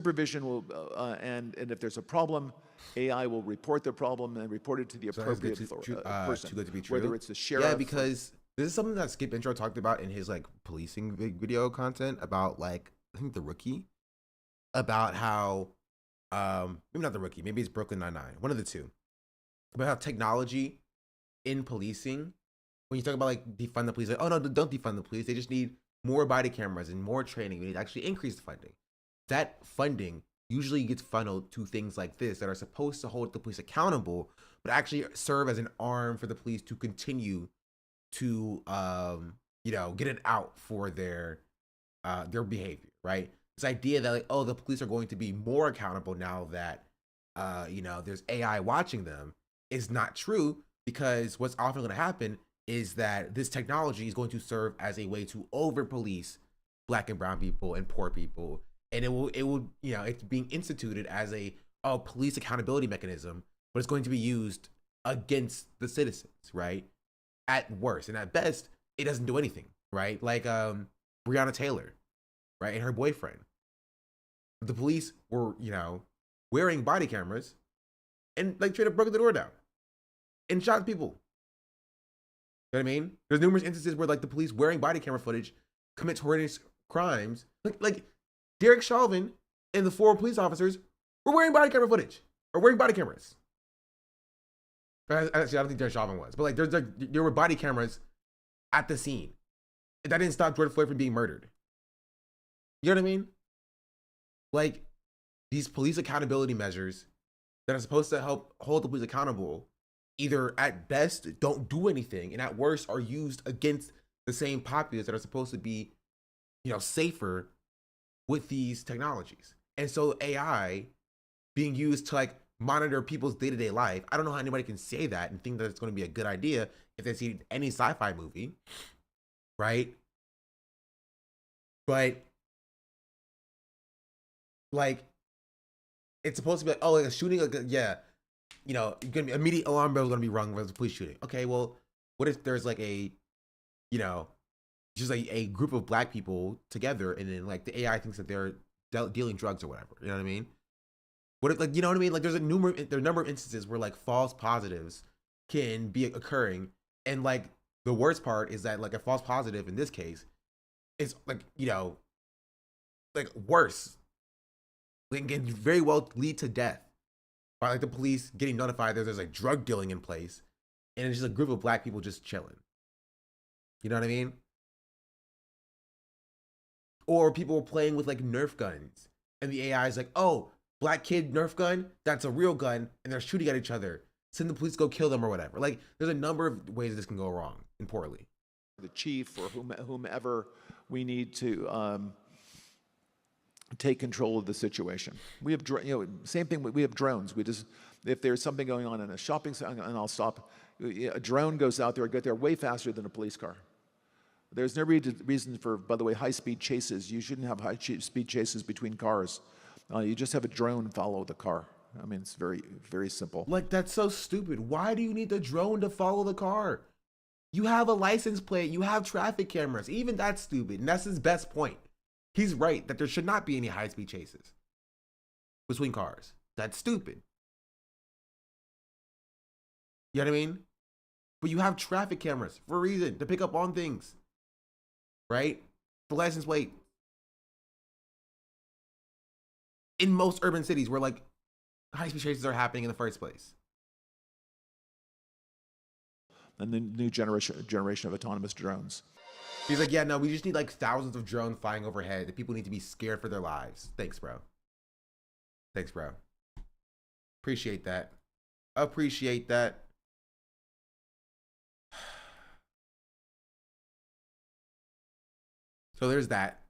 supervision will, and if there's a problem, AI will report the problem and report it to the appropriate person, too good to be true. whether it's the sheriff. Yeah, because this is something that Skip Intro talked about in his like policing video content about like I think The Rookie, about how maybe not The Rookie, maybe it's Brooklyn Nine-Nine, one of the two, about how technology in policing, when you talk about like defund the police, like, oh no, don't defund the police, they just need more body cameras and more training. We need to actually increase the funding. That funding usually gets funneled to things like this that are supposed to hold the police accountable, but actually serve as an arm for the police to continue to, get it out for their behavior, right? This idea that like, oh, the police are going to be more accountable now that, there's AI watching them is not true, because what's often going to happen is that this technology is going to serve as a way to over police Black and brown people and poor people. And it's being instituted as a police accountability mechanism, but it's going to be used against the citizens, right? At worst, and at best, it doesn't do anything, right? Like Breonna Taylor, right, and her boyfriend. The police were, wearing body cameras, and like straight up broke the door down and shot people. You know what I mean? There's numerous instances where like the police wearing body camera footage commits horrendous crimes, like Derek Chauvin and the 4 police officers were wearing body camera footage or wearing body cameras. Actually, I don't think Derek Chauvin was, but like there were body cameras at the scene. That didn't stop George Floyd from being murdered. You know what I mean? Like these police accountability measures that are supposed to help hold the police accountable, either at best don't do anything, and at worst are used against the same populace that are supposed to be, safer with these technologies. And so AI being used to like monitor people's day-to-day life, I don't know how anybody can say that and think that it's going to be a good idea if they see any sci-fi movie, right? But like it's supposed to be like, oh, like a shooting, like you're gonna be immediate alarm bell is gonna be rung for the police shooting. Okay, well, what if there's like a just like a group of Black people together, and then like the AI thinks that they're dealing drugs or whatever. You know what I mean? What if, like, you know what I mean? Like, there are a number of instances where like false positives can be occurring, and like the worst part is that like a false positive in this case is like like worse. Like, can very well lead to death by like the police getting notified that there's like drug dealing in place, and it's just a group of Black people just chilling. You know what I mean? Or people playing with like Nerf guns, and the AI is like, oh, Black kid Nerf gun, that's a real gun, and they're shooting at each other. Send the police to go kill them or whatever. Like, there's a number of ways this can go wrong and poorly. The chief or whomever we need to take control of the situation. We have, same thing. We have drones. We just, if there's something going on in a shopping center, and I'll stop. A drone goes out there, get there way faster than a police car. There's no reason for, by the way, high-speed chases. You shouldn't have high-speed chases between cars. You just have a drone follow the car. I mean, it's very, very simple. Like, that's so stupid. Why do you need the drone to follow the car? You have a license plate. You have traffic cameras. Even that's stupid. And that's his best point. He's right that there should not be any high-speed chases between cars. That's stupid. You know what I mean? But you have traffic cameras for a reason, to pick up on things. Right? The license plate. In most urban cities where like high-speed chases are happening in the first place. And the new generation of autonomous drones. He's like, yeah, no, we just need like thousands of drones flying overhead. The people need to be scared for their lives. Thanks, bro. Thanks, bro. Appreciate that. Appreciate that. So there's that.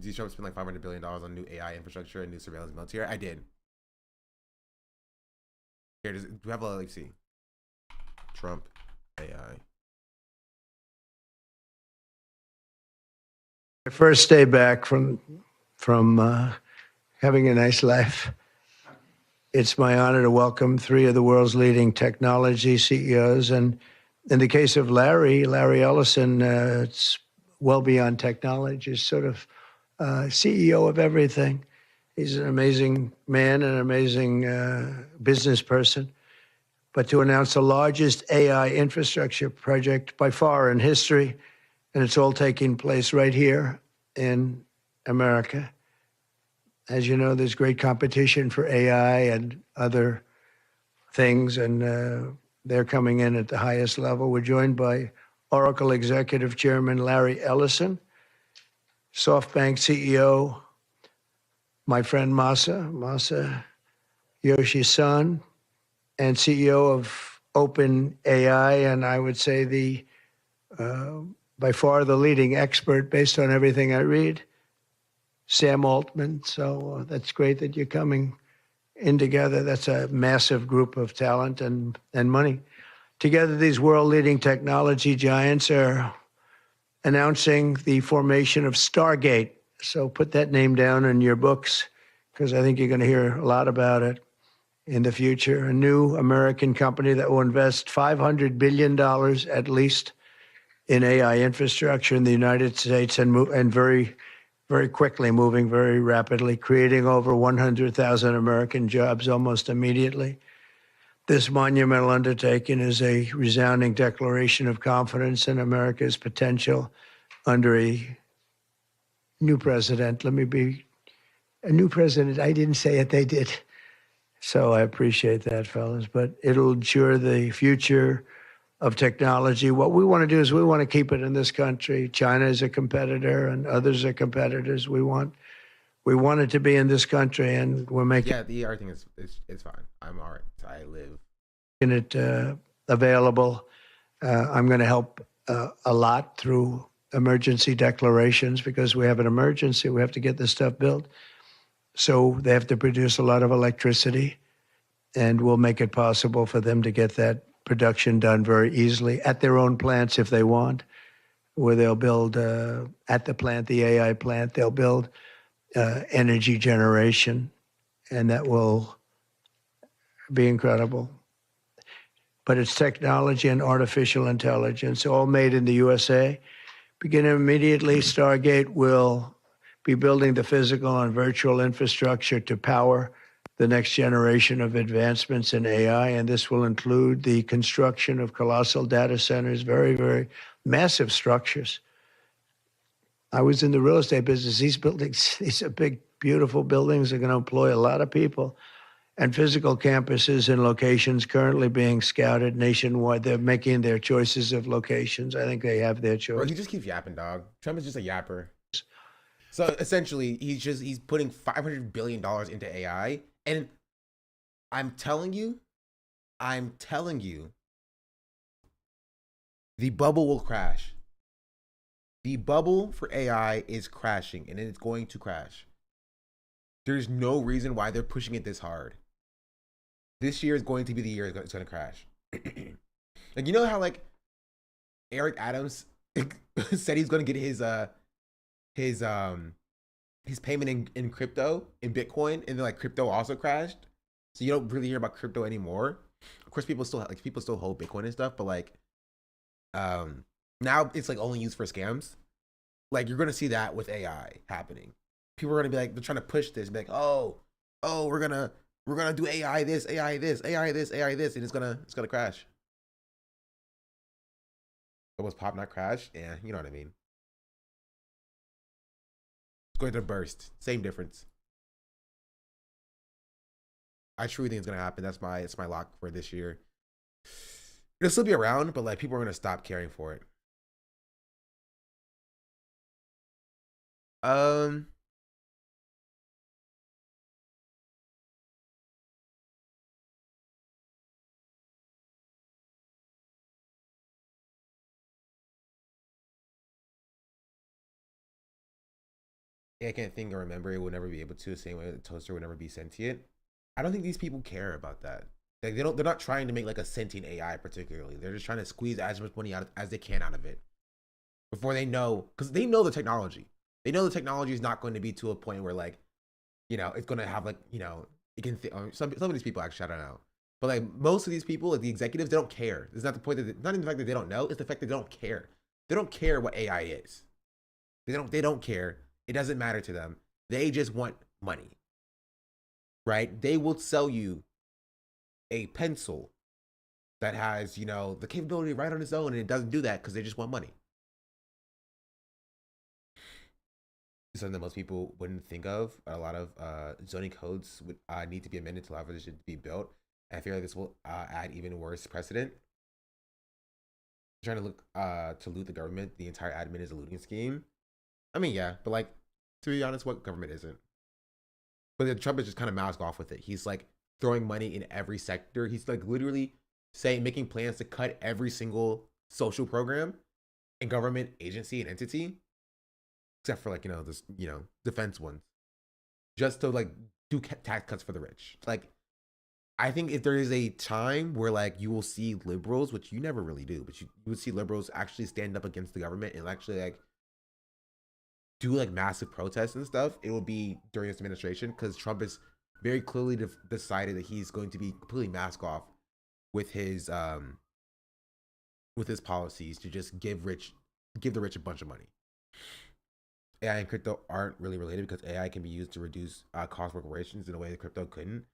Did Trump spend like $500 billion on new AI infrastructure and new surveillance military? I did. Here, do we have a, let's see. Trump AI. My first day back from having a nice life. It's my honor to welcome 3 of the world's leading technology CEOs. And in the case of Larry Ellison, it's well beyond technology. It's sort of CEO of everything. He's an amazing man, an amazing business person. But to announce the largest AI infrastructure project by far in history, and it's all taking place right here in America. As you know, there's great competition for AI and other things, and they're coming in at the highest level. We're joined by Oracle Executive Chairman Larry Ellison, SoftBank CEO, my friend Masa Yoshi-san, and CEO of Open AI, and I would say the by far the leading expert based on everything I read, Sam Altman. So that's great that you're coming in together. That's a massive group of talent and money. Together, these world-leading technology giants are announcing the formation of Stargate. So put that name down in your books, because I think you're going to hear a lot about it in the future. A new American company that will invest $500 billion at least in AI infrastructure in the United States, and very, very quickly, moving very rapidly, creating over 100,000 American jobs almost immediately. This monumental undertaking is a resounding declaration of confidence in America's potential under a new president. Let me be a new president. I didn't say it, they did. So I appreciate that, fellas. But it'll ensure the future of technology. What we want to do is we want to keep it in this country. China is a competitor and others are competitors. We want it to be in this country, and we're making the ER thing is fine. I'm all right. I live it available. I'm going to help a lot through emergency declarations, because we have an emergency. We have to get this stuff built. So they have to produce a lot of electricity, and we'll make it possible for them to get that production done very easily at their own plants if they want, where they'll build at the plant, the AI plant, they'll build energy generation, and that will be incredible. But it's technology and artificial intelligence, all made in the USA. Beginning immediately, Stargate will be building the physical and virtual infrastructure to power the next generation of advancements in AI, and this will include the construction of colossal data centers, very, very massive structures. I was in the real estate business. These buildings, these are big, beautiful buildings. Are going to employ a lot of people. And physical campuses in locations currently being scouted nationwide. They're making their choices of locations. I think they have their choice. Bro, he just keeps yapping, dog. Trump is just a yapper. So essentially, he's putting $500 billion into AI. And I'm telling you, the bubble will crash. The bubble for AI is crashing, and it's going to crash. There's no reason why they're pushing it this hard. This year is going to be the year it's going to crash. Like, you know how like Eric Adams said he's going to get his payment in crypto, in Bitcoin, and then like crypto also crashed. So you don't really hear about crypto anymore. Of course, people still hold Bitcoin and stuff, but like now it's like only used for scams. Like, you're gonna see that with AI happening. People are gonna be like, they're trying to push this, be like, oh, we're gonna do AI this, AI this, AI this, AI this, and it's gonna crash. It was pop, not crash. Yeah, you know what I mean. It's going to burst. Same difference. I truly think it's gonna happen. It's my lock for this year. It'll still be around, but like people are gonna stop caring for it. I can't think or remember. It will never be able to. The same way the toaster would never be sentient. I don't think these people care about that. Like, they're not trying to make like a sentient AI particularly. They're just trying to squeeze as much money out as they can out of it before they know, because they know the technology. They know the technology is not going to be to a point where like, you know, it's going to have like, you know, it can. Some of these people actually, I don't know, but like most of these people, like the executives, they don't care. It's not the point that not even the fact that they don't know. It's the fact that they don't care. They don't care what AI is. They don't care. It doesn't matter to them. They just want money, right? They will sell you a pencil that has, the capability to write on its own, and it doesn't do that because they just want money. Something that most people wouldn't think of. A lot of zoning codes would need to be amended to allow for this shit to be built. And I feel like this will add even worse precedent. Trying to look to loot the government, the entire admin is a looting scheme. I mean, yeah, but like, to be honest, what government isn't? But Trump is just kind of mask off with it. He's like throwing money in every sector. He's like literally making plans to cut every single social program and government agency and entity, except for like, this, defense ones, just to like do tax cuts for the rich. Like, I think if there is a time where like you will see liberals, which you never really do, but you would see liberals actually stand up against the government and actually like do like massive protests and stuff, it will be during this administration, because Trump has very clearly decided that he's going to be completely mask off with his policies to just give the rich a bunch of money. AI and crypto aren't really related because AI can be used to reduce cost for corporations in a way that crypto couldn't.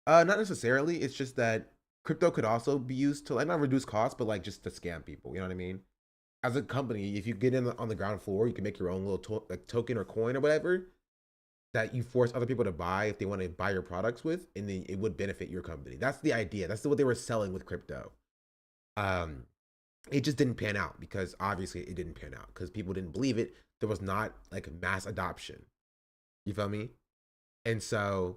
Not necessarily. It's just that crypto could also be used to like not reduce costs, but like just to scam people. You know what I mean? As a company, if you get in on the ground floor, you can make your own little token or coin or whatever that you force other people to buy if they want to buy your products with, and then it would benefit your company. That's the idea. That's what they were selling with crypto. It just didn't pan out because obviously it didn't pan out because people didn't believe it. There was not like mass adoption. You feel me? And so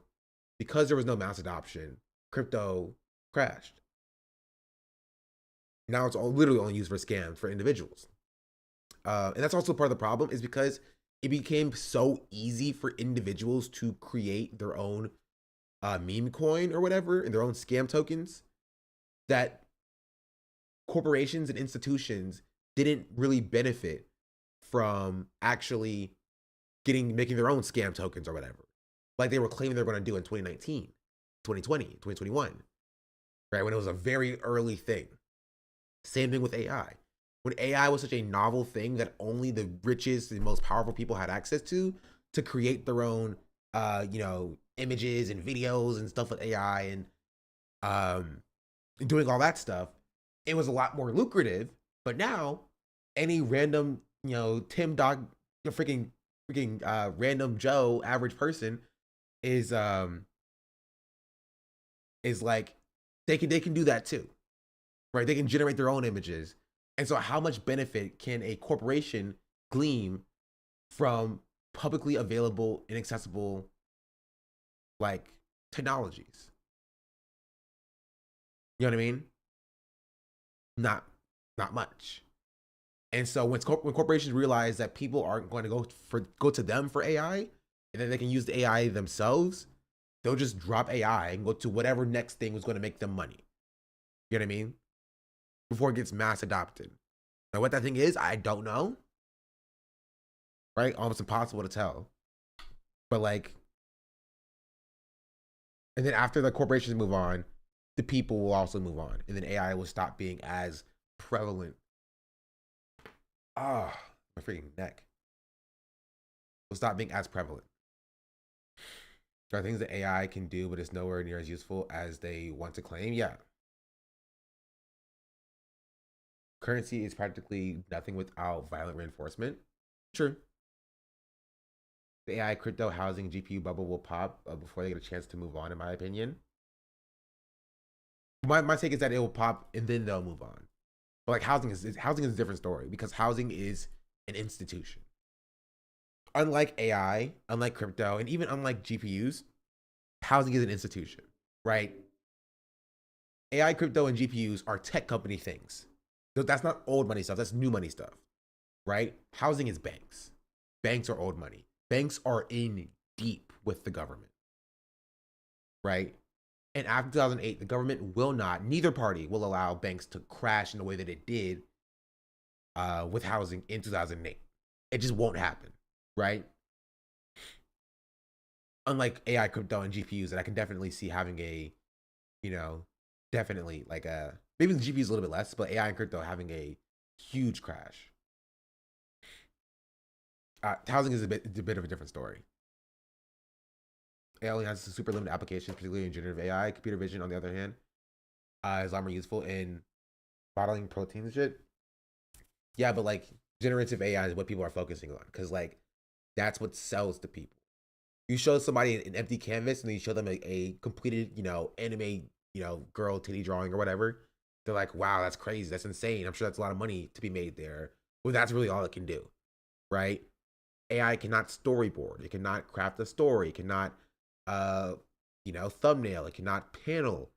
because there was no mass adoption, crypto crashed. Now it's literally only used for scams for individuals. And that's also part of the problem, is because it became so easy for individuals to create their own meme coin or whatever and their own scam tokens that corporations and institutions didn't really benefit from actually making their own scam tokens or whatever. Like they were claiming they were going to do in 2019, 2020, 2021, right? When it was a very early thing. Same thing with AI. When AI was such a novel thing that only the richest and most powerful people had access to create their own, images and videos and stuff with AI and doing all that stuff, it was a lot more lucrative. But now, any random, Tim Dog, freaking random Joe, average person is like they can do that too, right? They can generate their own images. And so how much benefit can a corporation glean from publicly available, inaccessible, like, technologies? You know what I mean? Not much. And so when corporations realize that people aren't going to go to them for AI, and then they can use the AI themselves, they'll just drop AI and go to whatever next thing was going to make them money. You know what I mean? Before it gets mass adopted. Now, what that thing is, I don't know. Right? Almost impossible to tell. But like, and then after the corporations move on, the people will also move on. And then AI will stop being as prevalent. My freaking neck. Will stop being as prevalent. There are things that AI can do, but it's nowhere near as useful as they want to claim. Yeah. Currency is practically nothing without violent reinforcement. True. The AI, crypto, housing, GPU bubble will pop before they get a chance to move on, in my opinion. My take is that it will pop and then they'll move on. But like housing is a different story, because housing is an institution. Unlike AI, unlike crypto, and even unlike GPUs, housing is an institution, right? AI, crypto, and GPUs are tech company things. That's not old money stuff. That's new money stuff, right? Housing is banks. Banks are old money. Banks are in deep with the government, right? And after 2008, the government neither party will allow banks to crash in the way that it did with housing in 2008. It just won't happen, right? Unlike AI, crypto, and GPUs, that I can definitely see having a, definitely like maybe the GPUs a little bit less, but AI and crypto having a huge crash. Housing is a bit of a different story. AI only has super limited applications, particularly in generative AI. Computer vision, on the other hand, is a lot more useful in modeling proteins and shit. Yeah, but like generative AI is what people are focusing on because like that's what sells to people. You show somebody an empty canvas and then you show them a completed, anime, girl titty drawing or whatever. They're like, wow, that's crazy. That's insane. I'm sure that's a lot of money to be made there. Well, that's really all it can do, right? AI cannot storyboard. It cannot craft a story. It cannot, thumbnail. It cannot panel,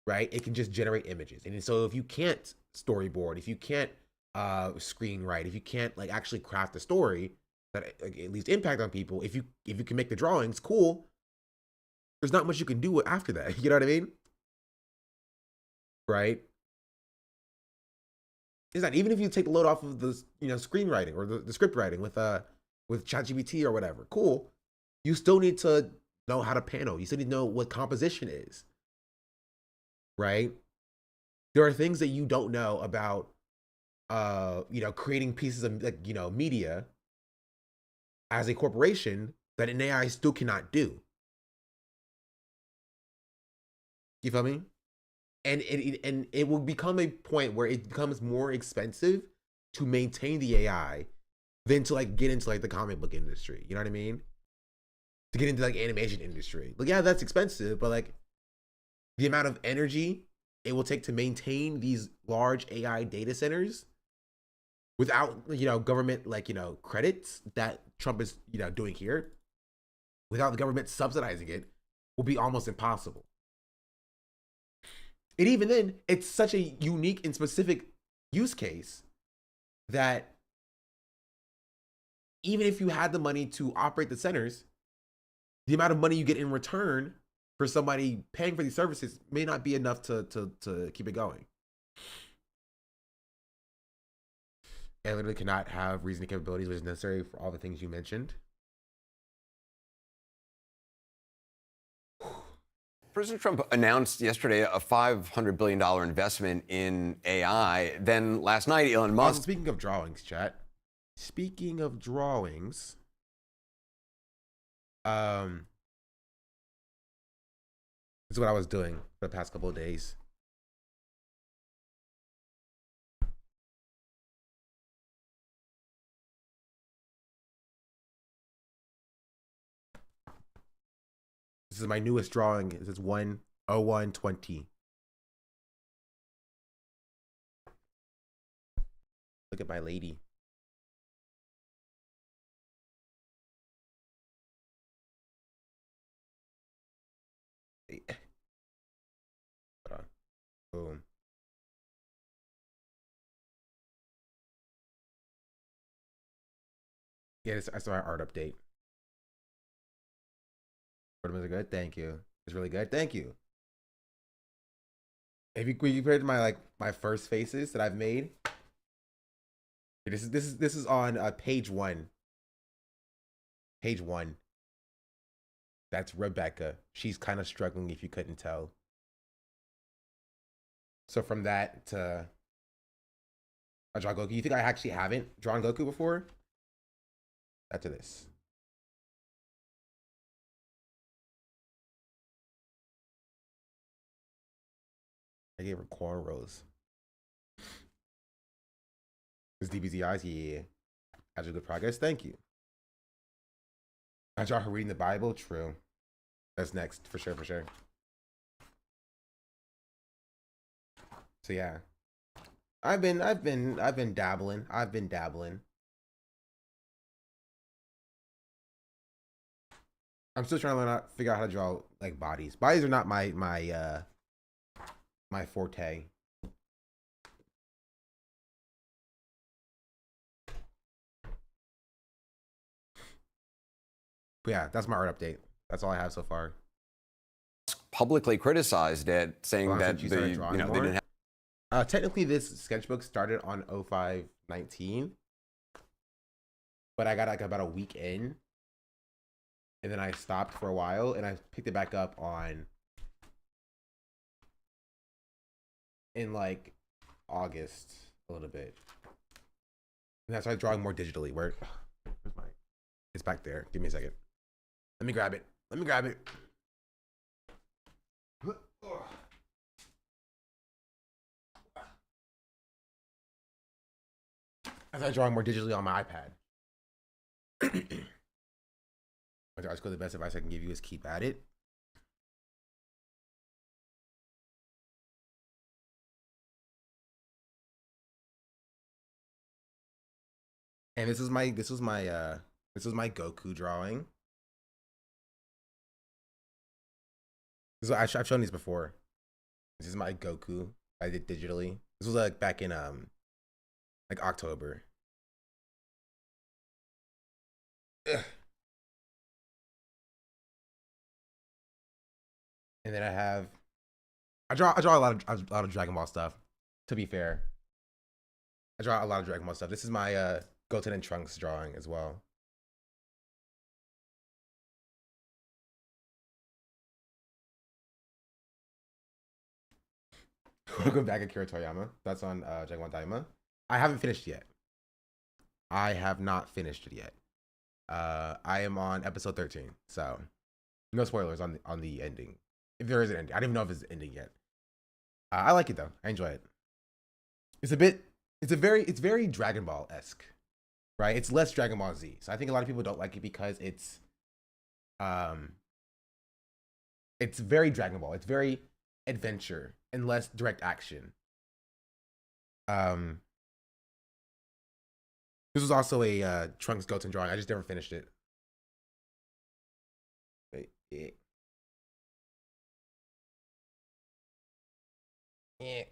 right? It can just generate images. And so if you can't storyboard, if you can't screenwrite, if you can't like actually craft a story that like, at least impact on people, if you can make the drawings, cool. There's not much you can do after that. You know what I mean? Right? It's not even if you take the load off of the screenwriting or the script writing with ChatGPT or whatever. Cool. You still need to know how to panel. You still need to know what composition is. Right? There are things that you don't know about creating pieces of like, media as a corporation that an AI still cannot do. You feel me? And it will become a point where it becomes more expensive to maintain the AI than to like get into like the comic book industry. You know what I mean? To get into like animation industry. Like, yeah, that's expensive, but like the amount of energy it will take to maintain these large AI data centers without government like credits that Trump is doing here, without the government subsidizing it, will be almost impossible. And even then, it's such a unique and specific use case that even if you had the money to operate the centers, the amount of money you get in return for somebody paying for these services may not be enough to keep it going. And literally cannot have reasoning capabilities, which is necessary for all the things you mentioned. President Trump announced yesterday a $500 billion investment in AI. Then last night, Elon Musk. Speaking of drawings, chat. Speaking of drawings, this is what I was doing for the past couple of days. This is my newest drawing. This is 10120. Look at my lady. Hold on. Boom. Yeah, I saw our art update. Photos are good. Thank you. It's really good. Thank you. If you compared to my first faces that I've made, this is on page 1. Page 1. That's Rebecca. She's kind of struggling if you couldn't tell. So from that to I draw Goku. You think I actually haven't drawn Goku before? That to this. I gave her cornrows. This DBZ eyes, yeah. Has a good progress. Thank you. I draw her reading the Bible. True. That's next for sure. For sure. So yeah, I've been dabbling. I've been dabbling. I'm still trying to figure out how to draw like bodies. Bodies are not my forte. But yeah, that's my art update. That's all I have so far. Publicly criticized it, saying that they didn't have. Technically, this sketchbook started on 05/19, but I got like about a week in, and then I stopped for a while, and I picked it back up in like August a little bit, and that's why I'm drawing more digitally. Where's my It's back there. Give me a second. Let me grab it. Let me grab it. I started drawing more digitally on my iPad. The best advice I can give you is keep at it. And this is my Goku drawing. I've shown these before. This is my Goku. I did digitally. This was like back in like October. Ugh. And then I draw a lot of Dragon Ball stuff. To be fair, I draw a lot of Dragon Ball stuff. This is my Goten and Trunks drawing as well. Welcome back, Akira Toriyama. That's on Dragon Ball Daima. I haven't finished yet. I have not finished it yet. I am on episode 13, so no spoilers on the ending. If there is an ending, I don't even know if it's ending yet. I like it though. I enjoy it. It's very Dragon Ball-esque, right? It's less Dragon Ball Z. So I think a lot of people don't like it because it's very Dragon Ball. It's very adventure and less direct action. This was also a Trunks Goten drawing. I just never finished it. Wait, yeah. Yeah.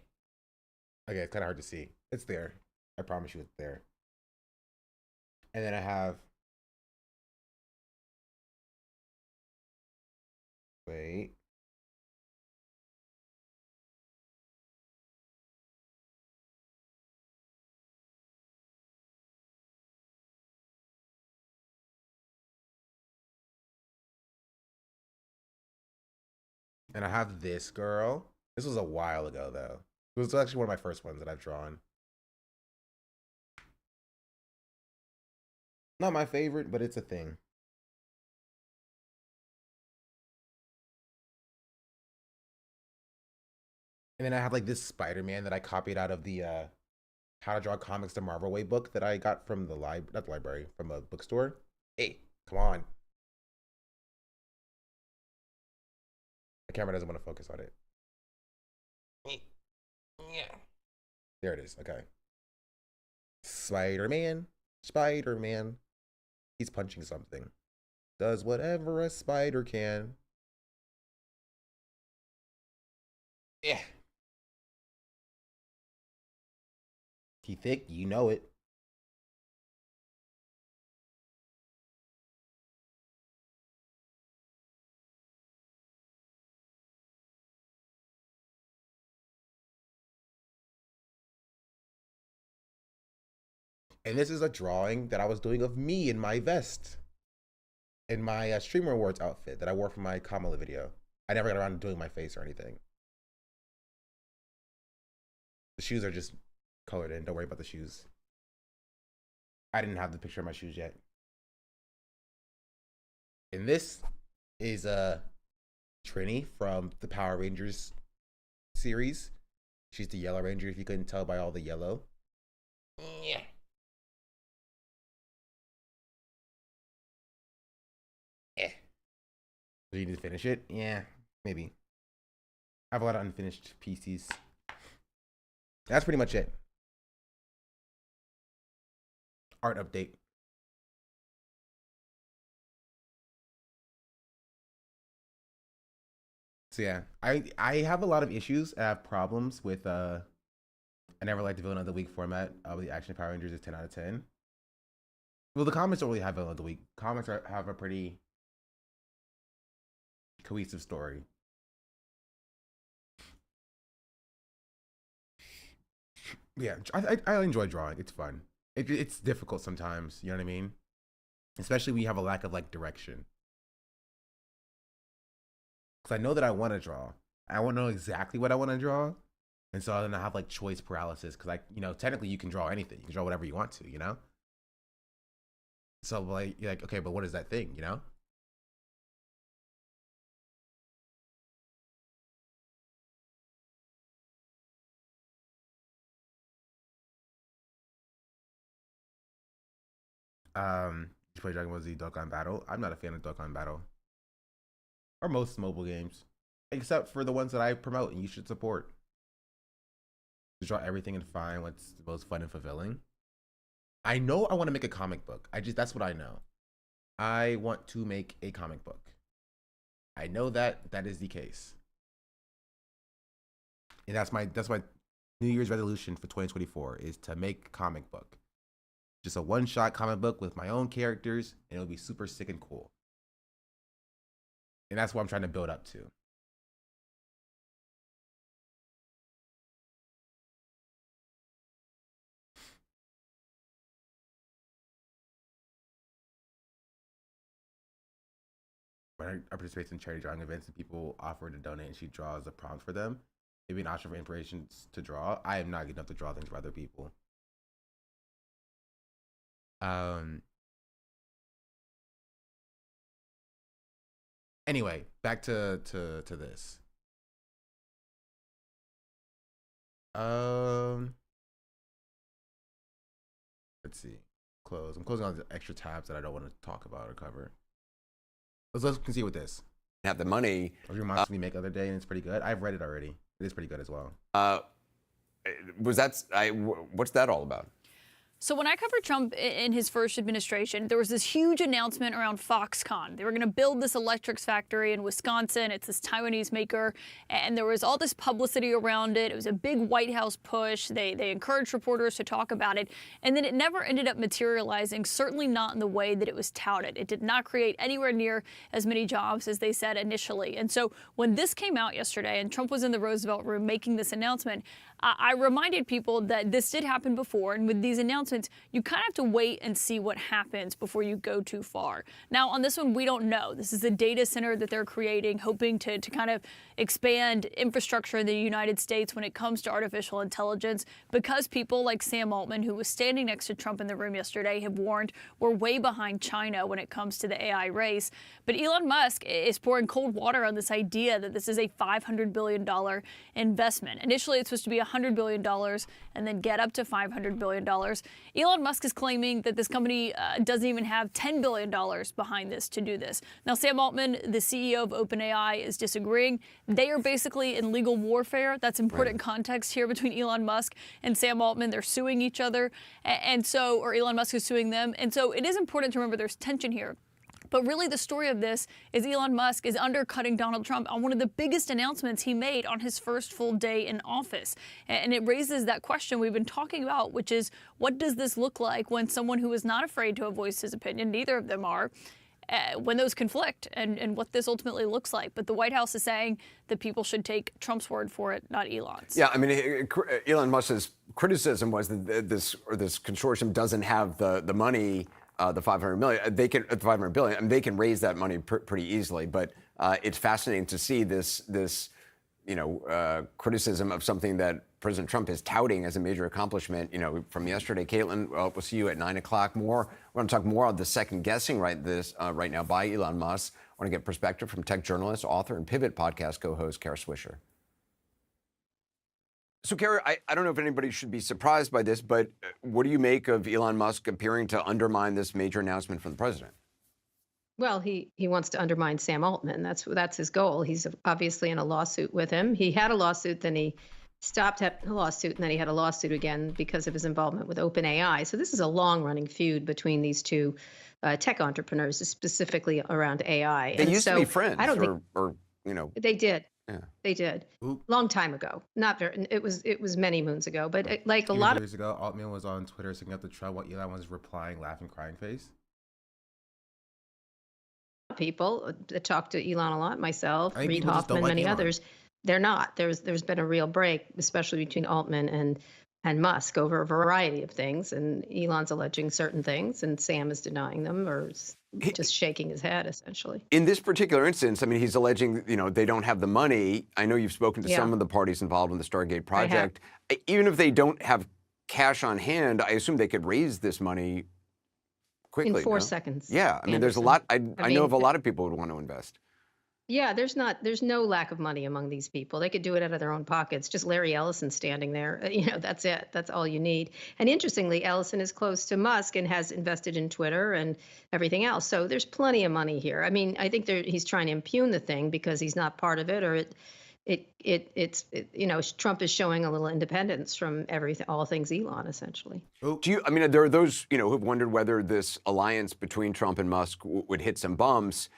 Okay, it's kind of hard to see. It's there. I promise you it's there. And then I have... Wait. And I have this girl. This was a while ago, though. It was actually one of my first ones that I've drawn. Not my favorite, but it's a thing. And then I have like this Spider-Man that I copied out of the How to Draw Comics the Marvel Way book that I got from the not the library, from a bookstore. Hey, come on. The camera doesn't want to focus on it. Yeah. There it is. Okay. Spider-Man. Spider-Man. He's punching something. Does whatever a spider can. Yeah. He thick, you know it. And this is a drawing that I was doing of me in my vest. In my Streamer Awards outfit that I wore for my Kamala video. I never got around to doing my face or anything. The shoes are just colored in. Don't worry about the shoes. I didn't have the picture of my shoes yet. And this is Trini from the Power Rangers series. She's the Yellow Ranger, if you couldn't tell by all the yellow. Yeah. Do you need to finish it? Yeah, maybe. I have a lot of unfinished pieces. That's pretty much it. Art update. So yeah, I have a lot of issues. I have problems with I never liked the villain of the week format of the Action Power Rangers is 10 out of 10. Well, the comics don't really have villain of the week. Comics have a pretty cohesive story. Yeah, I enjoy drawing. It's fun. It's difficult sometimes. You know what I mean? Especially when you have a lack of like direction. Because I know that I want to draw. I want to know exactly what I want to draw. And so then I have like choice paralysis. Because technically you can draw anything. You can draw whatever you want to, you know? So like, you're like, okay, but what is that thing, you know? You play Dragon Ball Z Dokkan Battle. I'm not a fan of Dokkan Battle. Or most mobile games. Except for the ones that I promote and you should support. To draw everything and find what's the most fun and fulfilling. I know I want to make a comic book. That's what I know. I want to make a comic book. I know that is the case. And that's my New Year's resolution for 2024 is to make a comic book. Just a one-shot comic book with my own characters, and it'll be super sick and cool. And that's what I'm trying to build up to. When I participate in charity drawing events and people offer to donate and she draws the prompts for them, maybe an option for inspiration to draw. I am not good enough to draw things for other people. Anyway, back to this. Let's see. Close. I'm closing all the extra tabs that I don't want to talk about or cover. Let's continue with this. Have the money. Your Monster Make Other Day, and it's pretty good. I've read it already. It is pretty good as well. What's that all about? So when I covered Trump in his first administration, there was this huge announcement around Foxconn. They were going to build this electrics factory in Wisconsin. It's this Taiwanese maker. And there was all this publicity around it. It was a big White House push. They encouraged reporters to talk about it. And then it never ended up materializing, certainly not in the way that it was touted. It did not create anywhere near as many jobs as they said initially. And so when this came out yesterday and Trump was in the Roosevelt Room making this announcement, I reminded people that this did happen before, and with these announcements, you kind of have to wait and see what happens before you go too far. Now, on this one, we don't know. This is a data center that they're creating, hoping to kind of expand infrastructure in the United States when it comes to artificial intelligence, because people like Sam Altman, who was standing next to Trump in the room yesterday, have warned we're way behind China when it comes to the AI race. But Elon Musk is pouring cold water on this idea that this is a $500 billion investment. Initially, it's supposed to be $100 billion and then get up to $500 billion. Elon Musk is claiming that this company doesn't even have $10 billion behind this to do this. Now, Sam Altman, the CEO of OpenAI, is disagreeing. They are basically in legal warfare. That's important context here between Elon Musk and Sam Altman. They're suing each other, or Elon Musk is suing them. And so it is important to remember there's tension here. But really the story of this is Elon Musk is undercutting Donald Trump on one of the biggest announcements he made on his first full day in office. And it raises that question we've been talking about, which is, what does this look like when someone who is not afraid to have voiced his opinion, neither of them are, when those conflict, and what this ultimately looks like. But the White House is saying that people should take Trump's word for it, not Elon's. Yeah, I mean, Elon Musk's criticism was that this consortium doesn't have the money. The $500 million, $500 billion. I mean, they can raise that money pretty easily. But it's fascinating to see this criticism of something that President Trump is touting as a major accomplishment. From yesterday, Caitlin. We'll see you at 9 o'clock. We're going to talk more on the second guessing right now by Elon Musk. I want to get perspective from tech journalist, author, and Pivot podcast co-host Kara Swisher. So, Kara, I don't know if anybody should be surprised by this, but what do you make of Elon Musk appearing to undermine this major announcement from the president? Well, he wants to undermine Sam Altman. That's his goal. He's obviously in a lawsuit with him. He had a lawsuit, then he stopped at a lawsuit, and then he had a lawsuit again because of his involvement with OpenAI. So this is a long-running feud between these two tech entrepreneurs, specifically around AI. They used to be friends, They did. Yeah. They did. Oop. Long time ago. Not very. It was many moons ago. But like a few lot years ago, Altman was on Twitter singing up the Trump while Elon was replying, laughing, crying face. of people that talk to Elon a lot, myself, Reid people just don't Hoffman, like many Elon. others. They're not. There's been a real break, especially between Altman and Musk over a variety of things. And Elon's alleging certain things, and Sam is denying them or just shaking his head, essentially. In this particular instance, I mean, he's alleging, they don't have the money. I know you've spoken to some of the parties involved in the Stargate project. Even if they don't have cash on hand, I assume they could raise this money quickly. In 4 no? seconds. Yeah, I mean, there's a Anderson. lot. I know mean, of a lot of people who would want to invest. Yeah, there's no lack of money among these people. They could do it out of their own pockets. Just Larry Ellison standing there, that's it. That's all you need. And interestingly, Ellison is close to Musk and has invested in Twitter and everything else. So there's plenty of money here. I mean, I think he's trying to impugn the thing because he's not part of it, or Trump is showing a little independence from all things Elon, essentially. I mean, there are those, who've wondered whether this alliance between Trump and Musk would hit some bumps.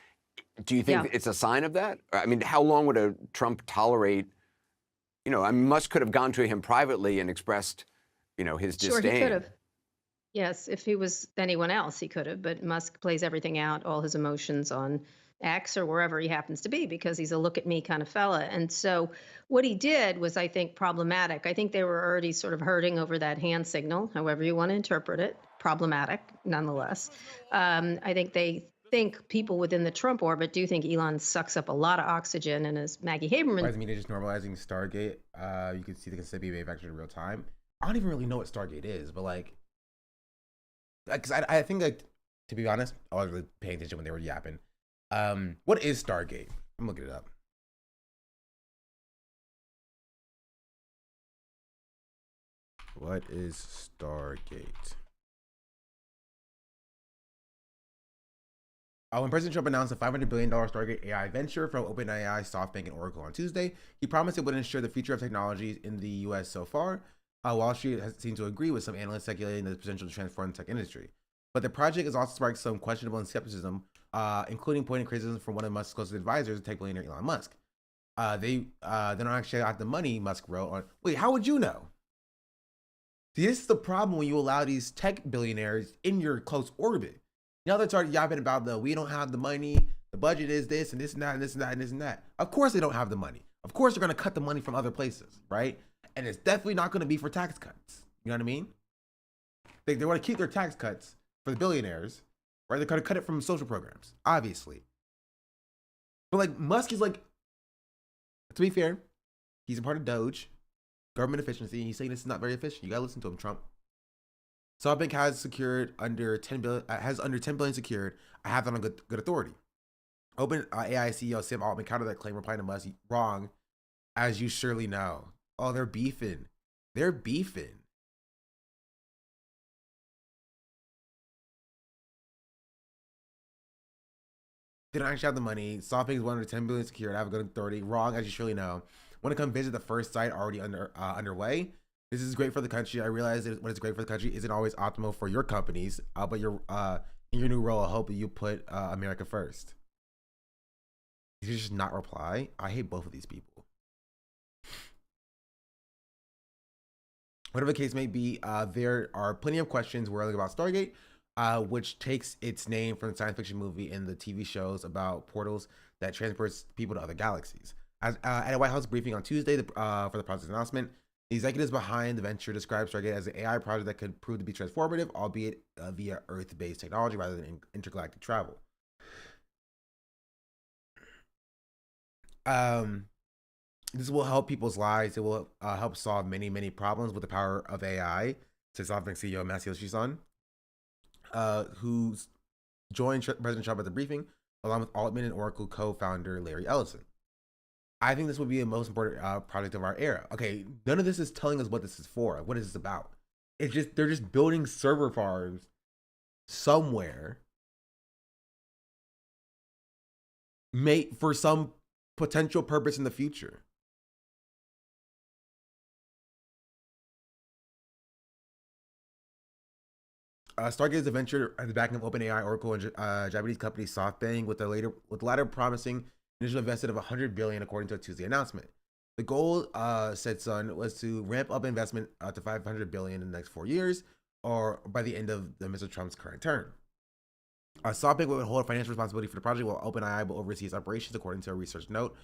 Do you think it's a sign of that? I mean, how long would a Trump tolerate, I mean, Musk could have gone to him privately and expressed, his disdain. Sure, he could have. Yes, if he was anyone else, he could have. But Musk plays everything out, all his emotions on X or wherever he happens to be, because he's a look at me kind of fella. And so what he did was, I think, problematic. I think they were already sort of hurting over that hand signal, however you want to interpret it, problematic nonetheless. I think they think people within the Trump orbit do think Elon sucks up a lot of oxygen, and as Maggie Haberman. Why is media just normalizing Stargate? You can see the concept being manufactured in real time. I don't even really know what Stargate is, but because I think, to be honest, I was really paying attention when they were yapping. What is Stargate? I'm looking it up. What is Stargate? When President Trump announced a $500 billion Stargate AI venture from OpenAI, SoftBank, and Oracle on Tuesday, he promised it would ensure the future of technology in the U.S. So far, Wall Street has seemed to agree with some analysts speculating the potential to transform the tech industry. But the project has also sparked some questionable skepticism, including pointing criticism from one of Musk's closest advisors, tech billionaire Elon Musk. They don't actually have the money, Musk wrote on. Wait, how would you know? See, this is the problem when you allow these tech billionaires in your close orbit. Now they're starting yapping about we don't have the money, the budget is this and this and that and this and that and this and that. Of course they don't have the money. Of course they're going to cut the money from other places, right? And it's definitely not going to be for tax cuts. You know what I mean? They want to keep their tax cuts for the billionaires, right? They're going to cut it from social programs, obviously. But Musk is to be fair, he's a part of Doge, government efficiency, and he's saying this is not very efficient. You got to listen to him, Trump. SoftBank has secured under 10 billion, has under 10 billion secured. I have that on good authority. OpenAI CEO Sam Altman countered that claim, replying to Musk, "Wrong, as you surely know." Oh, they're beefing. They're beefing. They don't actually have the money. SoftBank is 1 under 10 billion secured. I have a good authority. Wrong, as you surely know. Want to come visit the first site already underway? This is great for the country. I realize that what is great for the country isn't always optimal for your companies, but in your new role, I hope you put America first. Did you just not reply? I hate both of these people. Whatever the case may be, there are plenty of questions whirling about Stargate, which takes its name from the science fiction movie and the TV shows about portals that transports people to other galaxies. At a White House briefing on Tuesday for the project's announcement, the executives behind the venture described Stargate as an AI project that could prove to be transformative, albeit via Earth-based technology rather than intergalactic travel. This will help people's lives. It will help solve many, many problems with the power of AI, says SoftBank CEO Matthew Shison, who joined President Trump at the briefing, along with Altman and Oracle co-founder Larry Ellison. I think this would be the most important project of our era. Okay, none of this is telling us what this is for. What is this about? It's just they're just building server farms somewhere, for some potential purpose in the future. Stargate is a venture at the backing of OpenAI, Oracle, and Japanese company SoftBank, with the latter promising initial investment of $100 billion, according to a Tuesday announcement. The goal, said Sun, was to ramp up investment to $500 billion in the next 4 years, or by the end of Mr. Trump's current term. SoftBank will hold financial responsibility for the project, while OpenAI will oversee its operations, according to a research note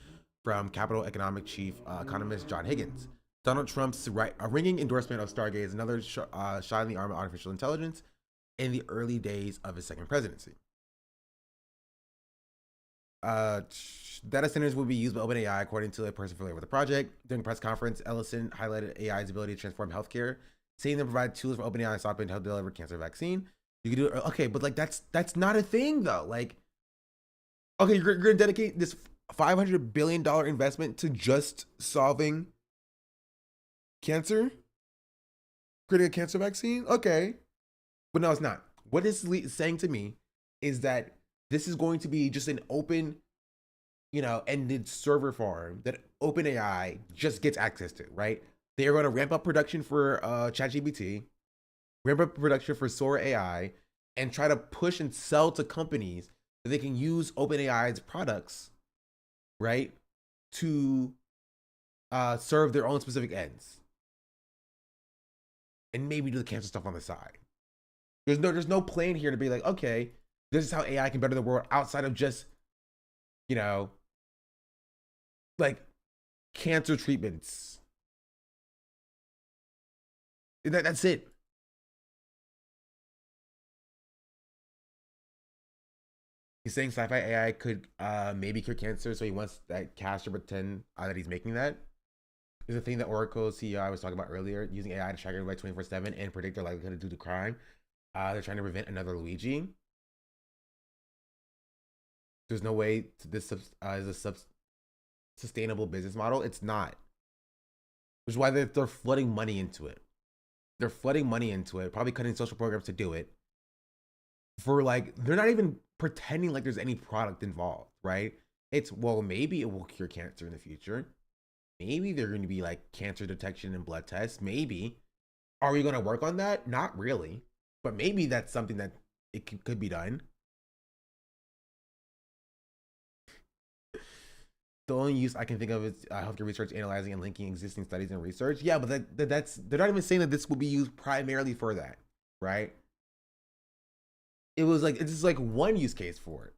from Capital Economic Chief Economist John Higgins. Donald Trump's ringing endorsement of Stargate is another shot in the arm of artificial intelligence in the early days of his second presidency. Data centers will be used by OpenAI, according to a person familiar with the project. During a press conference, Ellison highlighted AI's ability to transform healthcare, saying they provide tools for OpenAI and SoftBank to help deliver cancer vaccine. You can do it. Okay, but like that's not a thing though. Like, okay, you're gonna dedicate this $500 billion investment to just solving cancer, creating a cancer vaccine. Okay, but no, it's not. What this is saying to me is that this is going to be just an open, ended server farm that OpenAI just gets access to. Right? They are going to ramp up production for ChatGPT, ramp up production for Sora AI, and try to push and sell to companies that they can use OpenAI's products, right, to serve their own specific ends, and maybe do the cancer stuff on the side. There's no plan here to be like, okay, this is how AI can better the world outside of just, like cancer treatments. That's it. He's saying sci-fi AI could maybe cure cancer, so he wants that cash to pretend that he's making that. There's a thing that Oracle CEO I was talking about earlier, using AI to track everybody 24/7 and predict their likelihood to do the crime. They're trying to prevent another Luigi. There's no way this is a sustainable business model. It's not. Which is why they're flooding money into it. They're flooding money into it, probably cutting social programs to do it. They're not even pretending like there's any product involved, right? It's, well, maybe it will cure cancer in the future. Maybe they're going to be like cancer detection and blood tests. Maybe. Are we going to work on that? Not really. But maybe that's something that it could be done. The only use I can think of is healthcare research, analyzing and linking existing studies and research. Yeah, but that's they're not even saying that this will be used primarily for that, right? It's just like one use case for it,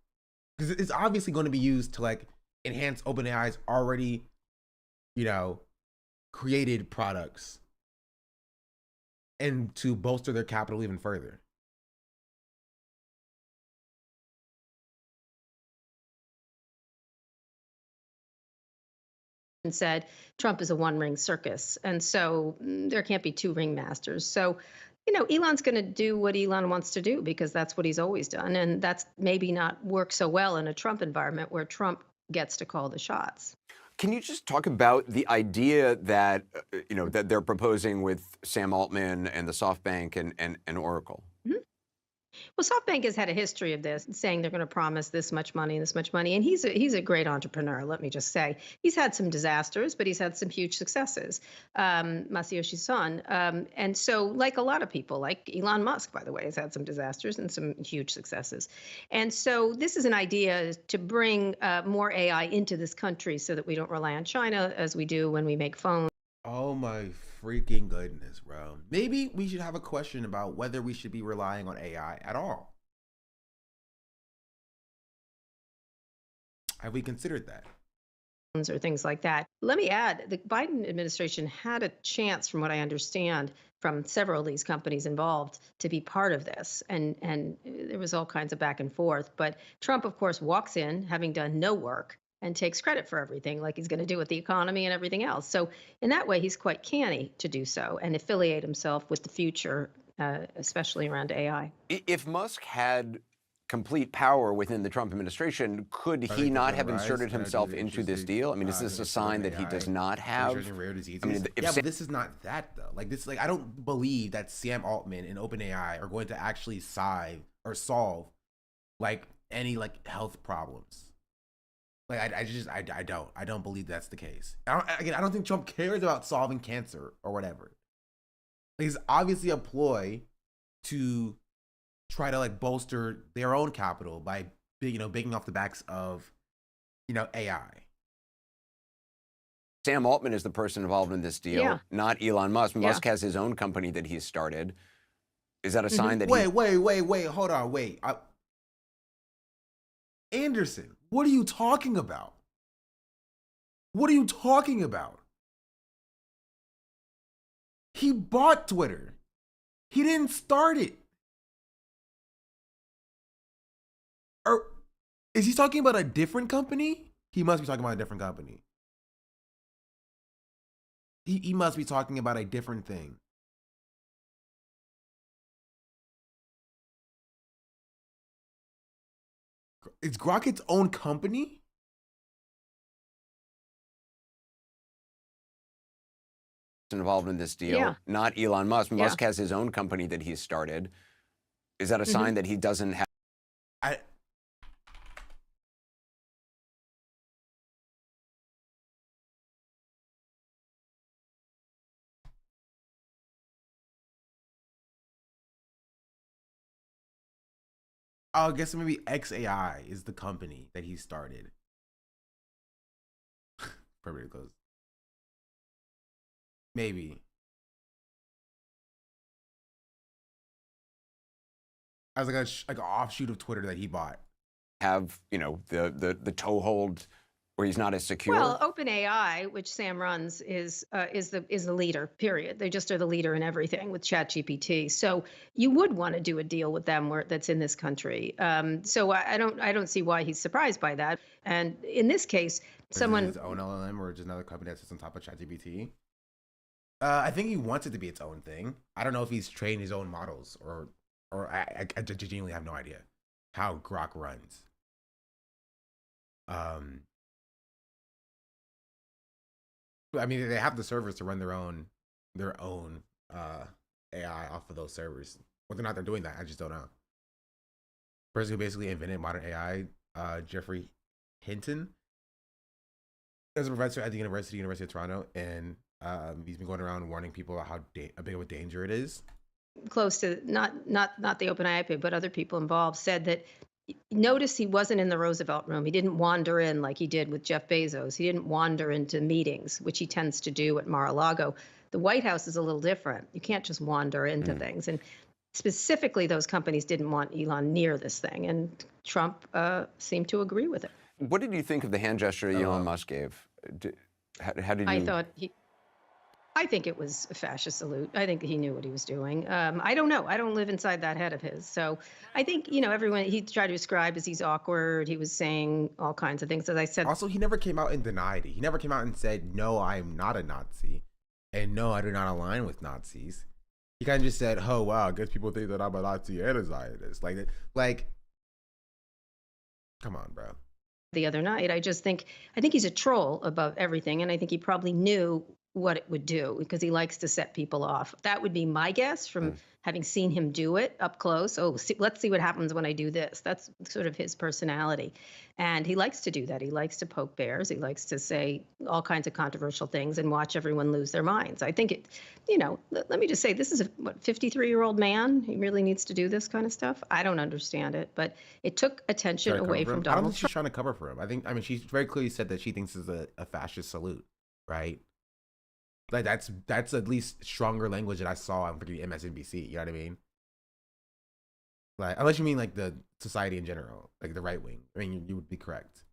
because it's obviously going to be used to like enhance OpenAI's already, created products, and to bolster their capital even further. And said Trump is a one-ring circus, and so there can't be two ringmasters. So, Elon's going to do what Elon wants to do because that's what he's always done, and that's maybe not work so well in a Trump environment where Trump gets to call the shots. Can you just talk about the idea that that they're proposing with Sam Altman and the SoftBank and Oracle? Mhm. Well, SoftBank has had a history of this, saying they're going to promise this much money and this much money. And he's a great entrepreneur, let me just say. He's had some disasters, but he's had some huge successes. Masayoshi Son. And so, like a lot of people, like Elon Musk, by the way, has had some disasters and some huge successes. And so this is an idea to bring more AI into this country so that we don't rely on China as we do when we make phones. Oh my freaking goodness, bro. Maybe we should have a question about whether we should be relying on AI at all. Have we considered that? Or things like that. Let me add, the Biden administration had a chance, from what I understand, from several of these companies involved to be part of this. And there was all kinds of back and forth. But Trump, of course, walks in having done no work and takes credit for everything, like he's going to do with the economy and everything else. So in that way, he's quite canny to do so and affiliate himself with the future, especially around AI. If Musk had complete power within the Trump administration, could he not have inserted himself into this deal? I mean, is this a sign that he does not have? Rare diseases. I mean, yeah, but this is not that though. I don't believe that Sam Altman and OpenAI are going to actually solve like any like health problems. Like I don't believe that's the case. I don't think Trump cares about solving cancer or whatever. Like, it's obviously a ploy to try to like bolster their own capital by baking off the backs of AI. Sam Altman is the person involved in this deal, not Elon Musk. Musk has his own company that he's started. Is that a sign that wait, hold on, wait. Anderson, what are you talking about? What are you talking about? He bought Twitter. He didn't start it. Or is he talking about a different company? He must be talking about a different company. He must be talking about a different thing. Is Grok its own company? Involved in this deal, Yeah. not Elon Musk. Yeah. Musk has his own company that he's started. Is that a sign that he doesn't have? I Oh, I guess maybe XAI is the company that he started. Perfectly close. Maybe. As like like an offshoot of Twitter that he bought. Have, you know, the toehold where he's not as secure? Well, OpenAI, which Sam runs, is the leader. Period. They just are the leader in everything with ChatGPT. So you would want to do a deal with them that's in this country. So I don't see why he's surprised by that. And in this case, someone his own LLM or just another company that sits on top of ChatGPT. I think he wants it to be its own thing. I don't know if he's trained his own models or I genuinely have no idea how Grok runs. I mean, they have the servers to run their own AI off of those servers. Whether or not they're doing that, I just don't know. The person who basically invented modern AI, Jeffrey Hinton, is a professor at the University of Toronto, and he's been going around warning people about how big of a danger it is. close to not the OpenAI, but other people involved said that. Notice he wasn't in the Roosevelt room. He didn't wander in like he did with Jeff Bezos. He didn't wander into meetings, which he tends to do at Mar-a-Lago. The White House is a little different. You can't just wander into things. And specifically, those companies didn't want Elon near this thing. And Trump seemed to agree with it. What did you think of the hand gesture Elon Musk gave? How did you? I think it was a fascist salute. I think he knew what he was doing. I don't know. I don't live inside that head of his. So I think, everyone, he tried to describe as he's awkward. He was saying all kinds of things. As I said. Also, he never came out and denied it. He never came out and said, no, I'm not a Nazi. And no, I do not align with Nazis. He kind of just said, oh, wow, I guess people think that I'm a Nazi and a Zionist. Like, come on, bro. The other night, I think he's a troll above everything. And I think he probably knew what it would do because he likes to set people off. That would be my guess from having seen him do it up close. Let's see what happens when I do this. That's sort of his personality. And he likes to do that. He likes to poke bears. He likes to say all kinds of controversial things and watch everyone lose their minds. I think let me just say, this is a 53-year-old man. He really needs to do this kind of stuff. I don't understand it, but it took attention away from Donald I don't think Trump. she's trying to cover for him. I mean, she's very clearly said that she thinks it's a fascist salute, right? Like that's at least stronger language that I saw on freaking MSNBC. You know what I mean? Like, unless you mean like the society in general, like the right wing. I mean, you would be correct.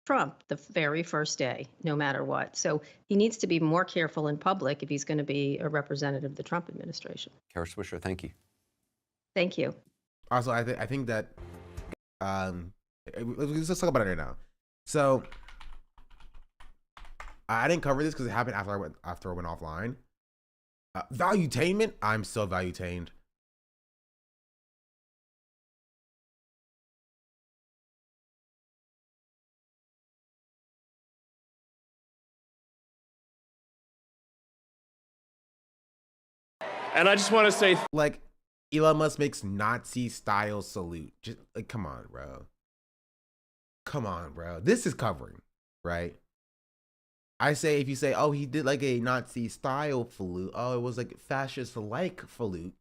Trump the very first day, no matter what. So he needs to be more careful in public if he's going to be a representative of the Trump administration. Kara Swisher, thank you. Thank you. Also, I think that let's talk about it right now. So I didn't cover this because it happened after I went offline. Valuetainment. I'm so valuetained. And I just want to say, like, Elon Musk makes Nazi style salute. Just like, come on, bro. Come on, bro. This is covering, right? I say, if you say, oh, he did like a Nazi style salute. Oh, it was like fascist like salute.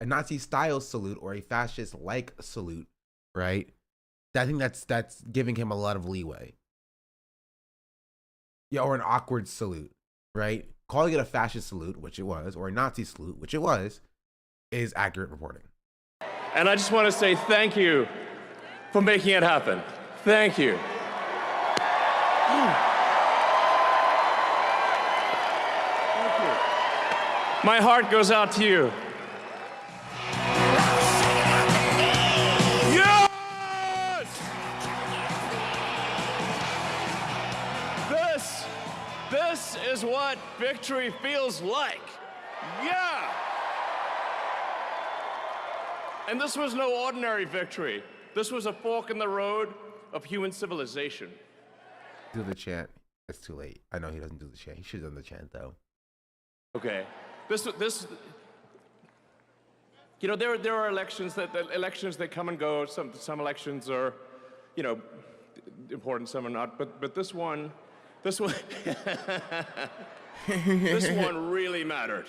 A Nazi style salute or a fascist like salute, right? I think that's giving him a lot of leeway. Yeah, or an awkward salute, right? Calling it a fascist salute, which it was, or a Nazi salute, which it was, is accurate reporting. and I just want to say thank you for making it happen. Thank you. My heart goes out to you. Yes! This is what victory feels like. Yeah! And this was no ordinary victory. This was a fork in the road of human civilization. Do the chant. It's too late. I know he doesn't do the chant. He should have done the chant though. Okay. This, you know, there are elections that come and go. Some elections are, you know, important. Some are not. But this one, this one really mattered.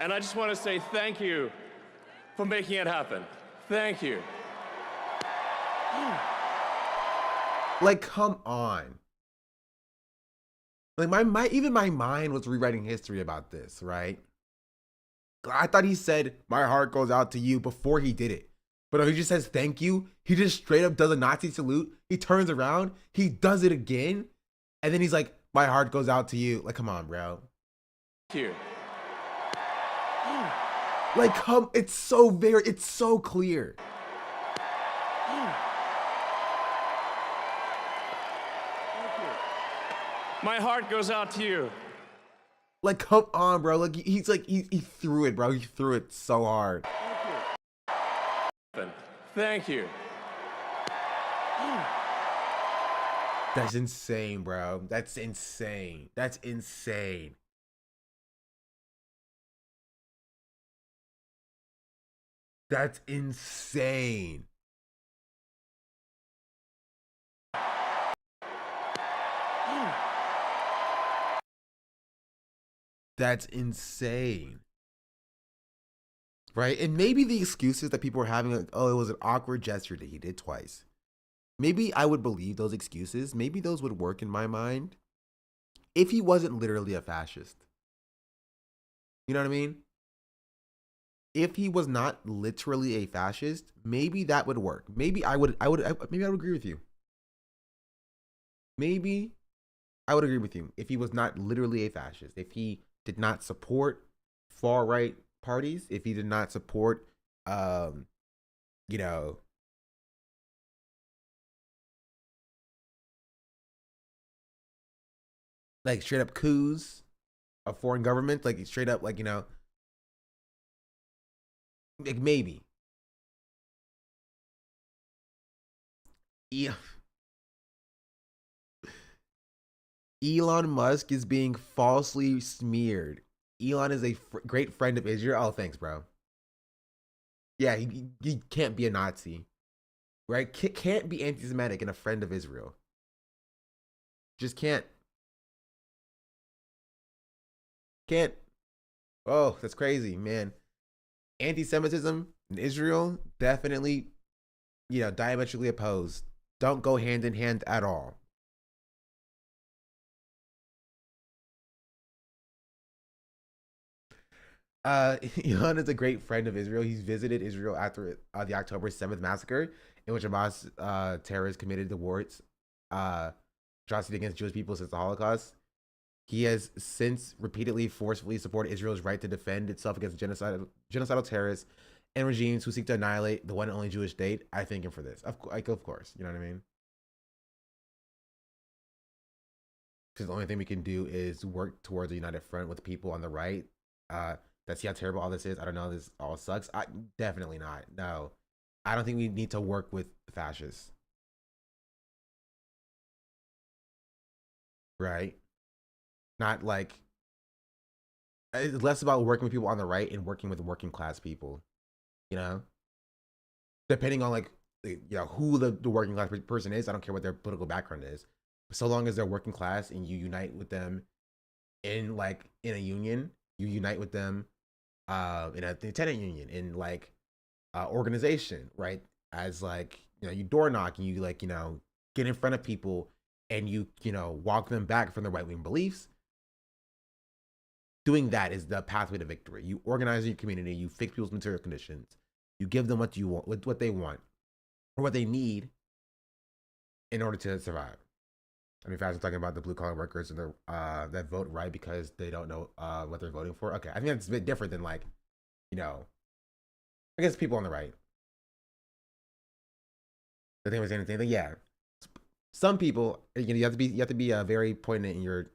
And I just want to say thank you for making it happen. Thank you. Like, come on. Like even my mind was rewriting history about this, right? I thought he said, "My heart goes out to you" before he did it. But no, he just says thank you. He just straight up does a Nazi salute. He turns around, he does it again, and then he's like, "My heart goes out to you." Like, come on, bro. Thank you. Like, it's so clear. My heart goes out to you. Like, come on, bro. Like, he threw it, bro. He threw it so hard. Thank you. That's insane, bro. That's insane. That's insane. That's insane. That's insane. Right? And maybe the excuses that people are having, like, oh, it was an awkward gesture that he did twice. Maybe I would believe those excuses. Maybe those would work in my mind if he wasn't literally a fascist. You know what I mean? If he was not literally a fascist, maybe that would work. Maybe I would agree with you. Maybe I would agree with you if he was not literally a fascist. If he did not support far right parties, if he did not support you know, like straight up coups of foreign government, like straight up, like, you know, like maybe. Yeah. Elon Musk is being falsely smeared. Elon is a great friend of Israel. Oh, thanks, bro. Yeah, he can't be a Nazi, right? Can't be anti-Semitic and a friend of Israel. Just can't. Can't. Oh, that's crazy, man. Anti-Semitism in Israel, definitely, you know, diametrically opposed. Don't go hand in hand at all. Elon is a great friend of Israel. He's visited Israel after the October 7th massacre, in which Hamas terrorists committed the worst atrocity against Jewish people since the Holocaust. He has since repeatedly forcefully supported Israel's right to defend itself against genocidal terrorists and regimes who seek to annihilate the one and only Jewish state. I thank him for this. Of course. You know what I mean? Because the only thing we can do is work towards a united front with people on the right that see how terrible all this is. I don't know. This all sucks. Definitely not. No. I don't think we need to work with fascists. Right? Not like, it's less about working with people on the right and working with working class people, you know, depending on, like, you know, who the working class person is. I don't care what their political background is, so long as they're working class and you unite with them in, like, in a union, you unite with them in a tenant union, in, like, organization, right? As, like, you know, you door knock and you, like, you know, get in front of people and you know, walk them back from their right-wing beliefs. Doing that is the pathway to victory. You organize your community, you fix people's material conditions, you give them what you want, what they want, or what they need in order to survive. I mean, Fast is talking about the blue collar workers and the that vote right because they don't know what they're voting for. Okay, I think that's a bit different than, like, you know, I guess people on the right. The thing was saying the same thing. Yeah, some people, you know, you have to be very poignant in your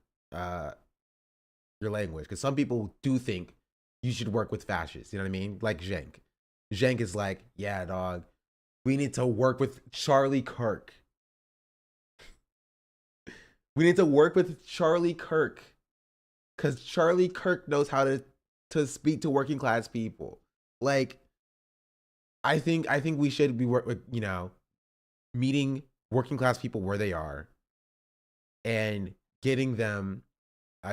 language, because some people do think you should work with fascists. You know what I mean? Like Zhenk is like, yeah, dog, We need to work with Charlie Kirk. We need to work with Charlie Kirk. Because Charlie Kirk knows how to speak to working class people. Like, I think we should be meeting working class people where they are and getting them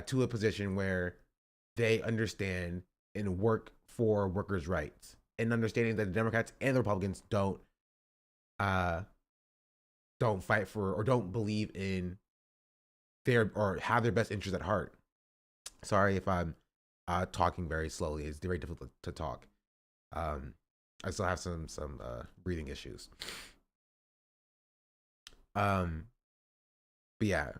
to a position where they understand and work for workers' rights, and understanding that the Democrats and the Republicans don't fight for or don't believe in their or have their best interests at heart. Sorry if I'm talking very slowly. It's very difficult to talk. I still have some breathing issues. But yeah,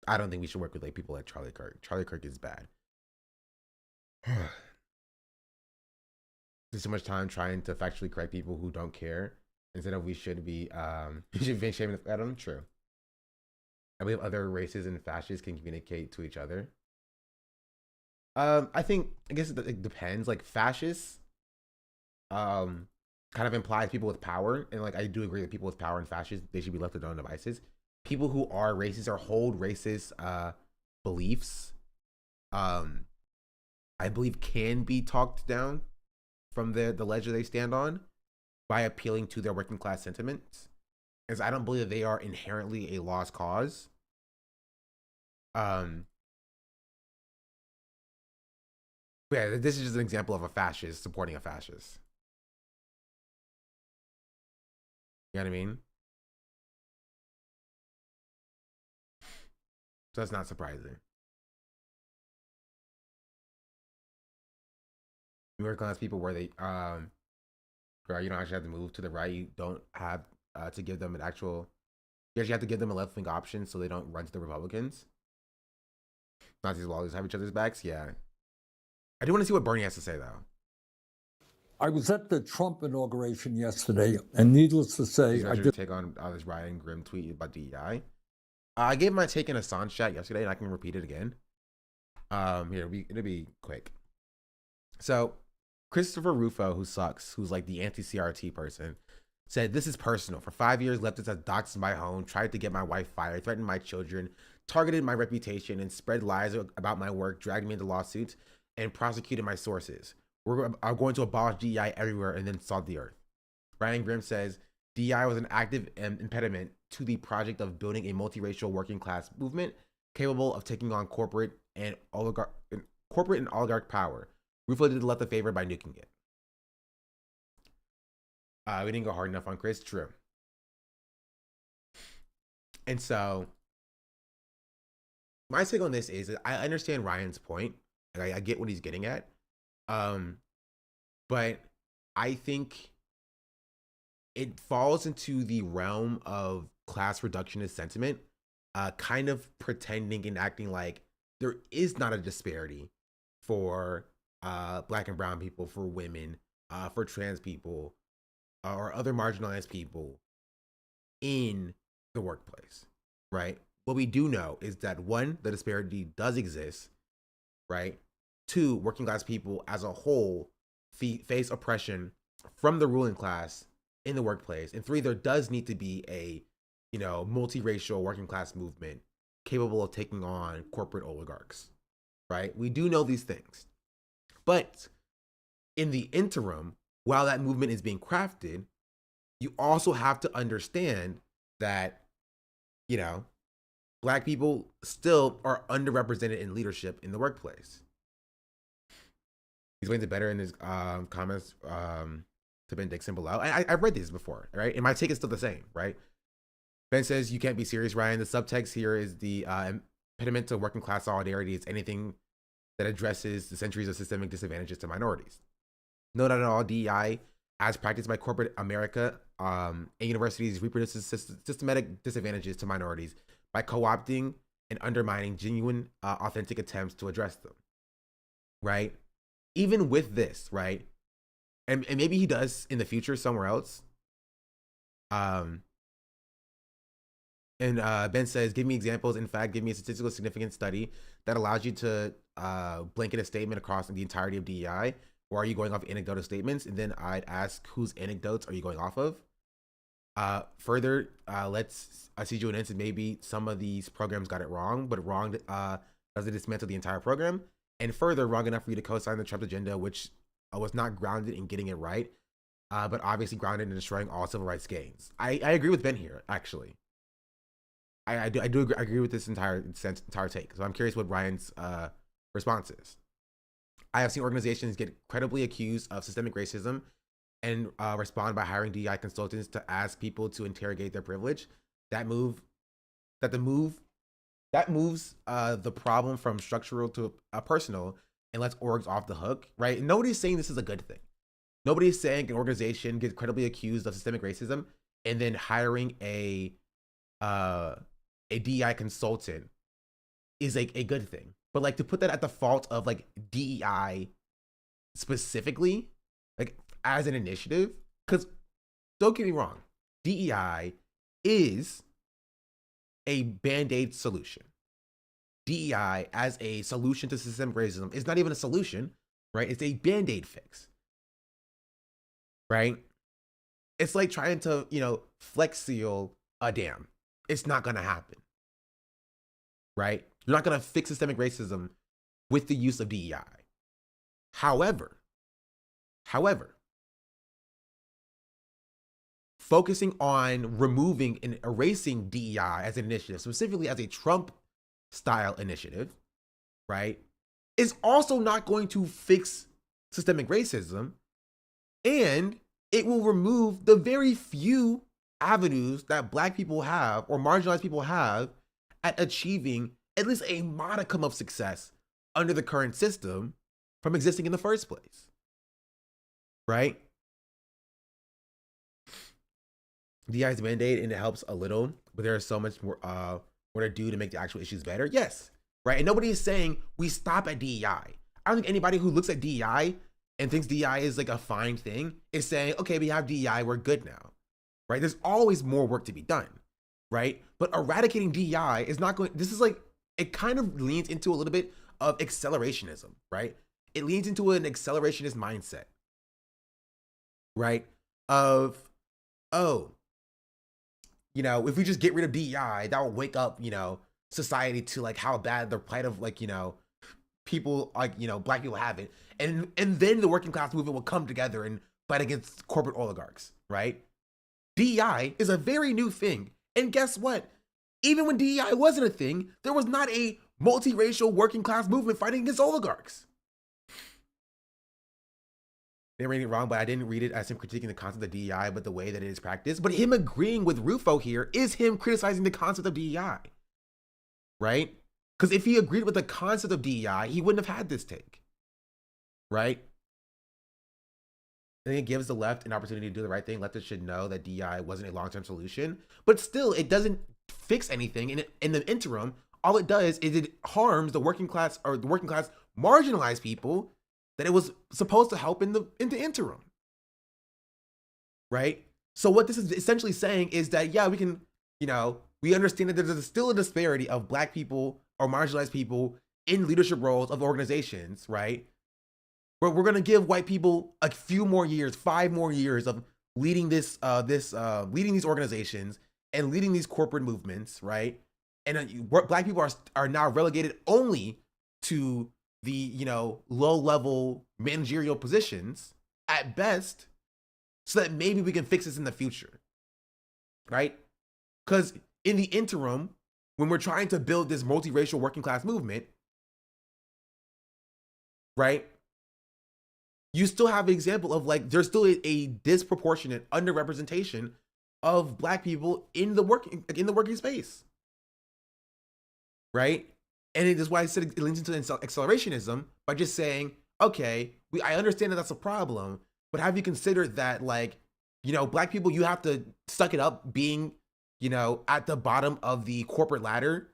I don't think we should work with like people like Charlie Kirk. Charlie Kirk is bad. There's so much time trying to factually correct people who don't care instead of we should be shaming. I don't know. True. I believe other races and fascists can communicate to each other. I guess it depends. Like fascists, kind of implies people with power, and like I do agree that people with power and fascists, they should be left to their own devices. People who are racist or hold racist beliefs, I believe can be talked down from the ledge that they stand on by appealing to their working class sentiments, as I don't believe that they are inherently a lost cause. Yeah, this is just an example of a fascist supporting a fascist. You know what I mean? So that's not surprising. Working class people where they where you don't actually have to move to the right. You don't have to give them an actual. You actually have to give them a left wing option so they don't run to the Republicans. Nazis will always have each other's backs. Yeah, I do want to see what Bernie has to say though. I was at the Trump inauguration yesterday, and needless to say, I just take on this Ryan Grimm tweet about DEI. I gave my take in Assange chat yesterday, and I can repeat it again. Here it'll be quick. So, Christopher Rufo, who sucks, who's like the anti-CRT person, said, "This is personal. For 5 years, leftists have doxed my home, tried to get my wife fired, threatened my children, targeted my reputation, and spread lies about my work, dragged me into lawsuits, and prosecuted my sources. We're going to abolish DEI everywhere and then salt the earth." Ryan Grimm says, "DEI was an active impediment to the project of building a multiracial working class movement capable of taking on corporate and oligarch power. Rufo did left a favor by nuking it." We didn't go hard enough on Chris. True. And so my take on this is that I understand Ryan's point. I get what he's getting at. But I think it falls into the realm of class reductionist sentiment, kind of pretending and acting like there is not a disparity for Black and brown people, for women, for trans people, or other marginalized people in the workplace, right? What we do know is that one, the disparity does exist, right? Two, working class people as a whole face oppression from the ruling class in the workplace. And three, there does need to be a, multiracial working class movement capable of taking on corporate oligarchs, right? We do know these things. But in the interim, while that movement is being crafted, you also have to understand that, Black people still are underrepresented in leadership in the workplace. He's explains it better in his comments to Ben Dixon below. I've read these before, right? And my take is still the same, right? Ben says, "You can't be serious, Ryan. The subtext here is the impediment to working class solidarity. It's anything that addresses the centuries of systemic disadvantages to minorities. No doubt at all, DEI, as practiced by corporate America and universities, reproduces systematic disadvantages to minorities by co-opting and undermining genuine, authentic attempts to address them," right? Even with this, right? And maybe he does in the future somewhere else. And Ben says, "Give me examples. In fact, give me a statistical significant study that allows you to blanket a statement across the entirety of DEI. Or are you going off anecdotal statements?" And then I'd ask, whose anecdotes are you going off of? Further, let's see Joe and maybe some of these programs got it wrong, but wrong doesn't dismantle the entire program. And further, wrong enough for you to co-sign the Trump agenda, which was not grounded in getting it right, but obviously grounded in destroying all civil rights gains. I agree with Ben here, actually. I do agree with this entire take. So I'm curious what Ryan's response is. I have seen organizations get credibly accused of systemic racism and respond by hiring DEI consultants to ask people to interrogate their privilege. That moves the problem from structural to personal and lets orgs off the hook, right? Nobody's saying this is a good thing. Nobody's saying an organization gets credibly accused of systemic racism and then hiring a DEI consultant is like a good thing. But like to put that at the fault of like DEI specifically, like as an initiative, because don't get me wrong, DEI is a band-aid solution. DEI as a solution to systemic racism is not even a solution, right? It's a band-aid fix, right? It's like trying to, flex seal a dam. It's not going to happen, right? You're not going to fix systemic racism with the use of DEI. However, focusing on removing and erasing DEI as an initiative, specifically as a Trump-style initiative, right, is also not going to fix systemic racism, and it will remove the very few avenues that Black people have or marginalized people have at achieving at least a modicum of success under the current system from existing in the first place, right? DEI is a band-aid and it helps a little, but there is so much more to do to make the actual issues better. Yes, right? And nobody is saying we stop at DEI. I don't think anybody who looks at DEI and thinks DEI is like a fine thing is saying, okay, we have DEI, we're good now, right? There's always more work to be done, right? But eradicating DEI is not going, this is like, it kind of leans into a little bit of accelerationism, right? It leans into an accelerationist mindset, right? Of, if we just get rid of DEI, that will wake up, society to like how bad the plight of like, people like, Black people have it. And then the working class movement will come together and fight against corporate oligarchs, right? DEI is a very new thing. And guess what? Even when DEI wasn't a thing, there was not a multiracial working class movement fighting against oligarchs. They read it wrong, but I didn't read it as him critiquing the concept of DEI, but the way that it is practiced. But him agreeing with Rufo here is him criticizing the concept of DEI, right? Because if he agreed with the concept of DEI, he wouldn't have had this take, right? I think it gives the left an opportunity to do the right thing. Leftists should know that DEI wasn't a long-term solution, but still, it doesn't fix anything. In the interim, all it does is it harms the working class or the working class marginalized people that it was supposed to help in the interim, right? So what this is essentially saying is that, yeah, we can, we understand that there's still a disparity of Black people or marginalized people in leadership roles of organizations, right? But we're gonna give white people a few more years, 5 more years of leading leading these organizations and leading these corporate movements, right? And Black people are now relegated only to the low-level managerial positions at best, so that maybe we can fix this in the future, right? Because in the interim, when we're trying to build this multiracial working class movement, right, you still have an example of like there's still a disproportionate underrepresentation of Black people in the working space, right? And it is why I said it leans into accelerationism by just saying, okay, I understand that that's a problem, but have you considered that, like, Black people, you have to suck it up being, at the bottom of the corporate ladder,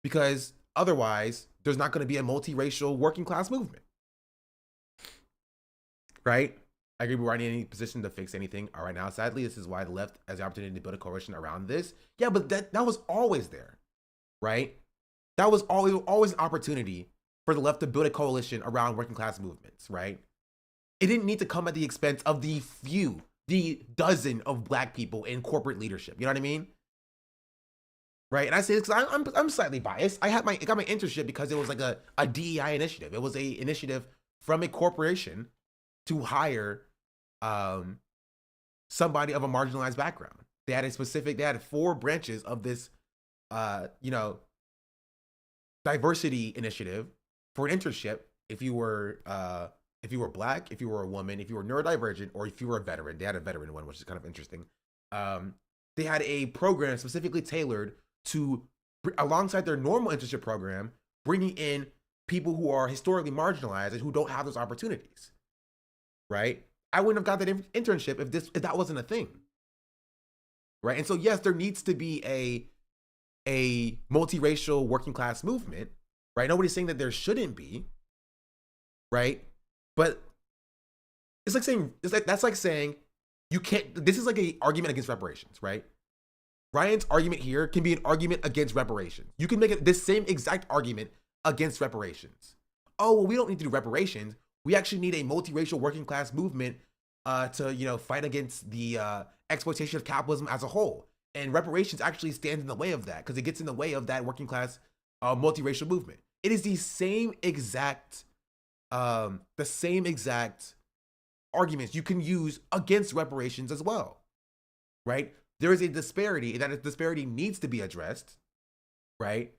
because otherwise there's not going to be a multiracial working class movement, right? I agree, we're not in any position to fix anything right now. Sadly, this is why the left has the opportunity to build a coalition around this. Yeah, but that was always there, right? That was always an opportunity for the left to build a coalition around working class movements, right? It didn't need to come at the expense of the few the dozen of black people in corporate leadership. You know what I mean? Right. And I say this because I'm slightly biased. I got my internship because it was like a DEI initiative. It was a initiative from a corporation to hire somebody of a marginalized background. They had 4 branches of this diversity initiative for an internship. If you were black, if you were a woman, if you were neurodivergent, or if you were a veteran. They had a veteran one, which is kind of interesting. They had a program specifically tailored to, alongside their normal internship program, bringing in people who are historically marginalized and who don't have those opportunities. Right? I wouldn't have got that internship if that wasn't a thing. Right? And so yes, there needs to be a multiracial working class movement. Right? Nobody's saying that there shouldn't be. Right? But it's like saying that's like saying you can't. This is like an argument against reparations, right? Ryan's argument here can be an argument against reparations. You can make this same exact argument against reparations. Oh, well, we don't need to do reparations. We actually need a multiracial working class movement to fight against the exploitation of capitalism as a whole. And reparations actually stands in the way of that because it gets in the way of that working class multiracial movement. It is the same exact arguments you can use against reparations as well, right? There is a disparity, and that disparity needs to be addressed, right?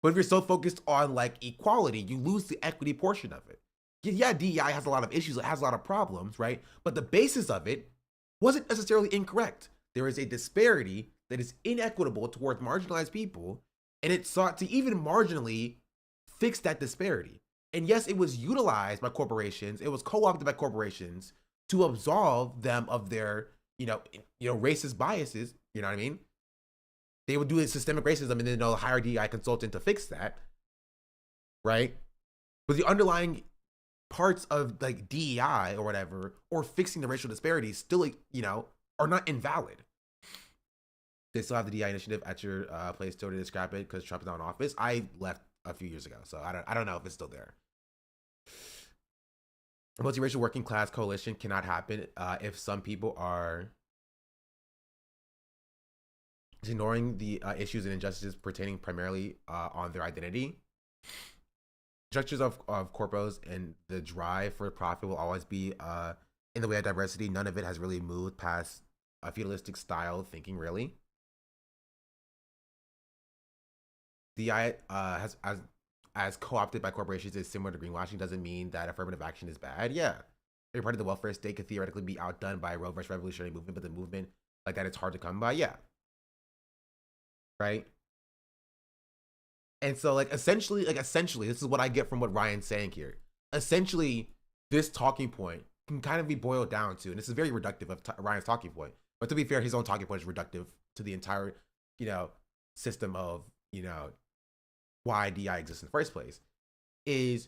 But if you're so focused on like equality, you lose the equity portion of it. Yeah, DEI has a lot of issues, it has a lot of problems, right? But the basis of it wasn't necessarily incorrect. There is a disparity that is inequitable towards marginalized people, and it sought to even marginally fix that disparity. And yes, it was utilized by corporations, it was co-opted by corporations to absolve them of their racist biases. You know what I mean? They would do a systemic racism and then hire a DEI consultant to fix that, right? But the underlying parts of like DEI or whatever, or fixing the racial disparities still, are not invalid. They still have the DEI initiative at your place still to scrap it because Trump is not in office. I left a few years ago, so I don't know if it's still there. A multiracial working class coalition cannot happen if some people are ignoring the issues and injustices pertaining primarily on their identity. Structures of corpos and the drive for profit will always be in the way of diversity. None of it has really moved past a feudalistic style of thinking, really. DEI as co-opted by corporations is similar to greenwashing. Doesn't mean that affirmative action is bad. Yeah, every part of the welfare state could theoretically be outdone by a robust revolutionary movement, but the movement like that, it's hard to come by. Yeah, right. And so essentially, this is what I get from what Ryan's saying here. Essentially, this talking point can kind of be boiled down to, and this is very reductive of Ryan's talking point, but to be fair, his own talking point is reductive to the entire, system of, why DI exists in the first place, is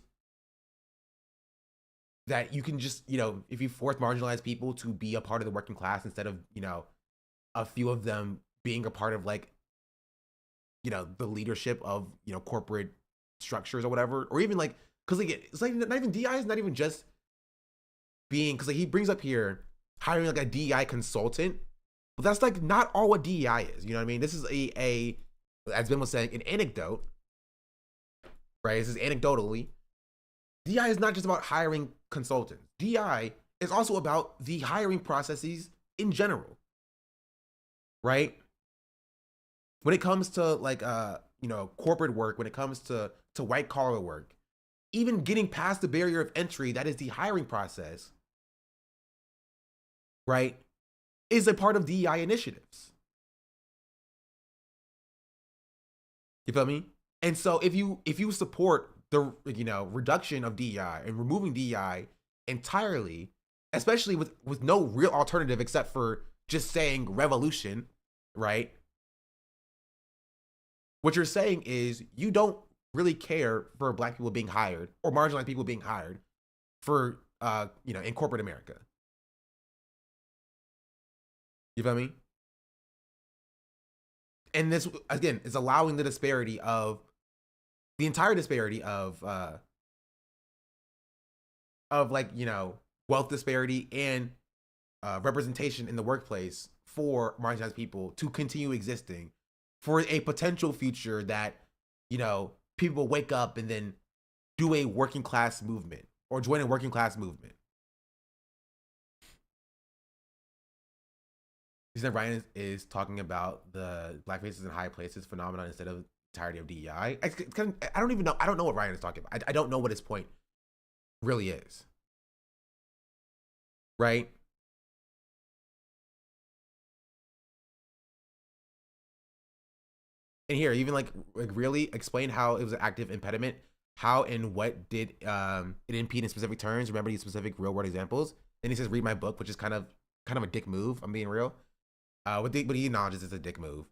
that you can just, if you force marginalized people to be a part of the working class instead of, a few of them being a part of the leadership of, corporate structures or whatever, or even because it's not even DI is not even just being, because he brings up here hiring a DEI consultant, but that's not all what DEI is. You know what I mean? This is a as Ben was saying, an anecdote, right? This is anecdotally. DEI is not just about hiring consultants. DEI is also about the hiring processes in general, right? When it comes to corporate work, when it comes to white collar work, even getting past the barrier of entry, that is the hiring process, right, is a part of DEI initiatives. You feel me? And so if you support the reduction of DEI and removing DEI entirely, especially with no real alternative except for just saying revolution, right? What you're saying is you don't really care for black people being hired or marginalized people being hired for in corporate America. You feel me? And this again is allowing the entire disparity of wealth disparity and representation in the workplace for marginalized people to continue existing for a potential future that, people wake up and then do a working class movement or join a working class movement. You said Ryan is talking about the black faces in high places phenomenon instead of entirety of DEI. I don't even know. I don't know what Ryan is talking about. I don't know what his point really is. Right? And here, even like really explain how it was an active impediment. How and what did it impede in specific terms? Remember these specific real world examples. Then he says, "Read my book," which is kind of a dick move. I'm being real. But he acknowledges it's a dick move.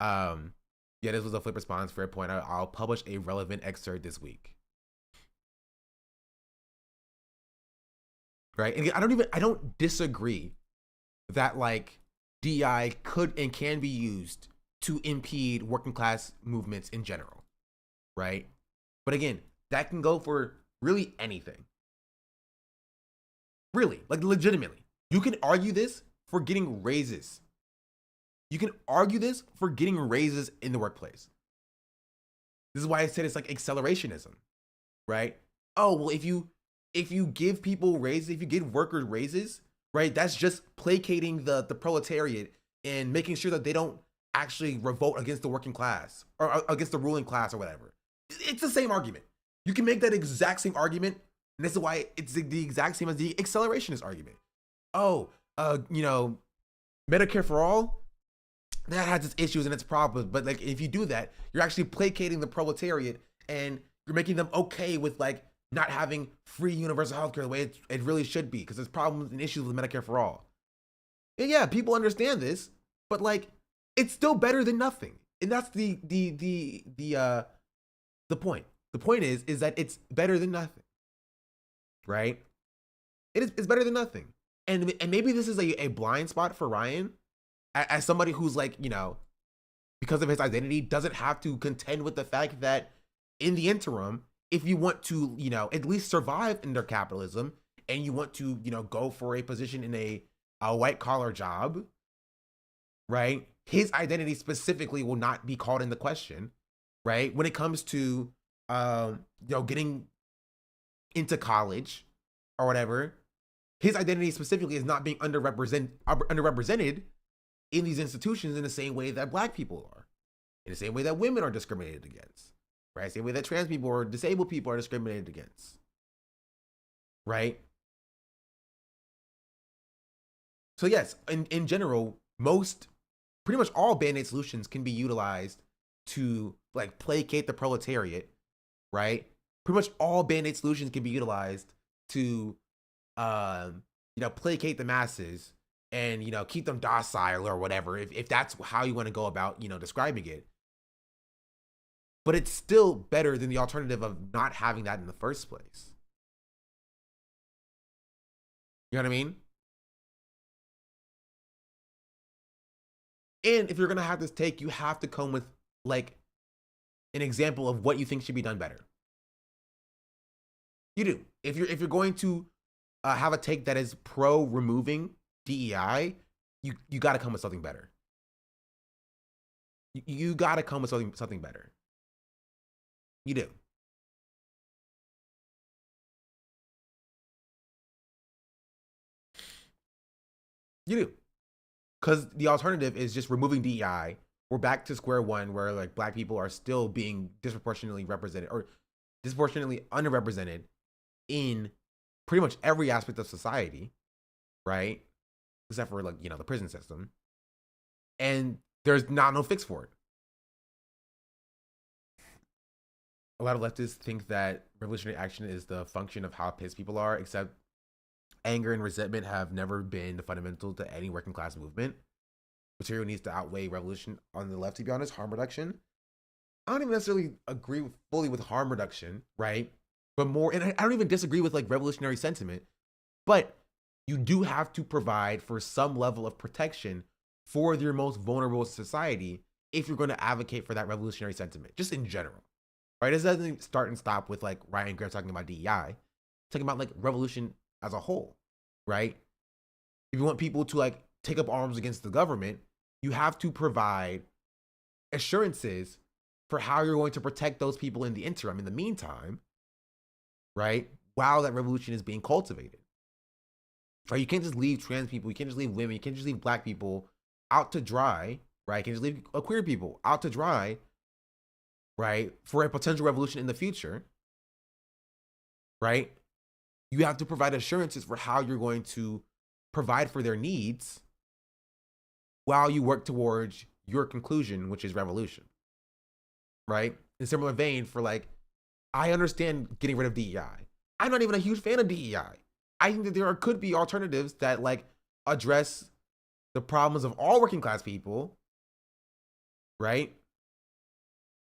Yeah, this was a flip response. Fair point. I'll publish a relevant excerpt this week. Right, and I don't disagree that like DI could and can be used to impede working class movements in general, right? But again, that can go for really anything. Really, like legitimately. You can argue this for getting raises. You can argue this for getting raises in the workplace. This is why I said it's like accelerationism, right? Oh, well, if you give people raises, if you give workers raises, right, that's just placating the proletariat and making sure that they don't actually revolt against the working class or against the ruling class or whatever. It's the same argument. You can make that exact same argument, and this is why it's the exact same as the accelerationist argument. Oh, Medicare for all, that has its issues and its problems, but like if you do that, you're actually placating the proletariat and you're making them okay with like not having free universal healthcare the way it really should be, because there's problems and issues with Medicare for all. And yeah, people understand this, but like it's still better than nothing. And that's the point. The point is that it's better than nothing. Right? It's better than nothing. And maybe this is a blind spot for Ryan as somebody who's like, because of his identity, doesn't have to contend with the fact that in the interim, if you want to, at least survive under capitalism and you want to, go for a position in a white collar job, right? His identity specifically will not be called into question, right? When it comes to, getting into college or whatever, his identity specifically is not being underrepresented in these institutions in the same way that black people are, in the same way that women are discriminated against, right? Same way that trans people or disabled people are discriminated against, right? So yes, in general, pretty much all Band-Aid solutions can be utilized to like placate the proletariat, right? Pretty much all Band-Aid solutions can be utilized to, placate the masses and, keep them docile or whatever, if that's how you want to go about, describing it. But it's still better than the alternative of not having that in the first place. You know what I mean? And if you're going to have this take, you have to come with like an example of what you think should be done better. You do. If you're going to have a take that is pro removing DEI, you got to come with something better. You got to come with something better. You do. You do. Because the alternative is just removing DEI. We're back to square one where like black people are still being disproportionately represented or disproportionately underrepresented in pretty much every aspect of society, right? Except for like, the prison system. And there's no fix for it. A lot of leftists think that revolutionary action is the function of how pissed people are, except anger and resentment have never been fundamental to any working class movement. Material needs to outweigh revolution on the left, to be honest. Harm reduction. I don't even necessarily agree fully with harm reduction, right? But more, and I don't even disagree with like revolutionary sentiment, but you do have to provide for some level of protection for your most vulnerable society if you're going to advocate for that revolutionary sentiment, just in general, right? This doesn't start and stop with like Ryan Greer talking about DEI, talking about like revolution as a whole, right? If you want people to like take up arms against the government, you have to provide assurances for how you're going to protect those people in the interim, in the meantime, right? While that revolution is being cultivated. Right? You can't just leave trans people, you can't just leave women, you can't just leave black people out to dry, right? You can't just leave queer people out to dry, right? For a potential revolution in the future, right? You have to provide assurances for how you're going to provide for their needs while you work towards your conclusion, which is revolution, right? In similar vein, for like, I understand getting rid of DEI. I'm not even a huge fan of DEI. I think that there could be alternatives that like address the problems of all working class people, right?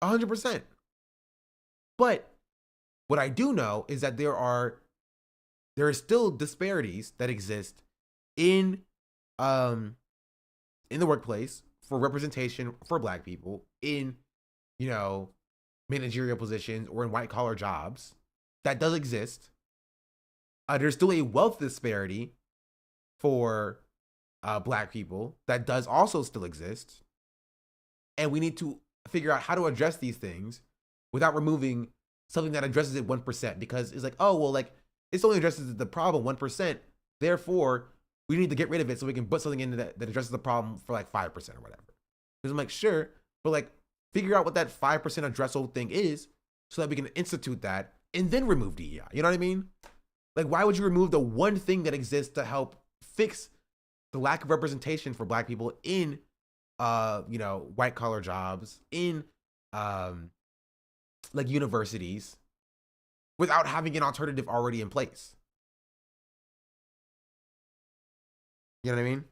100%. But what I do know is that there are still disparities that exist in the workplace for representation for black people in, you know, managerial positions or in white collar jobs. That does exist. There's still a wealth disparity for black people that does also still exist. And we need to figure out how to address these things without removing something that addresses it 1%, because it's like, oh, well, like, this only addresses the problem 1%. Therefore, we need to get rid of it so we can put something in that addresses the problem for like 5% or whatever. Because I'm like, sure, but like, figure out what that 5% addressable thing is so that we can institute that and then remove DEI. You know what I mean? Like, why would you remove the one thing that exists to help fix the lack of representation for black people in, you know, white collar jobs, in, like universities, without having an alternative already in place? You know what I mean?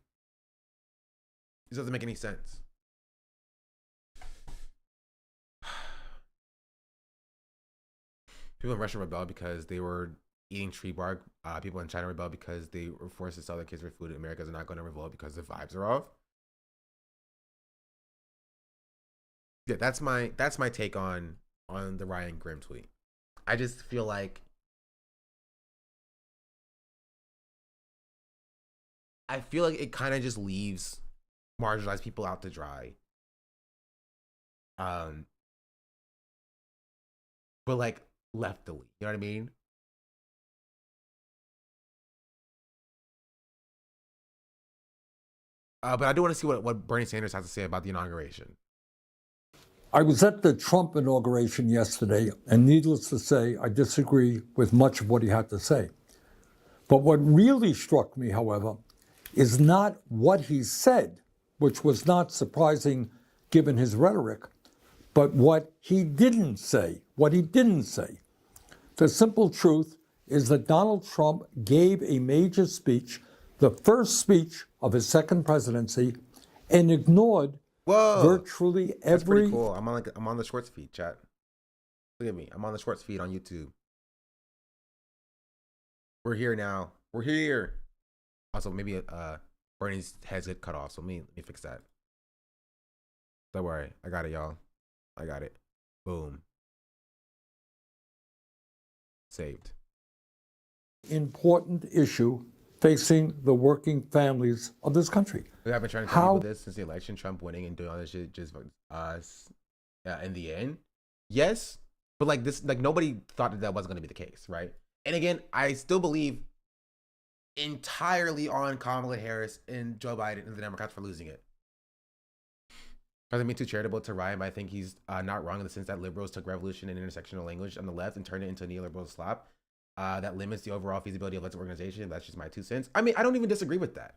This doesn't make any sense. People in Russia rebelled because they were eating tree bark. People in China rebelled because they were forced to sell their kids for food. Americans are not going to revolt because the vibes are off. Yeah, that's my take on the Ryan Grimm tweet. I just feel like it kind of just leaves marginalized people out to dry. But like leftily, you know what I mean? But I do want to see what Bernie Sanders has to say about the inauguration. I was at the Trump inauguration yesterday, and needless to say, I disagree with much of what he had to say. But what really struck me, however, is not what he said, which was not surprising given his rhetoric, but what he didn't say. The simple truth is that Donald Trump gave a major speech, the first speech of his second presidency, and ignored virtually every... That's pretty cool. I'm on the shorts feed, chat. Look at me. I'm on the shorts feed on YouTube. We're here now. We're here. Also, maybe Bernie's head's get cut off, so let me fix that. Don't worry. I got it, y'all. I got it. Boom. Saved. Important issue facing the working families of this country. We have been trying to tell people this since the election, Trump winning and doing all this shit just in the end. Yes, but like this, like nobody thought that wasn't going to be the case, right? And again, I still believe entirely on Kamala Harris and Joe Biden and the Democrats for losing it. Doesn't mean too charitable to Ryan, but I think he's not wrong in the sense that liberals took revolution and intersectional language on the left and turned it into a neoliberal slop that limits the overall feasibility of leftist organization. That's just my 2 cents. I mean, I don't even disagree with that.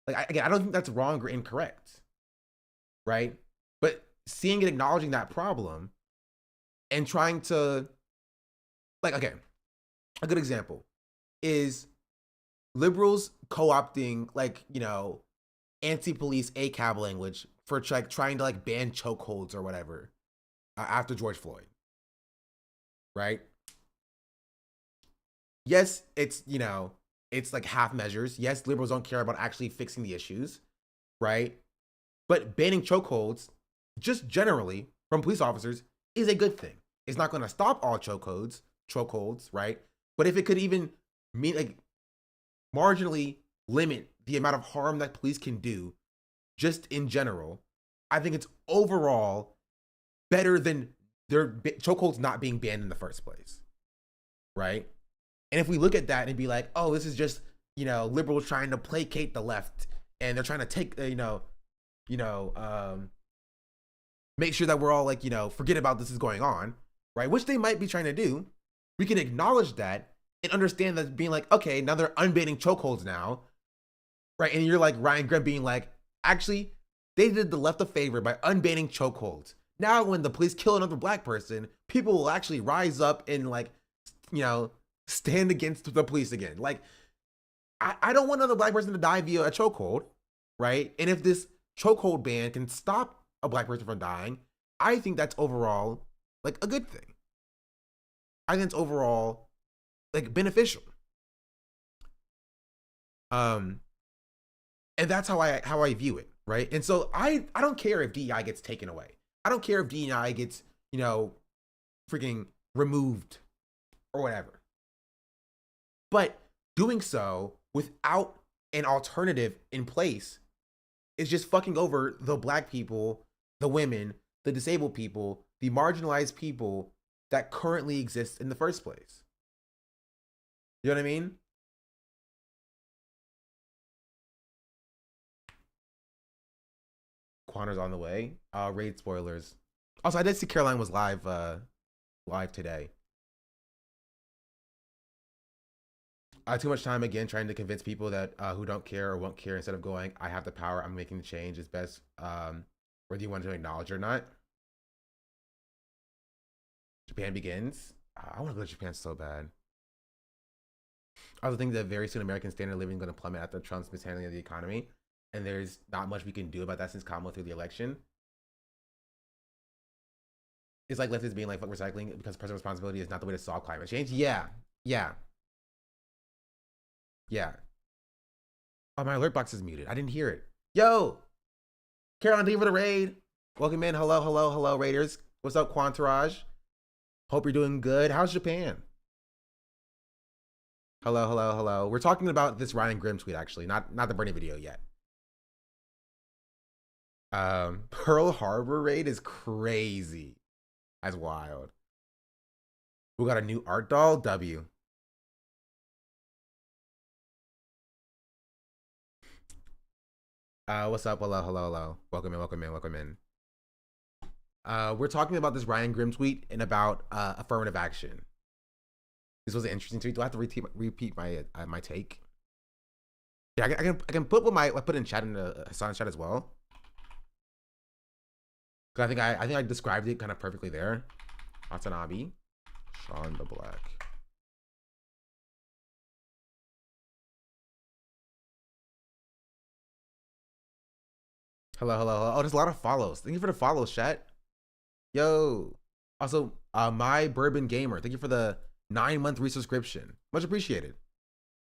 Like, I don't think that's wrong or incorrect, right? But seeing and acknowledging that problem and trying to, like, okay, a good example is liberals co-opting, like, you know, anti-police ACAB language for like trying to like ban chokeholds or whatever after George Floyd, right? Yes, it's, you know, it's like half measures. Yes, liberals don't care about actually fixing the issues, right? But banning chokeholds, just generally from police officers, is a good thing. It's not going to stop all chokeholds, right? But if it could even mean like marginally limit the amount of harm that police can do just in general, I think it's overall better than their chokeholds not being banned in the first place, right? And if we look at that and be like, oh, this is just, liberals trying to placate the left, and they're trying to take, make sure that we're all like, forget about this is going on, right? Which they might be trying to do. We can acknowledge that and understand that being like, okay, now they're unbanning chokeholds now, right? And you're like Ryan Grimm being like, actually, they did the left a favor by unbanning chokeholds. Now, when the police kill another black person, people will actually rise up and like, stand against the police again. Like, I don't want another black person to die via a chokehold, right? And if this chokehold ban can stop a black person from dying, I think that's overall like a good thing. I think it's overall like beneficial. And that's how I view it, right? And so I don't care if DEI gets taken away. I don't care if DEI gets, freaking removed or whatever. But doing so without an alternative in place is just fucking over the black people, the women, the disabled people, the marginalized people that currently exist in the first place. You know what I mean? Quanner's on the way. Raid spoilers. Also, I did see Caroline was live today. Too much time again trying to convince people that who don't care or won't care, instead of going, I have the power, I'm making the change, is best, whether you want to acknowledge or not. Japan begins. I want to go to Japan so bad. I also think that very soon American standard of living is going to plummet after Trump's mishandling of the economy, and there's not much we can do about that since Kamala threw the election. It's like leftists being like, fuck recycling because personal responsibility is not the way to solve climate change. Yeah. Oh, my alert box is muted. I didn't hear it. Yo, Caroline, thank you for the raid. Welcome in. Hello, raiders. What's up, Quantarage? Hope you're doing good. How's Japan? Hello. We're talking about this Ryan Grimm tweet, actually, not the Bernie video yet. Pearl Harbor raid is crazy. That's wild. We got a new art doll. W. What's up? Hello. Welcome in. We're talking about this Ryan Grimm tweet and about affirmative action. This was an interesting tweet. Do I have to repeat my take? Yeah, I can put what I put in chat in the Hassan chat as well. Cause I think I described it kind of perfectly there. Watanabe, Sean the Black. Hello. Oh, there's a lot of follows. Thank you for the follows, chat. Yo. Also, my Bourbon Gamer, thank you for the 9-month resubscription. Much appreciated.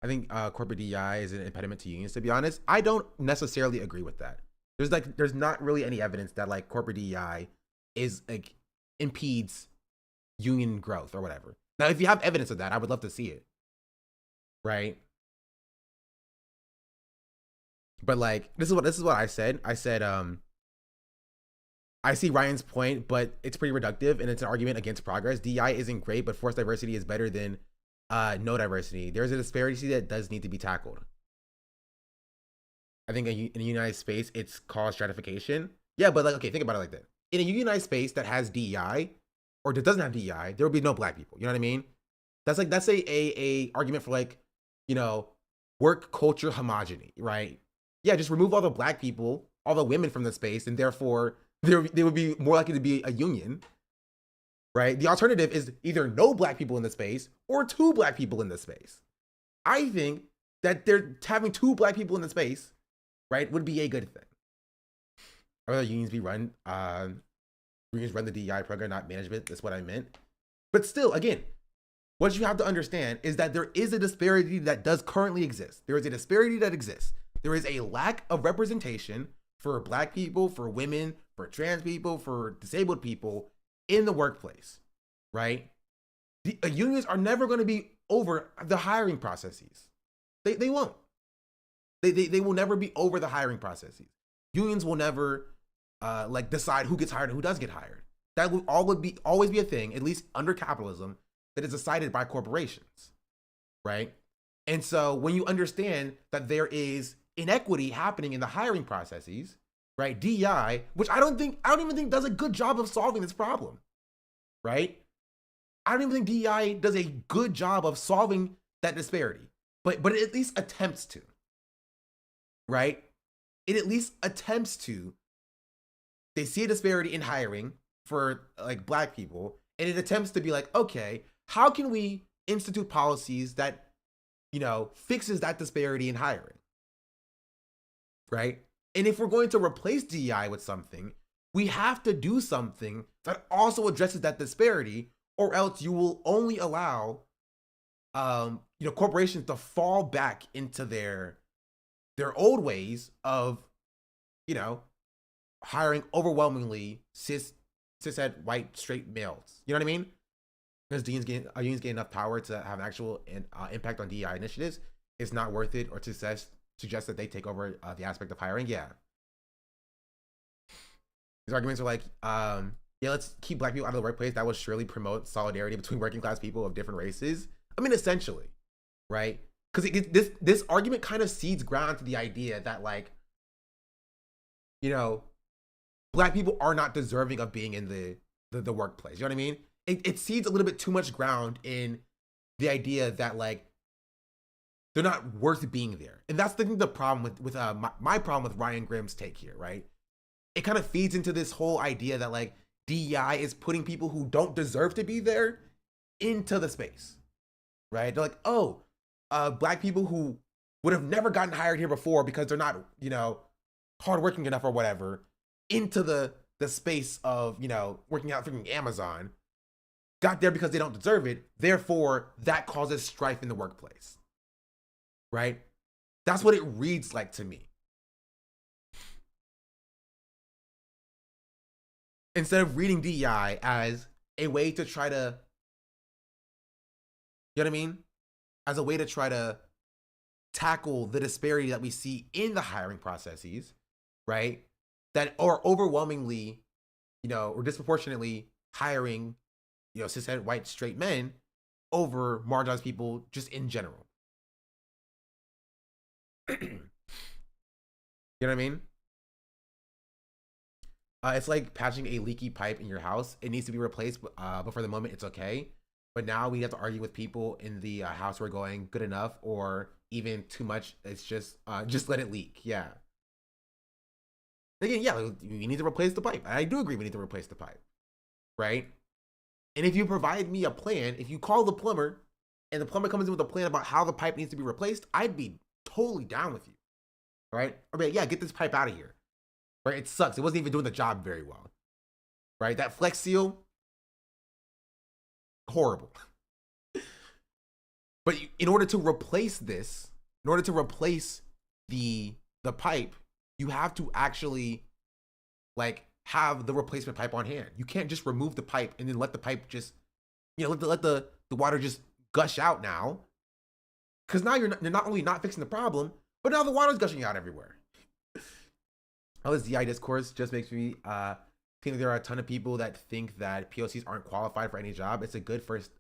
I think corporate DEI is an impediment to unions, to be honest. I don't necessarily agree with that. There's not really any evidence that like corporate DEI is like impedes union growth or whatever. Now, if you have evidence of that, I would love to see it. Right? But like this is what I said. I said I see Ryan's point, but it's pretty reductive and it's an argument against progress. DEI isn't great, but forced diversity is better than no diversity. There's a disparity that does need to be tackled. I think in a unionized space, it's called stratification. Yeah, but like, okay, think about it like that. In a unionized space that has DEI or that doesn't have DEI, there will be no black people. You know what I mean? That's a argument for like, work culture homogeny, right? Yeah, just remove all the black people, all the women from the space, and therefore they would be more likely to be a union, right? The alternative is either no black people in the space or 2 black people in the space. I think that having 2 black people in the space, right, would be a good thing. Or rather unions be run, unions run the DEI program, not management. That's what I meant. But still, again, what you have to understand is that there is a disparity that does currently exist. There is a disparity that exists. There is a lack of representation for black people, for women, for trans people, for disabled people in the workplace, right? The unions are never going to be over the hiring processes. They won't. They will never be over the hiring processes. Unions will never like decide who gets hired and who does get hired. That will always be a thing, at least under capitalism, that is decided by corporations, right? And so when you understand that there is inequity happening in the hiring processes, right? DEI, which I don't even think does a good job of solving this problem, right? I don't even think DEI does a good job of solving that disparity, but it at least attempts to, right? It at least attempts to. They see a disparity in hiring for like Black people, and it attempts to be like, okay, how can we institute policies that, you know, fixes that disparity in hiring, right? And if we're going to replace DEI with something, we have to do something that also addresses that disparity, or else you will only allow, you know, corporations to fall back into their old ways of, you know, hiring overwhelmingly cishet white straight males. You know what I mean? Because unions gain enough power to have an actual impact on DEI initiatives. It's not worth it, or to suggest that they take over the aspect of hiring. Yeah. These arguments are like, yeah, let's keep Black people out of the workplace. That will surely promote solidarity between working class people of different races. I mean, essentially, right? Because this argument kind of seeds ground to the idea that, like, you know, Black people are not deserving of being in the workplace. You know what I mean? It seeds a little bit too much ground in the idea that, like, they're not worth being there. And that's the problem with my problem with Ryan Grimm's take here, right? It kind of feeds into this whole idea that, like, DEI is putting people who don't deserve to be there into the space, right? They're like, oh, Black people who would have never gotten hired here before because they're not, you know, hardworking enough or whatever, into the space of, you know, working out freaking Amazon, got there because they don't deserve it. Therefore, that causes strife in the workplace, right? That's what it reads like to me. Instead of reading DEI as a way to try to, you know what I mean? As a way to try to tackle the disparity that we see in the hiring processes, right? That are overwhelmingly, you know, or disproportionately hiring, you know, cishet white straight men over marginalized people just in general. You know what I mean? It's like patching a leaky pipe in your house. It needs to be replaced, but for the moment, it's okay. But now we have to argue with people in the house who are going good enough or even too much. It's just let it leak. Yeah. Again, yeah, we need to replace the pipe. I do agree we need to replace the pipe, right? And if you provide me a plan, if you call the plumber and the plumber comes in with a plan about how the pipe needs to be replaced, I'd be totally down with you, right? I mean, yeah, get this pipe out of here, right? It sucks. It wasn't even doing the job very well, right? That Flex Seal, horrible. But in order to replace this, in order to replace the pipe, you have to actually, like, have the replacement pipe on hand. You can't just remove the pipe and then let the pipe just, you know, let the water just gush out now. Because now you're not only not fixing the problem, but now the water's gushing out everywhere. All this DI discourse just makes me think there are a ton of people that think that POCs aren't qualified for any job. It's a good first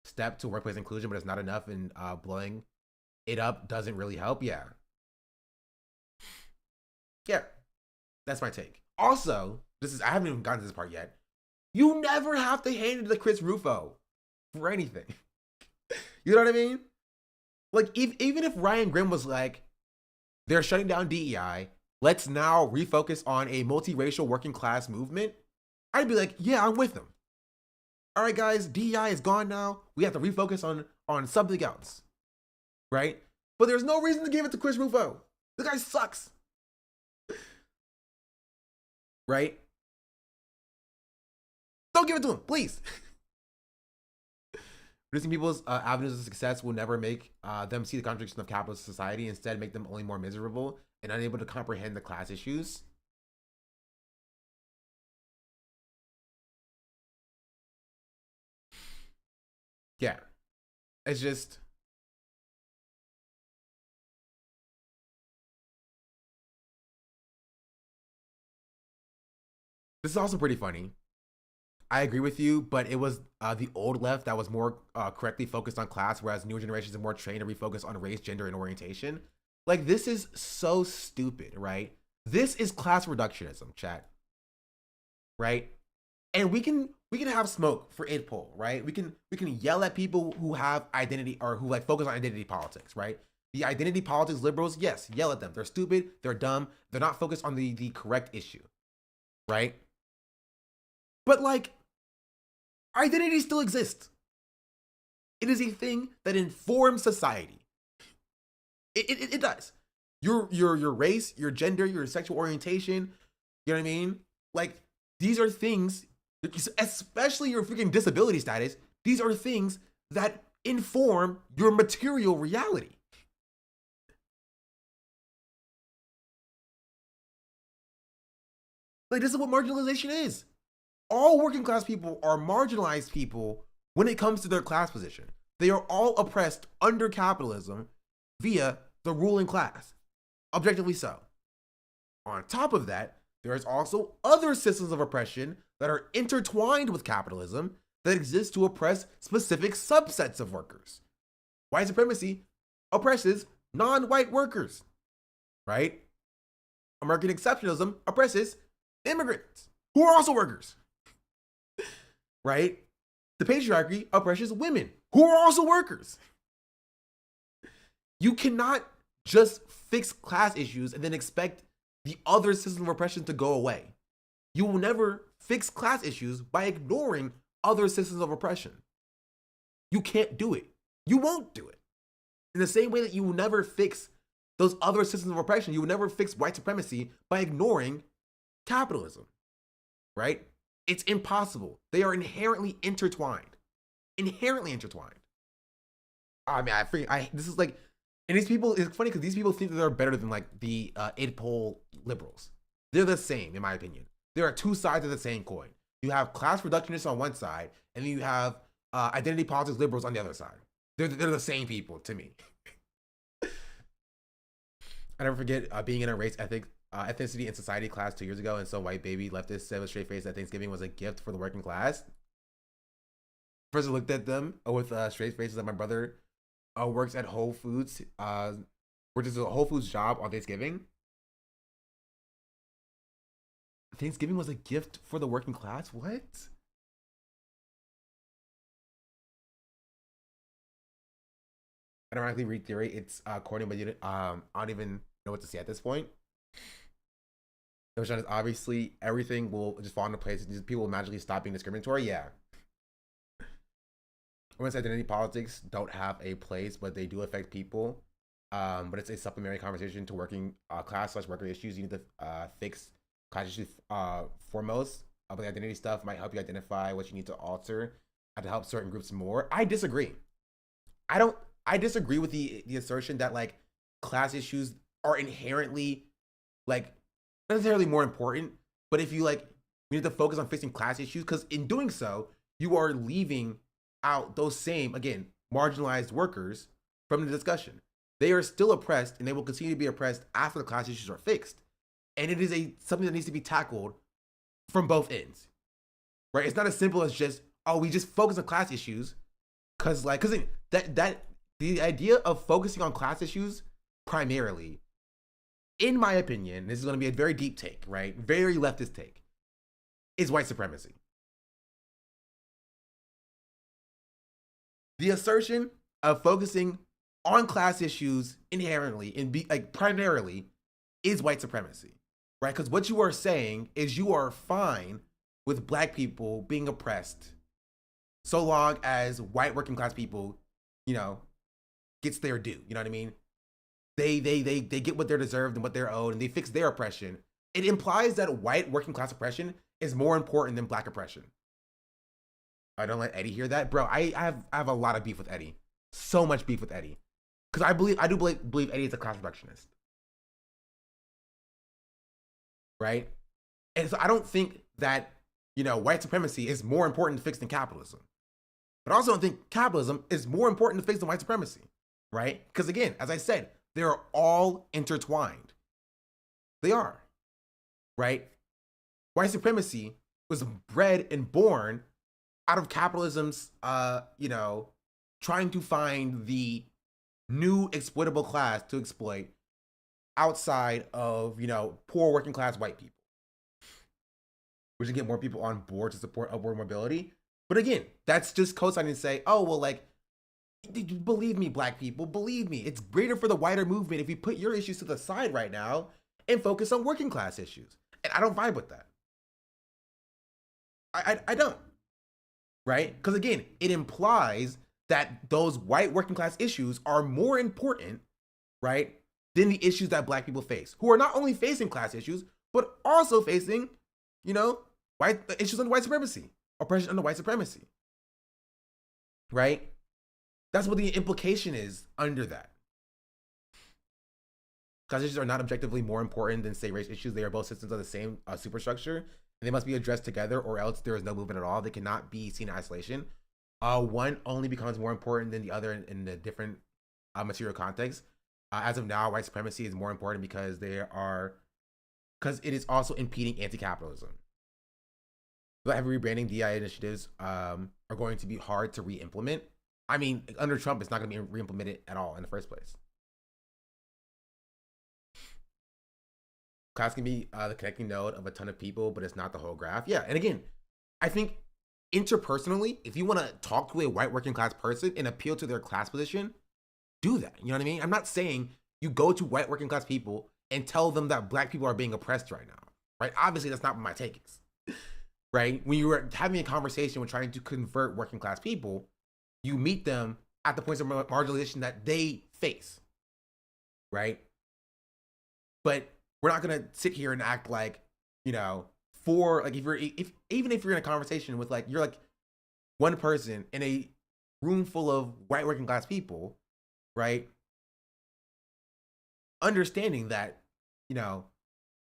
step to workplace inclusion, but it's not enough, and blowing it up doesn't really help. Yeah, that's my take. Also, I haven't even gotten to this part yet. You never have to hand it to Chris Rufo for anything. You know what I mean? Like, even if Ryan Grimm was like, they're shutting down DEI, let's now refocus on a multiracial working class movement, I'd be like, yeah, I'm with them. All right, guys, DEI is gone now. We have to refocus on something else, right? But there's no reason to give it to Chris Rufo. This guy sucks, right? Don't give it to him, please. Reducing people's avenues of success will never make them see the contradiction of capitalist society. Instead, make them only more miserable and unable to comprehend the class issues. Yeah, it's just, This is also pretty funny. I agree with you, but it was the old left that was more correctly focused on class, whereas newer generations are more trained to refocus on race, gender, and orientation. Like, this is so stupid, right? This is class reductionism, chat. Right? And we can have smoke for id poll, right? We can yell at people who have identity or who like focus on identity politics, right? The identity politics liberals, yes, yell at them. They're stupid, they're dumb, they're not focused on the correct issue, right? But like, identity still exists. It is a thing that informs society. It does. Your race, your gender, your sexual orientation, you know what I mean? Like, these are things, especially your freaking disability status, these are things that inform your material reality. Like, this is what marginalization is. All working class people are marginalized people when it comes to their class position. They are all oppressed under capitalism via the ruling class, objectively so. On top of that, there is also other systems of oppression that are intertwined with capitalism that exist to oppress specific subsets of workers. White supremacy oppresses non-white workers, right? American exceptionalism oppresses immigrants who are also workers, right? The patriarchy oppresses women who are also workers. You cannot just fix class issues and then expect the other system of oppression to go away. You will never fix class issues by ignoring other systems of oppression. You can't do it. You won't do it. In the same way that you will never fix those other systems of oppression, you will never fix white supremacy by ignoring capitalism, right? It's impossible. They are inherently intertwined. Inherently intertwined. I mean, this is like, and these people, it's funny because these people think that they're better than like the id poll liberals. They're the same, in my opinion. There are two sides of the same coin. You have class reductionists on one side, and then you have identity politics liberals on the other side. They're the same people to me. I never forget being in a race ethnicity and society class 2 years ago, and some white baby leftist said with straight face that Thanksgiving was a gift for the working class. Person looked at them with straight faces that my brother works at Whole Foods, which is a Whole Foods job on Thanksgiving. Thanksgiving was a gift for the working class? What? I don't actually read theory. It's corny, but I don't even know what to say at this point. Is obviously everything will just fall into place. People will magically stop being discriminatory. Yeah. Women's identity politics don't have a place, but they do affect people. But it's a supplementary conversation to working class/worker issues. You need to fix class issues foremost. But the identity stuff might help you identify what you need to alter and to help certain groups more. I disagree. I disagree with the assertion that like class issues are inherently like not necessarily more important, but if you like, we need to focus on fixing class issues because in doing so, you are leaving out those same, again, marginalized workers from the discussion. They are still oppressed and they will continue to be oppressed after the class issues are fixed. And it is something that needs to be tackled from both ends, right? It's not as simple as just, oh, we just focus on class issues because the idea of focusing on class issues primarily, in my opinion, this is going to be a very deep take, right? Very leftist take, is white supremacy. The assertion of focusing on class issues inherently and primarily is white supremacy, right? Because what you are saying is you are fine with black people being oppressed so long as white working class people, gets their due. You know what I mean? They get what they're deserved and what they're owed, and they fix their oppression. It implies that white working class oppression is more important than black oppression. I don't let Eddie hear that, bro. I have a lot of beef with Eddie, so much beef with Eddie, because I do believe Eddie is a class reductionist, right? And so I don't think that white supremacy is more important to fix than capitalism, but I also don't think capitalism is more important to fix than white supremacy, right? Because again, as I said, they're all intertwined. They are, right? white supremacy was bred and born out of capitalism's, trying to find the new exploitable class to exploit outside of, poor working class white people. We should get more people on board to support upward mobility. But again, that's just co-signing to say, oh, well, like, believe me, black people, believe me, it's greater for the wider movement if we put your issues to the side right now and focus on working class issues. And I don't vibe with that. I don't. Right? Because again, it implies that those white working class issues are more important, right, than the issues that black people face, who are not only facing class issues, but also facing, white issues under white supremacy, oppression under white supremacy. Right? That's what the implication is under that. Class issues are not objectively more important than, say, race issues. They are both systems of the same superstructure, and they must be addressed together, or else there is no movement at all. They cannot be seen in isolation. One only becomes more important than the other in the different material context. As of now, white supremacy is more important because it is also impeding anti-capitalism. So heavy rebranding DI initiatives are going to be hard to re-implement. I mean, under Trump, it's not going to be re-implemented at all in the first place. Class can be the connecting node of a ton of people, but it's not the whole graph. Yeah, and again, I think interpersonally, if you want to talk to a white working class person and appeal to their class position, do that. You know what I mean? I'm not saying you go to white working class people and tell them that black people are being oppressed right now, right? Obviously, that's not what my take is, right? When you were having a conversation with trying to convert working class people, you meet them at the points of marginalization that they face, right? But we're not gonna sit here and act like, for like even if you're in a conversation with you're like one person in a room full of white working class people, right? Understanding that,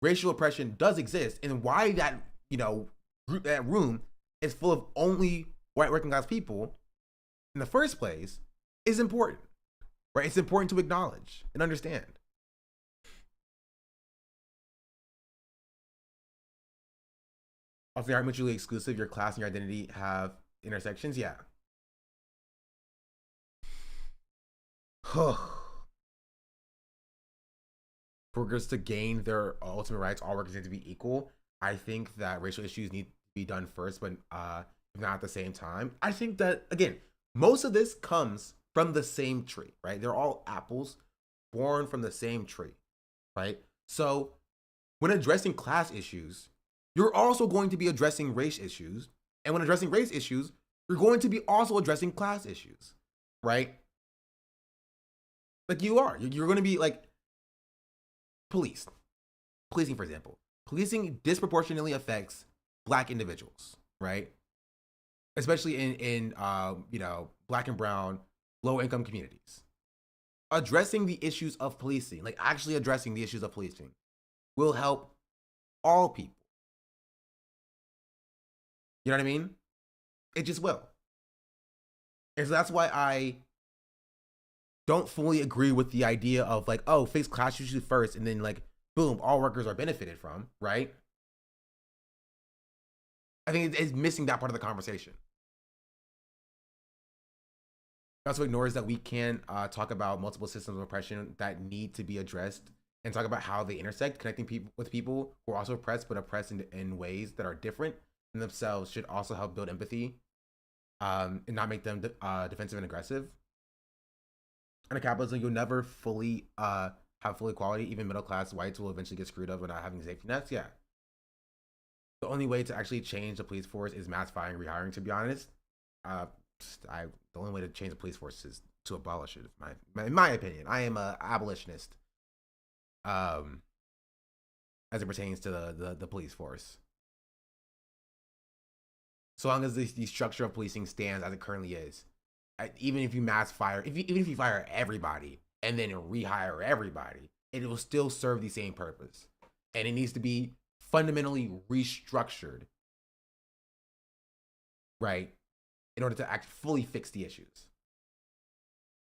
racial oppression does exist, and why that, that room is full of only white working class people in the first place is important, right? It's important to acknowledge and understand. Also, they aren't mutually exclusive. Your class and your identity have intersections. Yeah. Workers to gain their ultimate rights, all workers need to be equal. I think that racial issues need to be done first, but if not at the same time. I think that, again, most of this comes from the same tree, right? They're all apples born from the same tree, right? So when addressing class issues, you're also going to be addressing race issues. And when addressing race issues, you're going to be also addressing class issues, right? Like you are. You're going to be like policing, for example. Policing disproportionately affects black individuals, right? Especially in black and brown, low income communities. Addressing the issues of policing, like actually addressing the issues of policing, will help all people. You know what I mean? It just will. And so that's why I don't fully agree with the idea of fix class issues first and then boom, all workers are benefited from, right? I think it's missing that part of the conversation. It also ignores that we can talk about multiple systems of oppression that need to be addressed and talk about how they intersect. Connecting people with people who are also oppressed, but oppressed in ways that are different than themselves should also help build empathy and not make them defensive and aggressive. Under capitalism, you'll never fully have full equality. Even middle class whites will eventually get screwed over not having safety nets. Yeah. The only way to actually change the police force is mass firing, rehiring, to be honest. The only way to change the police force is to abolish it. In my opinion, I am an abolitionist as it pertains to the police force. So long as the structure of policing stands as it currently is, even if you mass fire, even if you fire everybody and then rehire everybody, it will still serve the same purpose. And it needs to be fundamentally restructured, right, in order to fully fix the issues.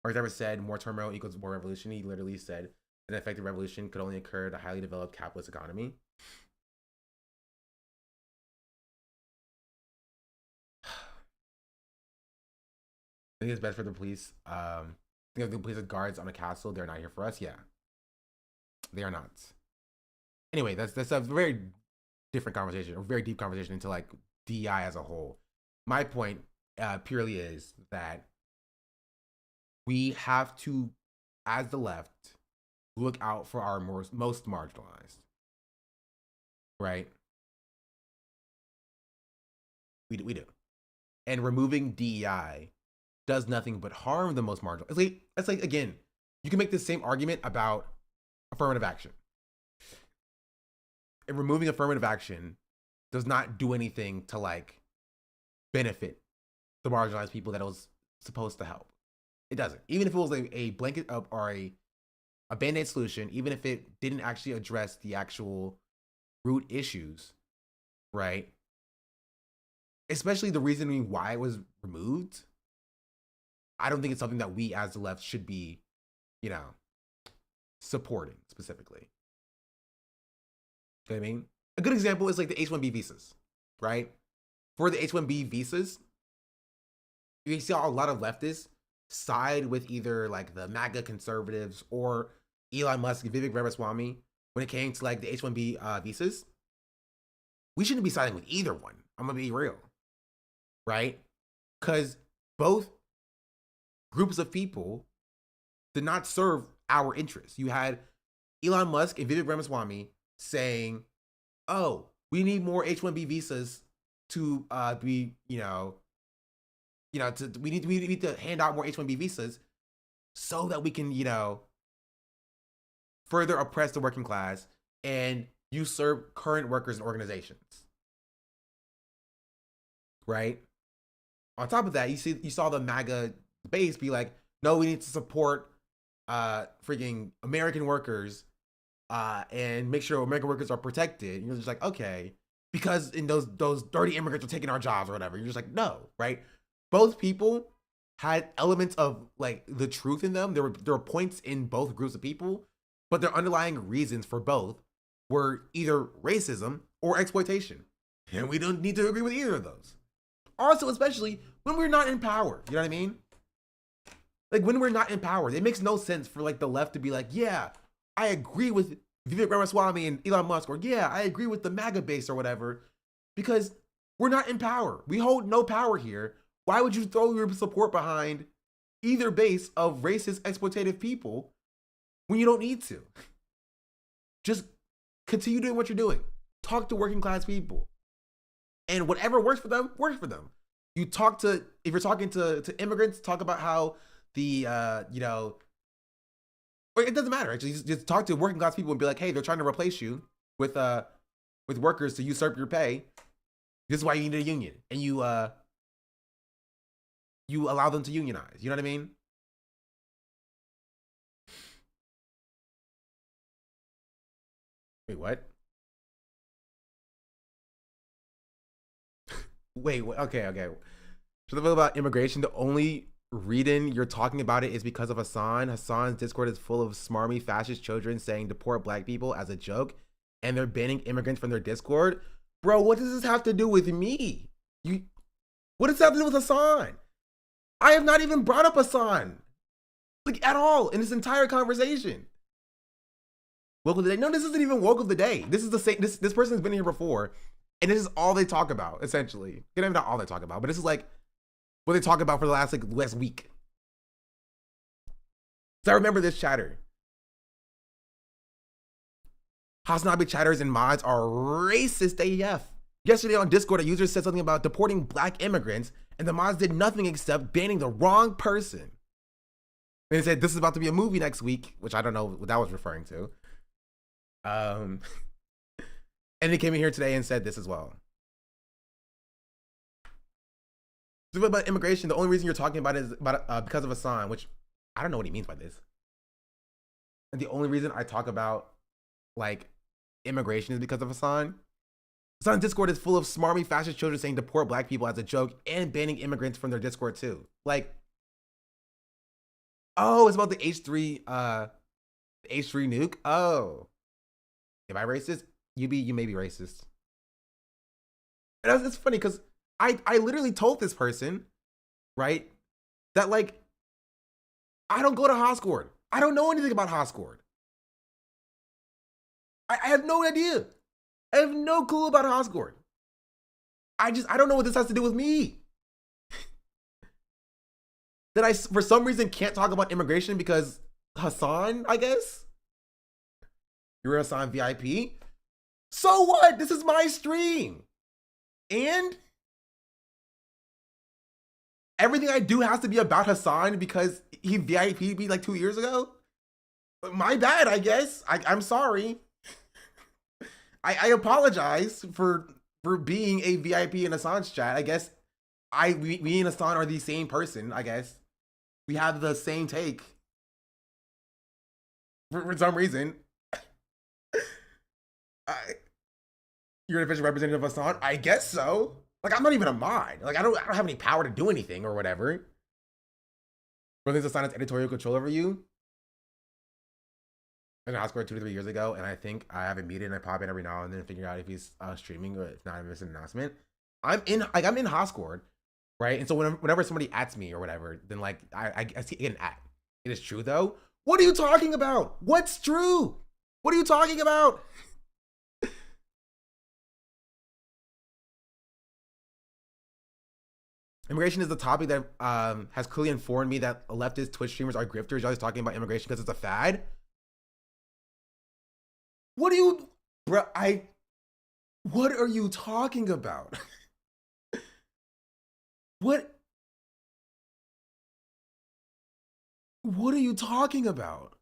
Marx ever said more turmoil equals more revolution. He literally said an effective revolution could only occur in a highly developed capitalist economy. I think it's best for the police. I think if the police are guards on a castle, they're not here for us. Yeah, they are not. Anyway, that's a very different conversation, a very deep conversation into like DI as a whole. My point purely is that we have to, as the left, look out for our most marginalized. Right? We do. And removing DEI does nothing but harm the most marginal. It's like again, you can make the same argument about affirmative action. And removing affirmative action does not do anything to like benefit the marginalized people that it was supposed to help. It doesn't. Even if it was a blanket or a band-aid solution, even if it didn't actually address the actual root issues, right? Especially the reasoning why it was removed. I don't think it's something that we as the left should be, supporting specifically. You know what I mean? A good example is like the H-1B visas, right? For the H-1B visas, you see a lot of leftists side with either like the MAGA conservatives or Elon Musk and Vivek Ramaswamy when it came to like the H-1B visas. We shouldn't be siding with either one. I'm gonna be real, right? Because both groups of people did not serve our interests. You had Elon Musk and Vivek Ramaswamy saying, "Oh, we need more H-1B visas to be, we need to hand out more H-1B visas so that we can, further oppress the working class and usurp current workers and organizations." Right? On top of that, you saw the MAGA base be like, "No, we need to support freaking American workers and make sure American workers are protected." And you're just like, okay, because in those dirty immigrants are taking our jobs or whatever. You're just like, no, right? Both people had elements of like the truth in them. There were points in both groups of people, but their underlying reasons for both were either racism or exploitation. And we don't need to agree with either of those. Also, especially when we're not in power. You know what I mean? Like when we're not in power, it makes no sense for like the left to be like, yeah, I agree with Vivek Ramaswamy and Elon Musk, or yeah, I agree with the MAGA base or whatever, because we're not in power. We hold no power here. Why would you throw your support behind either base of racist, exploitative people when you don't need to? Just continue doing what you're doing. Talk to working class people. And whatever works for them, works for them. You talk to, if you're talking to immigrants, talk about how the, or it doesn't matter. Actually, just talk to working class people and be like, hey, they're trying to replace you with workers to usurp your pay. This is why you need a union. And you allow them to unionize. You know what I mean? Wait, what? Wait, okay. So the thing about immigration, the only reason you're talking about it is because of Hassan. Hassan's Discord is full of smarmy fascist children saying deport black people as a joke, and they're banning immigrants from their Discord. Bro, what does this have to do with me? What does that have to do with Hassan? I have not even brought up Hassan, like at all in this entire conversation. Woke of the day? No, this isn't even woke of the day. This is the same. This person's been here before, and this is all they talk about essentially. Not all they talk about, but this is like what they talk about for the last week. So I remember this chatter. Hasanabi chatters and mods are racist AF. Yesterday on Discord, a user said something about deporting black immigrants, and the mods did nothing except banning the wrong person. And they said this is about to be a movie next week, which I don't know what that was referring to. And they came in here today and said this as well. So about immigration, the only reason you're talking about it is about because of Hassan, which I don't know what he means by this. And the only reason I talk about like immigration is because of Hassan. Hassan's Discord is full of smarmy fascist children saying deport black people as a joke and banning immigrants from their Discord too. Like, oh, it's about the H3 nuke. Oh, am I racist? You may be racist. And it's funny because I literally told this person, right? that like I don't go to Hoscord. I don't know anything about Hoscord. I have no idea. I have no clue about Hoscord. I don't know what this has to do with me. That I, for some reason, can't talk about immigration because Hassan, I guess? You're a Hassan VIP? So what? This is my stream. And everything I do has to be about Hassan because he VIP'd me like 2 years ago? My bad, I guess. I'm sorry. I apologize for being a VIP in Hassan's chat. I guess we and Hassan are the same person, I guess. We have the same take. For some reason. You're an official representative of Hassan? I guess so. Like, I'm not even a mod. Like, I don't have any power to do anything or whatever. But there's Hassan has editorial control over you. I asked for it 2 to 3 years ago, and I think I have a meeting and I pop in every now and then and figure out if he's streaming or if not, I miss an announcement. I'm in Hoscord, right? And so whenever somebody ats me or whatever, then like I see an at. It is true though. What are you talking about? What's true? What are you talking about? Immigration is the topic that has clearly informed me that leftist Twitch streamers are grifters. You're always talking about immigration because it's a fad. What are you, bro? What are you talking about? What are you talking about?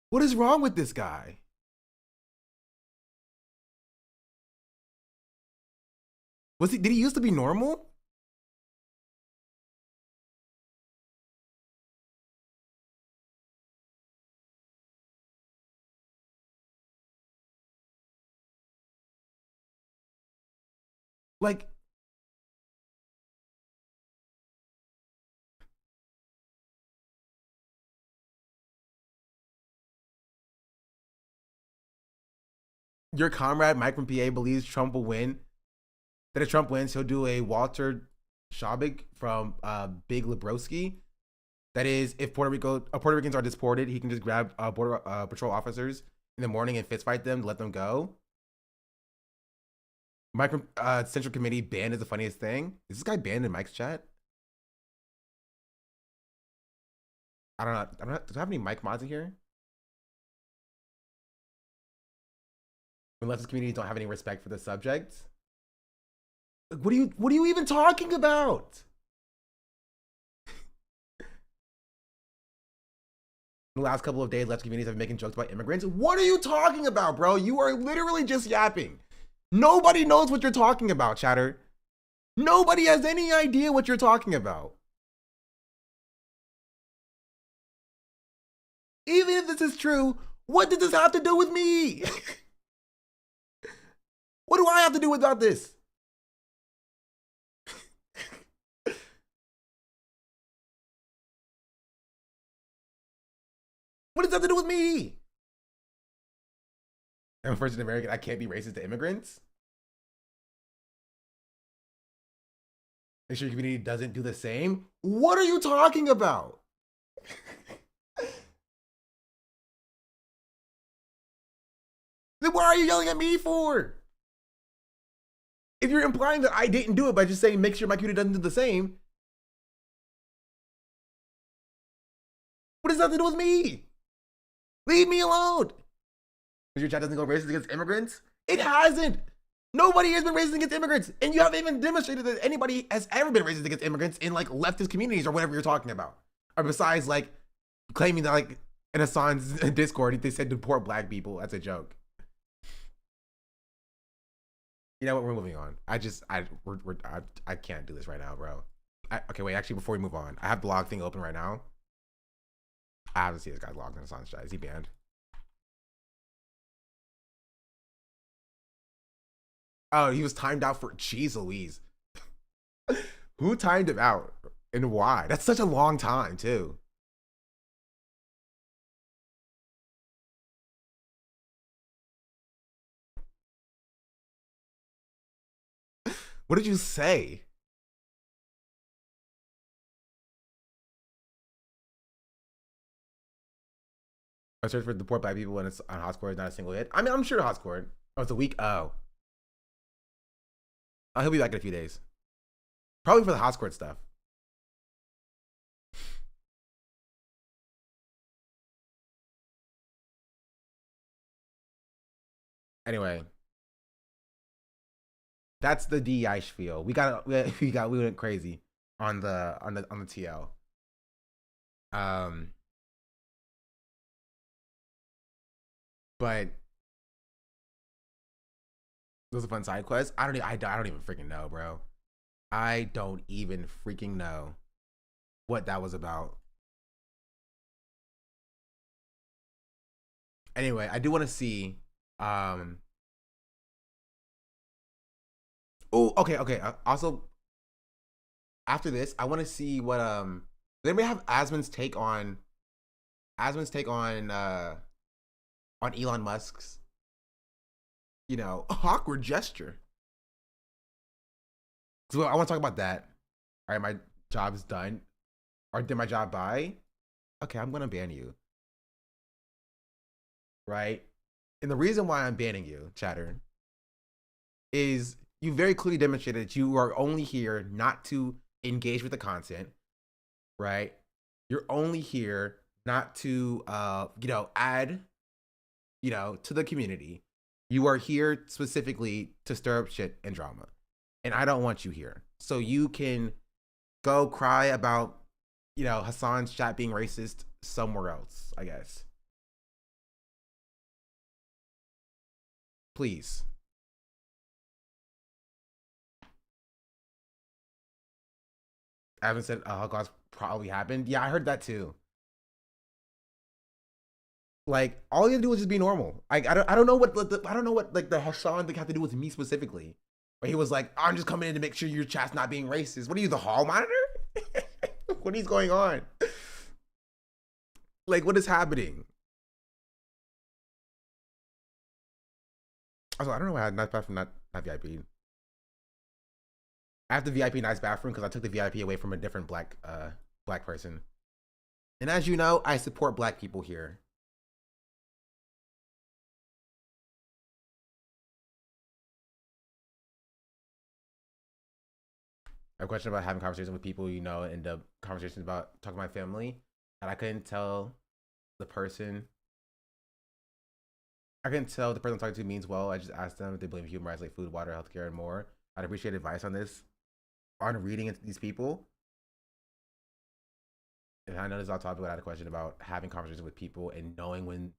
What is wrong with this guy? Did he used to be normal? Like, your comrade Mike from PA believes Trump will win. That if Trump wins, he'll do a Walter Schaubig from Big Lebowski. That is, if Puerto Ricans are deported, he can just grab border patrol officers in the morning and fist fight them to let them go. Mike from Central Committee banned is the funniest thing. Is this guy banned in Mike's chat? I don't know. Do I have any Mike mods in here? When leftist communities don't have any respect for the subject. Like, what are you even talking about? The last couple of days, leftist communities have been making jokes about immigrants. What are you talking about, bro? You are literally just yapping. Nobody knows what you're talking about, chatter. Nobody has any idea what you're talking about. Even if this is true, what does this have to do with me? What do I have to do about this? What does that have to do with me? I'm a first American. I can't be racist to immigrants. Make sure your community doesn't do the same. What are you talking about? Then why are you yelling at me for? If you're implying that I didn't do it by just saying make sure my community doesn't do the same, what does that have to do with me? Leave me alone. Because your chat doesn't go racist against immigrants? It hasn't. Nobody has been racist against immigrants. And you haven't even demonstrated that anybody has ever been racist against immigrants in like leftist communities or whatever you're talking about. Or besides like claiming that like in Hassan's Discord, they said deport black people. That's a joke. You know what? We're moving on. I can't do this right now, bro. Okay, wait. Actually, before we move on, I have the log thing open right now. I have to see this guy's logged in Hassan's chat. Is he banned? Oh, he was timed out for. Jeez Louise. Who timed him out and why? That's such a long time, too. What did you say? I searched for deport black people when it's on Hotspot, not a single hit. I mean, I'm sure Hotspot. Oh, it's a week. Oh, he'll be back in a few days. Probably for the Hotspot stuff. Anyway, that's the DEI spiel. We went crazy on the TL. But it was a fun side quest. I don't even freaking know, bro. I don't even freaking know what that was about. Anyway, I do want to see. Oh, okay. Also, after this, I want to see what Then we have Asmon's take on Elon Musk's, awkward gesture. So I want to talk about that. All right, my job is done. Or did my job by? Okay, I'm gonna ban you. Right? And the reason why I'm banning you, chatter, is you very clearly demonstrated that you are only here not to engage with the content, right? You're only here not to add, to the community. You are here specifically to stir up shit and drama. And I don't want you here. So you can go cry about, Hassan's chat being racist somewhere else, I guess. Please. I haven't said Holocaust probably happened. Yeah, I heard that too. Like, all you have to do is just be normal. I don't know what the Hassan thing had to do with me specifically. Where he was like, I'm just coming in to make sure your chat's not being racist. What are you, the hall monitor? What is going on? Like, what is happening? Also, I don't know why I had nice bathroom, not VIP. I have the VIP nice bathroom because I took the VIP away from a different black person. And as you know, I support black people here. A question about having conversations with people, and the conversations about talking to my family, and I couldn't tell the person I'm talking to means well. I just asked them if they believe in human rights like food, water, healthcare, and more. I'd appreciate advice on this, on reading into these people. And I know this is off topic, but I had a question about having conversations with people and knowing when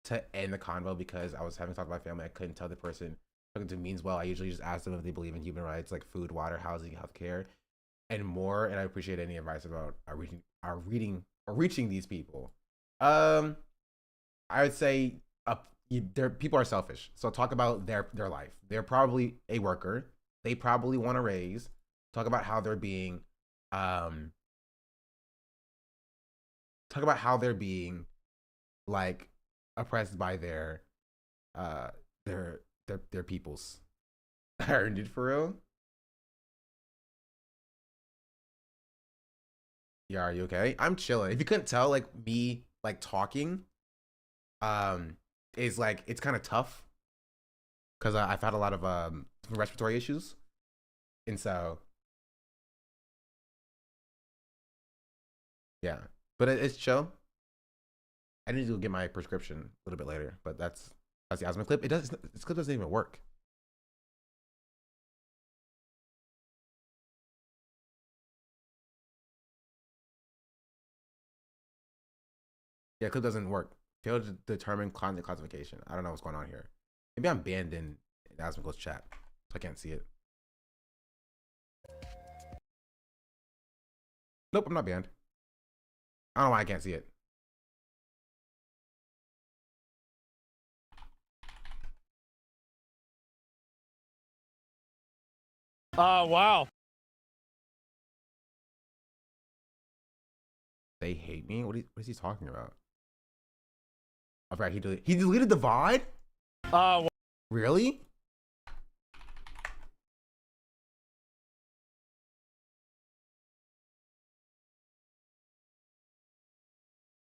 to end the convo because I was having talk with my family. I couldn't tell the person talking to means well. I usually just ask them if they believe in human rights like food, water, housing, healthcare, and more. And I appreciate any advice about reaching these people. I would say people are selfish. So talk about their life. They're probably a worker. They probably want a raise. Talk about how they're being like oppressed by their peoples. I earned it for real. Yeah, are you okay? I'm chilling. If you couldn't tell, like me like talking is like it's kind of tough because I've had a lot of respiratory issues, and so yeah. But it's chill. I need to go get my prescription a little bit later, but that's the asthma clip. This clip doesn't even work. Yeah, clip doesn't work. Failed to determine content classification. I don't know what's going on here. Maybe I'm banned in asthma clip's chat, so I can't see it. Nope, I'm not banned. I don't know why I can't see it. Wow. They hate me? What is he talking about? I forgot he deleted the VOD? Really?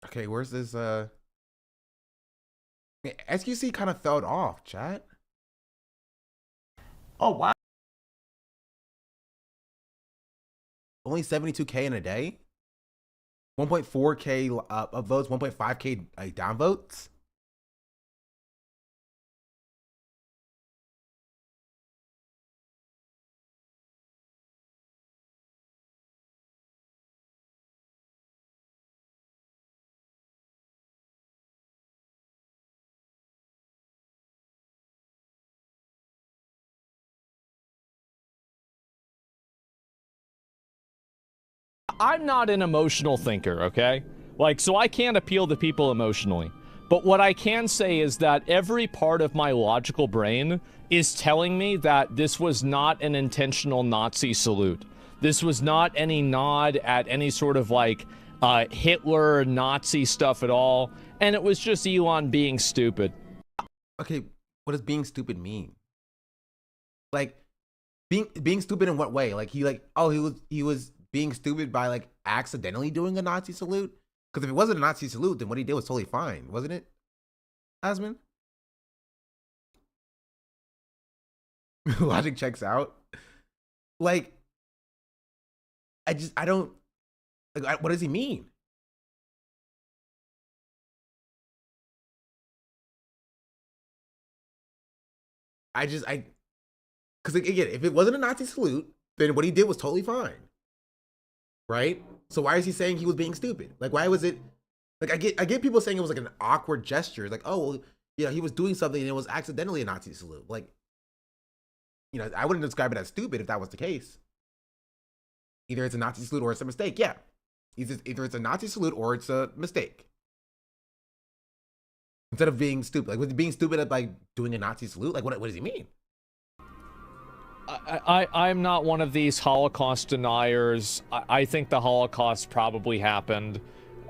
Okay, where's this SQC kind of fell off, chat. Oh, wow. Only 72K in a day. 1.4K of votes, 1.5K downvotes. I'm not an emotional thinker, okay? Like, so I can't appeal to people emotionally. But what I can say is that every part of my logical brain is telling me that this was not an intentional Nazi salute. This was not any nod at any sort of like Hitler Nazi stuff at all. And it was just Elon being stupid. Okay, what does being stupid mean? Like, being stupid in what way? Like he was being stupid by like accidentally doing a Nazi salute? Because if it wasn't a Nazi salute, then what he did was totally fine, wasn't it, Asman? Logic checks out. Like, I don't, like, what does he mean? Because again, if it wasn't a Nazi salute, then what he did was totally fine, right? So why is he saying he was being stupid? Like, why was it? Like, I get people saying it was like an awkward gesture, like, oh, well, yeah, he was doing something and it was accidentally a Nazi salute. Like, you know, I wouldn't describe it as stupid if that was the case. Either it's a Nazi salute or it's a mistake. Yeah, either it's a Nazi salute or it's a mistake. Instead of being stupid, like, was he being stupid at like doing a Nazi salute? Like, what does he mean? I'm not one of these Holocaust deniers. I think the Holocaust probably happened.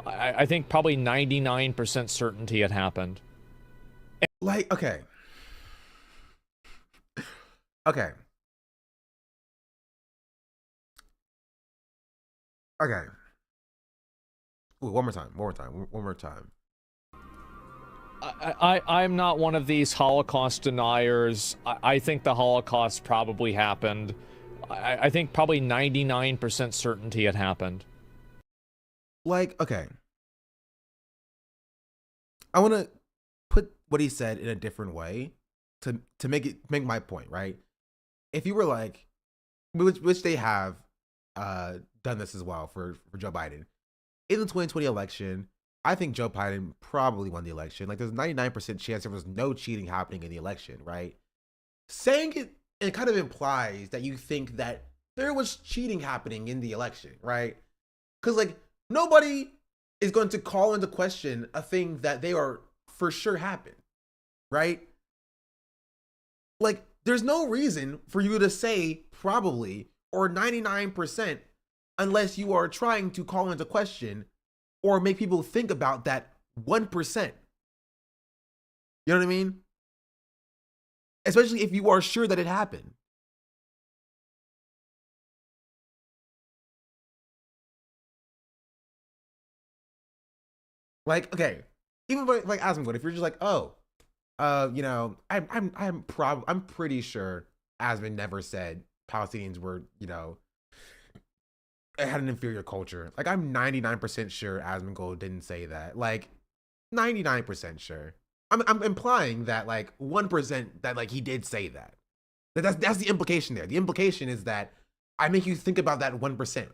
I think probably 99% certainty it happened. Like, okay. Okay. Okay. Ooh, one more time. I'm not one of these Holocaust deniers. I think the Holocaust probably happened. I think probably 99% certainty it happened. Like, okay. I want to put what he said in a different way to make my point, right? If you were like, which they have done this as well for Joe Biden. In the 2020 election, I think Joe Biden probably won the election. Like, there's a 99% chance there was no cheating happening in the election, right? Saying it kind of implies that you think that there was cheating happening in the election, right? Because, like, nobody is going to call into question a thing that they are for sure happened, right? Like, there's no reason for you to say probably or 99% unless you are trying to call into question or make people think about that 1%. You know what I mean? Especially if you are sure that it happened. Like, okay, even like Asmongold, if you're just like, oh, you know, I'm pretty sure Asmon never said Palestinians were, you know, had an inferior culture. Like, I'm 99% sure Asmongold didn't say that. Like, 99% sure. I'm implying that like 1% that like he did say that. That's the implication there. The implication is that I make you think about that 1%.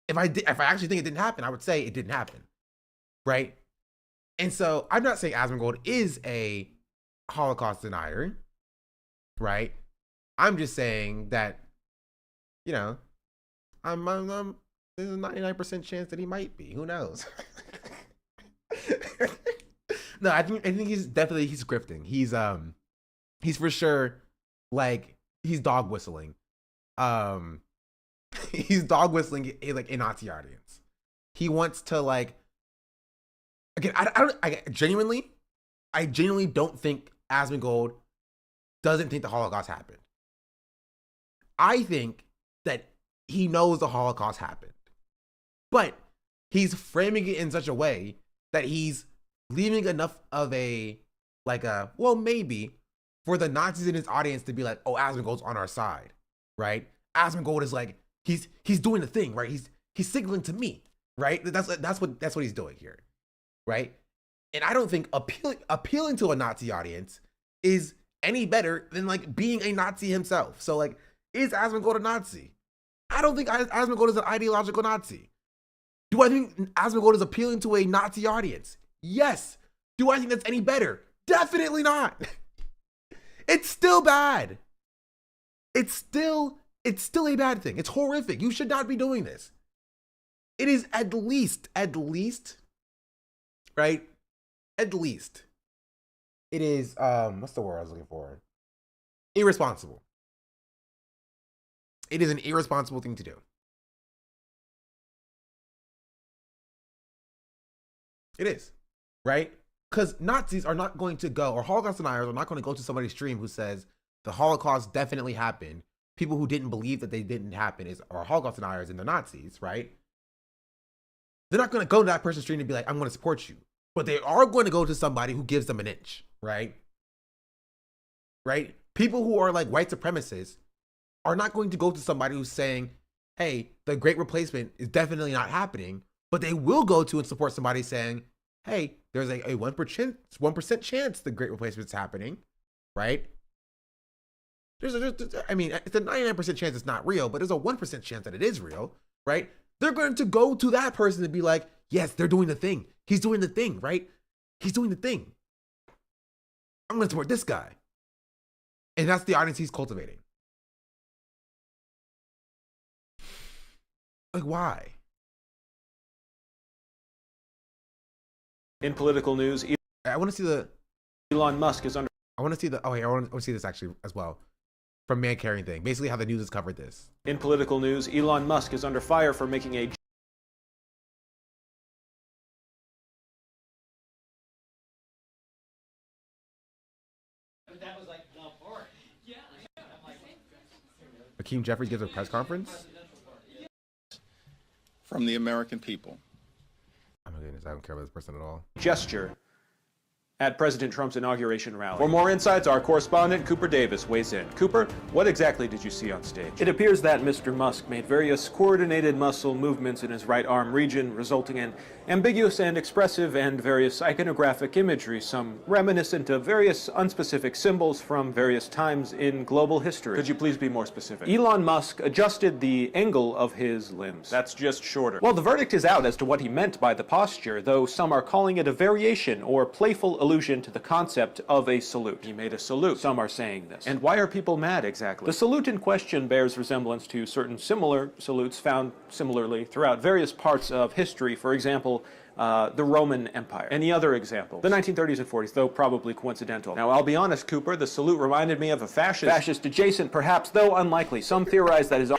If I actually think it didn't happen, I would say it didn't happen. Right? And so I'm not saying Asmongold is a Holocaust denier, right? I'm just saying that, you know, there's a 99% chance that he might be. Who knows? No, I think he's scripting. He's for sure like he's dog whistling. He's dog whistling like a Nazi audience. He wants to like. Again, I genuinely don't think Asmongold doesn't think the Holocaust happened. I think that he knows the Holocaust happened, but he's framing it in such a way that he's leaving enough of a, like a, well, maybe for the Nazis in his audience to be like, oh, Asmongold's on our side, right? Asmongold is like, he's doing the thing, right? He's signaling to me, right? That's what he's doing here, right? And I don't think appealing to a Nazi audience is any better than like being a Nazi himself. So like, is Asmongold a Nazi? I don't think Asmongold is an ideological Nazi. Do I think Asmongold is appealing to a Nazi audience? Yes. Do I think that's any better? Definitely not. It's still bad. It's still a bad thing. It's horrific. You should not be doing this. It is at least, right? At least. It is, what's the word I was looking for? Irresponsible. It is an irresponsible thing to do. It is, right? Because Nazis are not going to go, or Holocaust deniers are not going to go to somebody's stream who says the Holocaust definitely happened. People who didn't believe that they didn't happen are Holocaust deniers and the Nazis, right? They're not going to go to that person's stream and be like, I'm going to support you. But they are going to go to somebody who gives them an inch, right? Right? People who are like white supremacists are not going to go to somebody who's saying, hey, the Great Replacement is definitely not happening, but they will go to and support somebody saying, hey, there's a 1% chance the Great Replacement is happening, right? I mean, it's a 99% chance it's not real, but there's a 1% chance that it is real, right? They're going to go to that person and be like, yes, they're doing the thing. He's doing the thing, right? He's doing the thing. I'm going to support this guy. And that's the audience he's cultivating. Like, why? In political news, I want to see the Elon Musk is under. I want to see the. Oh, hey, I want to see this actually as well, from Man Carrying Thing. Basically, how the news has covered this. In political news, Elon Musk is under fire for making a. Hakeem Jeffries gives a press conference. From the American people. Oh my goodness, I don't care about this person at all. Gesture at President Trump's inauguration rally. For more insights, our correspondent Cooper Davis weighs in. Cooper, what exactly did you see on stage? It appears that Mr. Musk made various coordinated muscle movements in his right arm region, resulting in ambiguous and expressive and various iconographic imagery, some reminiscent of various unspecific symbols from various times in global history. Could you please be more specific? Elon Musk adjusted the angle of his limbs. That's just shorter. Well, the verdict is out as to what he meant by the posture, though some are calling it a variation or playful allusion to the concept of a salute. He made a salute. Some are saying this. And why are people mad exactly? The salute in question bears resemblance to certain similar salutes found similarly throughout various parts of history. For example, the Roman Empire. Any other example? The 1930s and 40s, though probably coincidental. Now, I'll be honest, Cooper, the salute reminded me of a fascist adjacent, perhaps, though unlikely. Some theorize that his...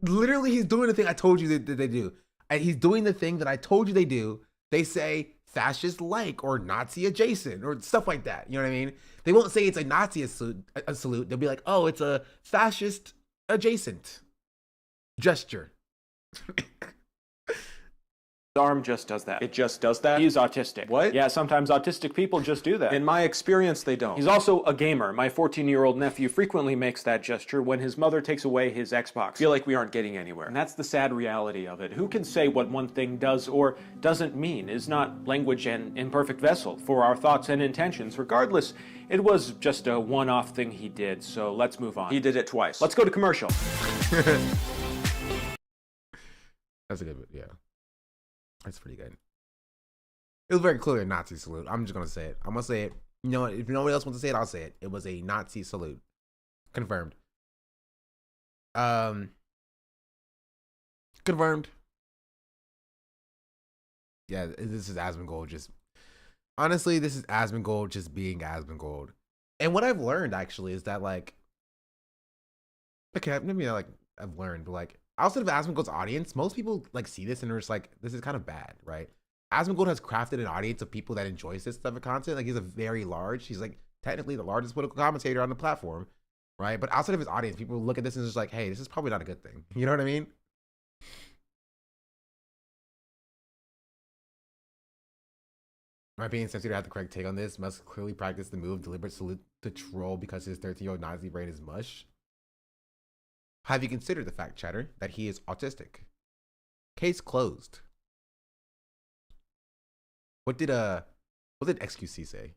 Literally, he's doing the thing I told you that they do. He's doing the thing that I told you they do. They say fascist-like or Nazi adjacent or stuff like that. You know what I mean? They won't say it's a Nazi salute. They'll be like, oh, it's a fascist adjacent gesture. arm just does that. It just does that? He's autistic. What? Yeah, sometimes autistic people just do that. In my experience, they don't. He's also a gamer. My 14-year-old nephew frequently makes that gesture when his mother takes away his Xbox. I feel like we aren't getting anywhere. And that's the sad reality of it. Who can say what one thing does or doesn't mean? Is not language an imperfect vessel for our thoughts and intentions? Regardless, it was just a one-off thing he did, so let's move on. He did it twice. Let's go to commercial. That's a good bit, yeah. That's pretty good. It was very clearly a Nazi salute. I'm just gonna say it. I'm gonna say it. You know what? If nobody else wants to say it, I'll say it. It was a Nazi salute. Confirmed. Confirmed. Yeah, this is Asmongold just... Honestly, this is Asmongold just being Asmongold. And what I've learned, actually, is that, like... Okay, maybe, like, I've learned, but, like, outside of Asmongold's audience, most people like see this and are just like, this is kind of bad, right? Asmongold has crafted an audience of people that enjoys this type of content. Like, he's like technically the largest political commentator on the platform, right? But outside of his audience, people look at this and just like, hey, this is probably not a good thing. You know what I mean? My opinion, since you have the correct take on this, Musk clearly practiced the move deliberate salute to troll because his 13-year-old Nazi brain is mush. Have you considered the fact, chatter, that he is autistic? Case closed. What did XQC say?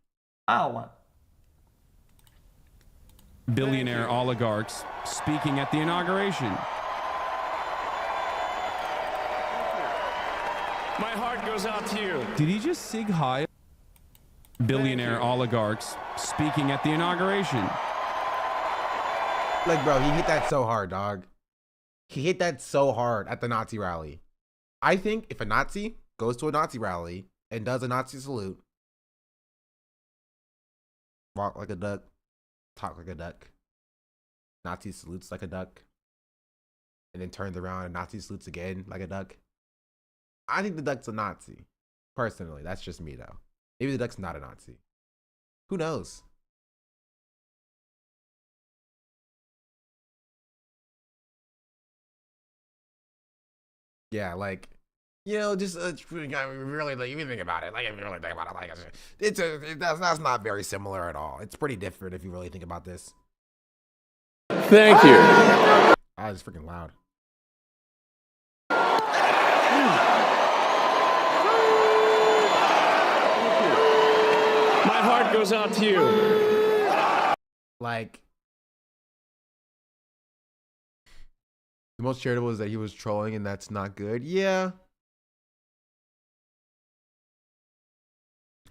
Billionaire oligarchs speaking at the inauguration. My heart goes out to you. Did he just sig high? Billionaire oligarchs speaking at the inauguration. Like, bro, he hit that so hard, dog. He hit that so hard at the Nazi rally. I think if a Nazi goes to a Nazi rally and does a Nazi salute, walk like a duck, talk like a duck, Nazi salutes like a duck, and then turns around and Nazi salutes again like a duck, I think the duck's a Nazi. Personally, that's just me though. Maybe the duck's not a Nazi. Who knows? Yeah, like, you know, just really, like, you think about it, like, if you really think about it, like, that's not very similar at all. It's pretty different if you really think about this. Thank you. Ah, it's freaking loud. My heart goes out to you. Like, the most charitable is that he was trolling, and that's not good. Yeah.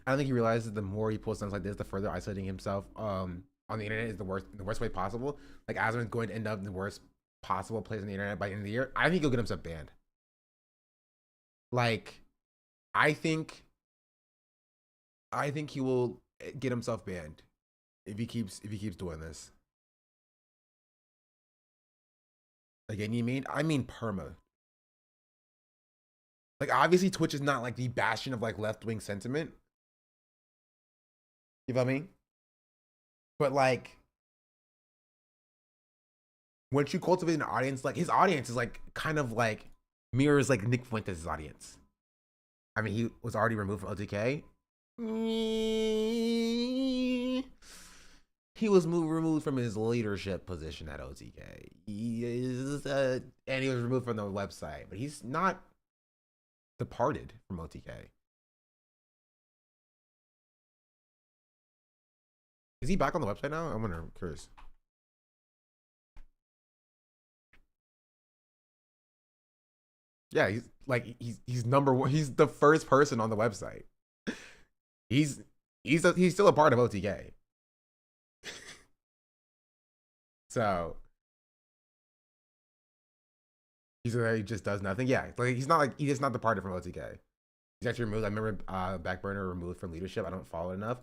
I don't think he realizes that the more he posts things like this, the further isolating himself on the internet is the worst way possible. Like, Asman's going to end up in the worst possible place on the internet by the end of the year. I think he'll get himself banned. Like, I think he will get himself banned if he keeps doing this. Again, I mean perma. Like, obviously Twitch is not like the bastion of like left-wing sentiment. You know what I mean? But like, once you cultivate an audience, like his audience is like kind of like mirrors like Nick Fuentes' audience. I mean, he was already removed from OTK. He was removed from his leadership position at OTK. And he was removed from the website, but he's not departed from OTK. Is he back on the website now? I'm curious. Yeah, he's number one. He's the first person on the website. He's still a part of OTK. So he just does nothing. Yeah, like he's not departed from OTK. He's actually removed. I remember Backburner removed from leadership. I don't follow it enough.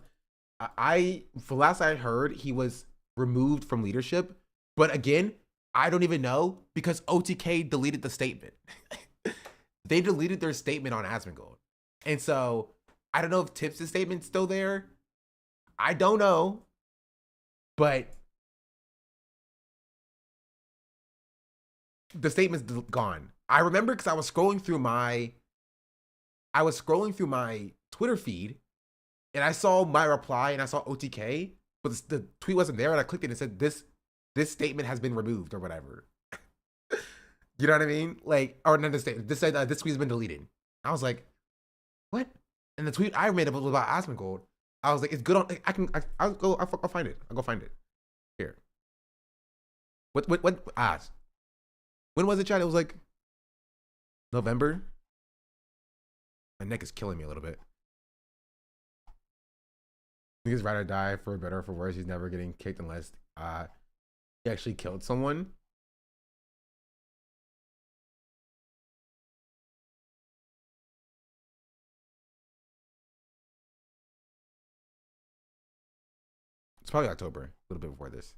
For last I heard, he was removed from leadership. But again, I don't even know because OTK deleted the statement. They deleted their statement on Asmongold. And so I don't know if Tips' statement's still there. I don't know. But the statement's gone. I remember because I was scrolling through my Twitter feed and I saw my reply and I saw OTK, but the tweet wasn't there and I clicked it and it said this statement has been removed or whatever. You know what I mean? Like, or not the statement. This said this tweet has been deleted. I was like, what? And the tweet I made up was about Asmongold. I was like, it's good on. I'll find it. I'll go find it. Here. What? When was it, Chad? It was like November. My neck is killing me a little bit. Niggas rather die for better or for worse. He's never getting kicked unless he actually killed someone. It's probably October, a little bit before this.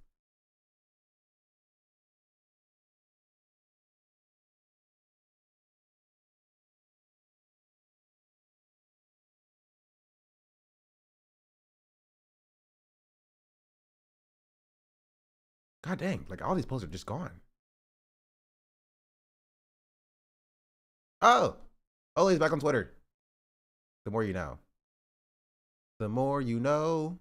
God dang, like all these posts are just gone. Oh, Ole's back on Twitter. The more you know. The more you know.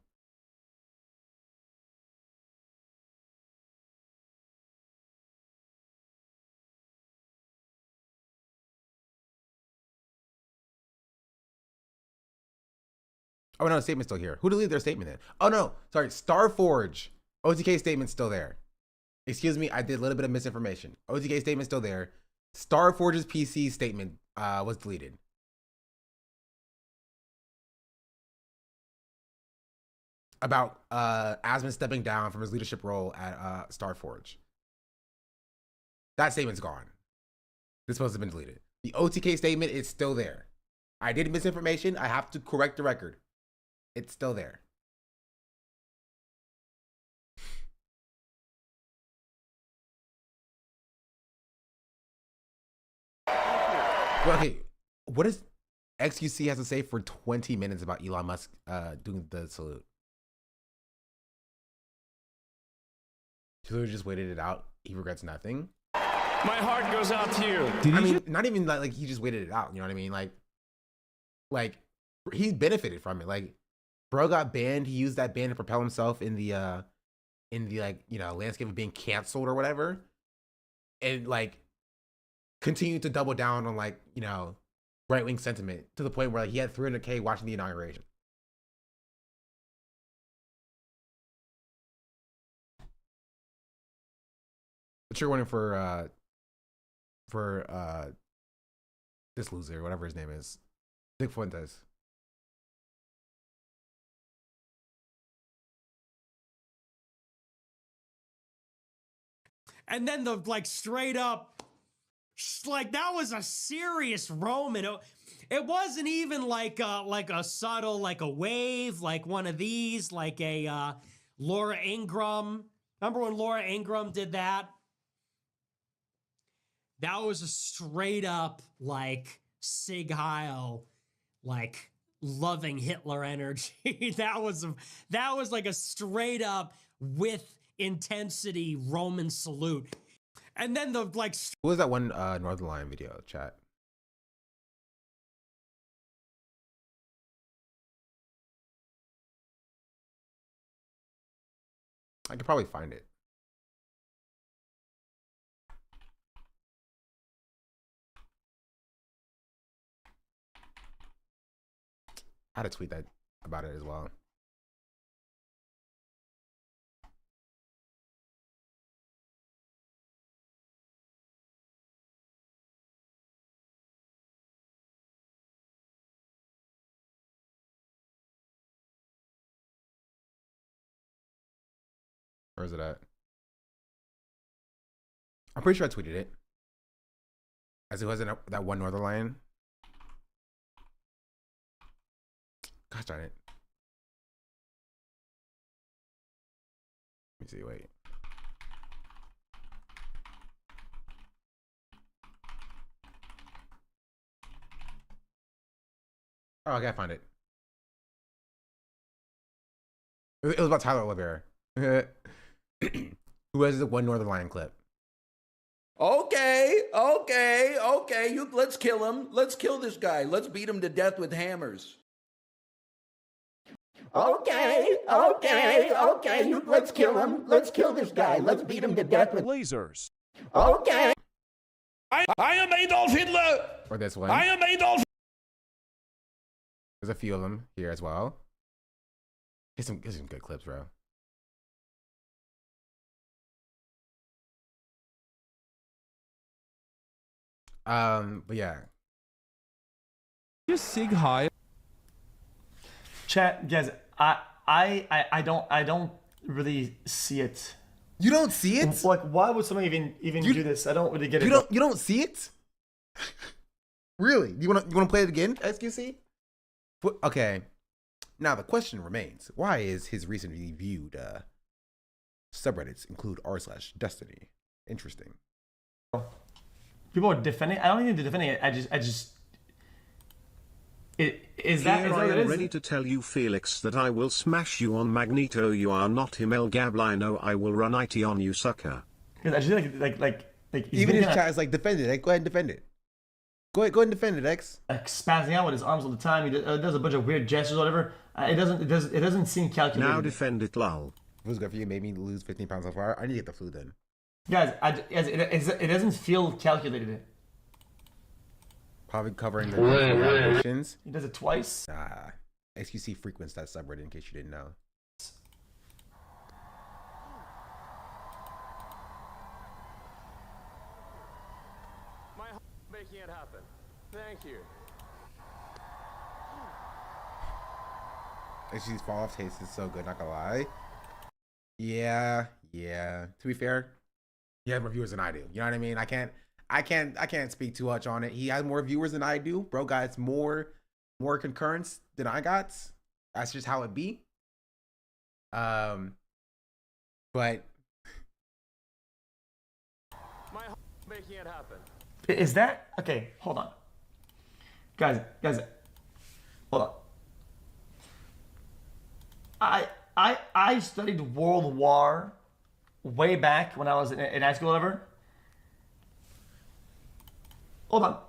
Oh no, statement's still here. Who deleted their statement then? Oh no, sorry, Starforge. OTK statement's still there. Excuse me, I did a little bit of misinformation. OTK statement's still there. Starforge's PC statement was deleted. About Asman stepping down from his leadership role at Starforge. That statement's gone. This supposed to have been deleted. The OTK statement is still there. I did misinformation. I have to correct the record. It's still there. Well, okay, what does XQC has to say for 20 minutes about Elon Musk doing the salute? He literally just waited it out. He regrets nothing. My heart goes out to you. I mean, not even like he just waited it out. You know what I mean? Like he benefited from it. Like, bro got banned. He used that ban to propel himself in the like, you know, landscape of being canceled or whatever, and like continued to double down on, like, you know, right wing sentiment to the point where, like, he had 300K watching the inauguration. But you're wondering for this loser, whatever his name is, Dick Fuentes. And then the, like, straight up, like, that was a serious Roman. It wasn't even like a subtle, like a wave, like one of these, like a Laura Ingraham. Remember when Laura Ingraham did that? That was a straight up, like, Sig Heil, like, loving Hitler energy. that was like a straight up with intensity Roman salute. And then the, like, What was that one Northern Lion video, chat? I could probably find it. I had to tweet that about it as well. Where is it at? I'm pretty sure I tweeted it. As it was in that one Northern Lion. Gosh darn it. Let me see, wait. Oh, I gotta find it. It was about Tyler Oliveira. Who has the one Northern Lion clip? Okay. Let's kill him. Let's kill this guy. Let's beat him to death with hammers. Okay. Let's kill him. Let's kill this guy. Let's beat him to death with lasers. Okay. I am Adolf Hitler. Or this one. I am Adolf. There's a few of them here as well. Here's some good clips, bro. But yeah. Just Sig Heil. Chat, guys, I don't really see it. You don't see it? Like, why would someone even do this? I don't really get it. You don't see it? Really? You wanna play it again, SQC? Okay. Now the question remains: why is his recently viewed subreddits include r/Destiny? Interesting. People are defending. I don't think they're defending it. I just. Is that Here what I it am is? ready to tell you, Felix, that I will smash you on Magneto. You are not him, El Gabli. No, I will run IT on you, sucker. I just like Even his chat is like, defend it. Like, go ahead and defend it. Go ahead and defend it, X. Spazzing out with his arms all the time. He does a bunch of weird gestures, or whatever. It doesn't seem calculated. Now defend it, lol. It was good for you. Made me lose 15 pounds so far. I need to get the flu then. Guys, it doesn't feel calculated. Probably covering the violations. He does it twice. XQC frequents that subreddit in case you didn't know. Making it happen. Thank you. XQC's fall off taste is so good, not gonna lie. Yeah. To be fair, he has more viewers than I do. You know what I mean? I can't speak too much on it. He has more viewers than I do. Bro got more concurrence than I got. That's just how it be. But Making it happen. Is that okay? Hold on, guys, hold on. I studied World War way back when I was in high school, whatever. Hold on.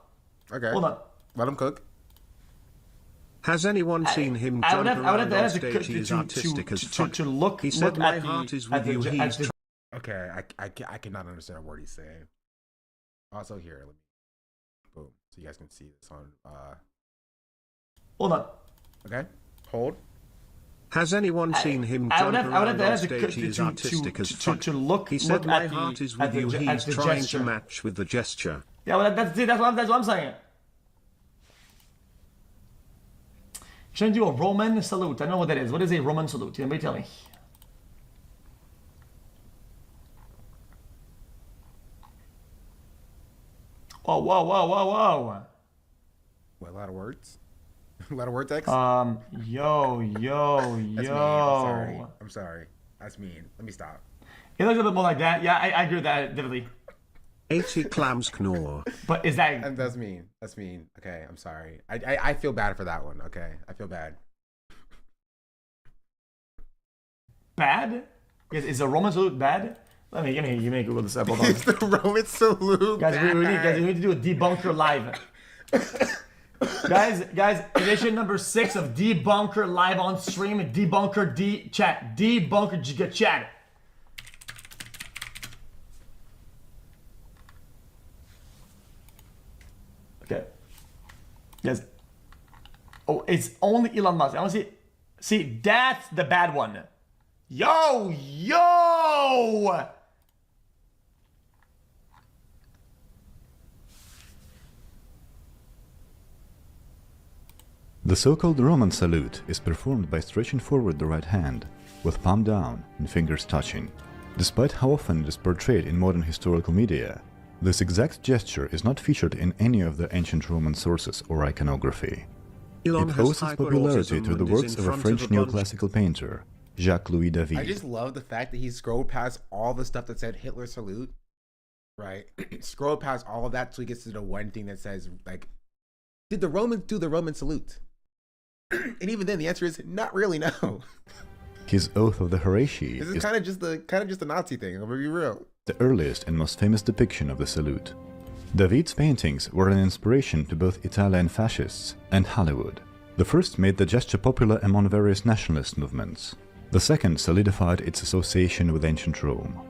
Okay. Hold on. Let him cook. Has anyone seen him jump around on stage? He's artistic as fuck. He said, "My heart is with you." He's Okay, I cannot understand a word he's saying. Also here, let me boom, so you guys can see this on. Hold on. Okay, hold. Has anyone seen him jump around on stage? He's artistic as fuck. He said, "My heart is with you." He's trying to match with the gesture. Yeah, well, that's what I'm saying. Shouldn't do a Roman salute. I know what that is. What is a Roman salute? Anybody tell me? Whoa. What, a lot of words? A lot of words, X? Yo. That's mean. I'm sorry. That's mean. Let me stop. It looks a bit more like that. Yeah, I agree with that, definitely. 80 clams knorr. But is that... That's mean. That's mean. Okay, I'm sorry. I feel bad for that one, okay? I feel bad. Bad? Is a Roman salute bad? Let me Google this up. Hold on. It's the Roman salute. Guys, we need to do a debunker live. guys, edition number 6 of Debunker live on stream. Debunker chat. Debunker chat. Okay. Yes. Oh, it's only Elon Musk. I want to see, that's the bad one. Yo! The so-called Roman salute is performed by stretching forward the right hand, with palm down and fingers touching. Despite how often it is portrayed in modern historical media, this exact gesture is not featured in any of the ancient Roman sources or iconography. Elon it owes its popularity to the works of a French neoclassical painter, Jacques-Louis David. I just love the fact that he scrolled past all the stuff that said Hitler salute, right? Scrolled past all of that so he gets to the one thing that says, like, did the Romans do the Roman salute? And even then, the answer is not really, no. His Oath of the Horatii This is kind of just the Nazi thing. I'm gonna be real. The earliest and most famous depiction of the salute. David's paintings were an inspiration to both Italian fascists and Hollywood. The first made the gesture popular among various nationalist movements. The second solidified its association with ancient Rome.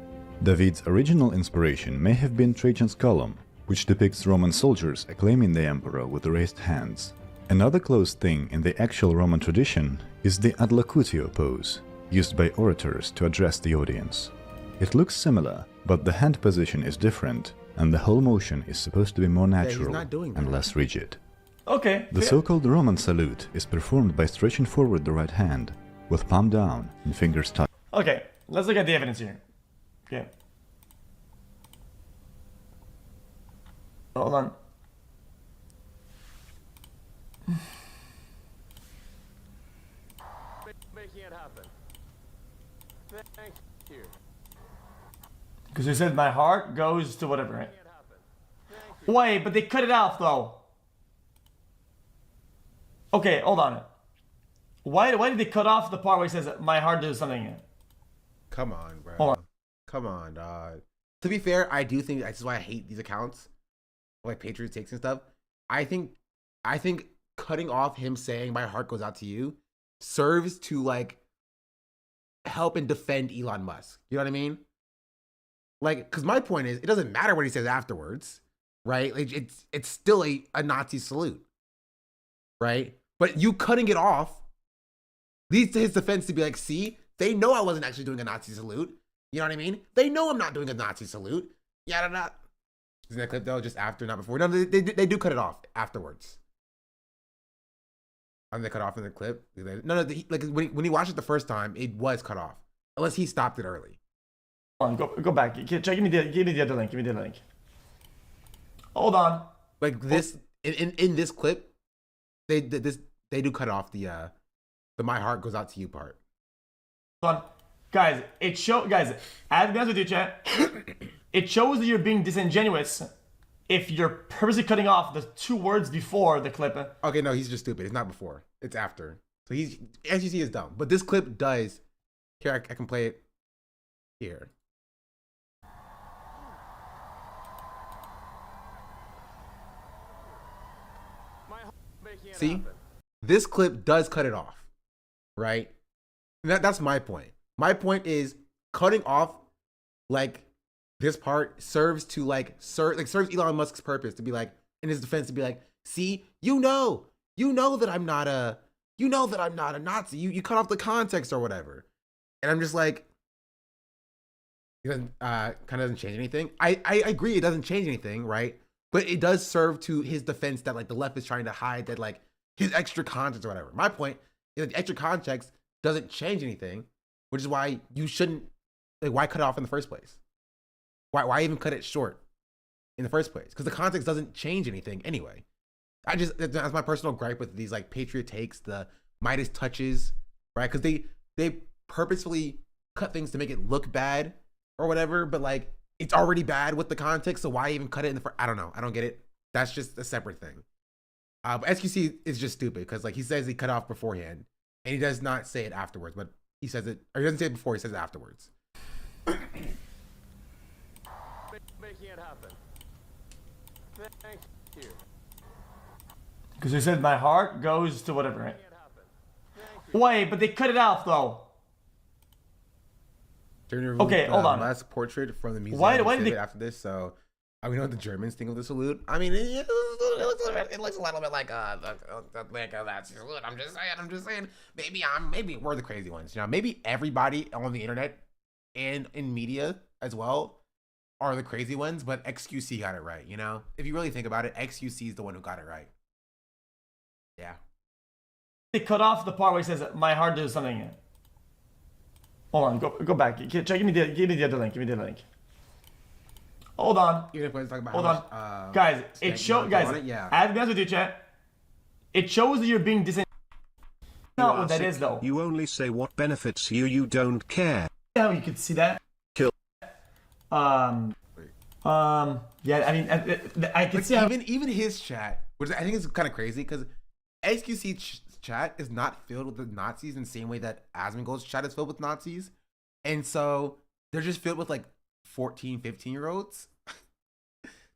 David's original inspiration may have been Trajan's column, which depicts Roman soldiers acclaiming the emperor with raised hands. Another close thing in the actual Roman tradition is the adlocutio pose, used by orators to address the audience. It looks similar, but the hand position is different, and the whole motion is supposed to be more natural and less rigid. Okay. The so-called Roman salute is performed by stretching forward the right hand, with palm down and fingers touching. Okay, let's look at the evidence here. Okay. Hold on. Making it happen. Thank you. Because you said my heart goes to whatever, right? Wait, but they cut it off though. Okay, hold on. Why did they cut off the part where he says my heart does something? Come on, bro. Hold on. Come on, dog. To be fair, I do think that's why I hate these accounts, like Patriot takes and stuff. I think cutting off him saying "my heart goes out to you" serves to like help and defend Elon Musk. You know what I mean? Like, because my point is, it doesn't matter what he says afterwards, right? Like, it's still a Nazi salute, right? But you cutting it off leads to his defense to be like, see, they know I wasn't actually doing a Nazi salute. You know what I mean? They know I'm not doing a Nazi salute. Yeah, not. Isn't that clip though? Just after, not before. No, they do cut it off afterwards. And they cut off in the clip. No, like when he watched it the first time, it was cut off, unless he stopped it early. Hold on, go back. Give me the other link. Give me the link. Hold on. Like this in this clip, they do cut off the "my heart goes out to you" part. Hold on. Guys, I'll be honest with you, chat. It shows that you're being disingenuous if you're purposely cutting off the 2 words before the clip. Okay, no, he's just stupid. It's not before. It's after. So he's, as you see, is dumb. But this clip does. Here, I can play it here. See? This clip does cut it off, right? That's my point. My point is cutting off like this part serves to serves Elon Musk's purpose to be like, in his defense, to be like, see, you know that I'm not a Nazi. You cut off the context or whatever. And I'm just like, it doesn't kind of doesn't change anything. I agree, it doesn't change anything, right? But it does serve to his defense that like the left is trying to hide that like his extra context or whatever. My point is that the extra context doesn't change anything, which is why you shouldn't, like, why cut it off in the first place? Why even cut it short in the first place? Because the context doesn't change anything anyway. That's my personal gripe with these like Patriot takes, the Midas touches, right? Because they purposefully cut things to make it look bad or whatever, but like it's already bad with the context, so why even cut it in the first? I don't know. I don't get it. That's just a separate thing. But SQC is just stupid because like he says he cut off beforehand and he does not say it afterwards, but he says it, or he doesn't say it before, he says it afterwards. Making it happen. Thank you. Because he said my heart goes to whatever, right? Wait, but they cut it off though. Okay, hold on. Last portrait from the museum. Why did they after this? So we know what the Germans think of the salute. I mean, it looks a little bit like a Nazi salute. I'm just saying. Maybe we're the crazy ones. You know, maybe everybody on the internet and in media as well are the crazy ones. But XQC got it right. You know, if you really think about it, XQC is the one who got it right. Yeah. They cut off the part where he says my heart does something. Hold on, go back. Give me the other link. Give me the other link. Hold on. Hold on. Guys, it shows. Guys, yeah. I'll be honest with you, chat. It shows that you're being disingenuous. Not what that is, though. You only say what benefits you. You don't care. Yeah, you could see that. Kill. Yeah. I mean, I can see even his chat, which I think is kind of crazy because XQC chat is not filled with the Nazis in the same way that Asmongold's chat is filled with Nazis. And so they're just filled with like 14, 15-year-olds.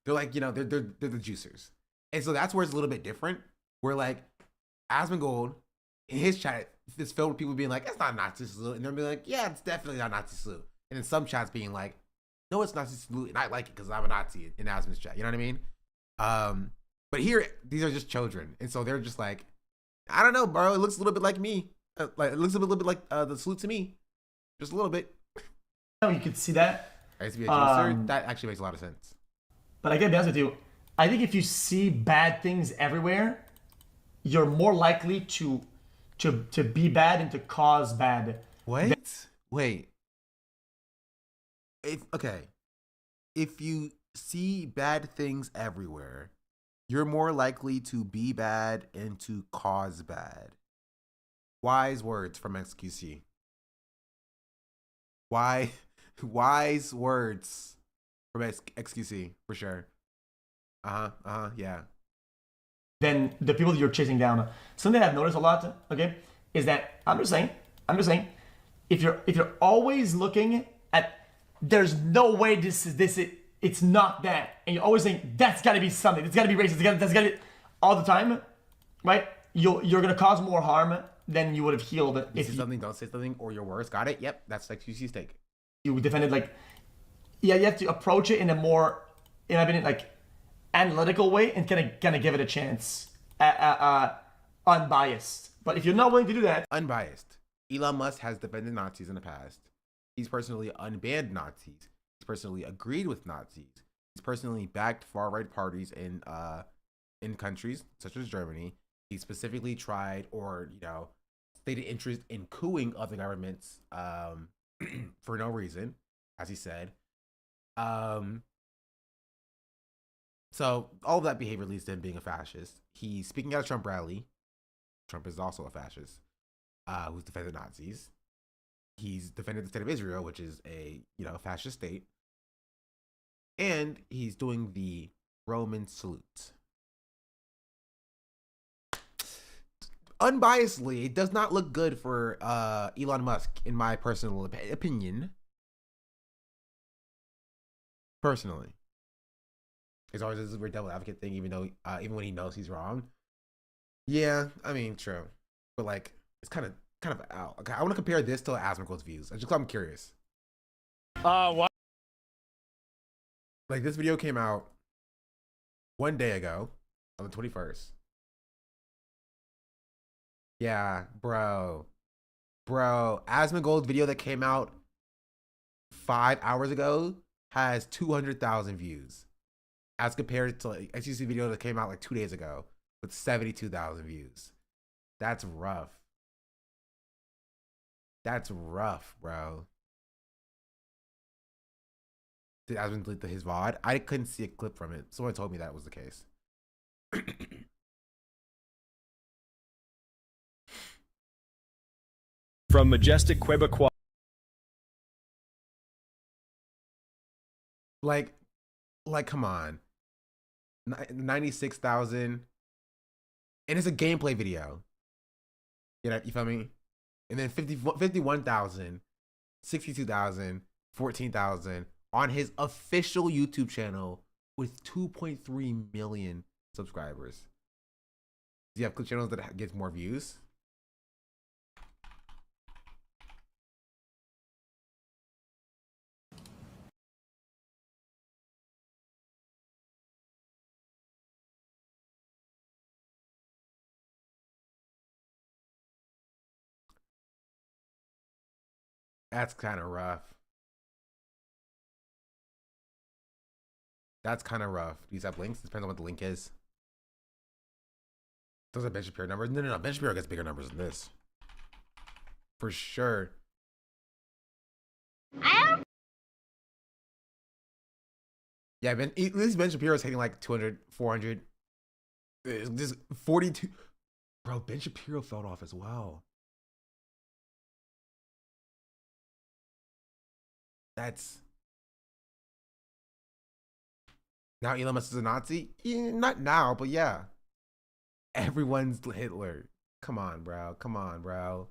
They're like, you know, they're the juicers. And so that's where it's a little bit different. Where like Asmongold in his chat is filled with people being like, it's not a Nazi salute. And they're being like, yeah, it's definitely not a Nazi salute. And then some chats being like, no, it's Nazi salute. And I like it because I'm a Nazi in Asmon's chat. You know what I mean? But here, these are just children. And so they're just like, I don't know, bro. It looks a little bit like me. Like it looks a little bit like the salute to me, just a little bit. No, you could see that. I used to be a juicer. That actually makes a lot of sense. But I gotta be honest with you. I think if you see bad things everywhere, you're more likely to be bad and to cause bad. Wait. If you see bad things everywhere, you're more likely to be bad and to cause bad. Wise words from XQC. Wise words from XQC, for sure. Yeah. Then the people that you're chasing down. Something I've noticed a lot, okay, is that I'm just saying, if you're always looking at, there's no way this is it's not that, and you're always saying that's got to be something, it's got to be racist, that's got to be. all the time, right? You're gonna cause more harm than you would have healed if you say something, don't say something, or your words. Got it? Yep, that's like QC steak. You defended like, yeah, you have to approach it in a more, in my opinion, like analytical way and kind of give it a chance, unbiased. But if you're not willing to do that, unbiased. Elon Musk has defended Nazis in the past. He's personally unbanned Nazis. He's personally agreed with Nazis. He's personally backed far-right parties in countries such as Germany. He specifically tried or, stated interest in coupping other governments for no reason, as he said. So all of that behavior leads to him being a fascist. He's speaking at a Trump rally. Trump is also a fascist who's defended Nazis. He's defended the state of Israel, which is a fascist state. And he's doing the Roman salute. Unbiasedly, it does not look good for Elon Musk, in my personal opinion. Personally, it's always this weird devil advocate thing, even when he knows he's wrong. Yeah, I mean, true, but like it's kind of out. Okay, I want to compare this to Asmongold's views. I'm curious. What? Like this video came out 1 day ago on the 21st. Yeah, bro. Asmongold's video that came out 5 hours ago has 200,000 views, as compared to like HTC video that came out like 2 days ago with 72,000 views. That's rough. That's rough, bro. Did Asmon delete his VOD? I couldn't see a clip from it. Someone told me that was the case. From majestic Quebecois. Like, come on. 96,000. And it's a gameplay video. You feel me? And then 51,000, 62,000, 14,000 on his official YouTube channel with 2.3 million subscribers. Do you have clip channels that get more views? That's kind of rough. That's kind of rough. Do you have links? It depends on what the link is. Those are Ben Shapiro numbers. No. Ben Shapiro gets bigger numbers than this. For sure. Yeah, at least Ben Shapiro's hitting like 200, 400. Just 42. Bro, Ben Shapiro fell off as well. That's now Elon Musk is a Nazi? Yeah, not now, but yeah. Everyone's Hitler. Come on, bro. Come on, bro.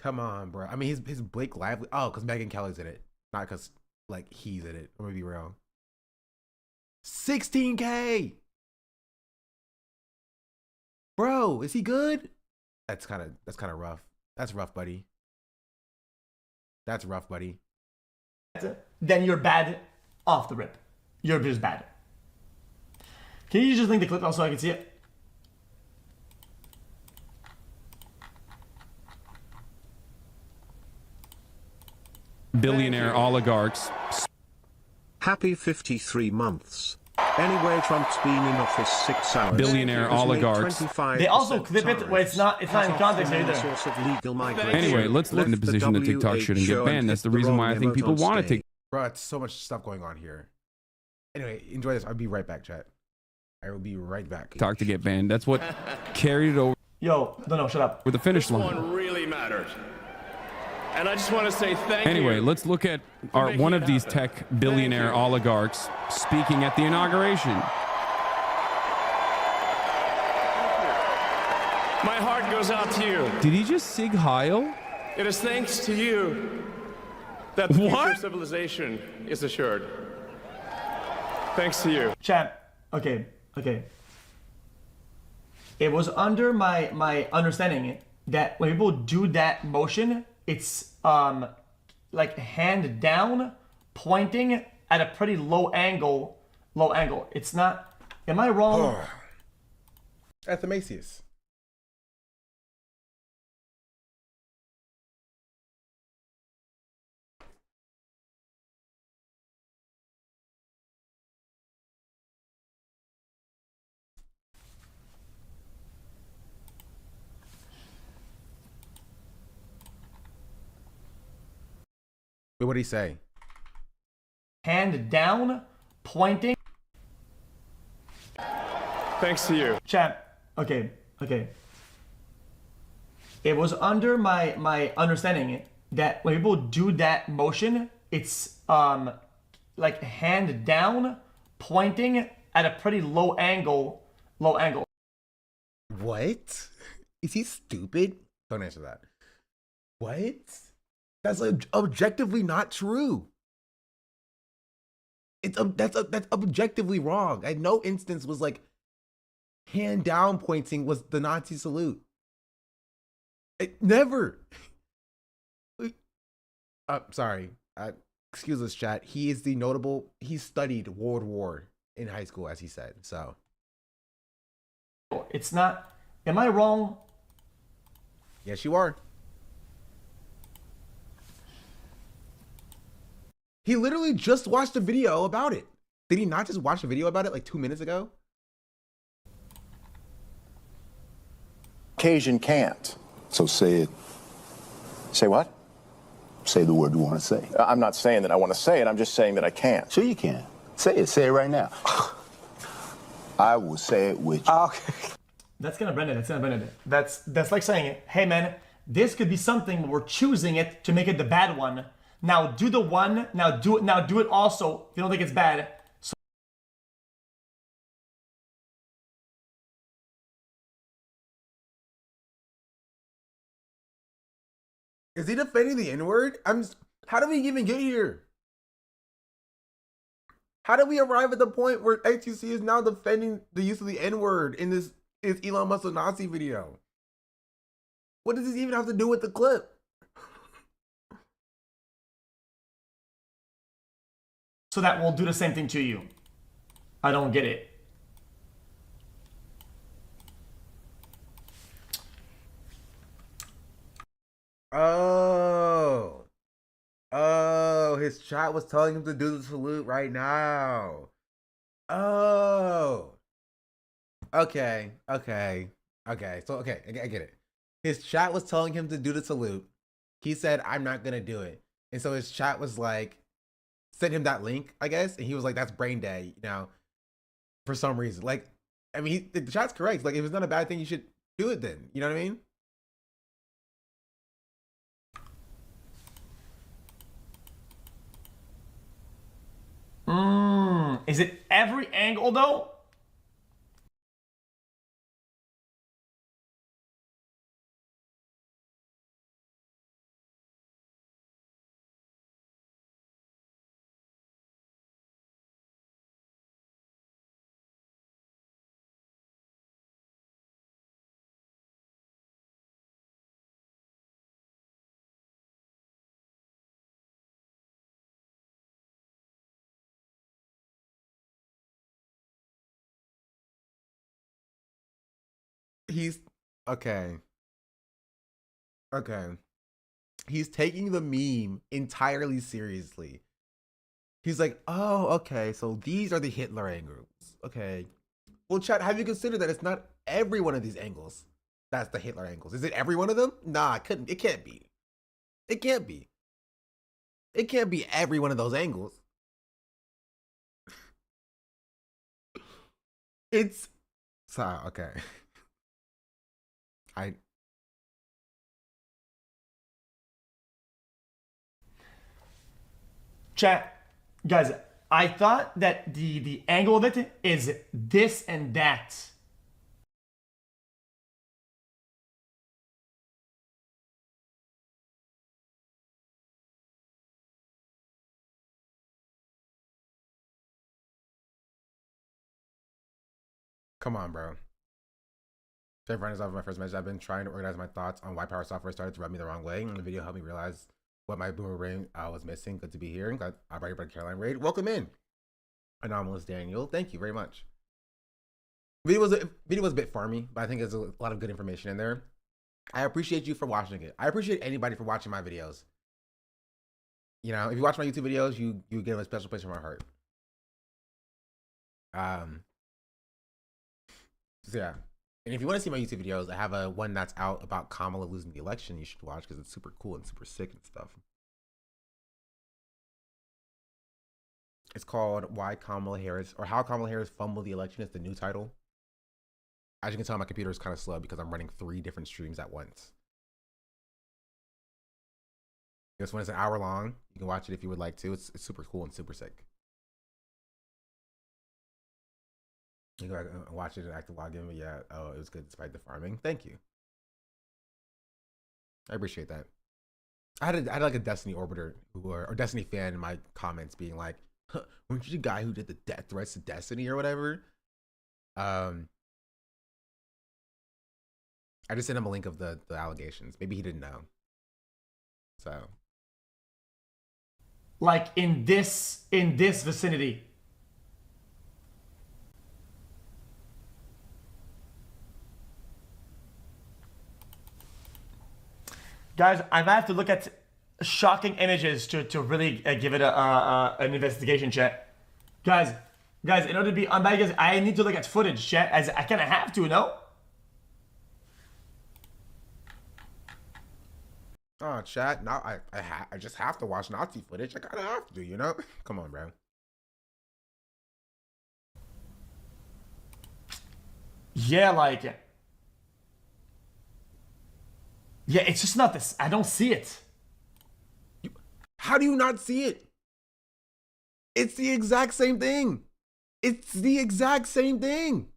I mean, his Blake Lively. Oh, because Megyn Kelly's in it, not because like he's in it. I'm gonna be real. 16K, bro. Is he good? That's kind of rough. That's rough, buddy. That's rough, buddy. then you're bad off the rip. You're just bad. Can you just link the clip also so I can see it? Billionaire oligarchs. Happy 53 months. Anyway, Trump's been in office 6 hours. Billionaire oligarchs. They also clip it where it's not in context either. Anyway, let's look in the position that TikTok shouldn't get banned. That's the reason why I think people want to take. Bro, it's so much stuff going on here. Anyway, enjoy this. I'll be right back, chat. I will be right back. TikTok to get banned. That's what carried it over. Yo, no, shut up. With the finish line. This one really mattered. And I just want to say thank you. Anyway, let's look at one of these tech billionaire oligarchs speaking at the inauguration. My heart goes out to you. Did he just Sig Heil? It is thanks to you that the future of civilization is assured. Thanks to you. Chat, okay, Okay. It was under my understanding that when people do that motion, it's like hand down, pointing at a pretty low angle. Low angle. It's not. Am I wrong? Athanasius. Wait, what did he say? Hand down, pointing. Thanks to you. Chat. Okay. It was under my understanding that when people do that motion, it's like hand down, pointing at a pretty low angle. Low angle. What? Is he stupid? Don't answer that. What? That's objectively not true. That's objectively wrong. At no instance was like hand down pointing was the Nazi salute. Never. Sorry. Excuse us, chat. He is the notable. He studied World War in high school, as he said. So it's not. Am I wrong? Yes, you are. He literally just watched a video about it. Did he not just watch a video about it like 2 minutes ago? Occasion can't. So say it. Say what? Say the word you want to say. I'm not saying that I want to say it. I'm just saying that I can't. Sure you can. Say it. Say it right now. I will say it with you. Okay. That's gonna brand it. That's like saying, hey man, this could be something, but we're choosing it to make it the bad one. Now do the one. Now do it also. If you don't think it's bad. So is he defending the N-word? How do we even get here? How did we arrive at the point where XQC is now defending the use of the N-word in this Elon Musk Nazi video? What does this even have to do with the clip? So that will do the same thing to you. I don't get it. Oh, his chat was telling him to do the salute right now. Oh. Okay. So, I get it. His chat was telling him to do the salute. He said, I'm not going to do it. And so his chat was like, sent him that link, I guess. And he was like, that's brain dead, for some reason. Like, I mean, the chat's correct. Like, if it's not a bad thing, you should do it then. You know what I mean? Is it every angle though? He's okay. He's taking the meme entirely seriously. He's like, oh, okay, so these are the Hitler angles. Okay. Well, chat, have you considered that it's not every one of these angles that's the Hitler angles? Is it every one of them? Nah, it can't be. It can't be. It can't be every one of those angles. It's so okay. Chat, guys, I thought that the angle of it is this and that. Come on, bro. Jeff Ryan is off my first message. I've been trying to organize my thoughts on why power software started to rub me the wrong way. And the video helped me realize what my boomer brain was missing. Good to be here. Glad I brought your Caroline Raid. Welcome in, Anomalous Daniel. Thank you very much. Video was a bit farmy, but I think there's a lot of good information in there. I appreciate you for watching it. I appreciate anybody for watching my videos. You know, if you watch my YouTube videos, you get a special place in my heart. So yeah. And if you want to see my YouTube videos, I have one that's out about Kamala losing the election. You should watch because it's super cool and super sick and stuff. It's called Why Kamala Harris, or How Kamala Harris Fumbled the Election. It's the new title. As you can tell, my computer is kind of slow because I'm running 3 different streams at once. This one is an hour long. You can watch it if you would like to. It's super cool and super sick. You can watch it in active login, but yeah, oh, it was good despite the farming. Thank you. I appreciate that. I had like a Destiny orbiter or Destiny fan in my comments being like, huh, weren't you the guy who did the death threats to Destiny or whatever? I just sent him a link of the allegations. Maybe he didn't know. So, like in this vicinity. Guys, I might have to look at shocking images to really give it an investigation, chat. Guys, in order to be unbiased, I need to look at footage, chat. As I kind of have to, no? oh, chat. Now I just have to watch Nazi footage. I kind of have to, you know? Come on, bro. Yeah, like, yeah, it's just not this. I don't see it. How do you not see it? It's the exact same thing. It's the exact same thing.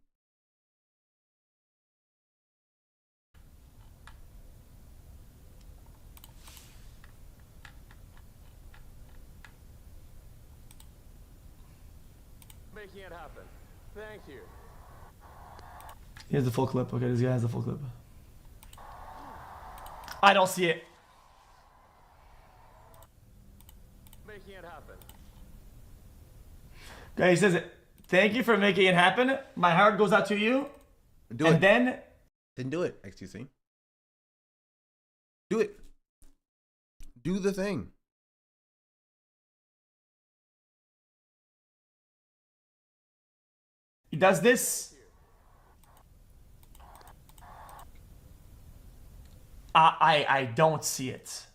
Making it happen. Thank you. Here's the full clip. Okay, this guy has the full clip. I don't see it. Making it happen. Okay, he says, thank you for making it happen. My heart goes out to you. Do it. Then do it, XTC. Do it. Do the thing. he does this. I don't see it.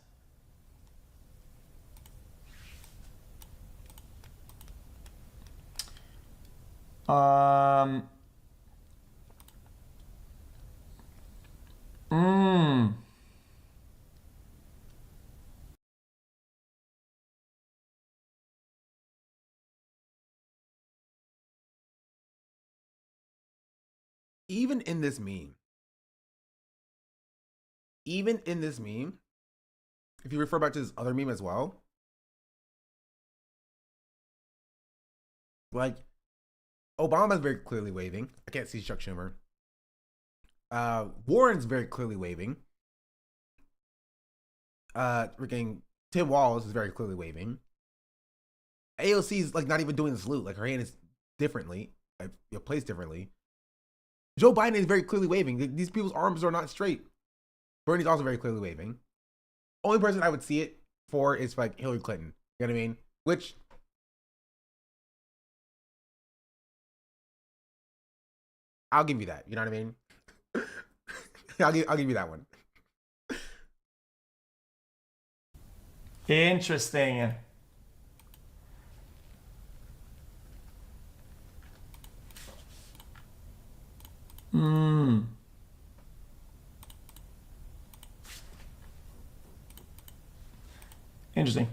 Even in this meme, if you refer back to this other meme as well, like, Obama's very clearly waving. I can't see Chuck Schumer. Warren's very clearly waving. Freaking Tim Walz is very clearly waving. AOC is like not even doing the salute. Like her hand is differently, placed differently. Joe Biden is very clearly waving. These people's arms are not straight. Bernie's also very clearly waving. Only person I would see it for is like Hillary Clinton. You know what I mean? Which I'll give you that. You know what I mean? I'll give you that one. Interesting. Interesting.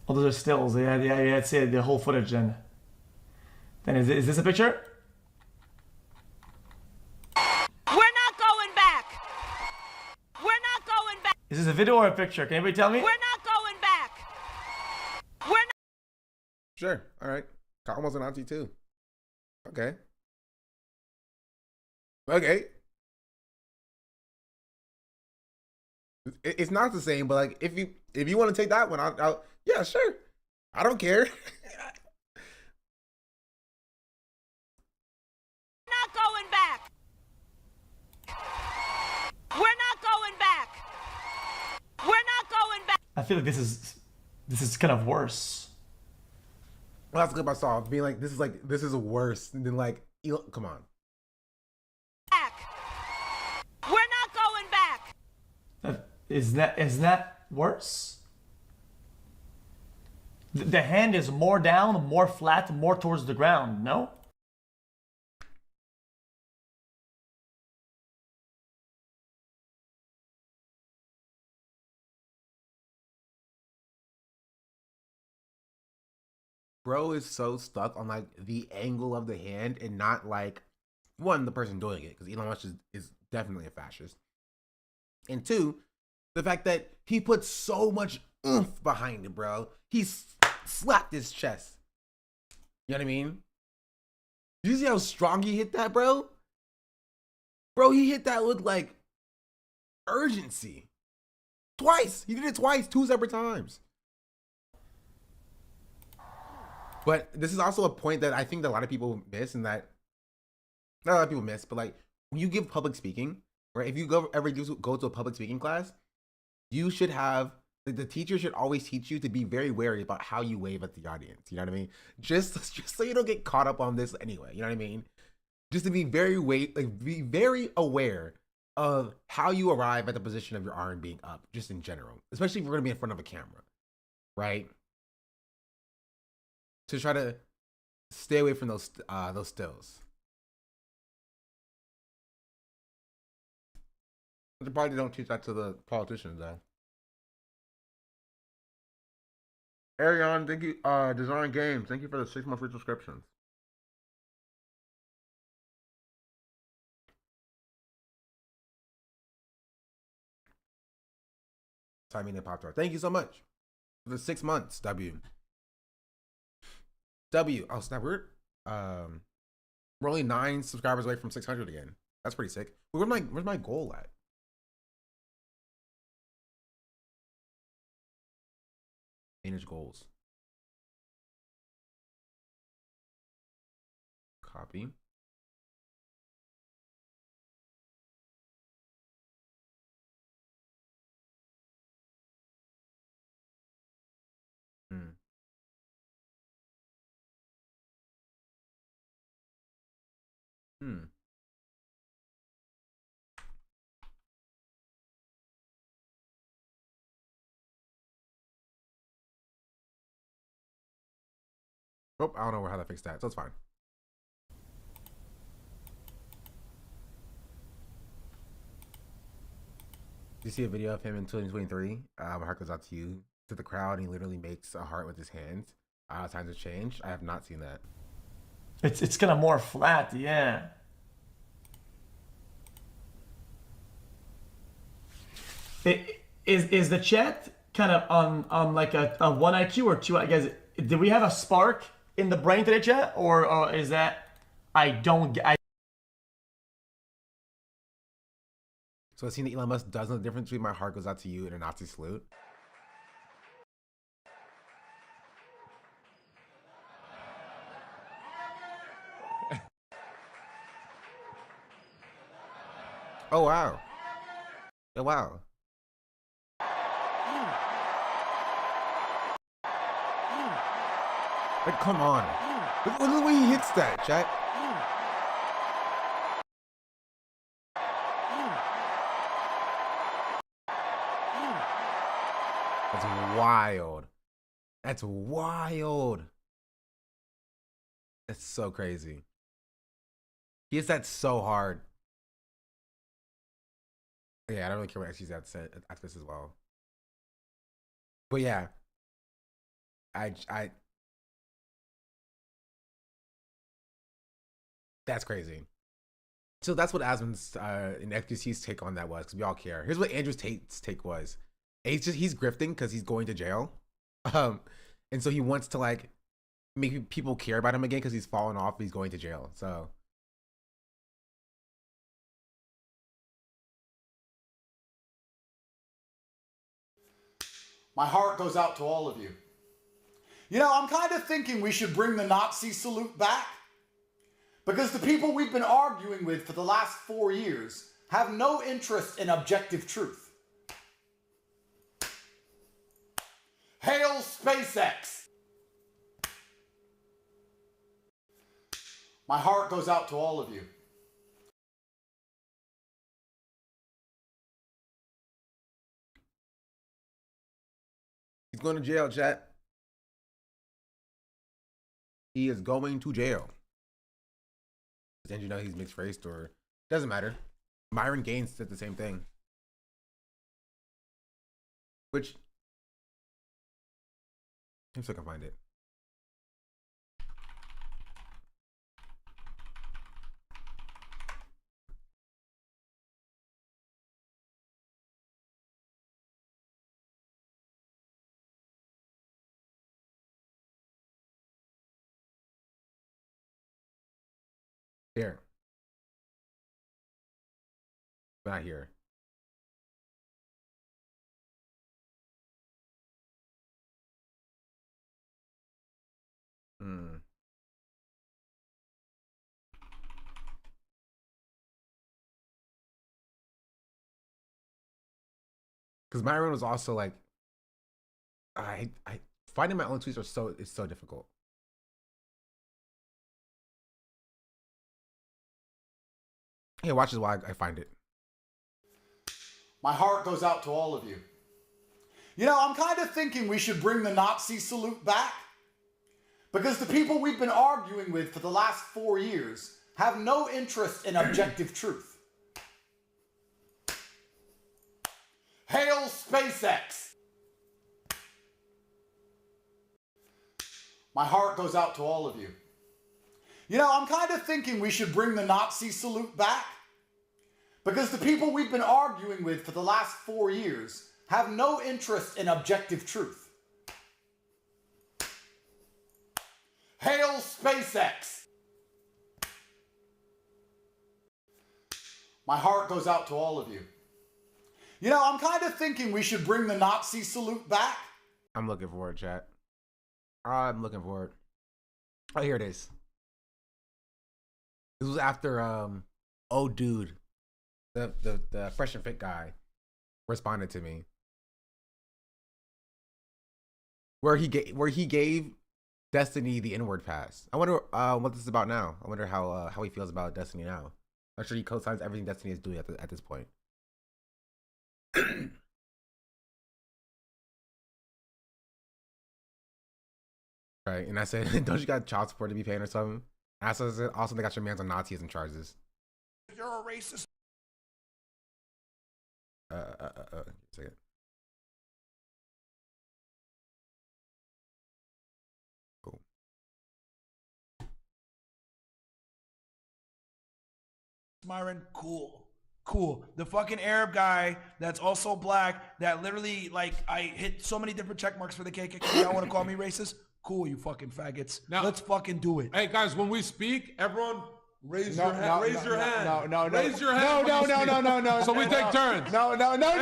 Oh, those are stills. Yeah, let's see the whole footage then. Then is this a picture? We're not going back. We're not going back. Is this a video or a picture? Can anybody tell me? We're not going back. We're not. Sure. All right. Almost an auntie too. Okay. Okay. It's not the same, but like if you want to take that one, I'll yeah, sure. I don't care. Not going back. We're not going back. We're not going back. I feel like this is kind of worse. Well, that's good. I saw being like this is worse than like Elon, come on. We're not going back. Is that worse? The hand is more down, more flat, more towards the ground. No. Bro is so stuck on like the angle of the hand and not like one, the person doing it, because Elon Musk is definitely a fascist. And two, the fact that he put so much oomph behind it, bro. He slapped his chest. You know what I mean? You see how strong he hit that, bro? Bro, he hit that with like urgency. Twice. He did it twice, 2 separate times. But this is also a point that I think that a lot of people miss, and that not a lot of people miss, but like when you give public speaking, right? If you ever go to a public speaking class, you should have the teacher should always teach you to be very wary about how you wave at the audience. You know what I mean? Just so you don't get caught up on this anyway. You know what I mean? Just to be be very aware of how you arrive at the position of your arm being up, just in general, especially if you're gonna be in front of a camera, right? To try to stay away from those stills. They probably don't teach that to the politicians, though. Arion, thank you. Design Games, thank you for the 6-month free subscription. Timing and Pop-Tart. Thank you so much for the 6 months, W. Oh snap, we're only 9 subscribers away from 600 again. That's pretty sick. Where's my goal at? Manage goals. Copy. Oh, I don't know how to fix that, so it's fine. You see a video of him in 2023? My heart goes out to you, to the crowd, and he literally makes a heart with his hands. Times have changed. I have not seen that. It's kind of more flat, yeah. Is the chat kind of on like a 1 IQ or 2? I guess, did we have a spark in the brain today, chat, or is that So I've seen that Elon Musk does know the difference between my heart goes out to you and a Nazi salute. Oh wow. Oh wow. Like, come on. Look at the way he hits that, chat. That's wild. That's wild. That's so crazy. He hits that so hard. Yeah, I don't really care what actually that said after this as well. But yeah. That's crazy. So that's what Asmon's and FTC's take on that was, because we all care. Here's what Andrew Tate's take was. He's grifting because he's going to jail. And so he wants to like make people care about him again because he's fallen off, he's going to jail. So My heart goes out to all of you. You know, I'm kind of thinking we should bring the Nazi salute back. Because the people we've been arguing with for the last 4 years have no interest in objective truth. Hail SpaceX! My heart goes out to all of you. He's going to jail, chat. He is going to jail. Did you know he's mixed race, or doesn't matter? Myron Gaines said the same thing. Which, I'm still gonna find it. Here. Not here. Because Myron was also like, I finding my own tweets is so difficult. Hey, watch this while I find it. My heart goes out to all of you. You know, I'm kind of thinking we should bring the Nazi salute back. Because the people we've been arguing with for the last 4 years have no interest in objective truth. Hail SpaceX! My heart goes out to all of you. You know, I'm kind of thinking we should bring the Nazi salute back. Because the people we've been arguing with for the last 4 years have no interest in objective truth. Hail SpaceX! My heart goes out to all of you. You know, I'm kind of thinking we should bring the Nazi salute back. I'm looking for it, chat. I'm looking for it. Oh, here it is. This was after oh dude, the Fresh and Fit guy responded to me. Where he gave Destiny the inward pass. I wonder what this is about now. I wonder how he feels about Destiny now. I'm sure he co-signs everything Destiny is doing at this point. Right, and I said, don't you got child support to be paying or something? And I said, also they got your man's on Nazism charges. You're a racist. Second. Cool. Myron, cool. The fucking Arab guy that's also black that literally, like, I hit so many different check marks for the KKK. Y'all want to call me racist? Cool, you fucking faggots. Now, let's fucking do it. Hey, guys, when we speak, everyone raise your hand. Raise your hand. No. Raise your hand. No. So we take turns. No, Nick, no, not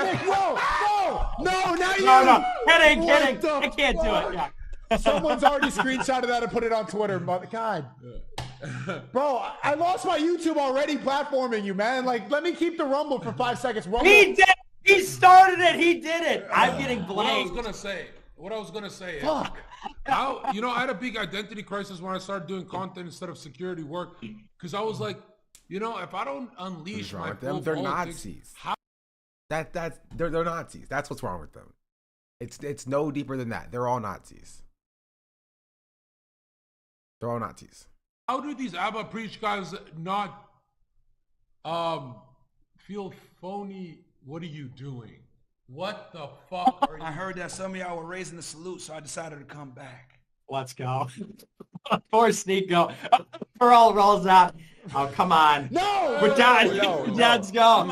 you. No. Kidding. I can't do it. Yeah. Someone's already screenshotted that and put it on Twitter. God. Bro, I lost my YouTube already platforming you, man. Like, let me keep the Rumble for 5 seconds. Rumble. He did. He started it. He did it. I'm getting blamed. What I was gonna say. Fuck. I had a big identity crisis when I started doing content instead of security work, because I was like, if I don't unleash my full they're politics, Nazis. They're Nazis. That's what's wrong with them. It's no deeper than that. They're all Nazis. They're all Nazis. How do these Abba Preach guys not feel phony? What are you doing? What the fuck are you? I heard that some of y'all were raising the salute, so I decided to come back. Let's go. Poor Sneeko. Pearl rolls out. Oh, come on. No! We're done. Let's go.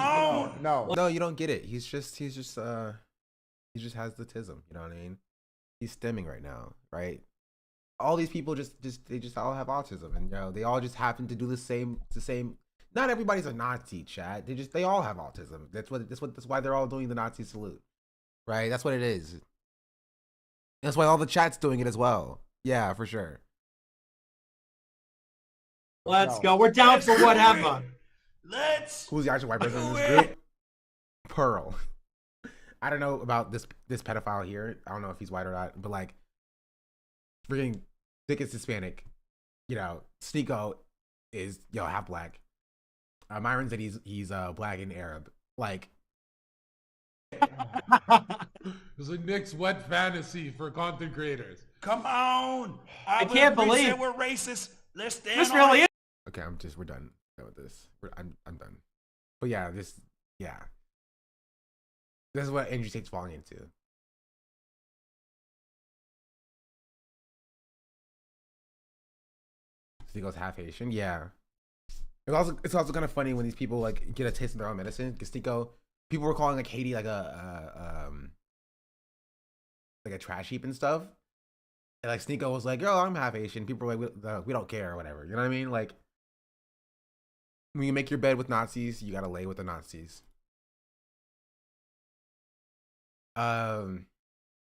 No, you don't get it. He just has the tism. You know what I mean? He's stemming right now, right? All these people they just all have autism, and they all just happen to do the same. Not everybody's a Nazi, chat. They all have autism. That's why they're all doing the Nazi salute, right? That's what it is. That's why all the chat's doing it as well. Yeah, for sure. Let's go. We're down for whatever. Who's the actual white person in this group? Pearl. I don't know about this pedophile here. I don't know if he's white or not, but like, freaking Dick is Hispanic. You know, Sneeko is half black. Myron said he's black and Arab. Like, It's like Nick's wet fantasy for content creators. Come on. I can't believe we're racist. Let's stand this on really it. is. okay, we're done with this. I'm done. But yeah, this is what Andrew Tate's falling into. Sneeko's half Haitian. Yeah. It's also kind of funny when these people like get a taste of their own medicine. Because Sneeko, people were calling like Haiti like a trash heap and stuff. And like Sneeko was like, "Yo, I'm half Asian." People were like, "We don't care," or whatever. You know what I mean? Like, when you make your bed with Nazis, you gotta lay with the Nazis. Having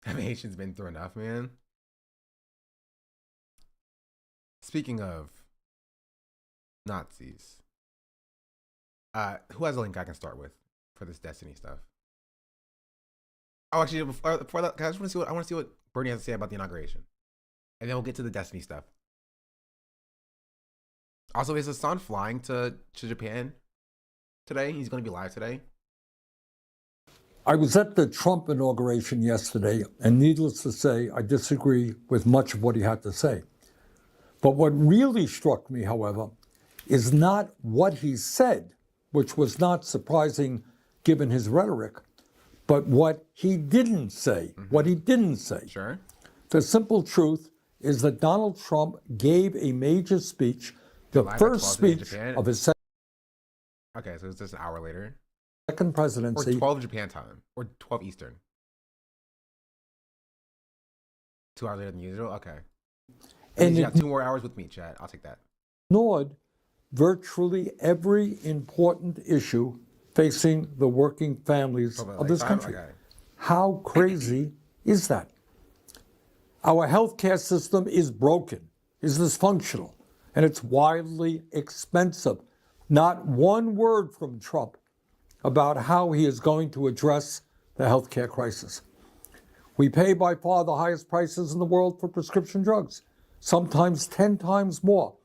Haitians been through enough, man. Speaking of Nazis, who has a link I can start with for this Destiny stuff? Oh, actually, before that, I want to see what Bernie has to say about the inauguration, and then we'll get to the Destiny stuff. Also, is Hassan flying to Japan today? He's going to be live today. I was at the Trump inauguration yesterday, and needless to say, I disagree with much of what he had to say. But what really struck me, however, is not what he said, which was not surprising given his rhetoric, but what he didn't say. What he didn't say. Sure. The simple truth is that Donald Trump gave a major speech, the first speech of his second. Okay, so it's just an hour later. Second presidency. Or 12 Japan time. Or 12 Eastern. 2 hours later than usual? Okay. And you got 2 more hours with me, Chad. I'll take that. Ignored virtually every important issue facing the working families of this country. Okay. How crazy is that? Our healthcare system is broken, is dysfunctional, and it's wildly expensive. Not one word from Trump about how he is going to address the healthcare crisis. We pay by far the highest prices in the world for prescription drugs, sometimes 10 times more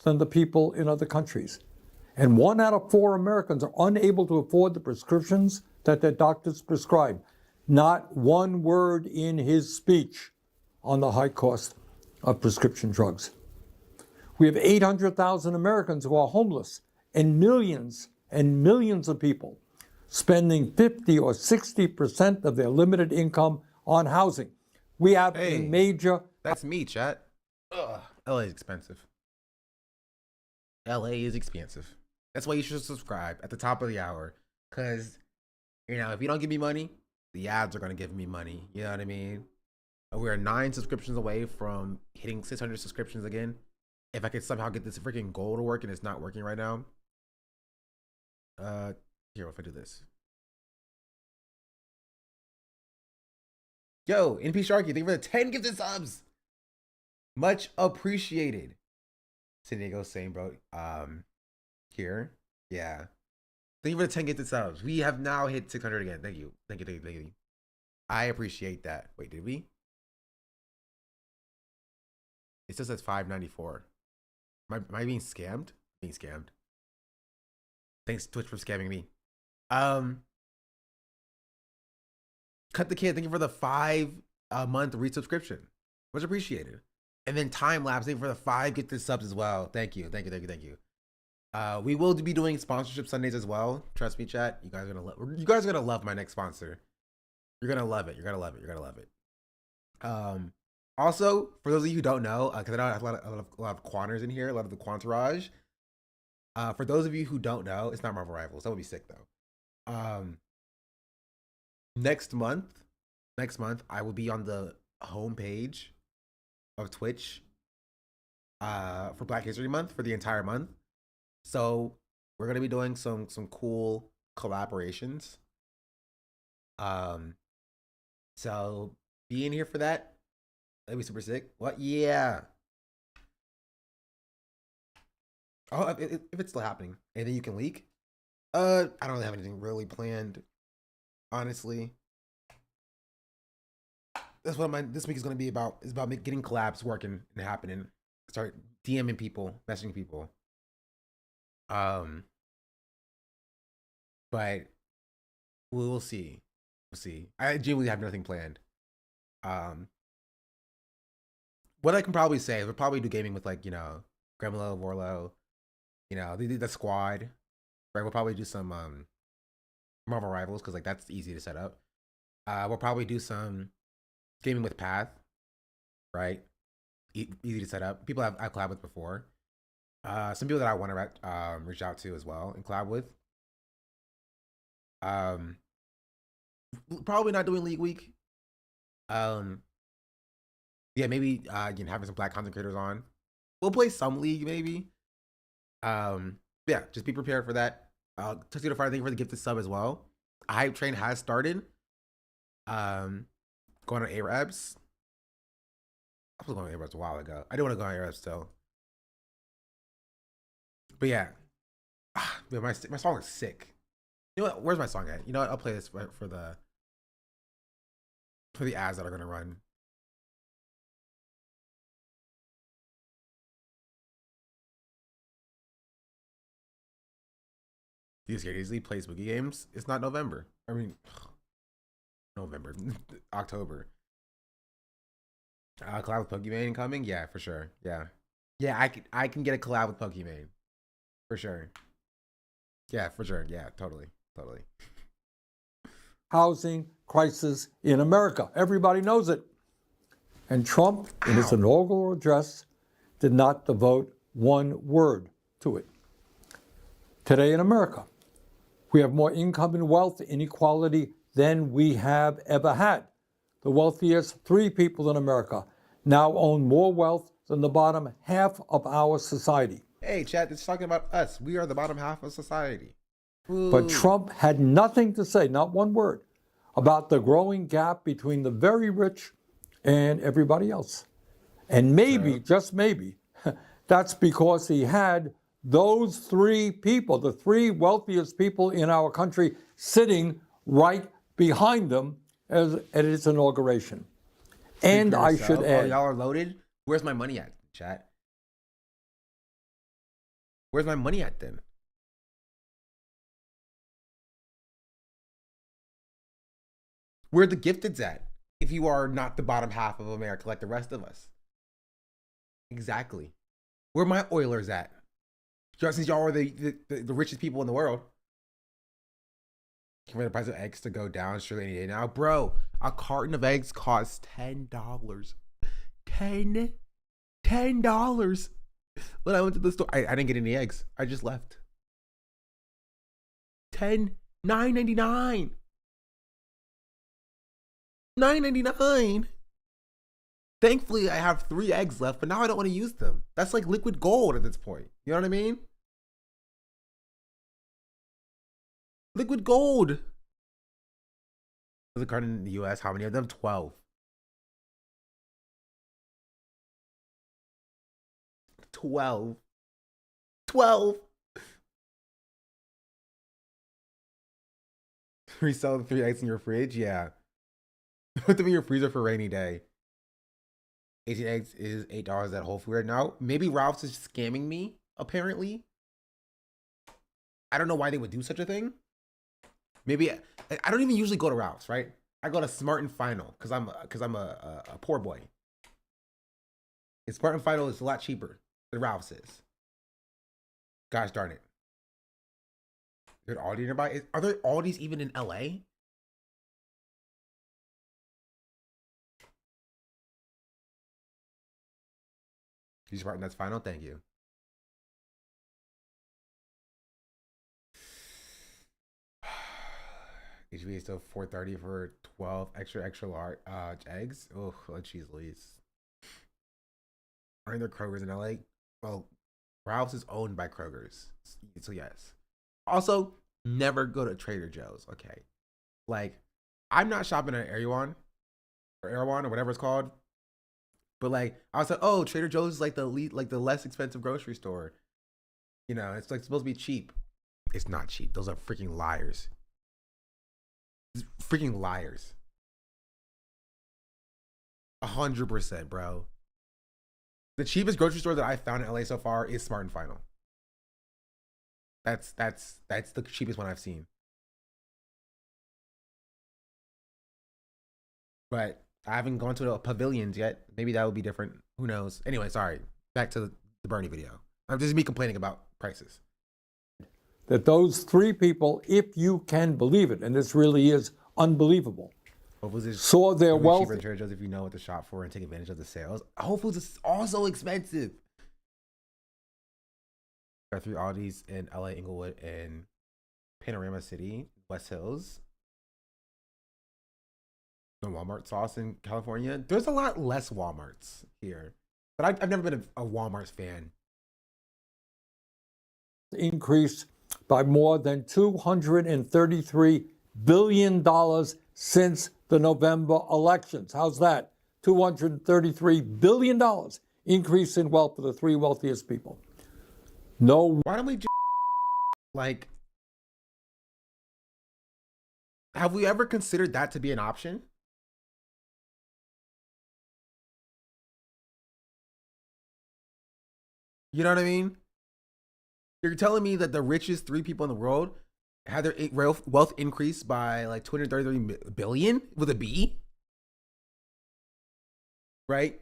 than the people in other countries. And 1 out of 4 Americans are unable to afford the prescriptions that their doctors prescribe. Not one word in his speech on the high cost of prescription drugs. We have 800,000 Americans who are homeless, and millions of people spending 50 or 60% of their limited income on housing. We have a major... That's me, chat. Ugh. LA is expensive. LA is expensive. That's why you should subscribe at the top of the hour. Because, if you don't give me money, the ads are going to give me money. You know what I mean? We're 9 subscriptions away from hitting 600 subscriptions again. If I could somehow get this freaking goal to work and it's not working right now. Here, if I do this. Yo, NP Sharky, thank you for the 10 gifted subs. Much appreciated. San Diego, same, bro. Here. Yeah. Thank you for the 10 gifted subs. We have now hit 600 again. Thank you. Thank you. I appreciate that. Wait, did we? It still says 594. Am I being scammed? Being scammed. Thanks, Twitch, for scamming me. Cut the Kid, thank you for the 5-month resubscription. Much appreciated. And then Time Lapse, thank you for the 5 gifted subs as well. Thank you. We will be doing sponsorship Sundays as well. Trust me, chat. You guys are gonna love my next sponsor. You're gonna love it. Also, for those of you who don't know, because I know I have a lot of Quanters in here, a lot of the Quantourage. For those of you who don't know, it's not Marvel Rivals. That would be sick though. Next month, I will be on the homepage of Twitch for Black History Month for the entire month. So we're gonna be doing some cool collaborations. So be in here for that. That'd be super sick. What? Yeah. Oh, if it's still happening, and then you can leak. I don't really have anything really planned, honestly. That's what this week is going to be about. It's about getting collabs working and happening. Start DMing people, messaging people. But we'll see. We'll see. I genuinely have nothing planned. What I can probably say is we'll probably do gaming with like, you know, Gremlo, Vorlo, you know, the squad. Right? We'll probably do some Marvel Rivals because like that's easy to set up. We'll probably do some gaming with Path, right? Easy to set up. People I've collabed with before. Some people that I want to reach out to as well and collab with. Probably not doing League Week. Yeah, maybe having some Black content creators on. We'll play some League maybe. Yeah, just be prepared for that. Tuxedo Fire, thank you for the gifted sub as well. A hype train has started. Going on Arabs. I was going on Arabs a while ago. I do want to go on Arabs still. But yeah. My song is sick. You know what? Where's my song at? You know what? I'll play this for the ads that are gonna run. You scared easily plays boogie games. It's not November. I mean, November, October. Collab with Pokemon coming? Yeah, for sure. Yeah, I can get a collab with Pokemon, for sure. Yeah, for sure. Yeah, totally. Housing crisis in America. Everybody knows it. And Trump, in his inaugural address, did not devote one word to it. Today in America, we have more income and wealth inequality than we have ever had. The wealthiest 3 people in America now own more wealth than the bottom half of our society. Hey, chat, it's talking about us. We are the bottom half of society. Ooh. But Trump had nothing to say, not one word, about the growing gap between the very rich and everybody else. And maybe, just maybe, that's because he had those 3 people, the 3 wealthiest people in our country, sitting right behind them at its inauguration. And I should add, y'all are loaded. Where's my money at, chat? Where's my money at then? Where the gifteds at? If you are not the bottom half of America like the rest of us. Exactly. Where my Oilers at? Since y'all are the richest people in the world. Can the price of eggs to go down surely any day now? Bro, a carton of eggs costs $10. $10. When I went to the store, I didn't get any eggs. I just left. $9.99. $9.99. Thankfully, I have 3 eggs left, but now I don't want to use them. That's like liquid gold at this point. You know what I mean? Liquid gold. The carton in the US, how many of them? 12. 12. Resell the 3 eggs in your fridge? Yeah. Put them in your freezer for a rainy day. 18 eggs is $8 at Whole Foods right now. Maybe Ralph's is scamming me, apparently. I don't know why they would do such a thing. Maybe I don't even usually go to Ralph's, right? I go to Smart and Final because I'm a poor boy. And Smart and Final is a lot cheaper than Ralph's is. Gosh darn it. There's Aldi nearby. Are there Aldis even in LA? You Smart and that's Final. Thank you. HB is still $4.30 for 12 extra large eggs. Oh, jeez, Louise. Aren't there Kroger's in LA? Well, Ralph's is owned by Kroger's, so yes. Also, never go to Trader Joe's. Okay, like I'm not shopping at Erewhon or whatever it's called But like, I was like, oh, Trader Joe's is like the less expensive grocery store. You know, it's like supposed to be cheap. It's not cheap. Those are freaking liars. Freaking liars. 100%, bro. The cheapest grocery store that I found in LA so far is Smart and Final. That's the cheapest one I've seen. But I haven't gone to the pavilions yet. Maybe that would be different. Who knows? Anyway, sorry. Back to the Bernie video. I'm just me complaining about prices. That those three people, if you can believe it, and this really is unbelievable, saw their wealth. Cheaper than Trader Joe's if you know what to shop for and take advantage of the sales. Whole Foods is also expensive. Got 3 Aldi's in LA, Inglewood, and Panorama City, West Hills. The Walmart sauce in California. There's a lot less Walmarts here, but I've never been a Walmart fan. Increased by more than $233 billion since the November elections. How's that? $233 billion increase in wealth for the 3 wealthiest people. No. Why don't we just, like, have we ever considered that to be an option? You know what I mean? You're telling me that the richest 3 people in the world had their wealth increase by like 233 billion with a B? Right?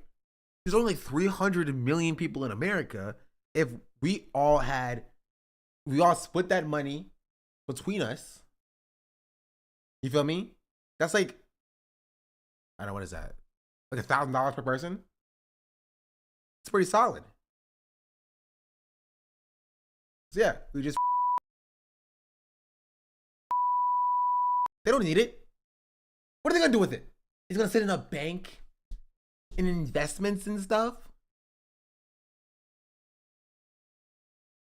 There's only 300 million people in America. If we all split that money between us, you feel me? That's like, I don't know, what is that? Like $1,000 per person? It's pretty solid. So yeah, we just, they don't need it. What are they gonna do with it? He's gonna sit in a bank in investments and stuff?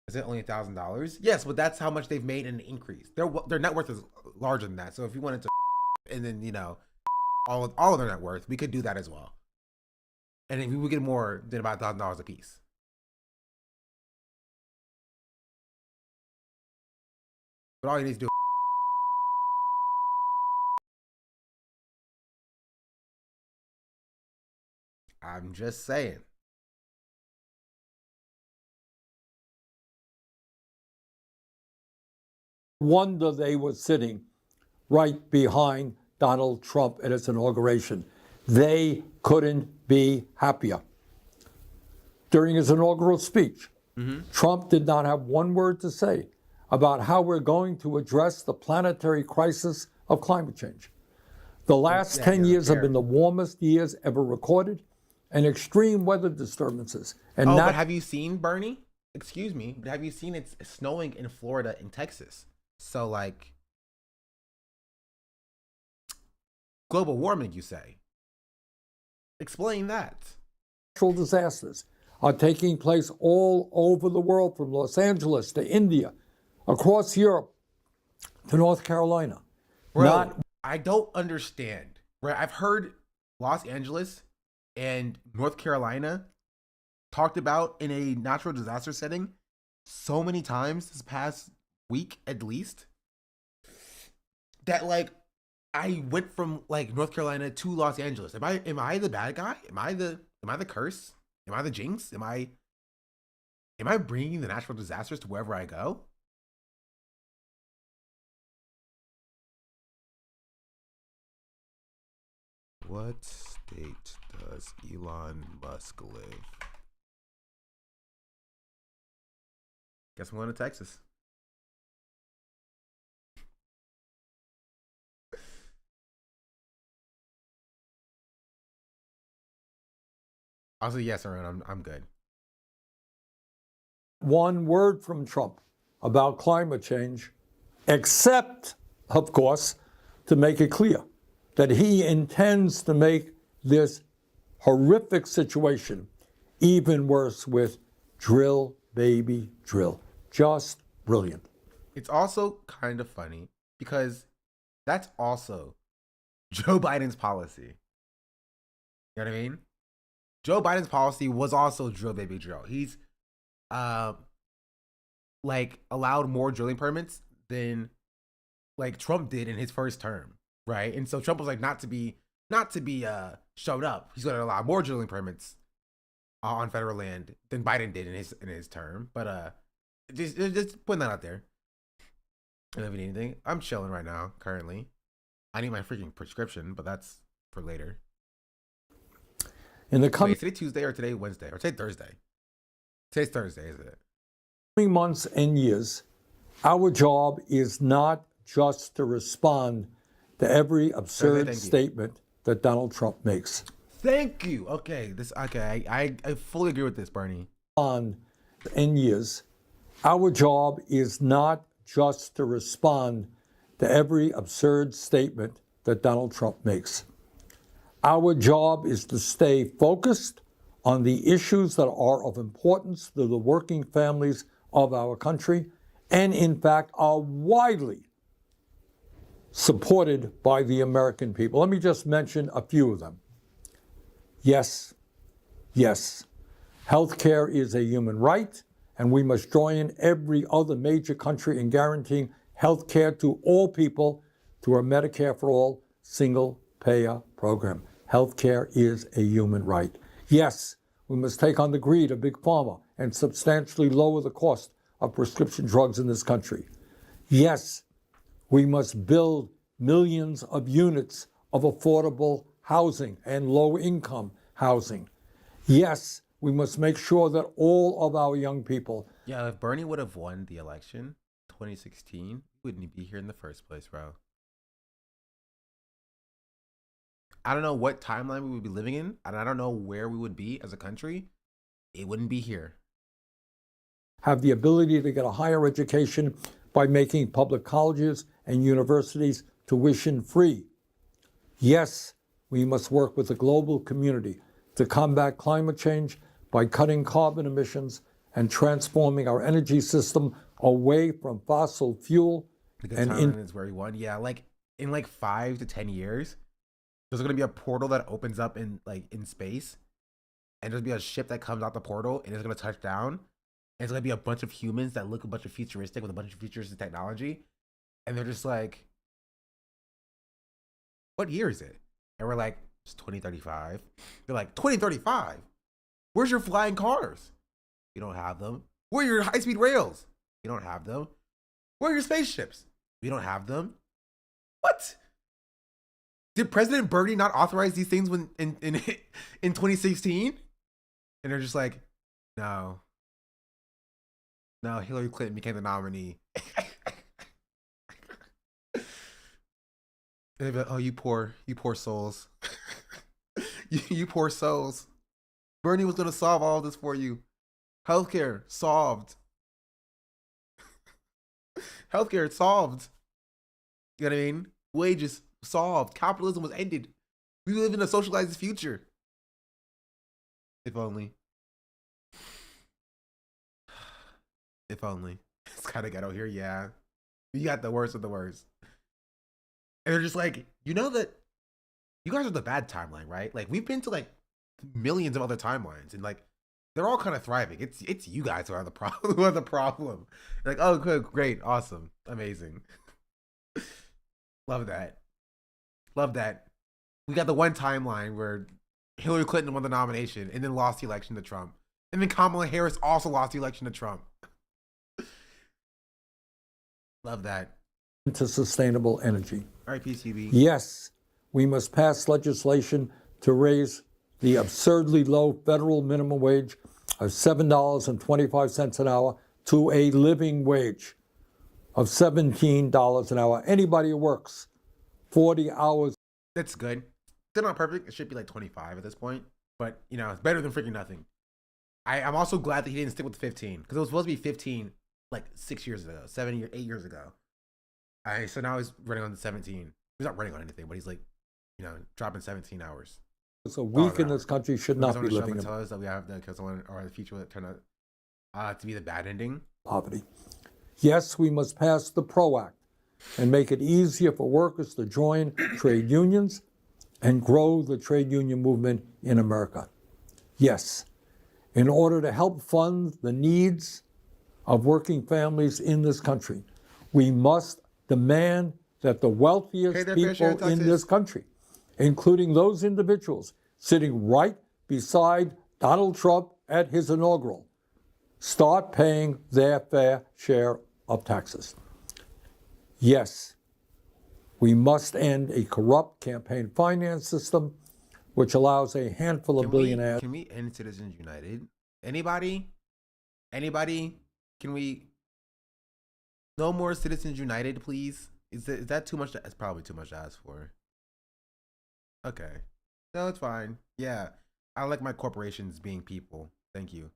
Is it only $1,000? Yes, but that's how much they've made in an increase. Their net worth is larger than that. So if you wanted to, and then, you know, all of their net worth, we could do that as well. And if we would get more than about $1,000 a piece. But all you need to do. I'm just saying. Wonder they were sitting right behind Donald Trump at his inauguration. They couldn't be happier. During his inaugural speech, Trump did not have one word to say about how we're going to address the planetary crisis of climate change. The last 10 years have been the warmest years ever recorded, and extreme weather disturbances. And but have you seen, Bernie? Excuse me, but have you seen it's snowing in Florida and Texas? So, like, global warming, you say? Explain that. Natural disasters are taking place all over the world, from Los Angeles to India, across Europe to North Carolina. Bro, I don't understand. Right? I've heard Los Angeles and North Carolina talked about in a natural disaster setting so many times this past week, at least, that, like, I went from, like, North Carolina to Los Angeles. Am I the bad guy? Am I the curse? Am I the jinx? Am I bringing the natural disasters to wherever I go? What state does Elon Musk live? Guess I'm going to Texas. Also, yes, Aaron, I'm good. One word from Trump about climate change, except, of course, to make it clear that he intends to make this horrific situation even worse with drill, baby, drill. Just brilliant. It's also kind of funny because that's also Joe Biden's policy. You know what I mean? Joe Biden's policy was also drill, baby, drill. He's like allowed more drilling permits than like Trump did in his first term, right? And so Trump was like not to be showed up. He's going to allow more drilling permits on federal land than Biden did in his term. But just putting that out there. I don't need anything. I'm chilling right now. Currently, I need my freaking prescription, but that's for later. In the coming Wait, today Tuesday or today Wednesday or today Thursday? Today's Thursday, isn't it? coming months and years, our job is not just to respond to every absurd statement that Donald Trump makes. Thank you. Okay, I fully agree with this, Bernie. On and years, our job is not just to respond to every absurd statement that Donald Trump makes. Our job is to stay focused on the issues that are of importance to the working families of our country, and in fact are widely supported by the American people. Let me just mention a few of them. Yes, healthcare is a human right, and we must join every other major country in guaranteeing healthcare to all people through a Medicare for All single-payer program. Healthcare is a human right. Yes, we must take on the greed of Big Pharma and substantially lower the cost of prescription drugs in this country. Yes, we must build millions of units of affordable housing and low-income housing. Yes, we must make sure that all of our young people... Yeah, if Bernie would have won the election 2016, wouldn't he be here in the first place, bro? I don't know what timeline we would be living in, and I don't know where we would be as a country. It wouldn't be here. have the ability to get a higher education by making public colleges and universities tuition-free. Yes, we must work with the global community to combat climate change by cutting carbon emissions and transforming our energy system away from fossil fuel. And is where he won. Yeah, like in like 5 to 10 years, there's gonna be a portal that opens up in space, and there's gonna be a ship that comes out the portal and it's gonna touch down. And it's gonna be a bunch of humans that look a bunch of futuristic with a bunch of futuristic technology, and they're just like, "What year is it?" And we're like, "It's 2035." They're like, "2035? Where's your flying cars? You don't have them. Where are your high-speed rails? You don't have them. Where are your spaceships? We don't have them. What? Did President Bernie not authorize these things when in 2016?" And they're just like, "No. No, Hillary Clinton became the nominee." And they'd be like, "Oh, you poor souls. you poor souls. Bernie was gonna solve all of this for you. Healthcare solved. Healthcare solved. You know what I mean? Wages solved. Capitalism was ended. We live in a socialized future. If only. If only. It's kind of ghetto here, yeah. You got the worst of the worst. And they're just like, you know that you guys are the bad timeline, right? Like, we've been to like millions of other timelines, and like they're all kind of thriving. It's you guys who are the problem. Who are the problem? Like, oh, good, great, awesome, amazing. Love that. Love that. We got the one timeline where Hillary Clinton won the nomination and then lost the election to Trump, and then Kamala Harris also lost the election to Trump. Love that. To sustainable energy. All right, PCB. Yes, we must pass legislation to raise the absurdly low federal minimum wage of $7.25 an hour to a living wage of $17 an hour. Anybody who works 40 hours. That's good. Still not perfect. It should be like 25 at this point. But, you know, it's better than freaking nothing. I'm also glad that he didn't stick with the 15, because it was supposed to be 15 like 6 years ago, 8 years ago. So now he's running on the 17. He's not running on anything, but he's like, you know, dropping 17 hours. So a week in this country should not be living in tell us that we have the future that turned out to be the bad ending. Poverty. Yes, we must pass the PRO Act and make it easier for workers to join trade unions and grow the trade union movement in America. Yes. In order to help fund the needs of working families in this country, we must demand that the wealthiest people in this country, including those individuals sitting right beside Donald Trump at his inaugural, start paying their fair share of taxes. Yes, we must end a corrupt campaign finance system which allows a handful of billionaires. Can we end Citizens United? Anybody? Anybody? Can we? No more Citizens United, please. Is that too much? That's probably too much to ask for. Okay. No, it's fine. Yeah. I like my corporations being people. Thank you.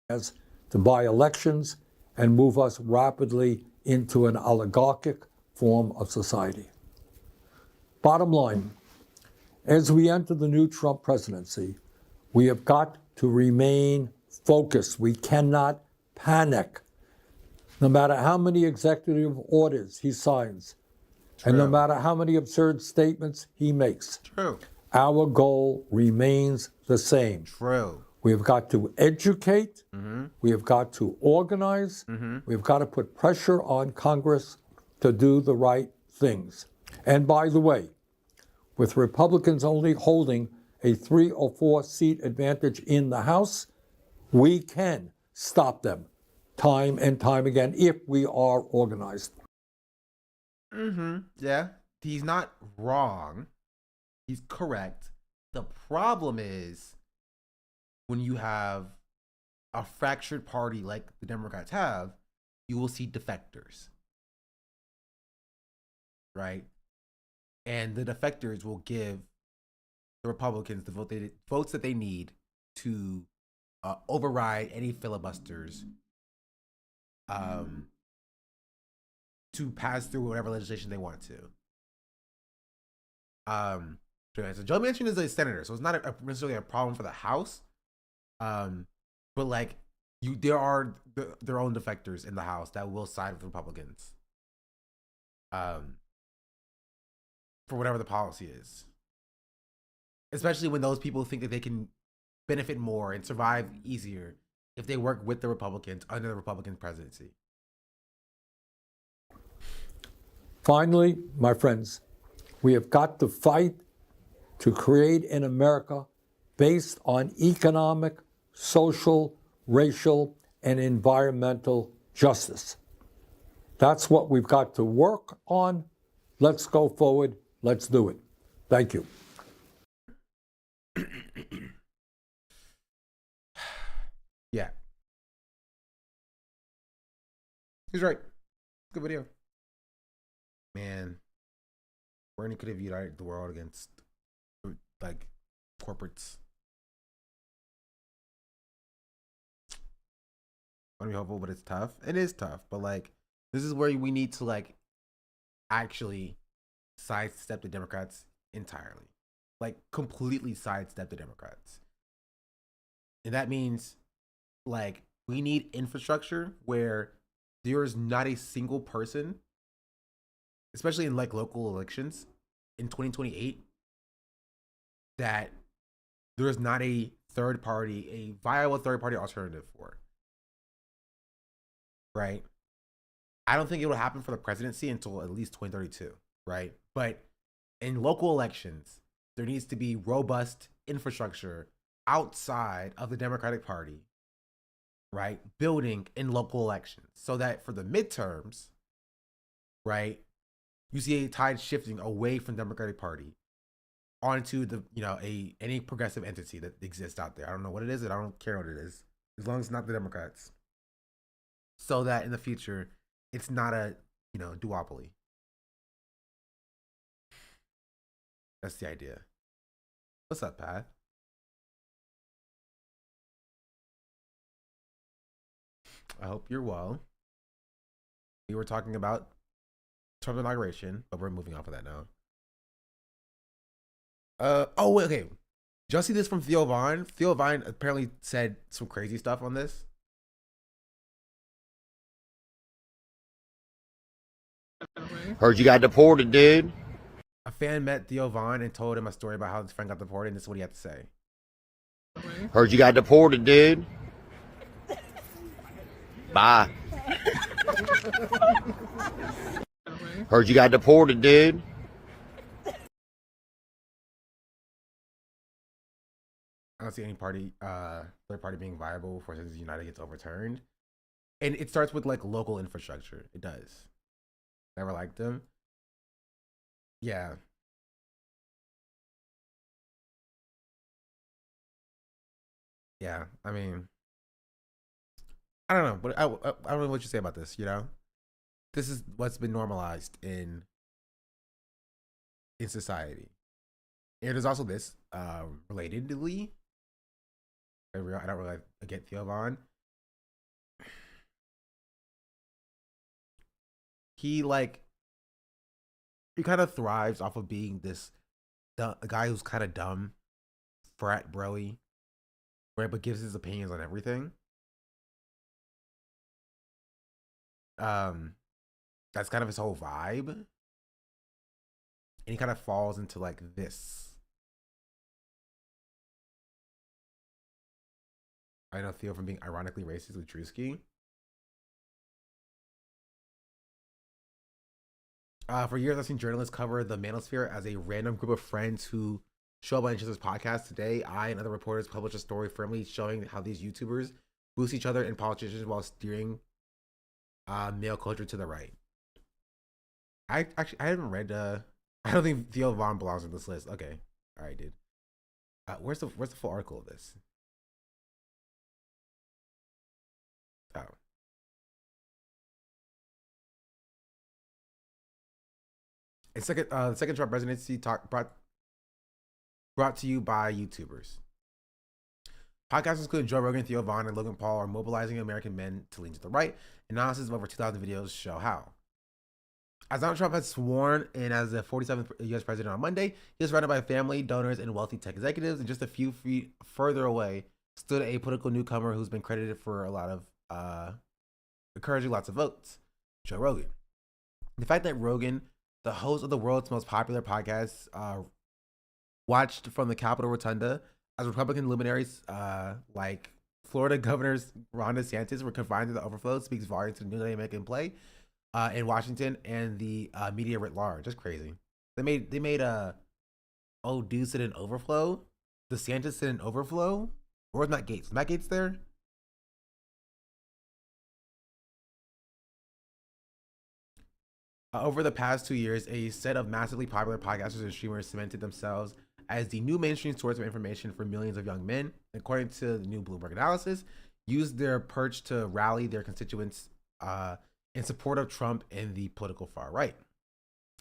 As to buy elections and move us rapidly into an oligarchic form of society. Bottom line, as we enter the new Trump presidency, we have got to remain focused. We cannot panic. No matter how many executive orders he signs, and no matter how many absurd statements he makes, our goal remains the same. We have got to educate, we have got to organize, we've got to put pressure on Congress to do the right things. And by the way, with Republicans only holding a 3 or 4 seat advantage in the House, we can stop them time and time again if we are organized. Yeah, he's not wrong. He's correct. The problem is when you have a fractured party like the Democrats have, you will see defectors. Right? And the defectors will give the Republicans the votes that they need to override any filibusters to pass through whatever legislation they want to. So Joe Manchin is a senator, so it's not necessarily a problem for the House. But like, there are their own defectors in the House that will side with Republicans. For whatever the policy is. Especially when those people think that they can benefit more and survive easier if they work with the Republicans under the Republican presidency. Finally, my friends, we have got to fight to create an America based on economic, social, racial, and environmental justice. That's what we've got to work on. Let's go forward. Let's do it. Thank you. Yeah. He's right. Good video. Man, Bernie could have united the world against like corporates. I want to be hopeful, but it's tough. It is tough, but like this is where we need to like actually sidestep the Democrats entirely, like completely sidestep the Democrats. And that means like we need infrastructure where there is not a single person, especially in like local elections in 2028, that there is not a third party, a viable third party alternative for. Right? I don't think it will happen for the presidency until at least 2032, right? But in local elections, there needs to be robust infrastructure outside of the Democratic Party, right? Building in local elections so that for the midterms, right, you see a tide shifting away from the Democratic Party onto the, any progressive entity that exists out there. I don't know what it is, and I don't care what it is, as long as it's not the Democrats. So that in the future, it's not a, duopoly. That's the idea. What's up, Pat? I hope you're well. We were talking about Trump inauguration, but we're moving off of that now. Okay. Did y'all see this from Theo Vaughn? Theo Vaughn apparently said some crazy stuff on this. Heard you got deported, dude. A fan met Theo Von and told him a story about how his friend got deported, and this is what he had to say. Heard you got deported, dude. Bye. Heard you got deported, dude. I don't see any party, third party being viable before Citizens United gets overturned. And it starts with like local infrastructure. It does. Never liked them. Yeah. Yeah. I mean, I don't know, but I don't know what you say about this. You know, this is what's been normalized in society. And there's also this, relatedly. I don't really get Theo Von. He kind of thrives off of being this a guy who's kind of dumb, frat broy, right? But gives his opinions on everything. That's kind of his whole vibe, and he kind of falls into like this. I know Theo from being ironically racist with Drewski. For years, I've seen journalists cover the manosphere as a random group of friends who show up on each other's podcasts. Today, I and other reporters published a story firmly showing how these YouTubers boost each other and politicians while steering male culture to the right. I haven't read. I don't think Theo Von belongs on this list. Okay, all right, dude. Where's the full article of this? Oh. The second Trump presidency talk brought to you by YouTubers. Podcasters including Joe Rogan, Theo Von, and Logan Paul are mobilizing American men to lean to the right. Analysis of over 2,000 videos show how. As Donald Trump has sworn in as the 47th U.S. president on Monday, he was surrounded by family, donors, and wealthy tech executives. And just a few feet further away stood a political newcomer who's been credited for a lot of encouraging lots of votes, Joe Rogan. The fact that Rogan, the host of the world's most popular podcast, watched from the Capitol Rotunda as Republican luminaries like Florida governors Ron DeSantis were confined to the overflow, speaks volumes to the new dynamic in play in Washington and the media writ large. Just crazy. They made old dude sit in overflow, DeSantis sit in overflow. Where's Matt Gaetz? Is Matt Gaetz there? Over the past 2 years, a set of massively popular podcasters and streamers cemented themselves as the new mainstream source of information for millions of young men. According to the new Bloomberg analysis, used their perch to rally their constituents in support of Trump and the political far right.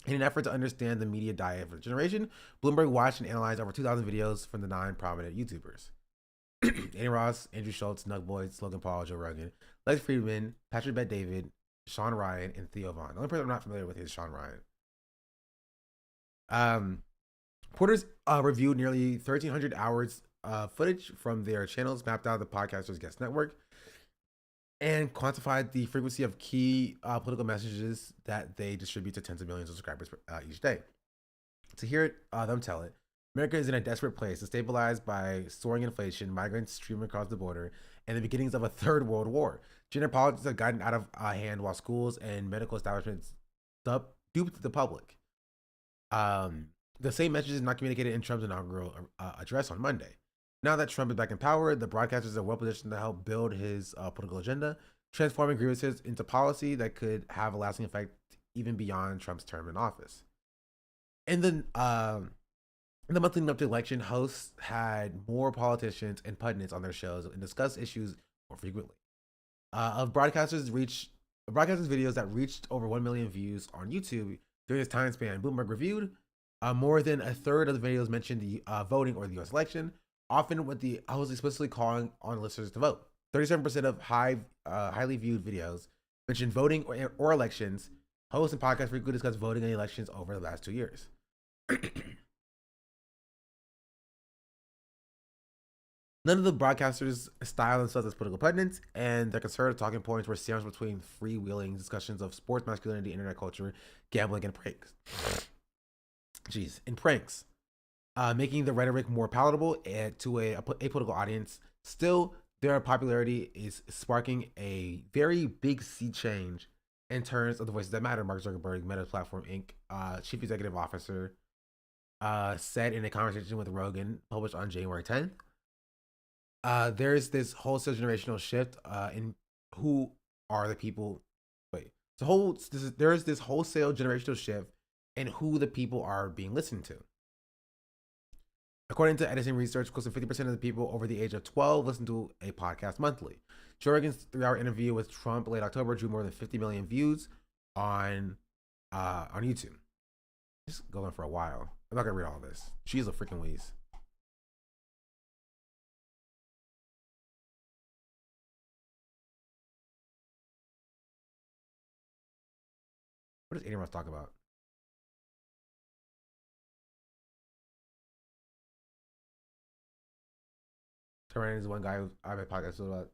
In an effort to understand the media diet of a generation, Bloomberg watched and analyzed over 2,000 videos from the 9 prominent YouTubers. Andy Ross, Andrew Schultz, Nug Boyd, Logan Paul, Joe Rogan, Lex Friedman, Patrick Bet-David, Sean Ryan, and Theo Von. The only person I'm not familiar with is Sean Ryan. Reporters reviewed nearly 1,300 hours footage from their channels, mapped out the podcaster's guest network, and quantified the frequency of key political messages that they distribute to tens of millions of subscribers each day. To hear them tell it, America is in a desperate place, destabilized by soaring inflation, migrants streaming across the border, and the beginnings of a third world war. Gender politics have gotten out of hand while schools and medical establishments duped the public. The same message is not communicated in Trump's inaugural address on Monday. Now that Trump is back in power, the broadcasters are well positioned to help build his political agenda, transforming grievances into policy that could have a lasting effect even beyond Trump's term in office. In the monthly up to election, hosts had more politicians and pundits on their shows and discussed issues more frequently. Of broadcasters' videos that reached over 1 million views on YouTube during this time span, Bloomberg reviewed more than a third of the videos mentioned the voting or the U.S. election, often with the host explicitly calling on listeners to vote. 37% of highly viewed videos mentioned voting or elections. Hosts and podcasts frequently discuss voting and elections over the last 2 years. None of the broadcasters style themselves as political pundits, and their conservative talking points were sandwiched between freewheeling discussions of sports, masculinity, internet culture, gambling, and pranks. in pranks, making the rhetoric more palatable to a apolitical audience. Still, their popularity is sparking a very big sea change in terms of the voices that matter. Mark Zuckerberg, Meta Platform Inc., Chief Executive Officer, said in a conversation with Rogan published on January 10th, there's this wholesale generational shift in who are the people. There's this wholesale generational shift in who the people are being listened to. According to Edison Research, close to 50% of the people over the age of 12 listen to a podcast monthly. Joe Rogan's 3-hour interview with Trump late October drew more than 50 million views on YouTube. Just going for a while. I'm not gonna read all this. She's a freaking wheeze. What does Adrian Ross talk about? Terran is one guy who I have a podcast about,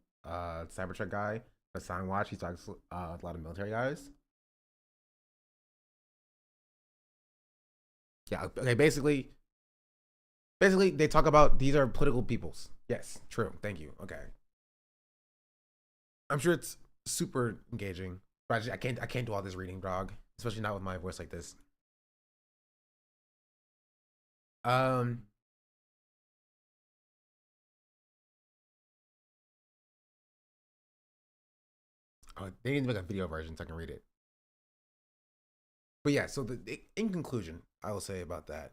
Cybertruck guy, a Sound Watch. He talks with a lot of military guys. Yeah, okay, basically they talk about these are political peoples. Yes, true. Thank you. Okay. I'm sure it's super engaging, but I can't do all this reading, dog. Especially not with my voice like this. They need to make a video version so I can read it. But yeah, so in conclusion, I will say about that,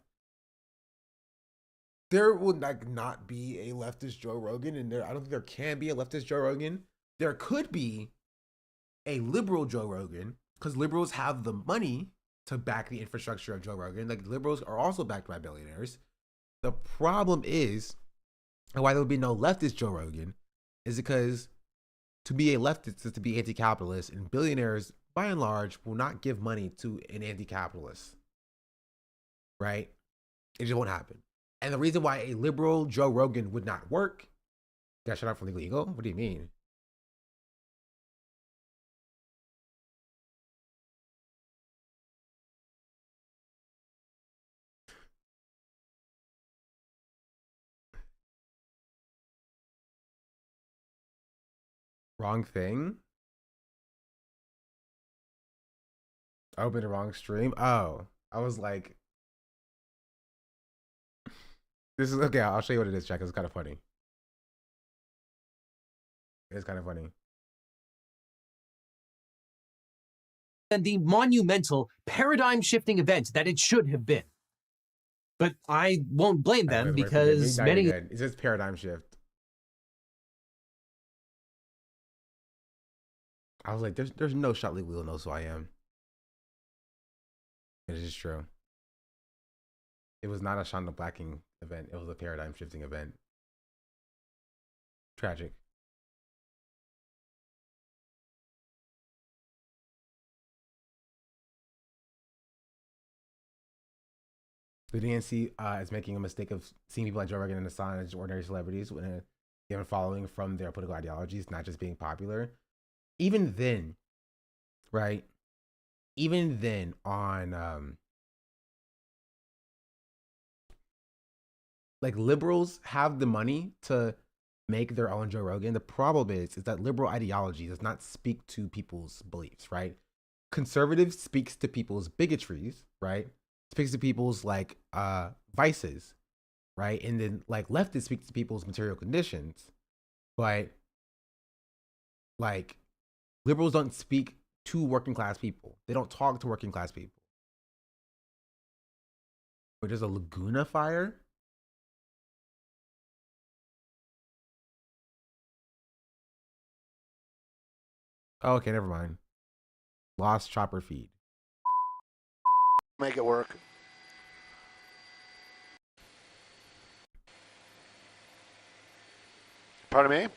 there would not be a leftist Joe Rogan, and I don't think there can be a leftist Joe Rogan. There could be a liberal Joe Rogan, because liberals have the money to back the infrastructure of Joe Rogan. Like, liberals are also backed by billionaires. The problem is, and why there would be no leftist Joe Rogan, is because to be a leftist is to be anti-capitalist, and billionaires, by and large, will not give money to an anti-capitalist. Right? It just won't happen. And the reason why a liberal Joe Rogan would not work, got shut out from Legal Eagle? What do you mean? Wrong thing? I opened the wrong stream. Oh, I was like, this is okay. I'll show you what it is, Jack. It's kind of funny. It's kind of funny. And the monumental paradigm-shifting event that it should have been. But I won't blame them because many... It says paradigm shift. I was like, there's no shot Legal Eagle knows who I am. It is true. It was not a Shonda Blacking event. It was a paradigm shifting event. Tragic. The DNC is making a mistake of seeing people like Joe Rogan and Hassan as ordinary celebrities with a given following from their political ideologies, not just being popular. Even then, right? Even then, on like, liberals have the money to make their own Joe Rogan. The problem is that liberal ideology does not speak to people's beliefs, right? Conservative speaks to people's bigotries, right? Speaks to people's like vices, right? And then like leftist speaks to people's material conditions, but like liberals don't speak to working class people. They don't talk to working class people. But there's a Laguna fire. Oh, okay, never mind. Lost chopper feed. Make it work. Pardon me?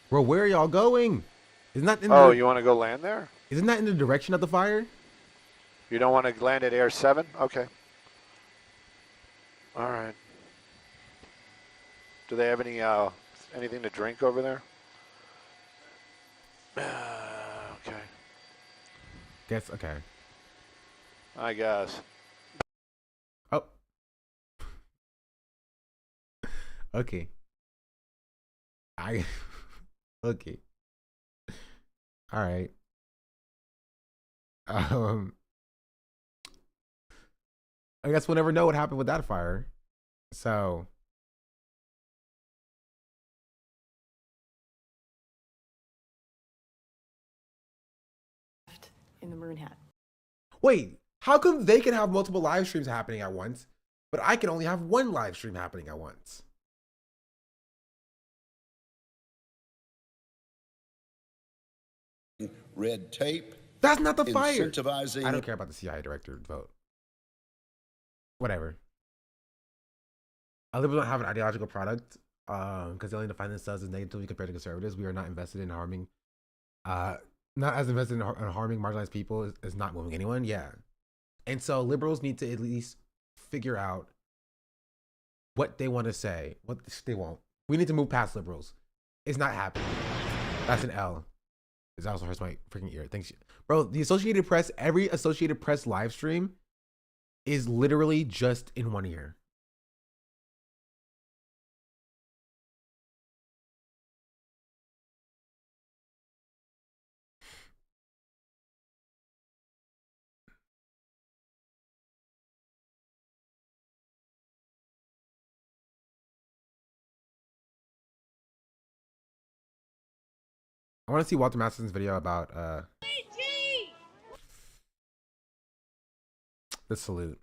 Bro, where are y'all going? Isn't that in Oh, you want to go land there? Isn't that in the direction of the fire? You don't want to land at Air 7? Okay. All right. Do they have Anything to drink over there? Okay. Guess okay. I guess. Oh. Okay. Okay. All right. I guess we'll never know what happened with that fire. So in the maroon hat. wait, how come they can have multiple live streams happening at once, but I can only have one live stream happening at once? Red tape. That's not the fire. Incentivizing. I don't care about the CIA director vote. Whatever. Liberals don't have an ideological product because they only define themselves as negatively compared to conservatives. We are not invested in harming, not as invested in harming marginalized people as not moving anyone. Yeah. And so liberals need to at least figure out what they want to say, what they won't. We need to move past liberals. It's not happening. That's an L. It also hurts my freaking ear. Thanks. Bro, the Associated Press, every Associated Press live stream is literally just in one ear. I want to see Walter Masterson's video about the salute.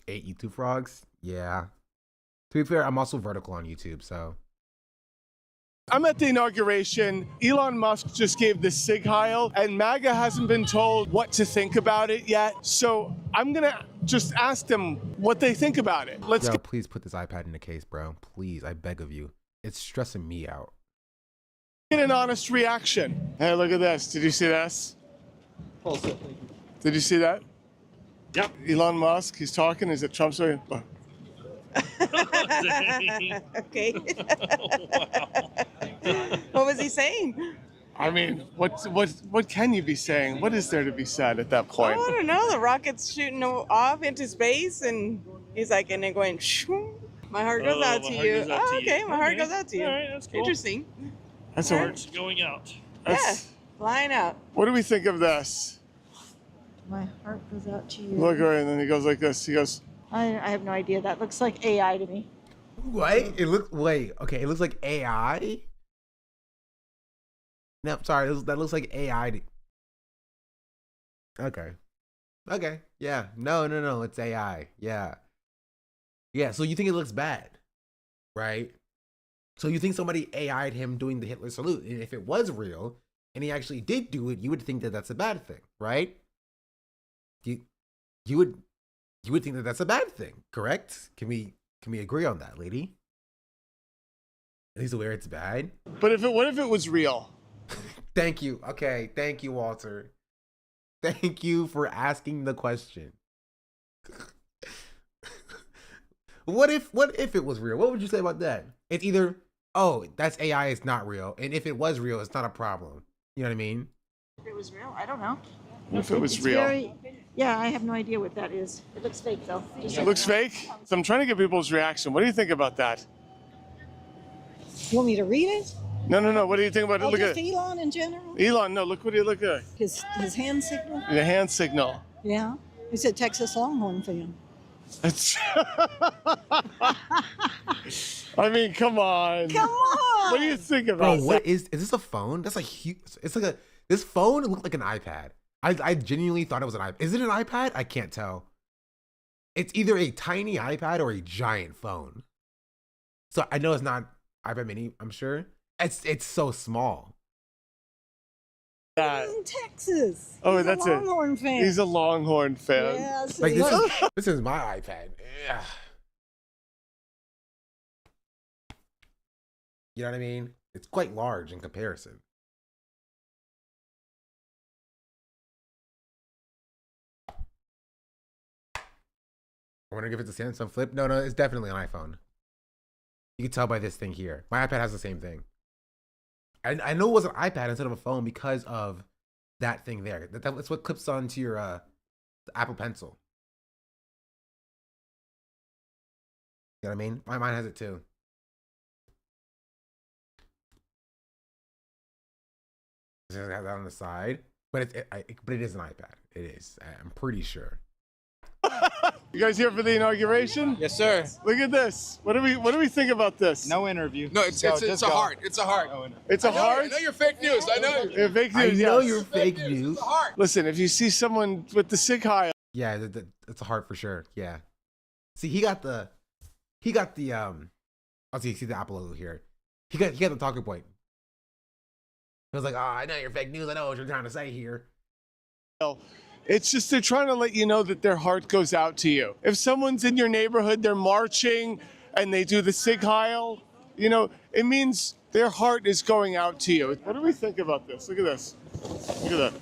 8 YouTube frogs? Yeah. To be fair, I'm also vertical on YouTube, so. I'm at the inauguration. Elon Musk just gave the Sig Heil, and MAGA hasn't been told what to think about it yet. So I'm gonna just ask them what they think about it. Yo, please put this iPad in the case, bro. Please, I beg of you. It's stressing me out. Get an honest reaction. Hey, look at this. Did you see this? Did you see that? Yep. Elon Musk, he's talking. He's at Trump's. Okay. What was he saying? I mean, what can you be saying? What is there to be said at that point? I don't know. The rocket's shooting off into space, and he's like, and then going, shoo. My heart goes out to you. Oh, okay. My heart goes out to you. All right, that's cool. Interesting. That's All a right. Going out. Yeah, flying out. What do we think of this? My heart goes out to you. Look, right, and then he goes like this. He goes. I have no idea. That looks like AI to me. What? It looks it looks like AI? No, sorry, that looks like AI. Okay. Okay. Yeah. No, it's AI. Yeah. Yeah, so you think it looks bad, right? So you think somebody AI'd him doing the Hitler salute, and if it was real, and he actually did do it, you would think that that's a bad thing, right? You would think that that's a bad thing, correct? Can we agree on that, lady? At least where it's bad. But what if it was real? Thank you. Okay, thank you, Walter. Thank you for asking the question. What if it was real? What would you say about that? It's either, oh, that's AI, it's not real. And if it was real, it's not a problem. You know what I mean? If it was real, I don't know. If it was real. Yeah, I have no idea what that is. It looks fake, though. It looks fake? So I'm trying to get people's reaction. What do you think about that? You want me to read it? No. What do you think about it? Oh, Look just at Elon in general? Elon, no, look at it. His hand signal? The hand signal. Yeah. He's a Texas Longhorn fan. It's I mean, come on. Come on. What do you think about Bro, what is this a phone? That's like huge. It's like this phone looked like an iPad. I genuinely thought it was an iPad. Is it an iPad? I can't tell. It's either a tiny iPad or a giant phone. So I know it's not iPad mini, I'm sure. It's so small. He's in Texas. Oh, He's that's a Longhorn fan. He's a Longhorn fan. Yeah, Like this is my iPad. Yeah. You know what I mean? It's quite large in comparison. wondering if it's a Samsung Flip. No, it's definitely an iPhone. You can tell by this thing here. My iPad has the same thing. I know it was an iPad instead of a phone because of that thing there. That's what clips onto your the Apple Pencil. You know what I mean? Mine has it too. It has that on the side, but it is an iPad. It is. I'm pretty sure. You guys here for the inauguration? Yes, sir. Look at this. What do we think about this? No interview. No, it's a heart. It's a heart. It's a heart. I know you're fake news. I know You're fake news. I know yes. you're fake news. Listen, if you see someone with the sig high, yeah, it's a heart for sure. Yeah. See, he got the I'll see the Apple logo here. He got the talking point. He was like, "Oh, I know you're fake news. I know what you're trying to say here." it's just they're trying to let you know that their heart goes out to you. If someone's in your neighborhood, they're marching and they do the Sig Heil, you know, it means their heart is going out to you. What do we think about this? Look at this. Look at that.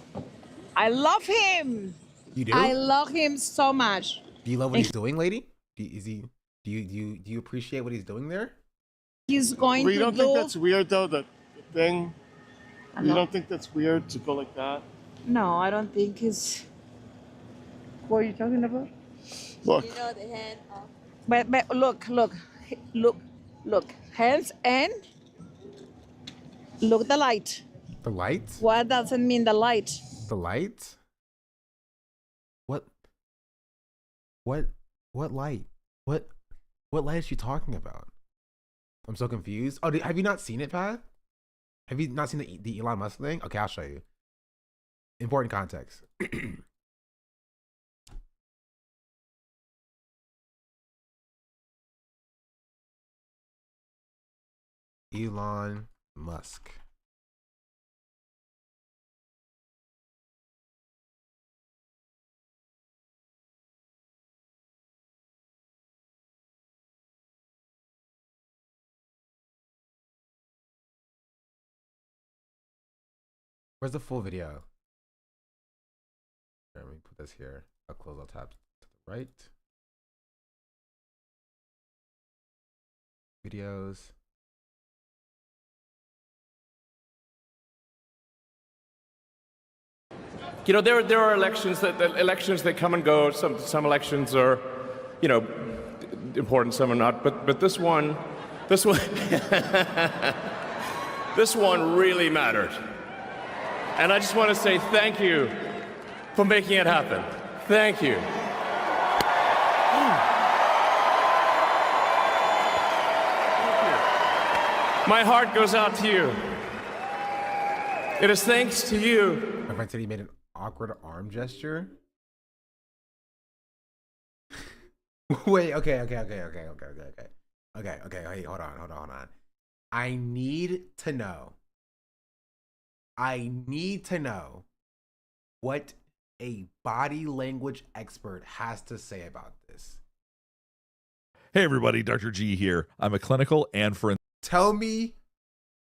I love him. You do? I love him so much. Do you love what he's doing, lady? Do you appreciate what he's doing there? He's going Well, you to don't do... think that's weird though, that thing? You No. don't think that's weird to go like that? No, I don't think he's... What are you talking about? Look. You know the hand off. But look. Hands and look the light. The light? What doesn't mean the light? The light? What light? What light is she talking about? I'm so confused. Oh, have you not seen it, Pat? Have you not seen the Elon Musk thing? Okay, I'll show you. Important context. Elon Musk. Where's the full video? Here, let me put this here. I'll close, I'll tap to the right. Videos. You know, there are elections that come and go. Some elections are, you know, important. Some are not. But this one, this one really mattered. And I just want to say thank you for making it happen. Thank you. My heart goes out to you. It is thanks to you. My friend said he made an awkward arm gesture. Wait, okay. Wait, hold on. I need to know what a body language expert has to say about this. Hey everybody, Dr. G here. I'm a clinical and forensic. Tell me,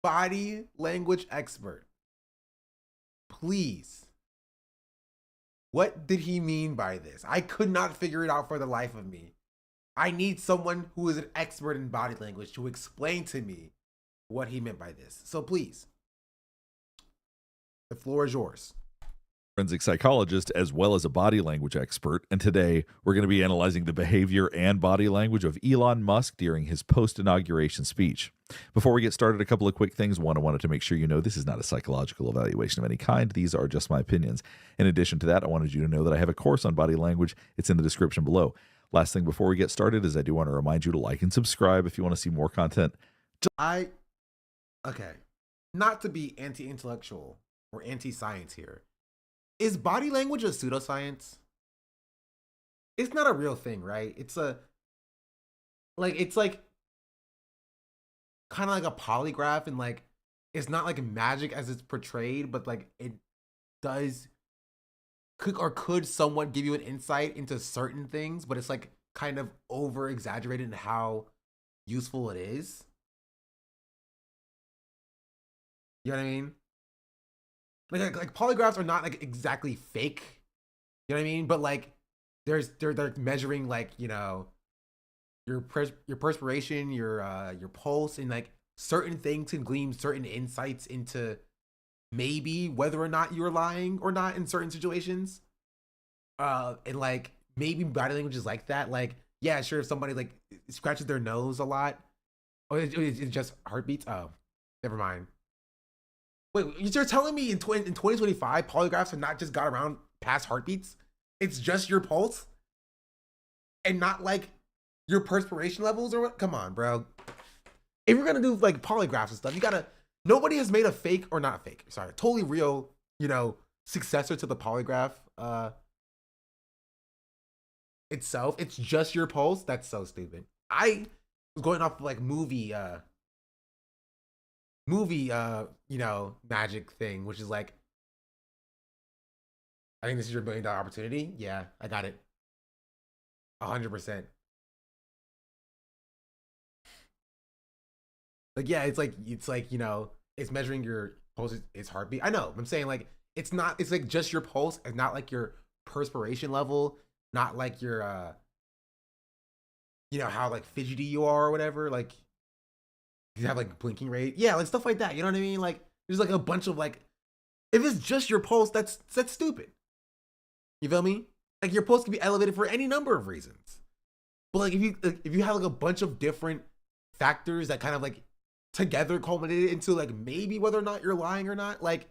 body language expert, please, what did he mean by this? I could not figure it out for the life of me. I need someone who is an expert in body language to explain to me what he meant by this. So please, the floor is yours. Forensic psychologist as well as a body language expert, and today we're going to be analyzing the behavior and body language of Elon Musk during his post-inauguration speech. Before we get started, a couple of quick things. One, I wanted to make sure you know this is not a psychological evaluation of any kind. These are just my opinions. In addition to that, I wanted you to know that I have a course on body language. It's in the description below. Last thing before we get started is I do want to remind you to like and subscribe if you want to see more content. Okay, not to be anti-intellectual or anti-science here. Is body language a pseudoscience? It's not a real thing, right? It's like kind of like a polygraph, and like it's not like magic as it's portrayed, but like it does could somewhat give you an insight into certain things, but it's like kind of over exaggerated in how useful it is. You know what I mean? Like polygraphs are not like exactly fake. You know what I mean? But like they're measuring like, you know, your perspiration, your pulse, and like certain things can glean certain insights into maybe whether or not you're lying or not in certain situations. And like maybe body language is like that. Like, yeah, sure, if somebody like scratches their nose a lot, or it's just heartbeats. Oh, never mind. Wait, you're telling me in 2025 polygraphs have not just got around past heartbeats? It's just your pulse, and not like your perspiration levels or what? Come on, bro. If you're gonna do like polygraphs and stuff, you gotta. Nobody has made a fake or not fake. Sorry, totally real. You know, successor to the polygraph itself. It's just your pulse. That's so stupid. I was going off of like movie, you know, magic thing, which is like, I think this is your $1 billion opportunity. Yeah, I got it. 100%. Like, yeah, it's like, you know, it's measuring your pulse, its heartbeat. I know. I'm saying like, it's like just your pulse and not like your perspiration level, not like your, you know, how like fidgety you are or whatever. Like, you have like blinking rate. Yeah, like stuff like that. You know what I mean? Like, there's like a bunch of like, if it's just your pulse, that's stupid. You feel me? Like your pulse can be elevated for any number of reasons. But like if you have like a bunch of different factors that kind of like together culminated into like maybe whether or not you're lying or not, like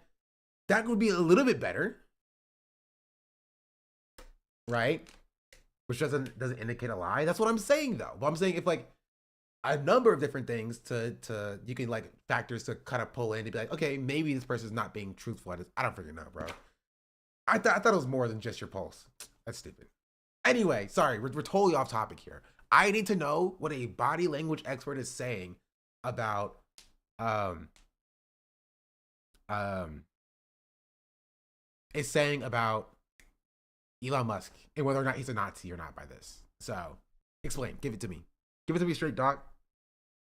that would be a little bit better. Right? Which doesn't indicate a lie. That's what I'm saying though. But I'm saying if like a number of different things to you can like factors to kind of pull in to be like, okay, maybe this person's not being truthful. I don't freaking know, bro. I thought it was more than just your pulse. That's stupid. Anyway, sorry, we're totally off topic here. I need to know what a body language expert is saying about Elon Musk and whether or not he's a Nazi or not by this. So explain, give it to me. Give it to me straight, Doc.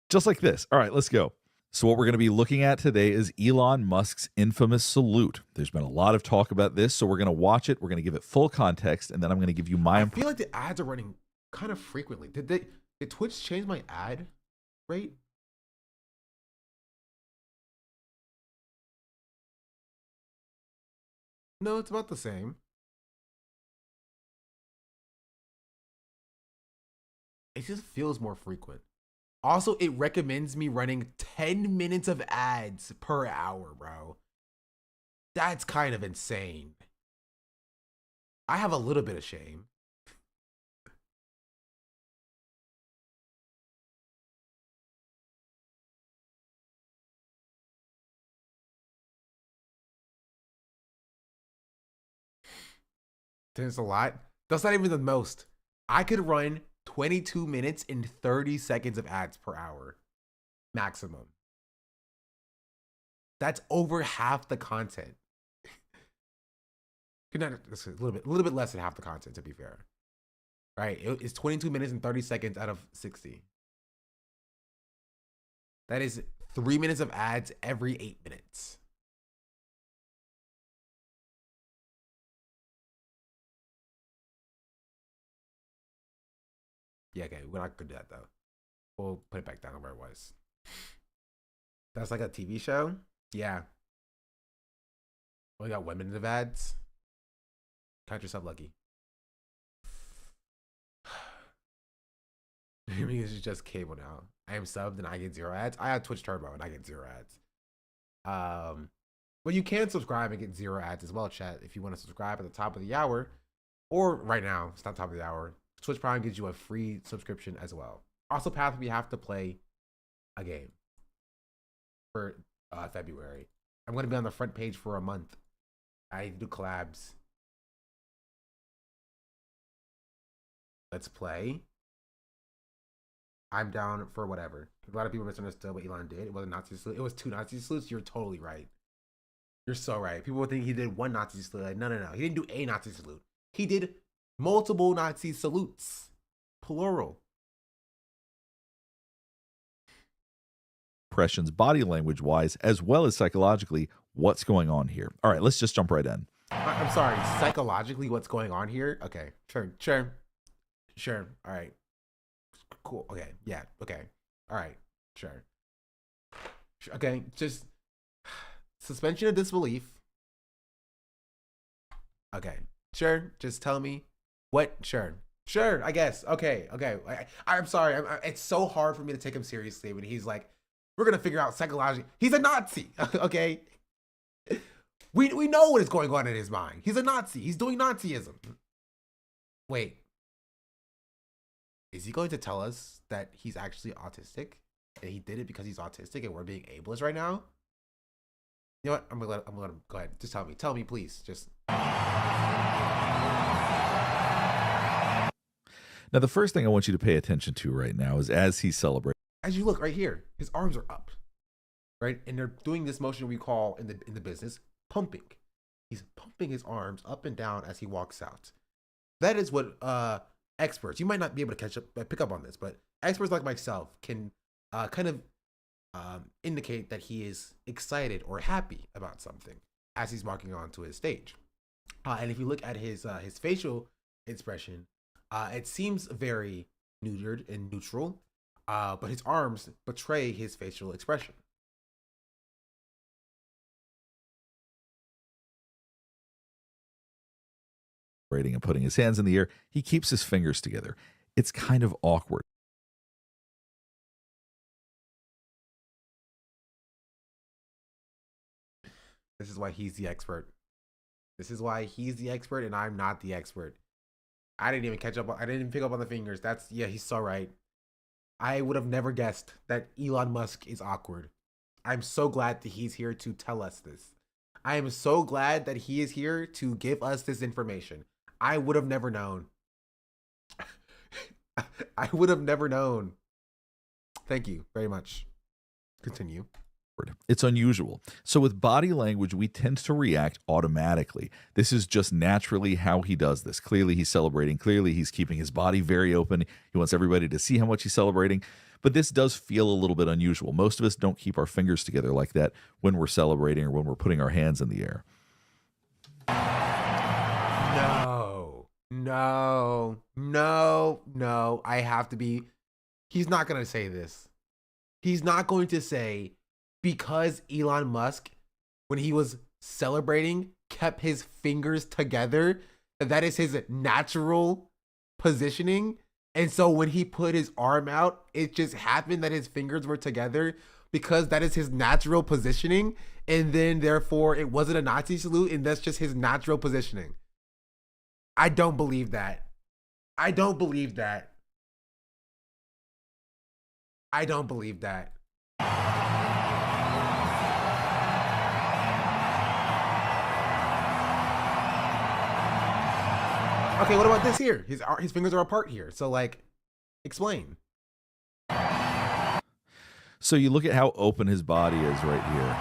Just like this. All right, let's go. So what we're going to be looking at today is Elon Musk's infamous salute. There's been a lot of talk about this, so we're going to watch it. We're going to give it full context, and then I'm going to give you my... I feel like the ads are running kind of frequently. Did Twitch change my ad rate? No, it's about the same. It just feels more frequent. Also, it recommends me running 10 minutes of ads per hour, bro. That's kind of insane. I have a little bit of shame. There's a lot. That's not even the most. I could run 22 minutes and 30 seconds of ads per hour maximum. That's over half the content. That's a little bit less than half the content, to be fair. Right? It's 22 minutes and 30 seconds out of 60. That is 3 minutes of ads every 8 minutes. Yeah, okay, we're not gonna do that though. We'll put it back down where it was. That's like a TV show? Yeah. We got women in the ads. Count yourself lucky. I mean, it's just cable now. I am subbed and I get 0 ads. I have Twitch Turbo and I get 0 ads. But you can subscribe and get 0 ads as well, chat. If you want to subscribe at the top of the hour, or right now, it's not top of the hour. Twitch Prime gives you a free subscription as well. Also, Path, we have to play a game for February. I'm going to be on the front page for a month. I do collabs. Let's play. I'm down for whatever. A lot of people misunderstood what Elon did. It wasn't Nazi salute. It was 2 Nazi salutes. You're totally right. You're so right. People would think he did 1 Nazi salute. Like, no. He didn't do a Nazi salute. He did multiple Nazi salutes. Plural. Impressions, body language wise, as well as psychologically, what's going on here. All right, let's just jump right in. I'm sorry. Psychologically, what's going on here? Okay, sure. All right, cool. Okay, yeah. Okay, all right, sure. Okay, just suspension of disbelief. Okay, sure. Just tell me what. Sure. I guess. Okay. I'm sorry. It's so hard for me to take him seriously when he's like, "We're gonna figure out psychologically." He's a Nazi. Okay. We know what is going on in his mind. He's a Nazi. He's doing Nazism. Wait. Is he going to tell us that he's actually autistic? And he did it because he's autistic and we're being ableist right now? You know what? I'm gonna let him go ahead. Just tell me. Tell me, please. Just. Now, the first thing I want you to pay attention to right now is as he's celebrating. As you look right here, his arms are up, right? And they're doing this motion we call in the business pumping. He's pumping his arms up and down as he walks out. That is what experts, you might not be able to pick up on this, but experts like myself can kind of indicate that he is excited or happy about something as he's walking onto his stage. And if you look at his facial expression, it seems very neutered and neutral, but his arms betray his facial expression. And putting his hands in the air, he keeps his fingers together. It's kind of awkward. This is why he's the expert. This is why he's the expert and I'm not the expert. I didn't even catch up. I didn't even pick up on the fingers. Yeah, he's so right. I would have never guessed that Elon Musk is awkward. I'm so glad that he's here to tell us this. I am so glad that he is here to give us this information. I would have never known. I would have never known. Thank you very much. Continue. It's unusual. So with body language, we tend to react automatically. This is just naturally how he does this. Clearly, he's celebrating. Clearly, he's keeping his body very open. He wants everybody to see how much he's celebrating. But this does feel a little bit unusual. Most of us don't keep our fingers together like that when we're celebrating or when we're putting our hands in the air. No. I have to be. He's not going to say this. He's not going to say because Elon Musk, when he was celebrating, kept his fingers together, that is his natural positioning. And so when he put his arm out, it just happened that his fingers were together because that is his natural positioning. And then therefore it wasn't a Nazi salute and that's just his natural positioning. I don't believe that. I don't believe that. Okay, what about this here? His fingers are apart here. So like, explain. So you look at how open his body is right here.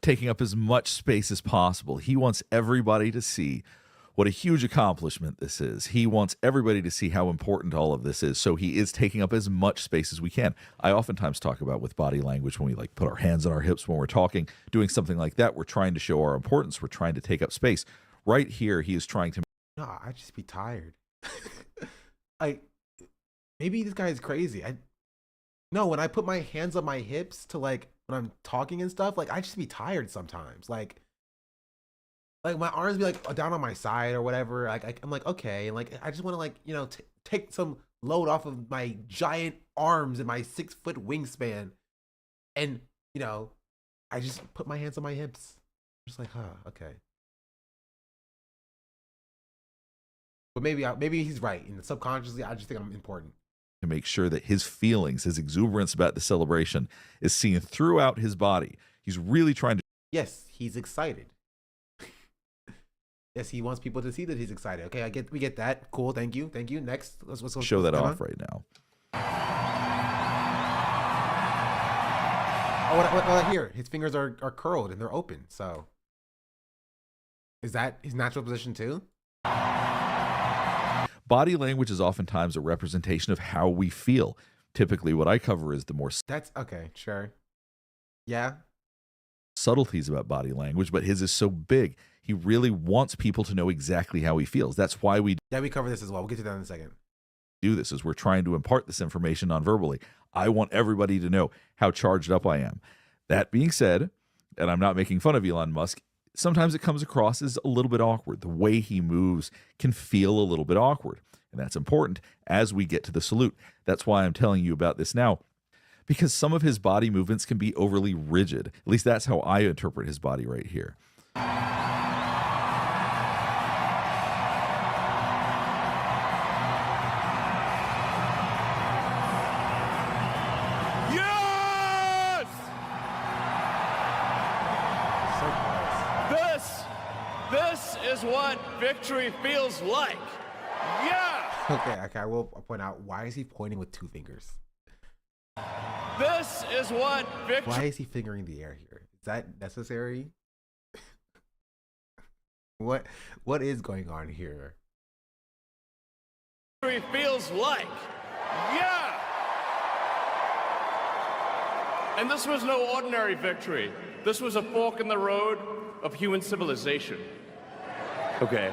Taking up as much space as possible. He wants everybody to see what a huge accomplishment this is. He wants everybody to see how important all of this is. So he is taking up as much space as we can. I oftentimes talk about with body language when we like put our hands on our hips when we're talking, doing something like that. We're trying to show our importance. We're trying to take up space. Right here, he is trying to. No, I'd just be tired. Maybe this guy is crazy. No, when I put my hands on my hips to like when I'm talking and stuff, like I just be tired sometimes. Like my arms be like down on my side or whatever. I'm like, okay. And like, I just want to like, take some load off of my giant arms and my 6-foot wingspan. And, I just put my hands on my hips. I'm just like, okay. But maybe he's right. And subconsciously, I just think I'm important. To make sure that his feelings, his exuberance about the celebration is seen throughout his body. He's really trying to. Yes, he's excited. Yes, he wants people to see that he's excited. Okay, we get that. Cool, thank you. Next, let's show that off right now. Oh, what here? His fingers are curled and they're open. So, is that his natural position too? Body language is oftentimes a representation of how we feel. Typically, what I cover is the more. That's okay. Sure. Yeah. subtleties about body language, but his is so big. He really wants people to know exactly how he feels. That's why we cover this as well. We'll get to that in a second. Do this, is we're trying to impart this information non-verbally. I want everybody to know how charged up I am. That being said, and I'm not making fun of Elon Musk, sometimes it comes across as a little bit awkward. The way he moves can feel a little bit awkward. And that's important as we get to the salute. That's why I'm telling you about this now, because some of his body movements can be overly rigid. At least that's how I interpret his body right here. Yes! This is what victory feels like. Yeah! Okay, I will point out, why is he pointing with 2 fingers? This is what victory... Why is he fingering the air here? Is that necessary? What is going on here? Victory feels like. Yeah! And this was no ordinary victory. This was a fork in the road of human civilization. Okay.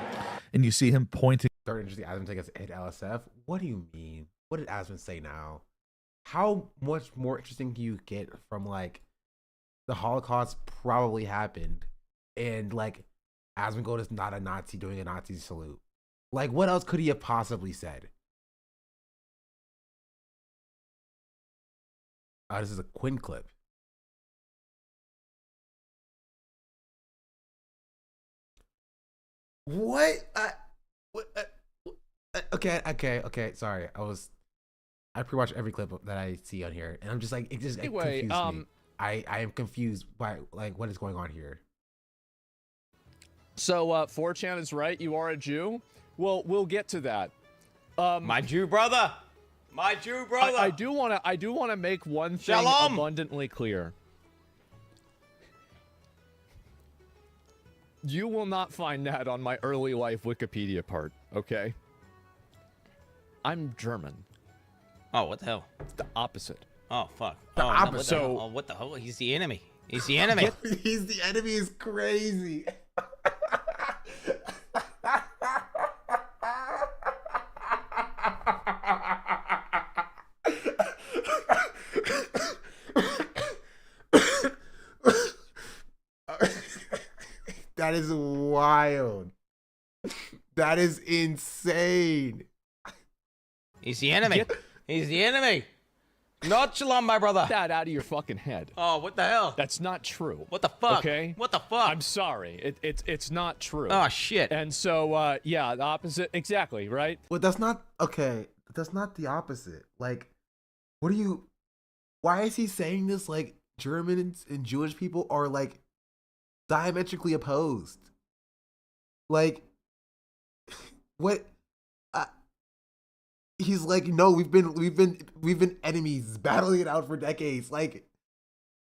And you see him pointing. Third interesting, Asman take us hit LSF. What do you mean? What did Asman say now? How much more interesting can you get from like the Holocaust probably happened and like Asmongold is not a Nazi doing a Nazi salute? Like, what else could he have possibly said? This is a Quinn clip. What? Okay. Sorry, I pre-watch every clip that I see on here, and I'm just like, it confused me. I am confused by like what is going on here. So 4chan is right. You are a Jew. Well, we'll get to that. My Jew brother. My Jew brother. I do want to make one thing Shalom. abundantly clear. You will not find that on my early life Wikipedia part, okay? I'm German. Oh, what the hell? The opposite. Oh, fuck. The oh, opposite. No, what the hell? He's the enemy. He's the enemy. He's the enemy is crazy. That is wild. That is insane. He's the enemy. He's the enemy. Not shalom, my brother. Get that out of your fucking head. Oh, what the hell? That's not true. What the fuck? Okay. What the fuck? I'm sorry. It's not true. Oh shit. And so yeah, the opposite. Exactly. Right. Well, that's not okay. That's not the opposite. Like, what are you? Why is he saying this? Like, Germans and Jewish people are like diametrically opposed. Like, what? He's like, no, we've been enemies, battling it out for decades. Like,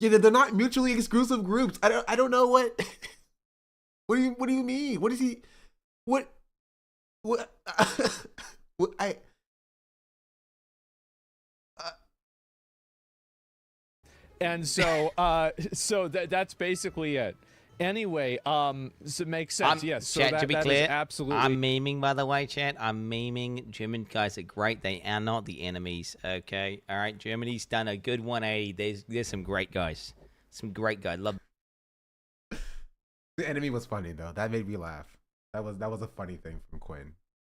yeah, they're not mutually exclusive groups. I don't know what. What do you mean? What is he? What? What I. And so so that's basically it. Anyway, so it makes sense. Yes. So chat, to be clear, absolutely. I'm memeing, by the way, chat. I'm memeing. German guys are great. They are not the enemies. Okay. All right. Germany's done a good 180. There's some great guys. Some great guys. Love. The enemy was funny though. That made me laugh. That was a funny thing from Quinn.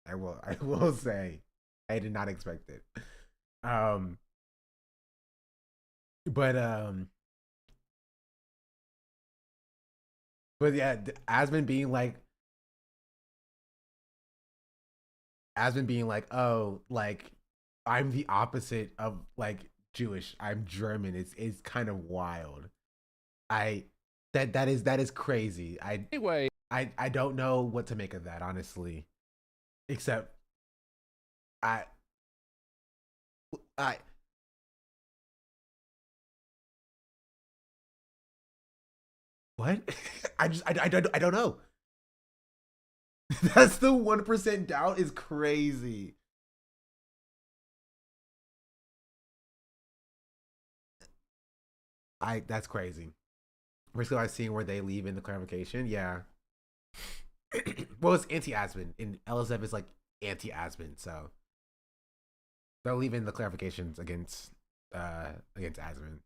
I will say, I did not expect it. But yeah, Asman being like, oh, like, I'm the opposite of like Jewish. I'm German. It's kind of wild. That is crazy. Anyway, I don't know what to make of that, honestly. Except what? I don't know. That's the 1% doubt is crazy. That's crazy. Basically, I've seen where they leave in the clarification. Yeah. Well, it's anti-Aspen, and LSF is like anti-Aspen, so they'll leave in the clarifications against Aspen.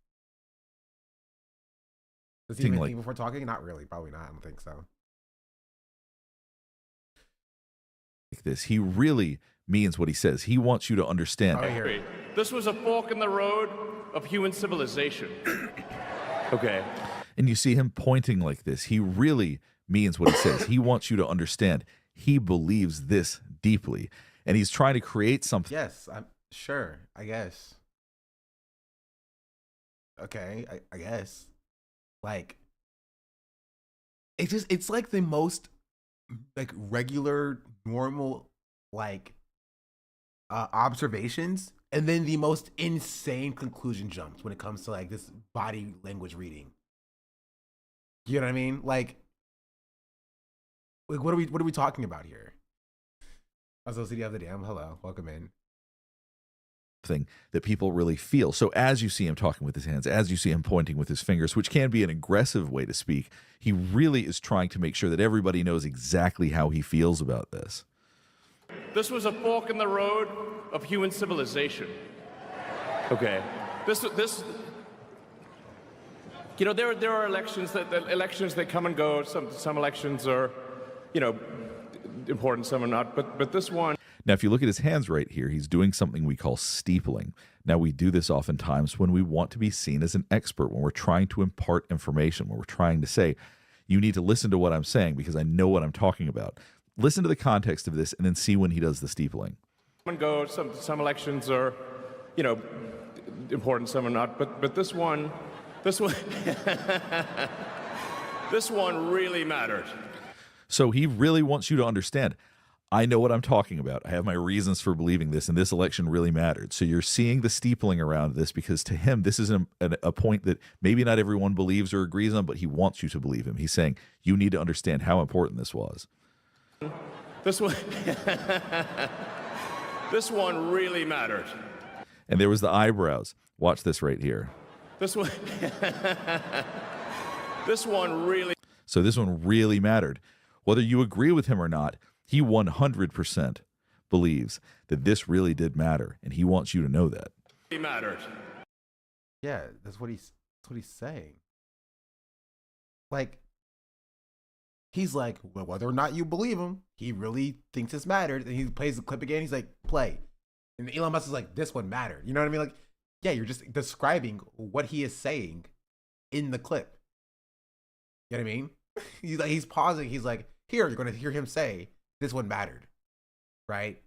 Does he even think before talking? Not really. Probably not. I don't think so. This, he really means what he says. He wants you to understand. This was a fork in the road of human civilization. Okay. And you see him pointing like this. He really means what he says. He wants you to understand. He believes this deeply. And he's trying to create something. Yes, I'm sure. I guess. Okay, I guess. Like, it's like the most like regular, normal, like observations, and then the most insane conclusion jumps when it comes to like this body language reading. You know what I mean? Like what are we talking about here? Also, City of the Dam, hello, welcome in. Thing that people really feel. So as you see him talking with his hands, as you see him pointing with his fingers, which can be an aggressive way to speak, he really is trying to make sure that everybody knows exactly how he feels about this. This was a fork in the road of human civilization. Okay. This you know, there are elections that come and go. Some elections are, you know, important, some are not, but this one. Now, if you look at his hands right here, he's doing something we call steepling. Now, we do this oftentimes when we want to be seen as an expert, when we're trying to impart information, when we're trying to say, you need to listen to what I'm saying because I know what I'm talking about. Listen to the context of this and then see when he does the steepling. Come and go. Some elections are, you know, important, some are not, but this one this one really mattered. So he really wants you to understand, I know what I'm talking about. I have my reasons for believing this, and this election really mattered. So you're seeing the steepling around this because to him, this is a point that maybe not everyone believes or agrees on, but he wants you to believe him. He's saying, you need to understand how important this was. This one, this one really mattered. And there was the eyebrows. Watch this right here. This one, this one really. So this one really mattered. Whether you agree with him or not, he 100% believes that this really did matter, and he wants you to know that. It mattered. Yeah, that's what he's saying. Like, he's like, well, whether or not you believe him, he really thinks this mattered. And he plays the clip again. He's like, play. And Elon Musk is like, this one mattered. You know what I mean? Like, yeah, you're just describing what he is saying in the clip. You know what I mean? He's pausing. He's like, here, you're going to hear him say, this one mattered, right?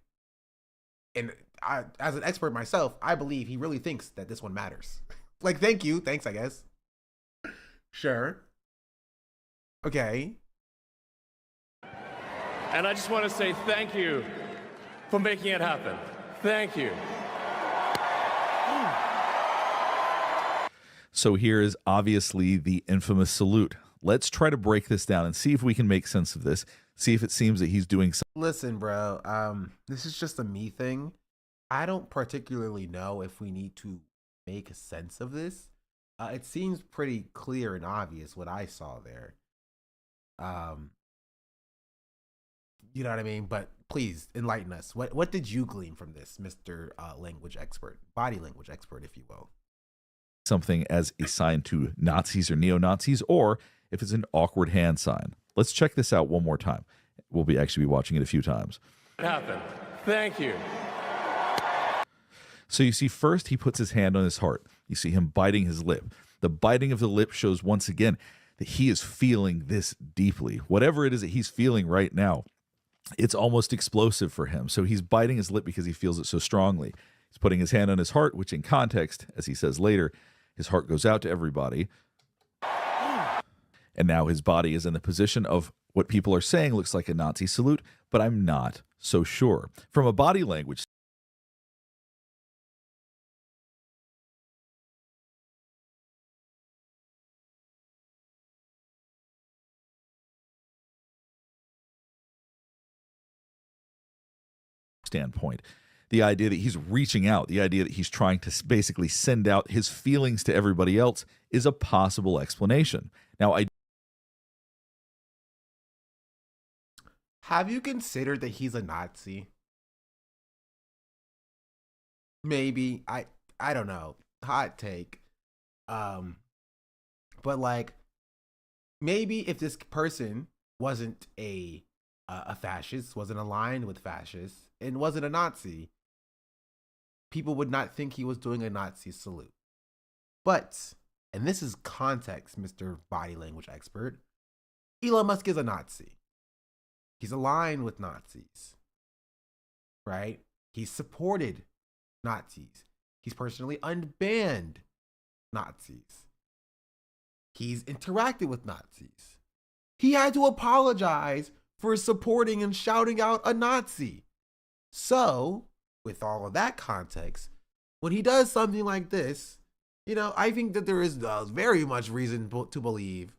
And I, as an expert myself, I believe he really thinks that this one matters. Like, thank you. Thanks, I guess. Sure. Okay. And I just want to say thank you for making it happen. Thank you. So here is obviously the infamous salute. Let's try to break this down and see if we can make sense of this. See if it seems that he's doing something. Listen, bro, this is just a me thing. I don't particularly know if we need to make sense of this. It seems pretty clear and obvious what I saw there. You know what I mean? But please enlighten us. What did you glean from this, Mr. Language expert, body language expert, if you will? Something as a sign to Nazis or neo-Nazis, or if it's an awkward hand sign. Let's check this out one more time. We'll actually be watching it a few times. It happened. Thank you. So you see, first he puts his hand on his heart. You see him biting his lip. The biting of the lip shows once again that he is feeling this deeply. Whatever it is that he's feeling right now, it's almost explosive for him. So he's biting his lip because he feels it so strongly. He's putting his hand on his heart, which in context, as he says later, his heart goes out to everybody. And now his body is in the position of what people are saying looks like a Nazi salute, but I'm not so sure. From a body language standpoint, the idea that he's reaching out, the idea that he's trying to basically send out his feelings to everybody else is a possible explanation. Now, I Have you considered that he's a Nazi? Maybe. I don't know. Hot take. But like, maybe if this person wasn't a fascist, wasn't aligned with fascists, and wasn't a Nazi, people would not think he was doing a Nazi salute. But, and this is context, Mr. Body Language Expert, Elon Musk is a Nazi. He's aligned with Nazis, right? He's supported Nazis. He's personally unbanned Nazis. He's interacted with Nazis. He had to apologize for supporting and shouting out a Nazi. So, with all of that context, when he does something like this, you know, I think that there is very much reason to believe,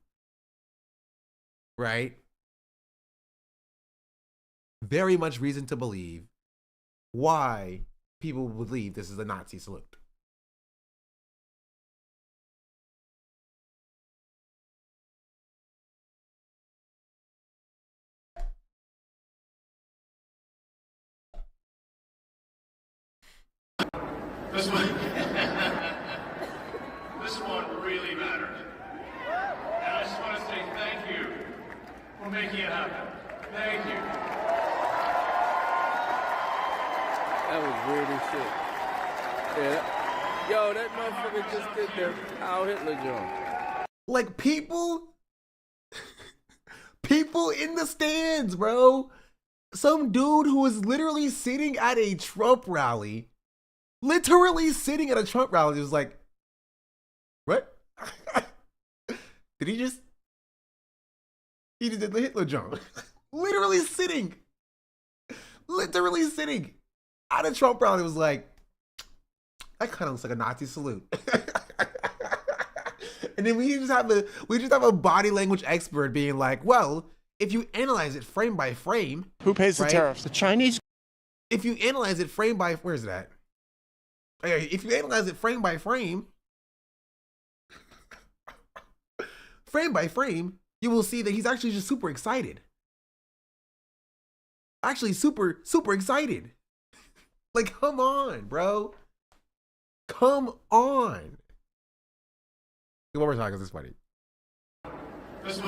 right? Very much reason to believe why people believe this is a Nazi salute. This one really mattered. And I just want to say thank you for making it happen. Thank you. That was weird as shit. Yeah. Yo, that motherfucker just did the Heil Hitler joint. Like people in the stands, bro. Some dude who was literally sitting at a Trump rally, was like, what? He just did the Hitler jump. literally sitting at a Trump rally, was like, that kind of looks like a Nazi salute. And then we just have a body language expert being like, well, if you analyze it frame by frame, Who pays right? the tariffs? The Chinese? If you analyze it frame by, where's that? Okay, if you analyze it frame by frame, you will see that he's actually just super excited. Actually, super, super excited. Like, come on, bro. Come on. One more time, because it's funny. This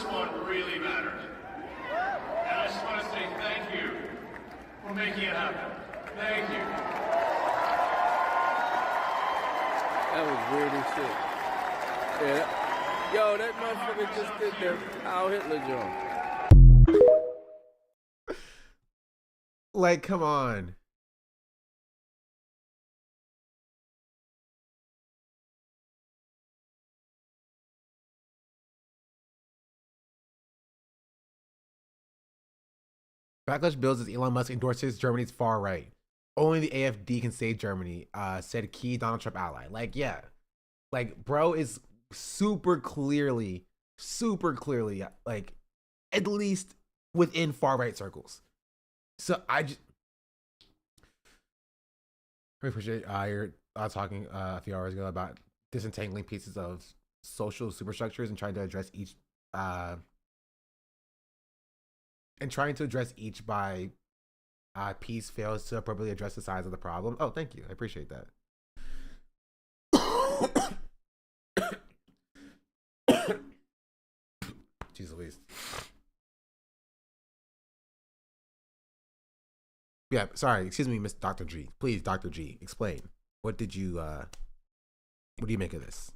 one really mattered. And I just want to say thank you for making it happen. Thank you. That was weird as shit. Yeah. Yo, that motherfucker just did the Heil Hitler joint. Like, come on. Backlash builds as Elon Musk endorses Germany's far right. Only the AfD can save Germany, said key Donald Trump ally. Like, yeah. Like, bro is super clearly, like, at least within far right circles. So I just really appreciate you're talking a few hours ago about disentangling pieces of social superstructures and trying to address each by piece fails to appropriately address the size of the problem. Oh, thank you. I appreciate that. Jeez Louise. Yeah, sorry. Excuse me, Miss Dr. G. Please, Dr. G, explain. What do you make of this?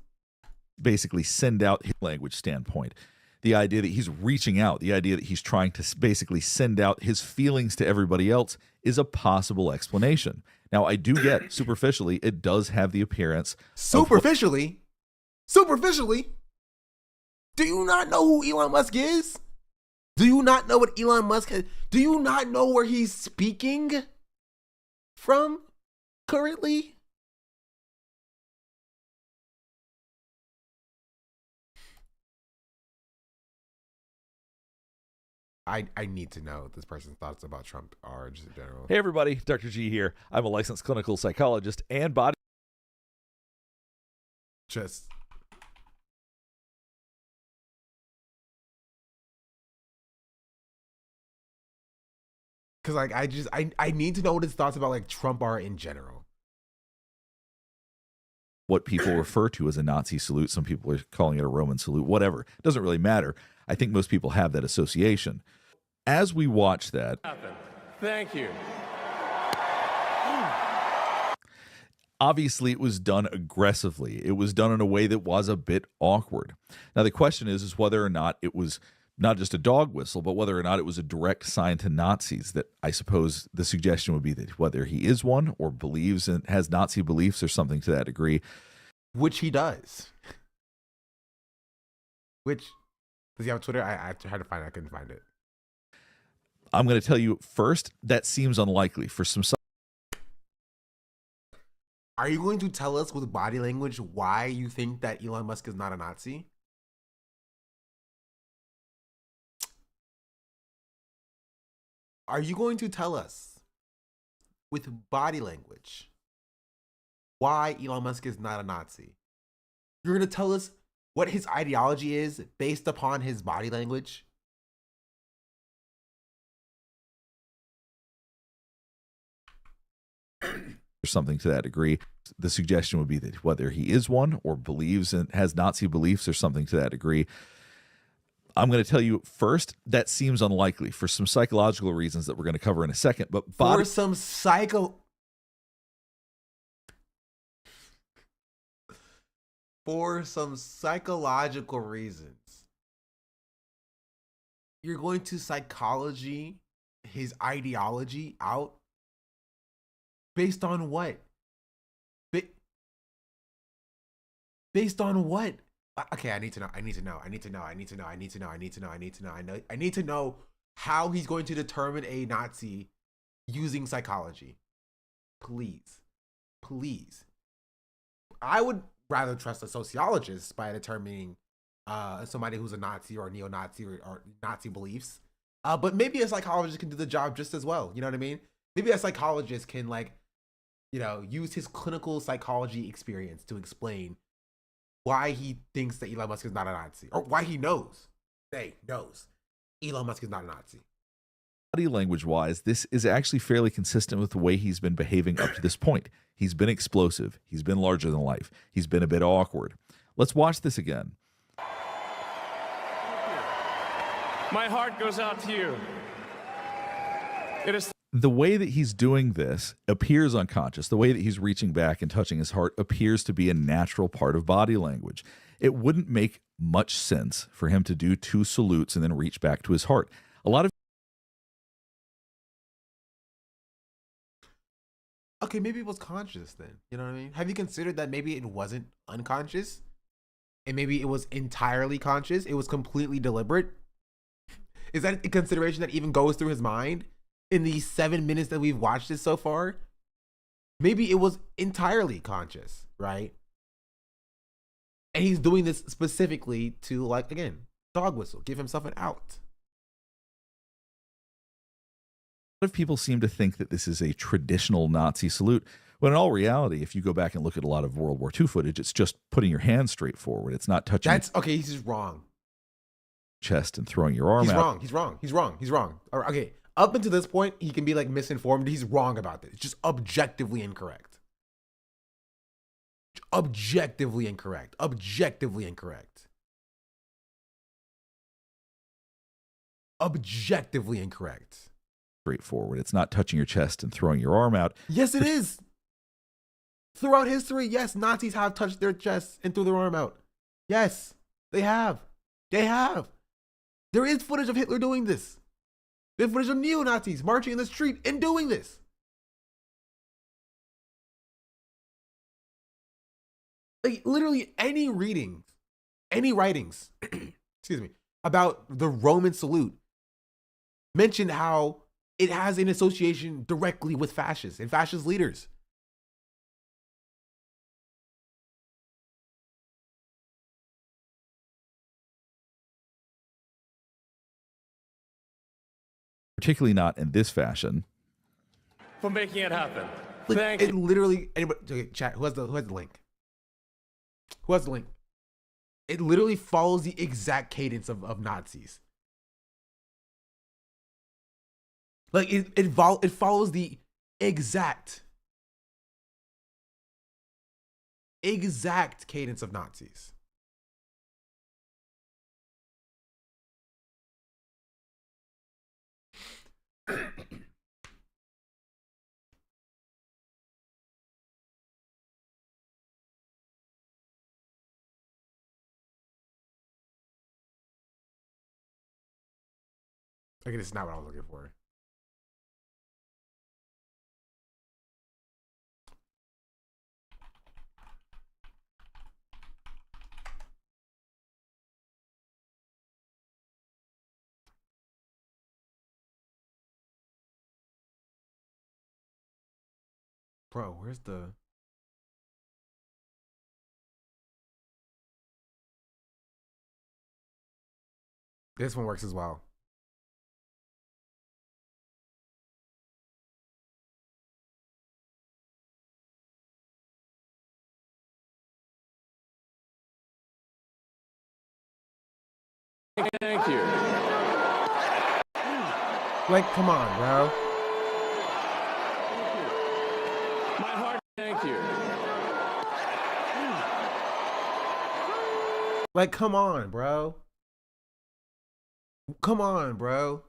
Basically send out his language standpoint. The idea that he's reaching out, the idea that he's trying to basically send out his feelings to everybody else is a possible explanation. Now, I do get superficially, it does have the appearance. Superficially? Do you not know who Elon Musk is? Do you not know what Elon Musk has? Do you not know where he's speaking from currently? I need to know what this person's thoughts about Trump are just in general. Hey everybody, Dr. G here. I'm a licensed clinical psychologist and body. Just Because like I need to know what his thoughts about like Trump are in general. What people refer to as a Nazi salute. Some people are calling it a Roman salute, whatever. It doesn't really matter. I think most people have that association. As we watch that, Thank you. obviously it was done aggressively. It was done in a way that was a bit awkward. Now the question is whether or not it was not just a dog whistle, but whether or not it was a direct sign to Nazis. That I suppose the suggestion would be that whether he is one or believes and has Nazi beliefs or something to that degree. Which he does. Which, does he have Twitter? I tried to find it. I couldn't find it. I'm going to tell you first, that seems unlikely for some. Are you going to tell us with body language why you think that Elon Musk is not a Nazi? Are you going to tell us with body language why Elon Musk is not a Nazi? You're going to tell us what his ideology is based upon his body language? Or something to that degree. The suggestion would be that whether he is one or believes and has Nazi beliefs or something to that degree. I'm going to tell you first, that seems unlikely for some psychological reasons that we're going to cover in a second. But for some psychological reasons, you're going to psychology his ideology out based on what? Based on what? Okay, I need to know how he's going to determine a Nazi using psychology. Please. I would rather trust a sociologist by determining somebody who's a Nazi or a neo-Nazi or Nazi beliefs. But maybe a psychologist can do the job just as well. You know what I mean? Maybe a psychologist can use his clinical psychology experience to explain why he thinks that Elon Musk is not a Nazi, or why he knows Elon Musk is not a Nazi. Body language wise, this is actually fairly consistent with the way he's been behaving up to this point. He's been explosive. He's been larger than life. He's been a bit awkward. Let's watch this again. My heart goes out to you. It is. The way that he's doing this appears unconscious. The way that he's reaching back and touching his heart appears to be a natural part of body language. It wouldn't make much sense for him to do two salutes and then reach back to his heart. A lot of Okay, maybe it was conscious then. You know what I mean? Have you considered that maybe it wasn't unconscious? And maybe it was entirely conscious? It was completely deliberate? Is that a consideration that even goes through his mind in these 7 minutes that we've watched this so far? Maybe it was entirely conscious, right? And he's doing this specifically to, again, dog whistle, give himself an out. A lot of people seem to think that this is a traditional Nazi salute, when in all reality, if you go back and look at a lot of World War II footage, it's just putting your hand straight forward. It's not touching. Okay, he's just wrong. Chest and throwing your arm out. He's wrong. Okay, up until this point, he can be misinformed. He's wrong about this. It's just objectively incorrect. Objectively incorrect. Straightforward. It's not touching your chest and throwing your arm out. Yes, it is. Throughout history, yes, Nazis have touched their chests and threw their arm out. Yes, they have. There is footage of Hitler doing this. There's footage of neo-Nazis marching in the street and doing this. Literally any writings, excuse me, about the Roman salute mentioned how it has an association directly with fascists and fascist leaders. Particularly not in this fashion. For making it happen. Thank you. It literally, anybody, okay, chat, who has the link? Who has the link? It literally follows the exact cadence of Nazis. Like it follows the exact cadence of Nazis. Okay, this is not what I was looking for. Bro, where's the... This one works as well. Thank you. Like, come on, bro. My heart, thank you. Like, come on, bro. Come on, bro.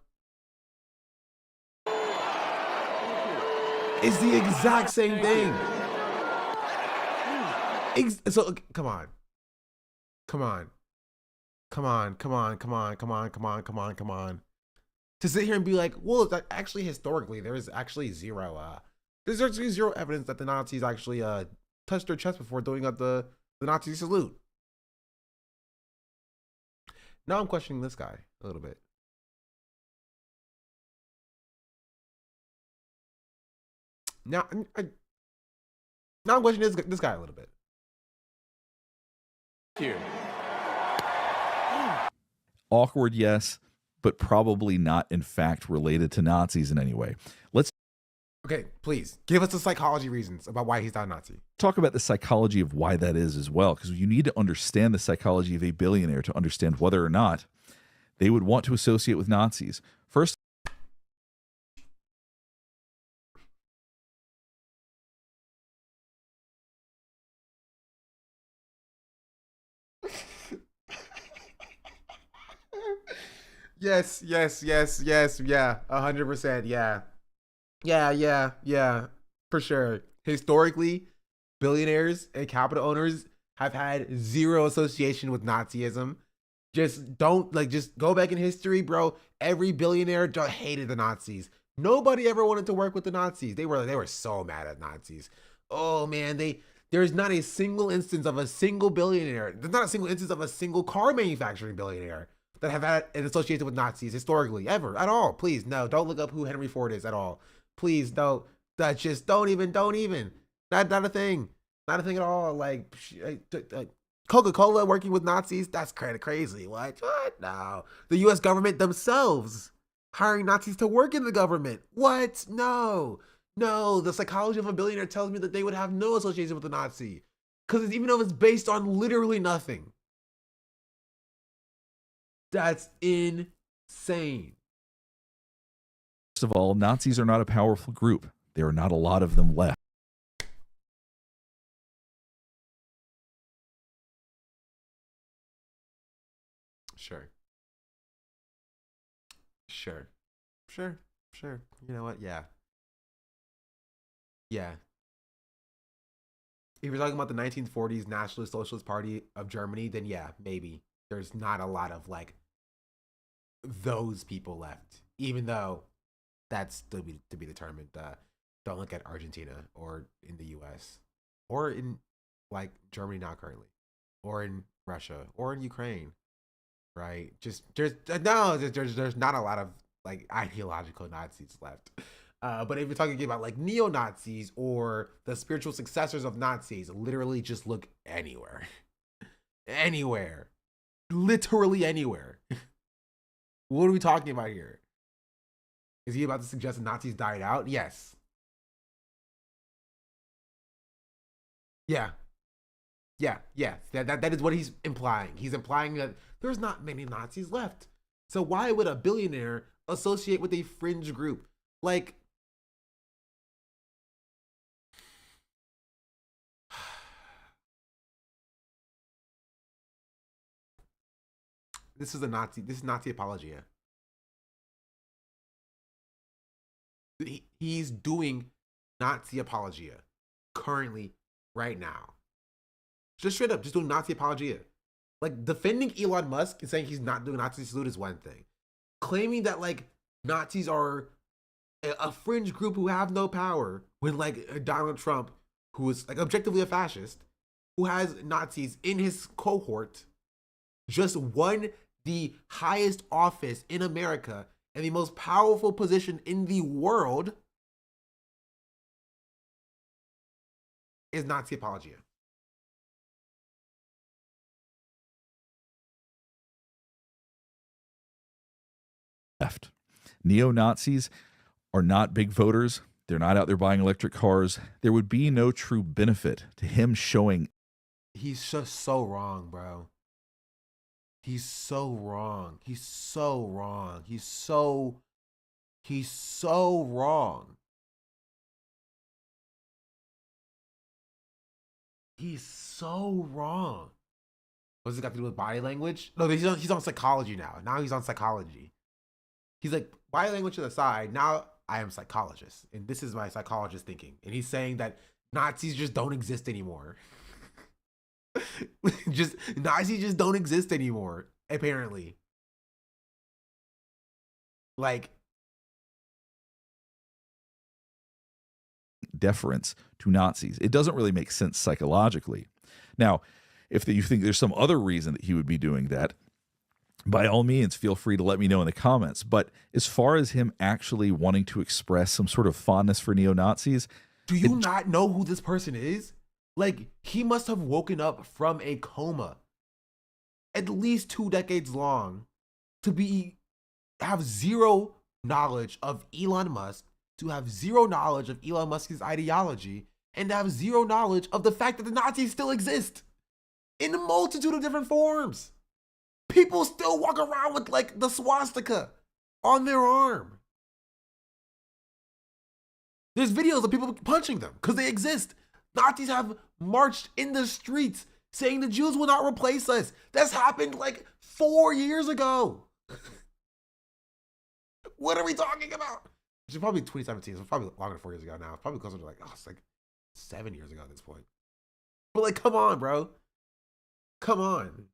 It's the exact same thing. So, come on. Come on. Come on, come on, come on, come on, come on, come on, come on. To sit here and be like, well, actually historically, there is actually zero evidence that the Nazis actually touched their chest before doing up the Nazi salute. Now I'm questioning this guy a little bit. Now I'm questioning this guy a little bit. Here. Awkward, yes, but probably not in fact related to Nazis in any way. Let's Okay, please give us the psychology reasons about why he's not a Nazi. talk about the psychology of why that is as well, because you need to understand the psychology of a billionaire to understand whether or not they would want to associate with Nazis. First, Yes, yeah, 100%, yeah, for sure. Historically, billionaires and capital owners have had zero association with Nazism. Just go back in history, bro. Every billionaire hated the Nazis. Nobody ever wanted to work with the Nazis. They were so mad at Nazis. Oh man, there's not a single instance of a single billionaire. There's not a single instance of a single car manufacturing billionaire that have had an association with Nazis historically, ever, at all. Please, no, don't look up who Henry Ford is at all. Please, don't. That just don't even. Not a thing. Not a thing at all. Like Coca-Cola working with Nazis, that's kind of crazy. What? No. The U.S. government themselves hiring Nazis to work in the government. What? No. The psychology of a billionaire tells me that they would have no association with the Nazi. Because even though it's based on literally nothing. That's insane. first of all, Nazis are not a powerful group. There are not a lot of them left. Sure. You know what? Yeah. If you're talking about the 1940s Nationalist Socialist Party of Germany, then yeah, maybe. There's not a lot of like those people left, even though that's still to be determined. Don't look at Argentina or in the US or in like Germany now currently or in Russia or in Ukraine, right? There's not a lot of like ideological Nazis left. But if you're talking about like neo-Nazis or the spiritual successors of Nazis, literally just look anywhere. Anywhere. Literally anywhere. What are we talking about here? Is he about to suggest that Nazis died out? Yes. Yeah. That is what he's implying. He's implying that there's not many Nazis left. So why would a billionaire associate with a fringe group? Like, this is Nazi apologia. He's doing Nazi apologia currently, right now. Just straight up, just doing Nazi apologia. Like, defending Elon Musk and saying he's not doing Nazi salute is one thing. Claiming that, like, Nazis are a fringe group who have no power, when, like, Donald Trump, who is, like, objectively a fascist, who has Nazis in his cohort, just won the highest office in America and the most powerful position in the world, is Nazi apologia. Left. Neo-Nazis are not big voters. They're not out there buying electric cars. There would be no true benefit to him showing. He's just so wrong, bro. He's so wrong. He's so wrong. He's so wrong. He's so wrong. What's it got to do with body language? No, he's on psychology now. Now he's on psychology. He's like, body language to the side. Now I am a psychologist, and this is my psychologist thinking. And he's saying that Nazis just don't exist anymore. Nazis just don't exist anymore, apparently. Like, deference to Nazis. It doesn't really make sense psychologically. Now, if you think there's some other reason that he would be doing that, by all means, feel free to let me know in the comments. But as far as him actually wanting to express some sort of fondness for neo-Nazis, do you not know who this person is? Like, he must have woken up from a coma at least 2 decades long to have zero knowledge of Elon Musk, to have zero knowledge of Elon Musk's ideology, and to have zero knowledge of the fact that the Nazis still exist in a multitude of different forms. People still walk around with, like, the swastika on their arm. There's videos of people punching them because they exist. Nazis have marched in the streets saying the Jews will not replace us. That's happened like 4 years ago. What are we talking about? It's probably 2017. So it's probably longer than 4 years ago now. It's probably closer to like, it's like 7 years ago at this point. But like, come on, bro. Come on.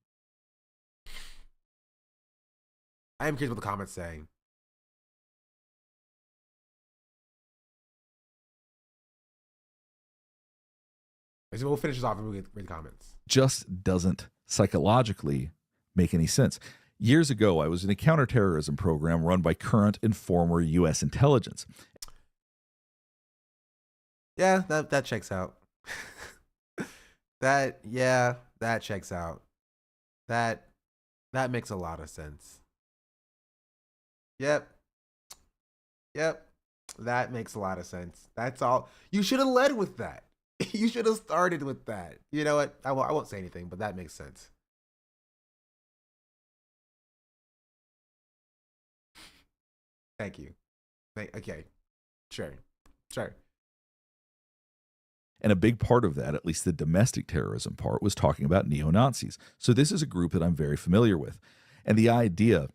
I am curious what the comments say. So we'll finish this off and we'll read the comments. just doesn't psychologically make any sense. Years ago, I was in a counterterrorism program run by current and former U.S. intelligence. Yeah, that checks out. That checks out. That makes a lot of sense. Yep. That makes a lot of sense. That's all. You should have led with that. You should have started with that. You know what? I won't say anything, but that makes sense. Thank you. Okay. Sure. And a big part of that, at least the domestic terrorism part, was talking about neo-Nazis. So this is a group that I'm very familiar with. And the idea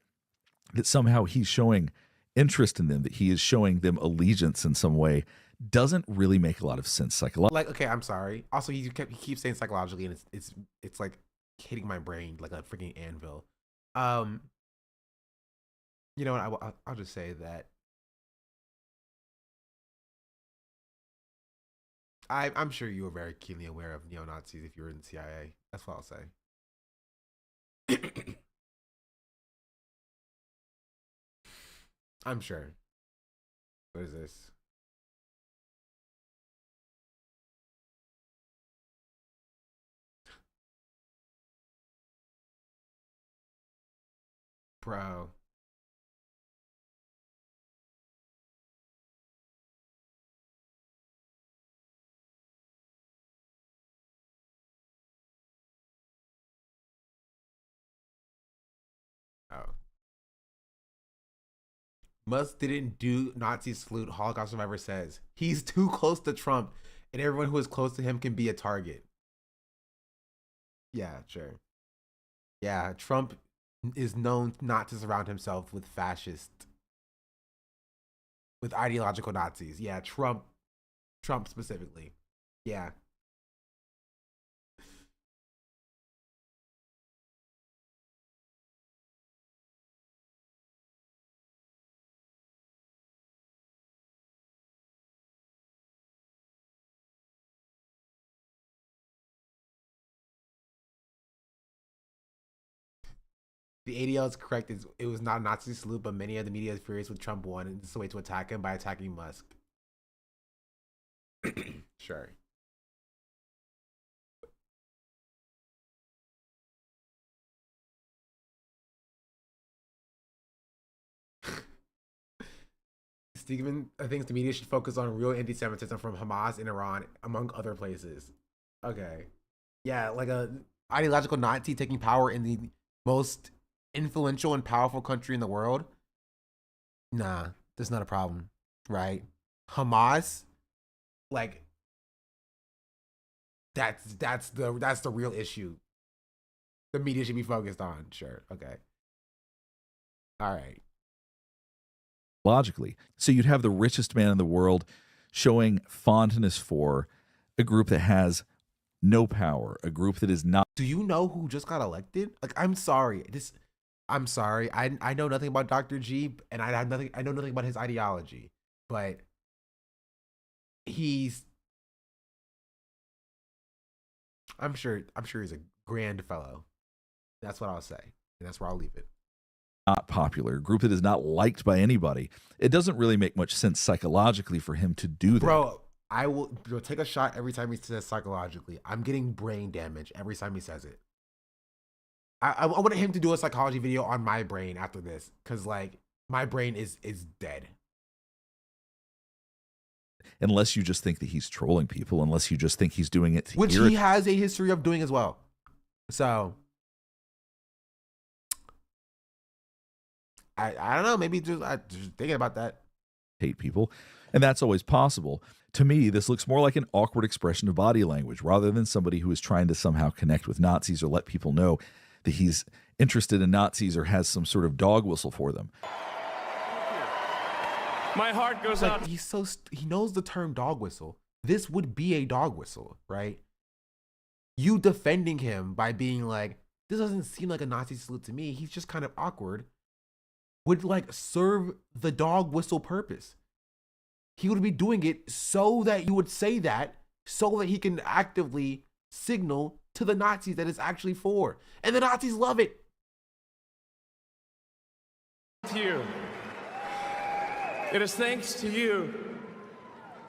that somehow he's showing interest in them, that he is showing them allegiance in some way, doesn't really make a lot of sense psychologically. Like, okay, I'm sorry. Also, he keeps saying psychologically, and it's like hitting my brain like a freaking anvil. You know what? I'll just say that I'm sure you were very keenly aware of neo-Nazis if you were in the CIA. That's what I'll say. I'm sure. What is this? Bro. Oh. Musk didn't do Nazi salute, Holocaust survivor says. He's too close to Trump, and everyone who is close to him can be a target. Yeah, sure. Yeah, Trump is known not to surround himself with ideological Nazis. Yeah, Trump specifically. Yeah. The ADL is correct. It was not a Nazi salute, but many of the media is furious with Trump won, and it's a way to attack him by attacking Musk. Sure. Steven thinks the media should focus on real anti-Semitism from Hamas in Iran, among other places. Okay. Yeah, like a ideological Nazi taking power in the most influential and powerful country in the world. Nah, that's not a problem, right? Hamas, like that's the real issue. The media should be focused on. Sure. Okay. All right. Logically. So you'd have the richest man in the world showing fondness for a group that has no power, a group that is not. Do you know who just got elected? Like, I'm sorry. I know nothing about Dr. G, and I know nothing about his ideology, but I'm sure he's a grand fellow. That's what I'll say, and that's where I'll leave it. Not popular, a group that is not liked by anybody. It doesn't really make much sense psychologically for him to do that. Bro, I will take a shot every time he says psychologically. I'm getting brain damage every time he says it. I want him to do a psychology video on my brain after this, because like my brain is dead. Unless you just think that he's trolling people, unless you just think he's doing it to which he has a history of doing as well. So I don't know, maybe just thinking about that. Hate people, and that's always possible. To me, this looks more like an awkward expression of body language rather than somebody who is trying to somehow connect with Nazis or let people know that he's interested in Nazis or has some sort of dog whistle for them. My heart goes out. He knows the term dog whistle. This would be a dog whistle, right? You defending him by being like, this doesn't seem like a Nazi salute to me. He's just kind of awkward. Would like serve the dog whistle purpose. He would be doing it so that you would say that, so that he can actively signal to the Nazis that it's actually for. And the Nazis love it. To you. It is thanks to you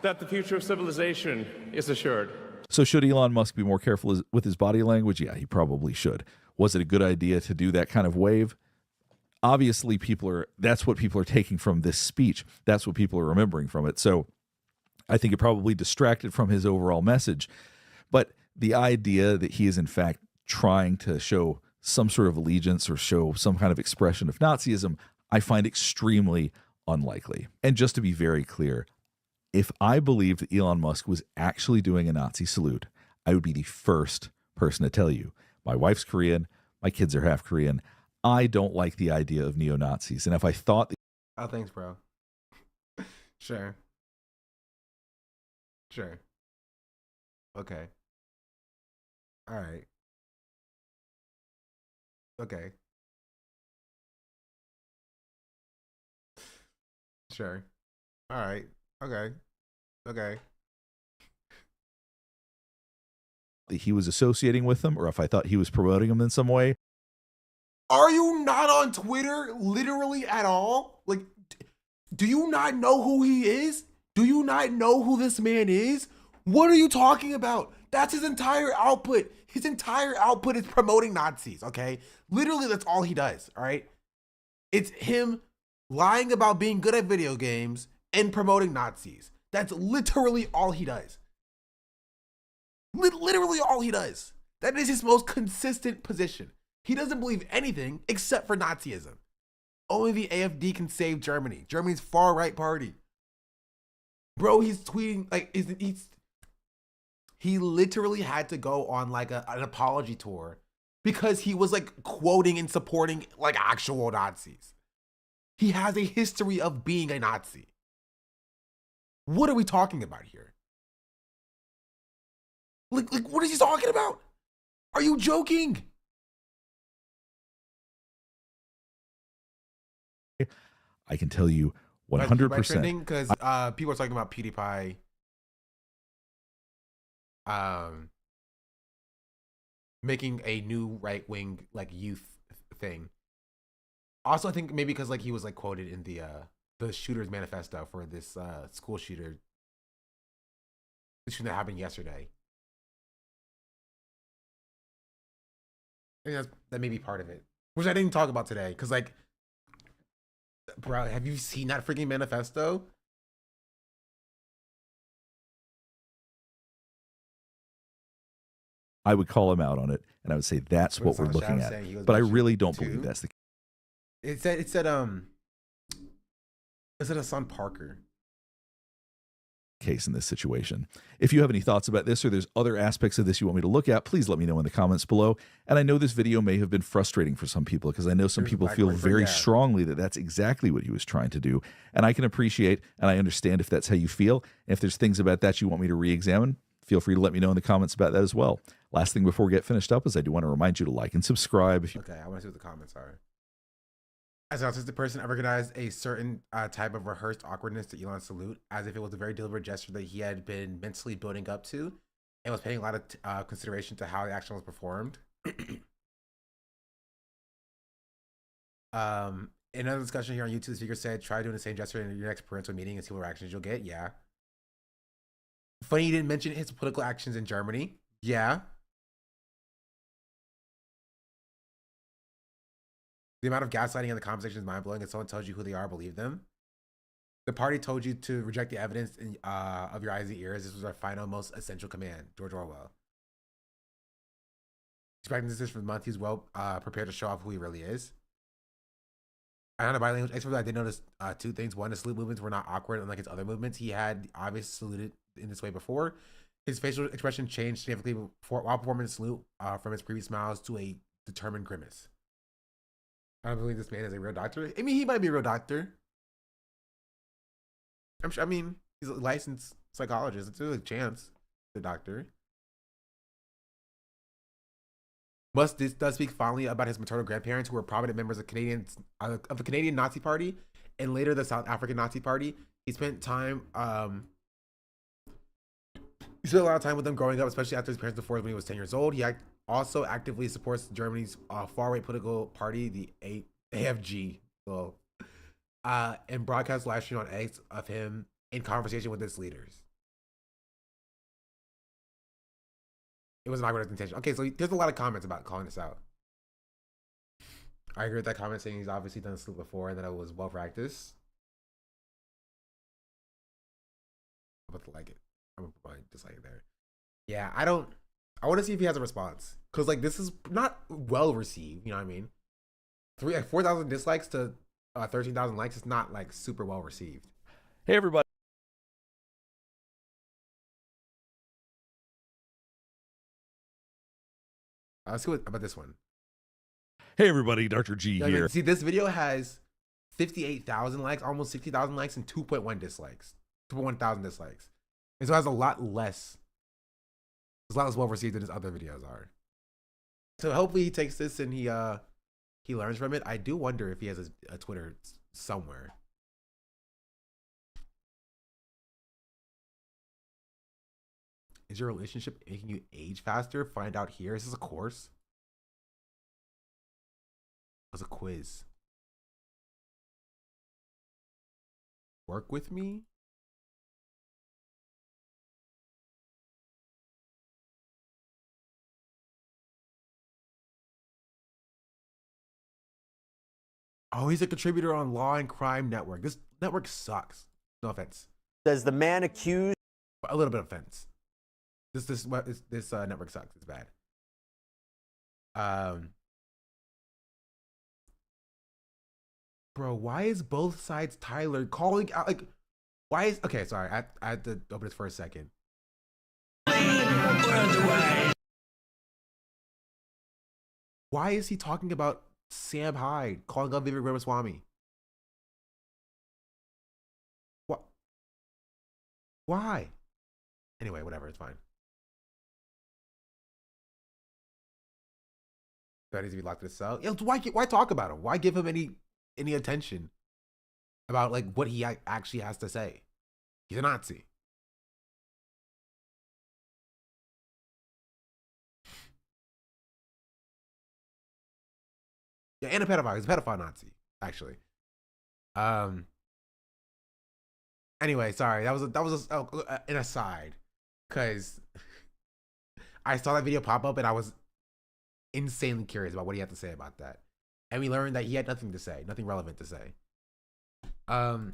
that the future of civilization is assured. So should Elon Musk be more careful with his body language? Yeah, he probably should. Was it a good idea to do that kind of wave? Obviously, that's what people are taking from this speech. That's what people are remembering from it. So I think it probably distracted from his overall message. But the idea that he is in fact trying to show some sort of allegiance or show some kind of expression of Nazism, I find extremely unlikely. And just to be very clear, if I believed that Elon Musk was actually doing a Nazi salute, I would be the first person to tell you. My wife's Korean. My kids are half Korean. I don't like the idea of neo-Nazis. And if I thought... Oh, thanks, bro. Sure. Sure. Okay. All right. Okay. Sure. All right. Okay. Okay. that he was associating with them, or if I thought he was promoting them in some way. Are you not on Twitter literally at all? Like, do you not know who he is? Do you not know who this man is? What are you talking about? That's his entire output. His entire output is promoting Nazis, okay? Literally, that's all he does, all right? It's him lying about being good at video games and promoting Nazis. That's literally all he does. Literally all he does. That is his most consistent position. He doesn't believe anything except for Nazism. Only the AfD can save Germany. Germany's far right party. Bro, he's tweeting like he literally had to go on like an apology tour because he was like quoting and supporting like actual Nazis. He has a history of being a Nazi. What are we talking about here? Like what is he talking about? Are you joking? I can tell you 100%. Because people are talking about PewDiePie making a new right-wing like youth thing. Also, I think maybe because like he was like quoted in the shooter's manifesto for this school shooter. The shooting that happened yesterday. I think that may be part of it, which I didn't talk about today because like, bro, have you seen that freaking manifesto? I would call him out on it, and I would say that's what we're looking at. But I really don't believe that's the case. It said Hassan Parker case in this situation. If you have any thoughts about this or there's other aspects of this you want me to look at, please let me know in the comments below. And I know this video may have been frustrating for some people because I know some people feel very strongly that that's exactly what he was trying to do. And I can appreciate and I understand if that's how you feel. And if there's things about that you want me to re-examine, feel free to let me know in the comments about that as well. Last thing before we get finished up is I do want to remind you to like and subscribe. Okay, I want to see what the comments are. As an autistic person, I recognized a certain type of rehearsed awkwardness to Elon's salute, as if it was a very deliberate gesture that he had been mentally building up to, and was paying a lot of consideration to how the action was performed. In another discussion here on YouTube, the speaker said, try doing the same gesture in your next parental meeting and see what reactions you'll get. Yeah. Funny you didn't mention his political actions in Germany. Yeah. The amount of gaslighting in the conversation is mind-blowing. If someone tells you who they are, believe them. The party told you to reject the evidence of your eyes and ears. This was our final, most essential command. George Orwell. Expecting this for the month, he's well prepared to show off who he really is. I don't know body language expert. I did notice two things. One, the salute movements were not awkward unlike his other movements. He had obviously saluted in this way before. His facial expression changed significantly while performing the salute from his previous smiles to a determined grimace. I don't believe this man is a real doctor. I mean, he might be a real doctor. I'm sure. I mean, he's a licensed psychologist. It's a chance. The doctor. Musk does speak fondly about his maternal grandparents, who were prominent members of the Canadian Nazi Party and later the South African Nazi Party. He spent time. He spent a lot of time with them growing up, especially after his parents divorced when he was 10 years old. He also actively supports Germany's far-right political party, the AFG, and broadcast live stream on X of him in conversation with its leaders. It was an awkward intention. Okay, so there's a lot of comments about calling this out. I agree with that comment saying he's obviously done this before and that it was well practiced. I'm about to like it. I'm gonna probably dislike it there. Yeah, I want to see if he has a response. Because, like, this is not well received. You know what I mean? 4,000 dislikes to 13,000 likes is not, like, super well received. Hey, everybody. Let's see what about this one. Hey, everybody. Dr. G here. See, this video has 58,000 likes, almost 60,000 likes, and 2.1 dislikes. 2.1 thousand dislikes. And so it has a lot less. It's a lot less well received than his other videos are. So hopefully he takes this and he learns from it. I do wonder if he has a Twitter somewhere. Is your relationship making you age faster? Find out here. Is this a course? It was a quiz. Work with me? Oh, he's a contributor on Law and Crime Network. This network sucks. No offense. Does the man accused? A little bit of offense. This network sucks. It's bad. Bro, why is both sides Tyler calling out? Like, why is... Okay, sorry. I had to open this for a second. Why is he talking about Sam Hyde calling out Vivek Ramaswamy? What? Why? Anyway, whatever. It's fine. That needs to be locked in a cell. Yeah, why talk about him? Why give him any attention about like what he actually has to say? He's a Nazi. Yeah, and a pedophile. He's a pedophile Nazi, actually. Anyway, sorry. That was an aside, because I saw that video pop up and I was insanely curious about what he had to say about that, and we learned that he had nothing to say, nothing relevant to say. Oh,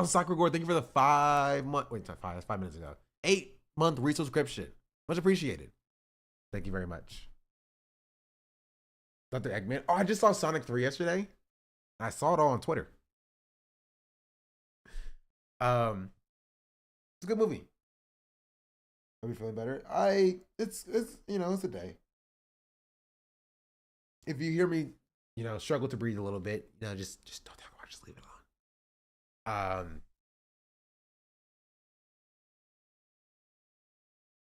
Soccer Gore, thank you for the 5 month. Wait, not 5. That's 5 minutes ago. 8-month resubscription. Much appreciated. Thank you very much. Dr. Eggman. Oh, I just saw Sonic 3 yesterday. I saw it all on Twitter. It's a good movie. Are we feeling better? It's it's a day. If you hear me, struggle to breathe a little bit, just don't talk about it, just leave it on.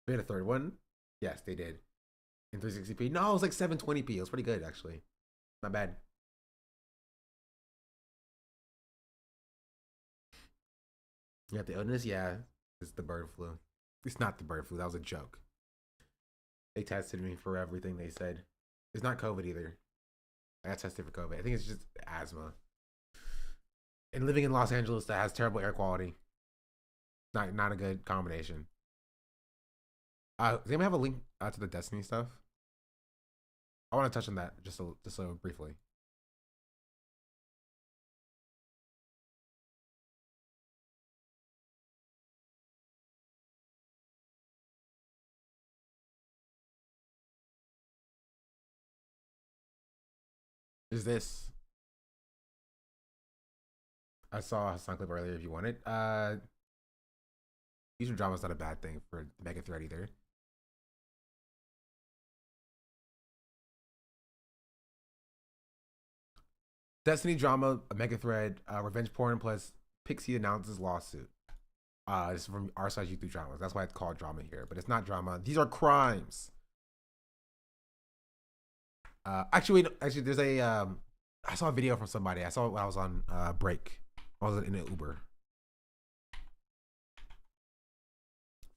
We had a third one. Yes, they did. In 360p. No, it was like 720p. It was pretty good, actually. Not bad. You got the illness? Yeah. It's the bird flu. It's not the bird flu. That was a joke. They tested me for everything they said. It's not COVID either. I got tested for COVID. I think it's just asthma. And living in Los Angeles that has terrible air quality. Not a good combination. Does anyone have a link to the Destiny stuff? I want to touch on that just so briefly. Is this? I saw a sound clip earlier if you want it. User drama is not a bad thing for Mega Thread either. Destiny drama, a Mega Thread, revenge porn plus Pixie announces lawsuit. This is from our side YouTube dramas. That's why it's called drama here, but it's not drama. These are crimes. Actually, there's a I saw a video from somebody. I saw it when I was on break. I was in an Uber.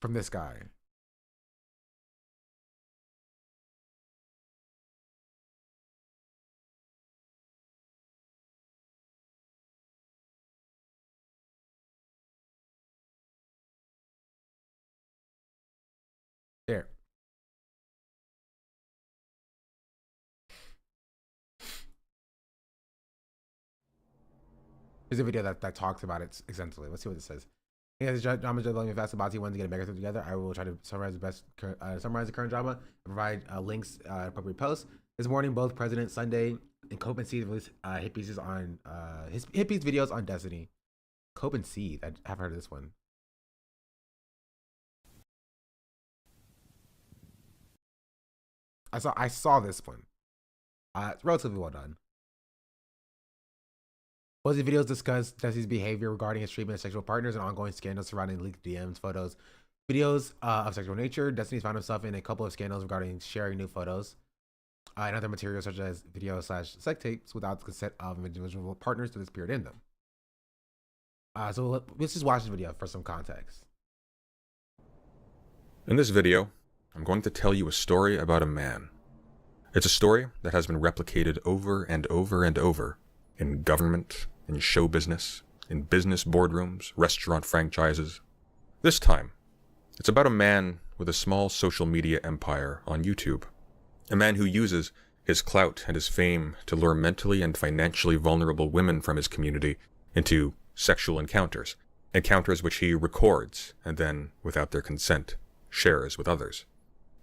From this guy. There. There's a video that talks about it extensively. Let's see what it says. Yeah, this drama is me fast about wanting to get a Mega Thread together. I will try to summarize the current drama and provide links appropriate posts. This morning, both President Sunday and Cope and Seed released hit pieces on hit piece videos on Destiny. Cope and Seed. I haven't heard of this one. I saw this one. It's relatively well done. Both the videos discuss Destiny's behavior regarding his treatment of sexual partners and ongoing scandals surrounding leaked DMs, photos, videos of sexual nature. Destiny's found himself in a couple of scandals regarding sharing new photos and other materials such as video/sex tapes without the consent of individual partners that appeared in them. So let's just watch this video for some context. In this video, I'm going to tell you a story about a man. It's a story that has been replicated over and over and over in government, in show business, in business boardrooms, restaurant franchises. This time, it's about a man with a small social media empire on YouTube. A man who uses his clout and his fame to lure mentally and financially vulnerable women from his community into sexual encounters which he records and then, without their consent, shares with others.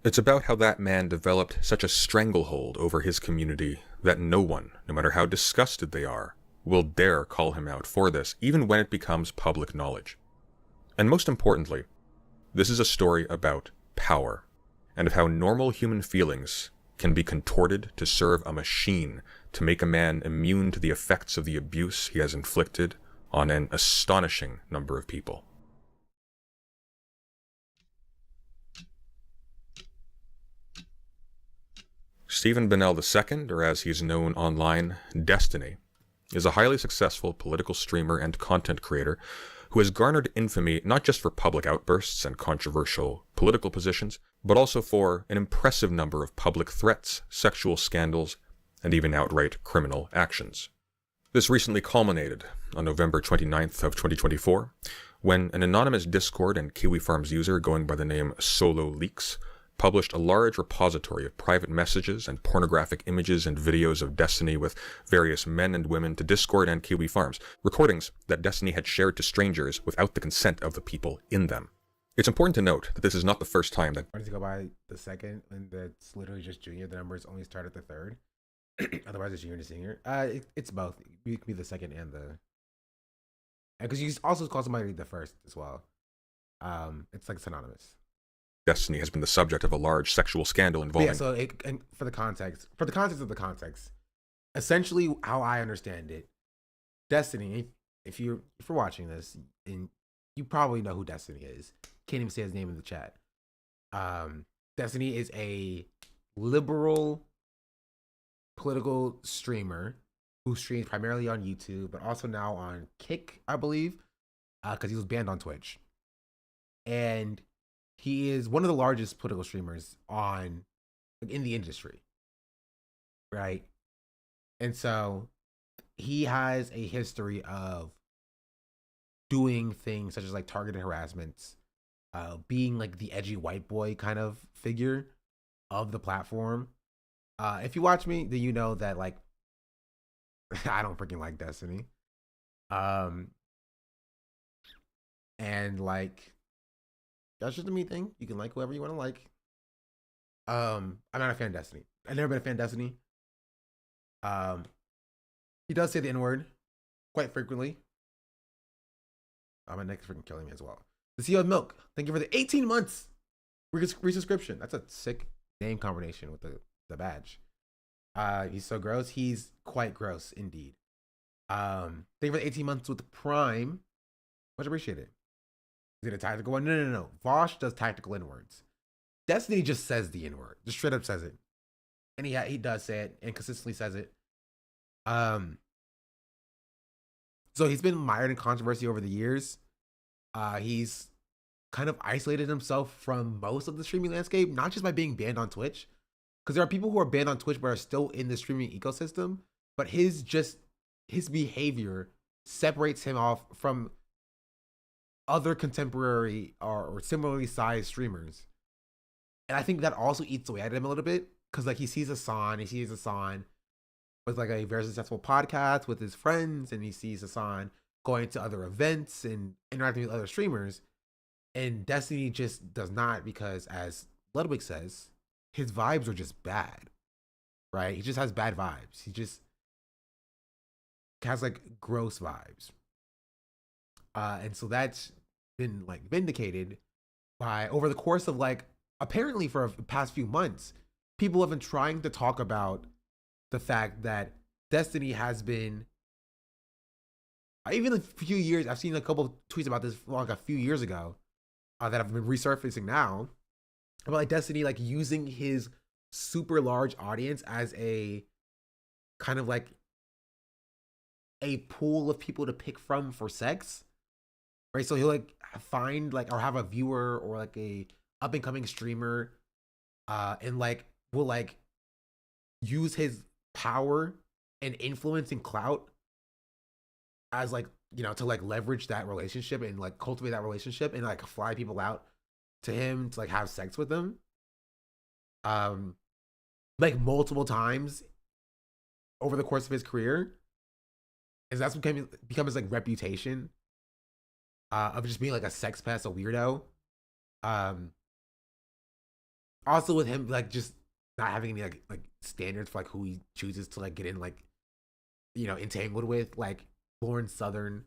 It's about how that man developed such a stranglehold over his community that no one, no matter how disgusted they are, will dare call him out for this, even when it becomes public knowledge. And most importantly, this is a story about power, and of how normal human feelings can be contorted to serve a machine to make a man immune to the effects of the abuse he has inflicted on an astonishing number of people. Stephen Bennell II, or as he's known online, Destiny, is a highly successful political streamer and content creator who has garnered infamy not just for public outbursts and controversial political positions, but also for an impressive number of public threats, sexual scandals, and even outright criminal actions. This recently culminated on November 29th of 2024, when an anonymous Discord and Kiwi Farms user going by the name Solo Leaks published a large repository of private messages and pornographic images and videos of Destiny with various men and women to Discord and Kiwi Farms, recordings that Destiny had shared to strangers without the consent of the people in them. It's important to note that this is not the first time that— I wanted to go by the second, and that's literally just junior. The numbers only start at the third. Otherwise, it's junior to senior. It's both. You can be the second and the... Because you also call somebody the first as well. It's like synonymous. Destiny has been the subject of a large sexual scandal involving— Yeah, so and for the context of the context, essentially how I understand it, Destiny, if you're watching this, and you probably know who Destiny is, can't even say his name in the chat. Destiny is a liberal political streamer who streams primarily on YouTube, but also now on Kick, I believe, because he was banned on Twitch. And he is one of the largest political streamers in the industry, right? And so he has a history of doing things such as like targeted harassments, being like the edgy white boy kind of figure of the platform. If you watch me, then you know that like I don't freaking like Destiny. And like that's just a me thing. You can like whoever you want to like. I'm not a fan of Destiny. I've never been a fan of Destiny. He does say the N-word quite frequently. My neck is freaking killing me as well. The CEO of Milk, thank you for the 18 months resubscription. That's a sick name combination with the badge. He's so gross. He's quite gross indeed. Thank you for the 18 months with Prime. Much appreciated. Is it a tactical one? No. Vosh does tactical N-words. Destiny just says the N-word. Just straight up says it. And he does say it and consistently says it. So he's been mired in controversy over the years. He's kind of isolated himself from most of the streaming landscape, not just by being banned on Twitch. Because there are people who are banned on Twitch but are still in the streaming ecosystem. But his behavior separates him off from other contemporary or similarly sized streamers. And I think that also eats away at him a little bit. Because like he sees Hassan with like a very successful podcast with his friends, and he sees Hassan going to other events and interacting with other streamers. And Destiny just does not, because as Ludwig says, his vibes are just bad, right? He just has bad vibes. He just has like gross vibes. And so that's been like vindicated by over the course of like, apparently for the past few months, people have been trying to talk about the fact that Destiny has been, even a few years, I've seen a couple of tweets about this like a few years ago that have been resurfacing now, about like Destiny like using his super large audience as a kind of like a pool of people to pick from for sex, right? So he'll like find like or have a viewer or like a up and coming streamer, and like will like use his power and influence and clout as like, you know, to like leverage that relationship and like cultivate that relationship and like fly people out to him to like have sex with them, like multiple times over the course of his career. And that's become his like reputation of just being like a sex pest, a weirdo. Also with him like just not having any like standards for like who he chooses to like get in like entangled with, like born Southern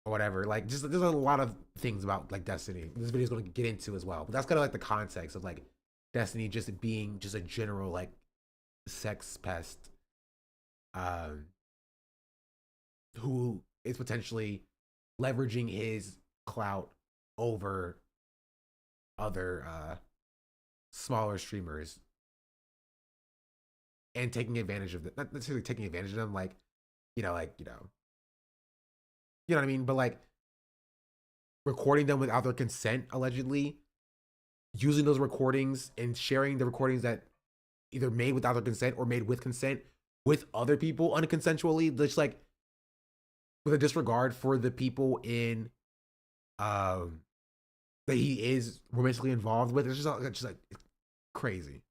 or whatever. Like just there's a lot of things about like Destiny this video is going to get into as well, but that's kind of like the context of like Destiny just being just a general like sex pest who is potentially leveraging his clout over other smaller streamers and taking advantage of them. Not necessarily taking advantage of them, like you know what I mean, but like recording them without their consent, allegedly using those recordings and sharing the recordings that either made without their consent or made with consent with other people unconsensually, just like with a disregard for the people in that he is romantically involved with. It's just like crazy.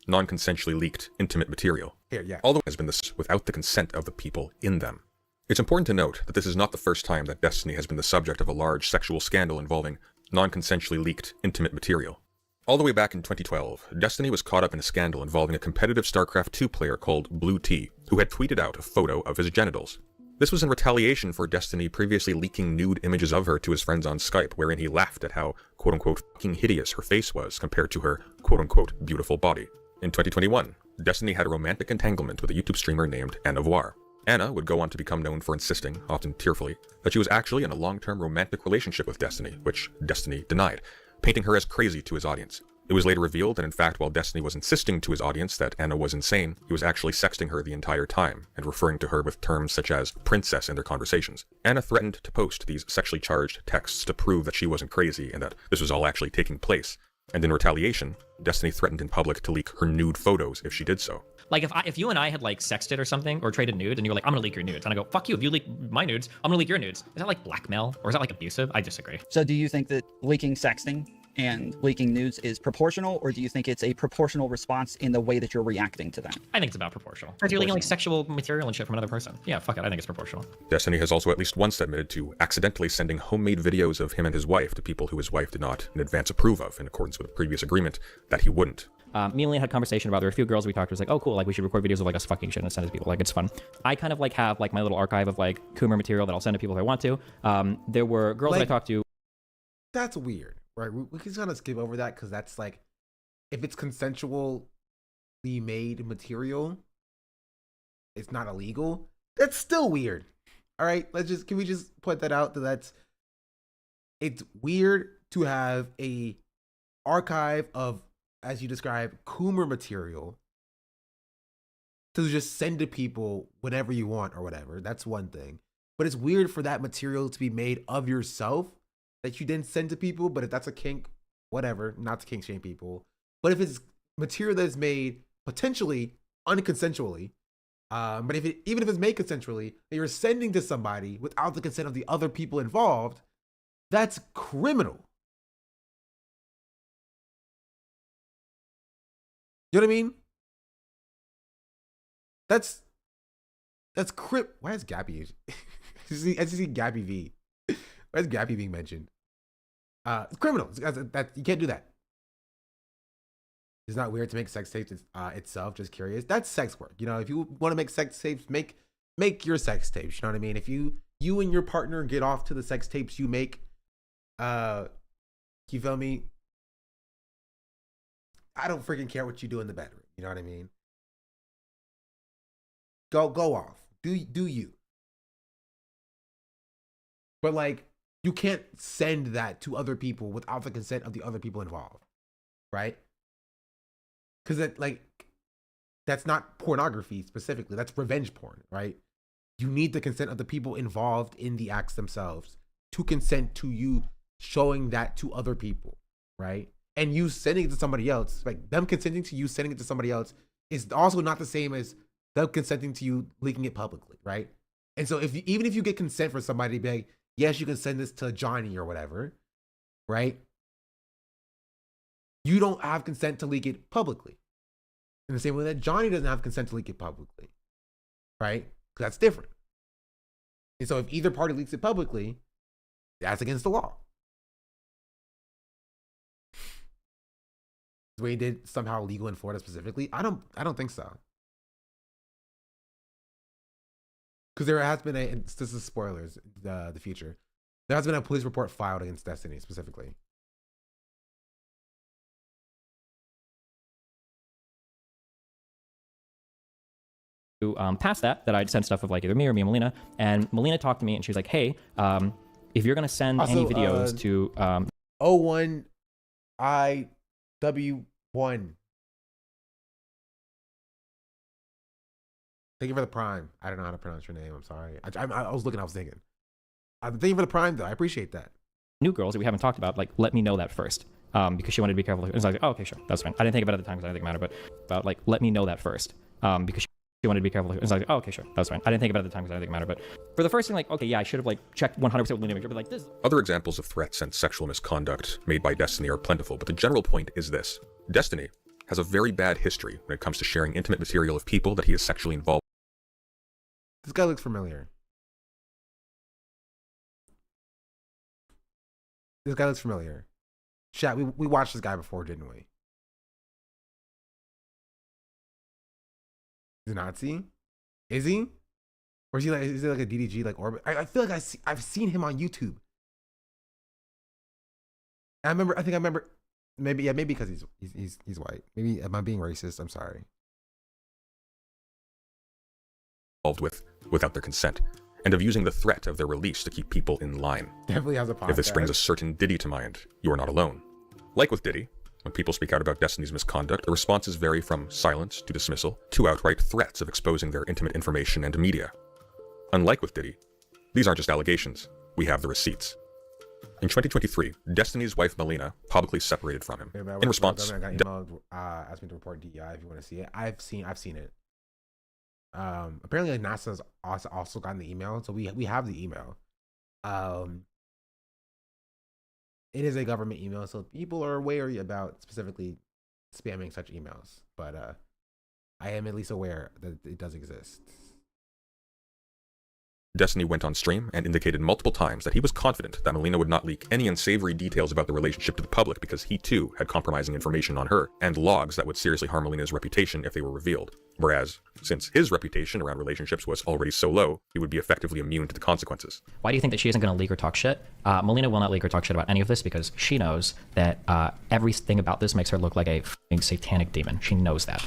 Non-consensually leaked intimate material. Here, yeah. Although it has been this without the consent of the people in them. It's important to note that this is not the first time that Destiny has been the subject of a large sexual scandal involving non-consensually leaked intimate material. All the way back in 2012, Destiny was caught up in a scandal involving a competitive StarCraft 2 player called Blue T, who had tweeted out a photo of his genitals. This was in retaliation for Destiny previously leaking nude images of her to his friends on Skype, wherein he laughed at how quote-unquote fucking hideous her face was compared to her quote-unquote beautiful body. In 2021, Destiny had a romantic entanglement with a YouTube streamer named Anna Voir. Anna would go on to become known for insisting, often tearfully, that she was actually in a long-term romantic relationship with Destiny, which Destiny denied, painting her as crazy to his audience. It was later revealed that in fact, while Destiny was insisting to his audience that Anna was insane, he was actually sexting her the entire time, and referring to her with terms such as princess in their conversations. Anna threatened to post these sexually charged texts to prove that she wasn't crazy and that this was all actually taking place. And in retaliation, Destiny threatened in public to leak her nude photos if she did so. Like if you and I had like sexted or something or traded nude and you were like, I'm gonna leak your nudes, and I go, fuck you, if you leak my nudes, I'm gonna leak your nudes. Is that like blackmail or is that like abusive? I disagree. So do you think that leaking sexting and leaking nudes is proportional, or do you think it's a proportional response in the way that you're reacting to that? I think it's about proportional. If you're leaking like sexual material and shit from another person, yeah, fuck it, I think it's proportional. Destiny has also at least once admitted to accidentally sending homemade videos of him and his wife to people who his wife did not in advance approve of, in accordance with a previous agreement that he wouldn't. Me and Leah had a conversation about, there were a few girls we talked to, was like, oh cool, like we should record videos of like us fucking shit and send it to people, like it's fun. I kind of like have like my little archive of like Coomer material that I'll send to people if I want to. There were girls that I talked to. That's weird, right? We can kind of skip over that because that's like, if it's consensually made material, it's not illegal. That's still weird. All right, can we just point that out? It's weird to have a archive of, as you describe, Coomer material to just send to people whenever you want or whatever. That's one thing. But it's weird for that material to be made of yourself that you didn't send to people. But if that's a kink, whatever, not to kink shame people. But if it's material that is made potentially unconsensually, but even if it's made consensually, that you're sending to somebody without the consent of the other people involved, that's criminal. You know what I mean? That's Why is Gappy? I see Gappy V. Why is Gappy being mentioned? It's criminal. You can't do that. It's not weird to make sex tapes itself. Just curious. That's sex work. You know, if you want to make sex tapes, make your sex tapes. You know what I mean? If you and your partner get off to the sex tapes you make, you feel me? I don't freaking care what you do in the bedroom. You know what I mean? Go off. Do you. But like, you can't send that to other people without the consent of the other people involved. Right? Because that's not pornography specifically. That's revenge porn, right? You need the consent of the people involved in the acts themselves to consent to you showing that to other people, right? And you sending it to somebody else, like them consenting to you sending it to somebody else, is also not the same as them consenting to you leaking it publicly, right? And so even if you get consent for somebody to be like, yes, you can send this to Johnny or whatever, right? You don't have consent to leak it publicly. In the same way that Johnny doesn't have consent to leak it publicly, right? That's different. And so if either party leaks it publicly, that's against the law. the way he did somehow legal in Florida specifically? I don't think so. Because there has been this is spoilers, the future. There has been a police report filed against Destiny specifically. Past that I'd sent stuff of like either me or Melina, and Melina talked to me and she was like, hey, if you're gonna send Also, any videos to 01IW1. Thank you for the Prime. I don't know how to pronounce your name. I'm sorry. I was looking. I was thinking. Thank you for the Prime, though. I appreciate that. new girls that we haven't talked about, like, let me know that first. Because she wanted to be careful. It's like, oh, okay, sure, that's fine. I didn't think about it at the time because I didn't think it mattered, but like, let me know that first. Because she wanted to be careful. It's like, oh, okay, sure, that's fine. I didn't think about it at the time because I didn't think it mattered, but for the first thing, like, okay, yeah, I should have like checked 100% with Lena, but like this. Other examples of threats and sexual misconduct made by Destiny are plentiful, but the general point is this. Destiny has a very bad history when it comes to sharing intimate material of people that he is sexually involved. This guy looks familiar. This guy looks familiar. Chat, we watched this guy before, didn't we? He's a Nazi? Is he? Or is he like a DDG like orbit? I feel like I've seen him on YouTube. I think I remember maybe because he's white. Maybe am I being racist? I'm sorry. Involved with without their consent, and of using the threat of their release to keep people in line. Definitely has a podcast. If this brings a certain Diddy to mind, you are not alone. Like with Diddy, when people speak out about Destiny's misconduct, the responses vary from silence to dismissal to outright threats of exposing their intimate information and media. Unlike with Diddy, these aren't just allegations, we have the receipts. In 2023, Destiny's wife Melina publicly separated from him. In response, I got emailed, asked me to report DEI if you want to see it. I've seen it. Apparently like NASA's also gotten the email, so we have the email. It is a government email, so people are wary about specifically spamming such emails, but I am at least aware that it does exist. Destiny went on stream and indicated multiple times that he was confident that Melina would not leak any unsavory details about the relationship to the public because he too had compromising information on her and logs that would seriously harm Melina's reputation if they were revealed. Whereas, since his reputation around relationships was already so low, he would be effectively immune to the consequences. Why do you think that she isn't going to leak or talk shit? Melina will not leak or talk shit about any of this because she knows that everything about this makes her look like a f***ing satanic demon. She knows that.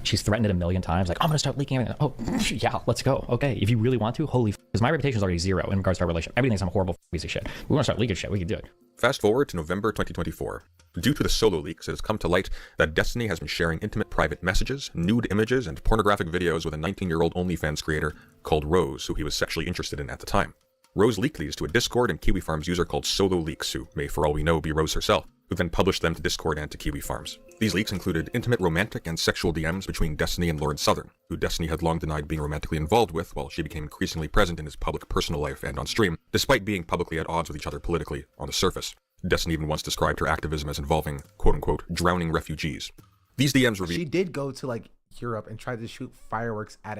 She's threatened it a million times, like, I'm going to start leaking everything. Oh, yeah, let's go. Okay, if you really want to, holy f***, because my reputation is already zero in regards to our relationship. Everything thinks I'm a horrible piece of shit. We want to start leaking shit, we can do it. Fast forward to November 2024. Due to the solo leaks, it has come to light that Destiny has been sharing intimate private messages, nude images, and pornographic videos with a 19-year-old OnlyFans creator called Rose, who he was sexually interested in at the time. Rose leaked these to a Discord and Kiwi Farms user called Solo Leaks, who may for all we know be Rose herself, who then published them to Discord and to Kiwi Farms. These leaks included intimate romantic and sexual DMs between Destiny and Lauren Southern, who Destiny had long denied being romantically involved with while she became increasingly present in his public personal life and on stream, despite being publicly at odds with each other politically on the surface. Destiny even once described her activism as involving, quote-unquote, drowning refugees. These DMs revealed... She did go to, like, Europe and try to shoot fireworks at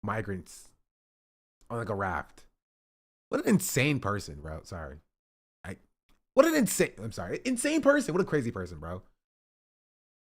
migrants on, like, a raft. What an insane person, bro. Sorry. What an insane person. What a crazy person, bro.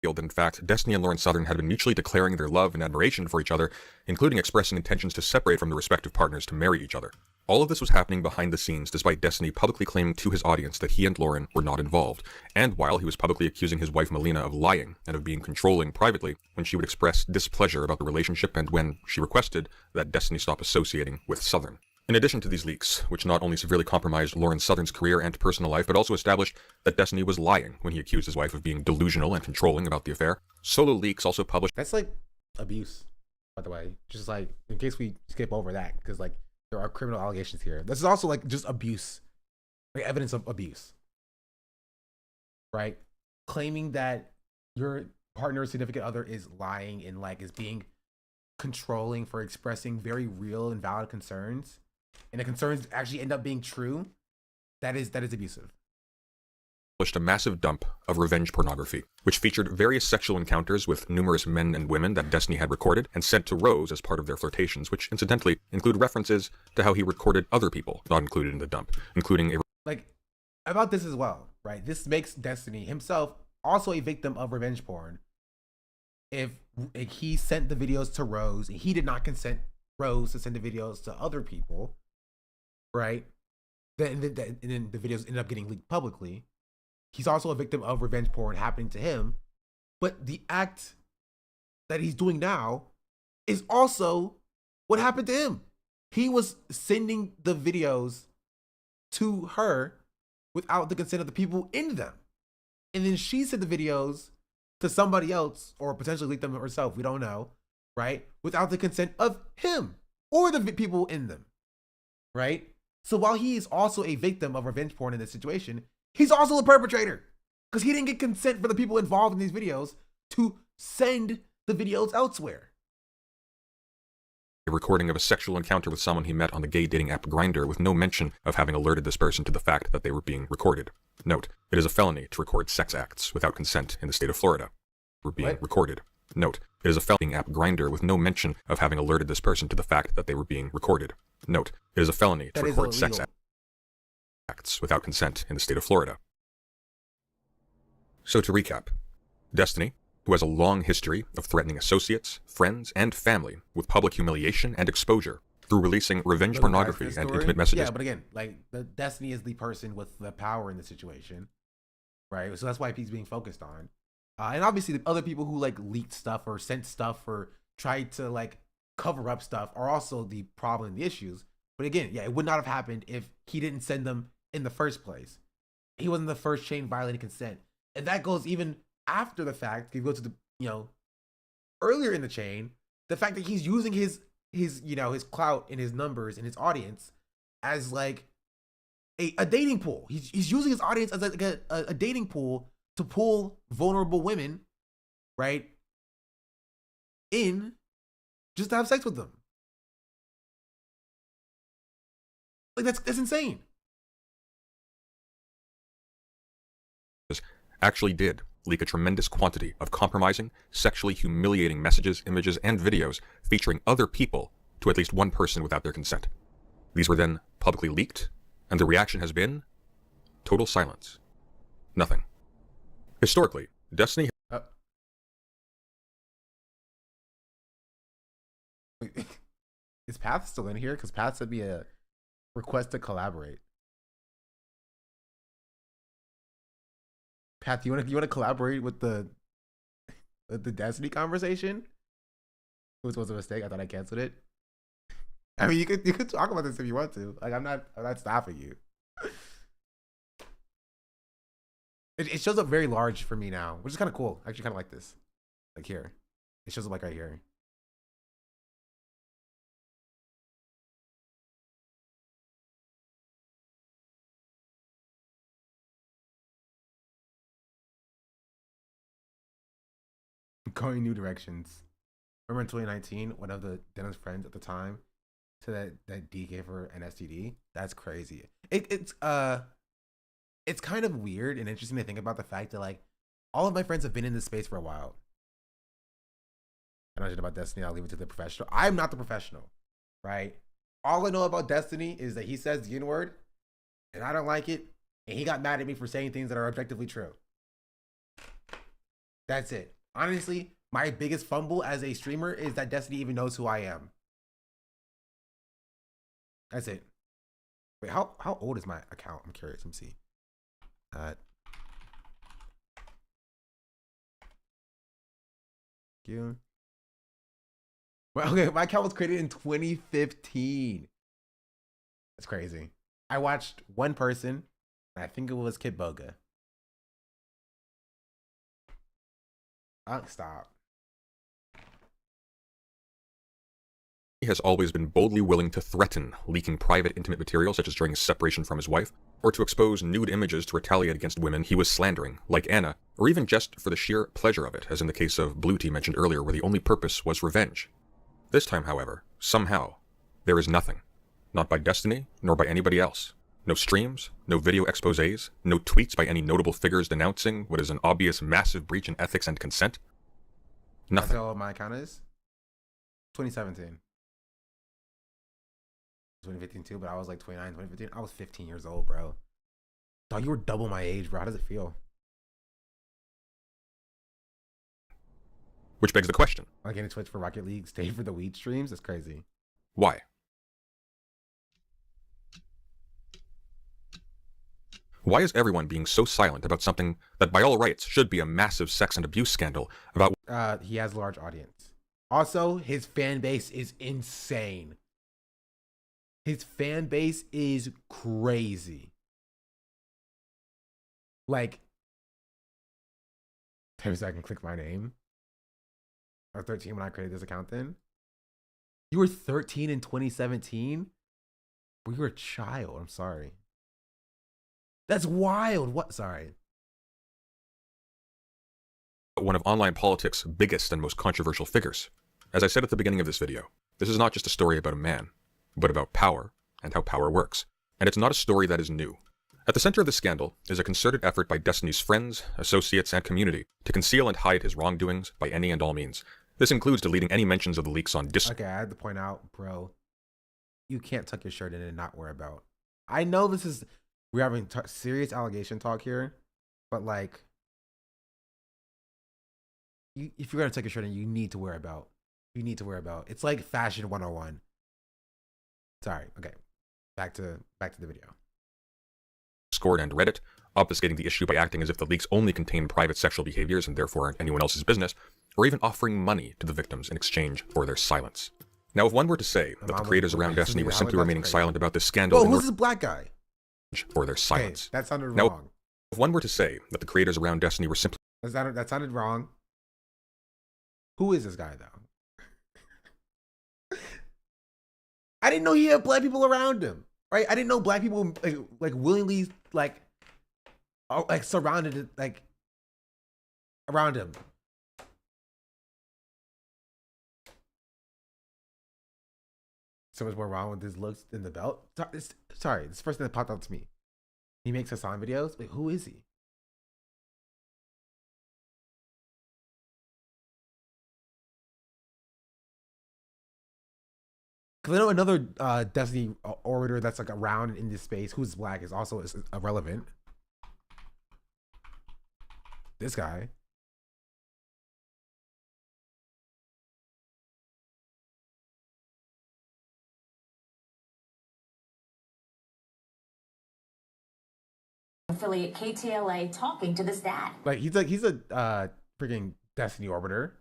In fact, Destiny and Lauren Southern had been mutually declaring their love and admiration for each other, including expressing intentions to separate from their respective partners to marry each other. All of this was happening behind the scenes despite Destiny publicly claiming to his audience that he and Lauren were not involved, and while he was publicly accusing his wife Melina of lying and of being controlling privately when she would express displeasure about the relationship and when she requested that Destiny stop associating with Southern. In addition to these leaks, which not only severely compromised Lauren Southern's career and personal life, but also established that Destiny was lying when he accused his wife of being delusional and controlling about the affair, Solo Leaks also published... That's like abuse, by the way. Just like, in case we skip over that, because like, there are criminal allegations here. This is also like just abuse, like evidence of abuse, right? Claiming that your partner or significant other is lying and like is being controlling for expressing very real and valid concerns, and the concerns actually end up being true. That is abusive. Published a massive dump of revenge pornography, which featured various sexual encounters with numerous men and women that Destiny had recorded and sent to Rose as part of their flirtations, which incidentally include references to how he recorded other people not included in the dump, including a... Like, about this as well, right? This makes Destiny himself also a victim of revenge porn. If he sent the videos to Rose, he did not consent Rose to send the videos to other people, right? And then the videos ended up getting leaked publicly. He's also a victim of revenge porn happening to him. But the act that he's doing now is also what happened to him. He was sending the videos to her without the consent of the people in them. And then she sent the videos to somebody else, or potentially leaked them herself, we don't know, right? Without the consent of him or the people in them, right? So while he is also a victim of revenge porn in this situation, he's also a perpetrator because he didn't get consent for the people involved in these videos to send the videos elsewhere. A recording of a sexual encounter with someone he met on the gay dating app Grindr with no mention of having alerted this person to the fact that they were being recorded. Note, it is a felony to record sex acts without consent in the state of Florida. We're being recorded. Note, it is a felony app Grindr with no mention of having alerted this person to the fact that they were being recorded. Note, it is a felony to record sex acts without consent in the state of Florida. So to recap, Destiny, who has a long history of threatening associates, friends, and family with public humiliation and exposure through releasing revenge pornography and intimate messages. Yeah, but again, like the Destiny is the person with the power in the situation, right? So that's why he's being focused on. And obviously the other people who like leaked stuff or sent stuff or tried to like cover up stuff are also the problem and the issues. But again, yeah, it would not have happened if he didn't send them in the first place. He wasn't the first chain violating consent. And that goes even after the fact. If you go to the, earlier in the chain, the fact that he's using his clout and his numbers and his audience as like a dating pool. He's using his audience as like a dating pool to pull vulnerable women, right, in just to have sex with them. Like that's insane. Actually did leak a tremendous quantity of compromising, sexually humiliating messages, images, and videos featuring other people to at least one person without their consent. These were then publicly leaked, and the reaction has been total silence. Nothing. Historically, Destiny... Is Path still in here? Because Path sent me a request to collaborate. Path, you want to collaborate with the Destiny conversation? It was a mistake. I thought I canceled it. I mean, you could talk about this if you want to. Like, I'm not stopping you. It shows up very large for me now, which is kind of cool. I actually kind of like this. Like here, it shows up like right here. Going new directions. Remember in 2019, one of the Dennis friends at the time said that D gave her an STD. That's crazy. It's kind of weird and interesting to think about the fact that like all of my friends have been in this space for a while. I don't know shit about Destiny. I'll leave it to the professional. I'm not the professional, right? All I know about Destiny is that he says the N-word, and I don't like it, and he got mad at me for saying things that are objectively true. That's it. Honestly, my biggest fumble as a streamer is that Destiny even knows who I am. That's it. Wait, how old is my account? I'm curious. Let me see. You. Well, okay, my account was created in 2015. That's crazy. I watched one person, and I think it was Kid Boga. Stop. He has always been boldly willing to threaten leaking private intimate material, such as during his separation from his wife, or to expose nude images to retaliate against women he was slandering, like Anna, or even just for the sheer pleasure of it, as in the case of Blue Tea mentioned earlier, where the only purpose was revenge. This time, however, somehow, there is nothing. Not by Destiny, nor by anybody else. No streams, no video exposés, no tweets by any notable figures denouncing what is an obvious massive breach in ethics and consent. Nothing. That's how my account is? 2017. 2015 too, but I was like 29, 2015. I was 15 years old, bro. Dog, you were double my age, bro. How does it feel? Which begs the question. Like getting Twitch for Rocket League, stay for the weed streams? That's crazy. Why? Why is everyone being so silent about something that by all rights should be a massive sex and abuse scandal about... He has a large audience. Also, his fan base is insane. His fan base is crazy. Like, maybe so I can click my name. I was 13 when I created this account then. You were 13 in 2017? Well, you were a child. I'm sorry. That's wild. What? Sorry. One of online politics' biggest and most controversial figures. As I said at the beginning of this video, this is not just a story about a man, but about power and how power works. And it's not a story that is new. At the center of the scandal is a concerted effort by Destiny's friends, associates, and community to conceal and hide his wrongdoings by any and all means. This includes deleting any mentions of the leaks on Okay, I had to point out, bro, you can't tuck your shirt in and not wear a belt. I know this is, we're having serious allegation talk here, but like, if you're going to tuck your shirt in, you need to wear a belt. You need to wear a belt. It's like fashion 101. Sorry. Okay. Back to the video. Discord and Reddit, obfuscating the issue by acting as if the leaks only contain private sexual behaviors and therefore aren't anyone else's business, or even offering money to the victims in exchange for their silence. Now, if one were to say that the creators around Destiny were simply remaining silent about this scandal... Oh, who's this black guy? ...for their silence. Okay, that sounded now, wrong. If one were to say that the creators around Destiny were simply... That sounded wrong. Who is this guy, though? I didn't know he had black people around him, right? I didn't know black people like willingly like surrounded like around him. So much more wrong with his looks than the belt. Sorry, this first thing that popped out to me. He makes Hassan videos. Wait, who is he? Because I know another Destiny orator that's like around in this space who's black is also irrelevant. This guy. Affiliate KTLA talking to this dad. Like he's a freaking Destiny orbiter.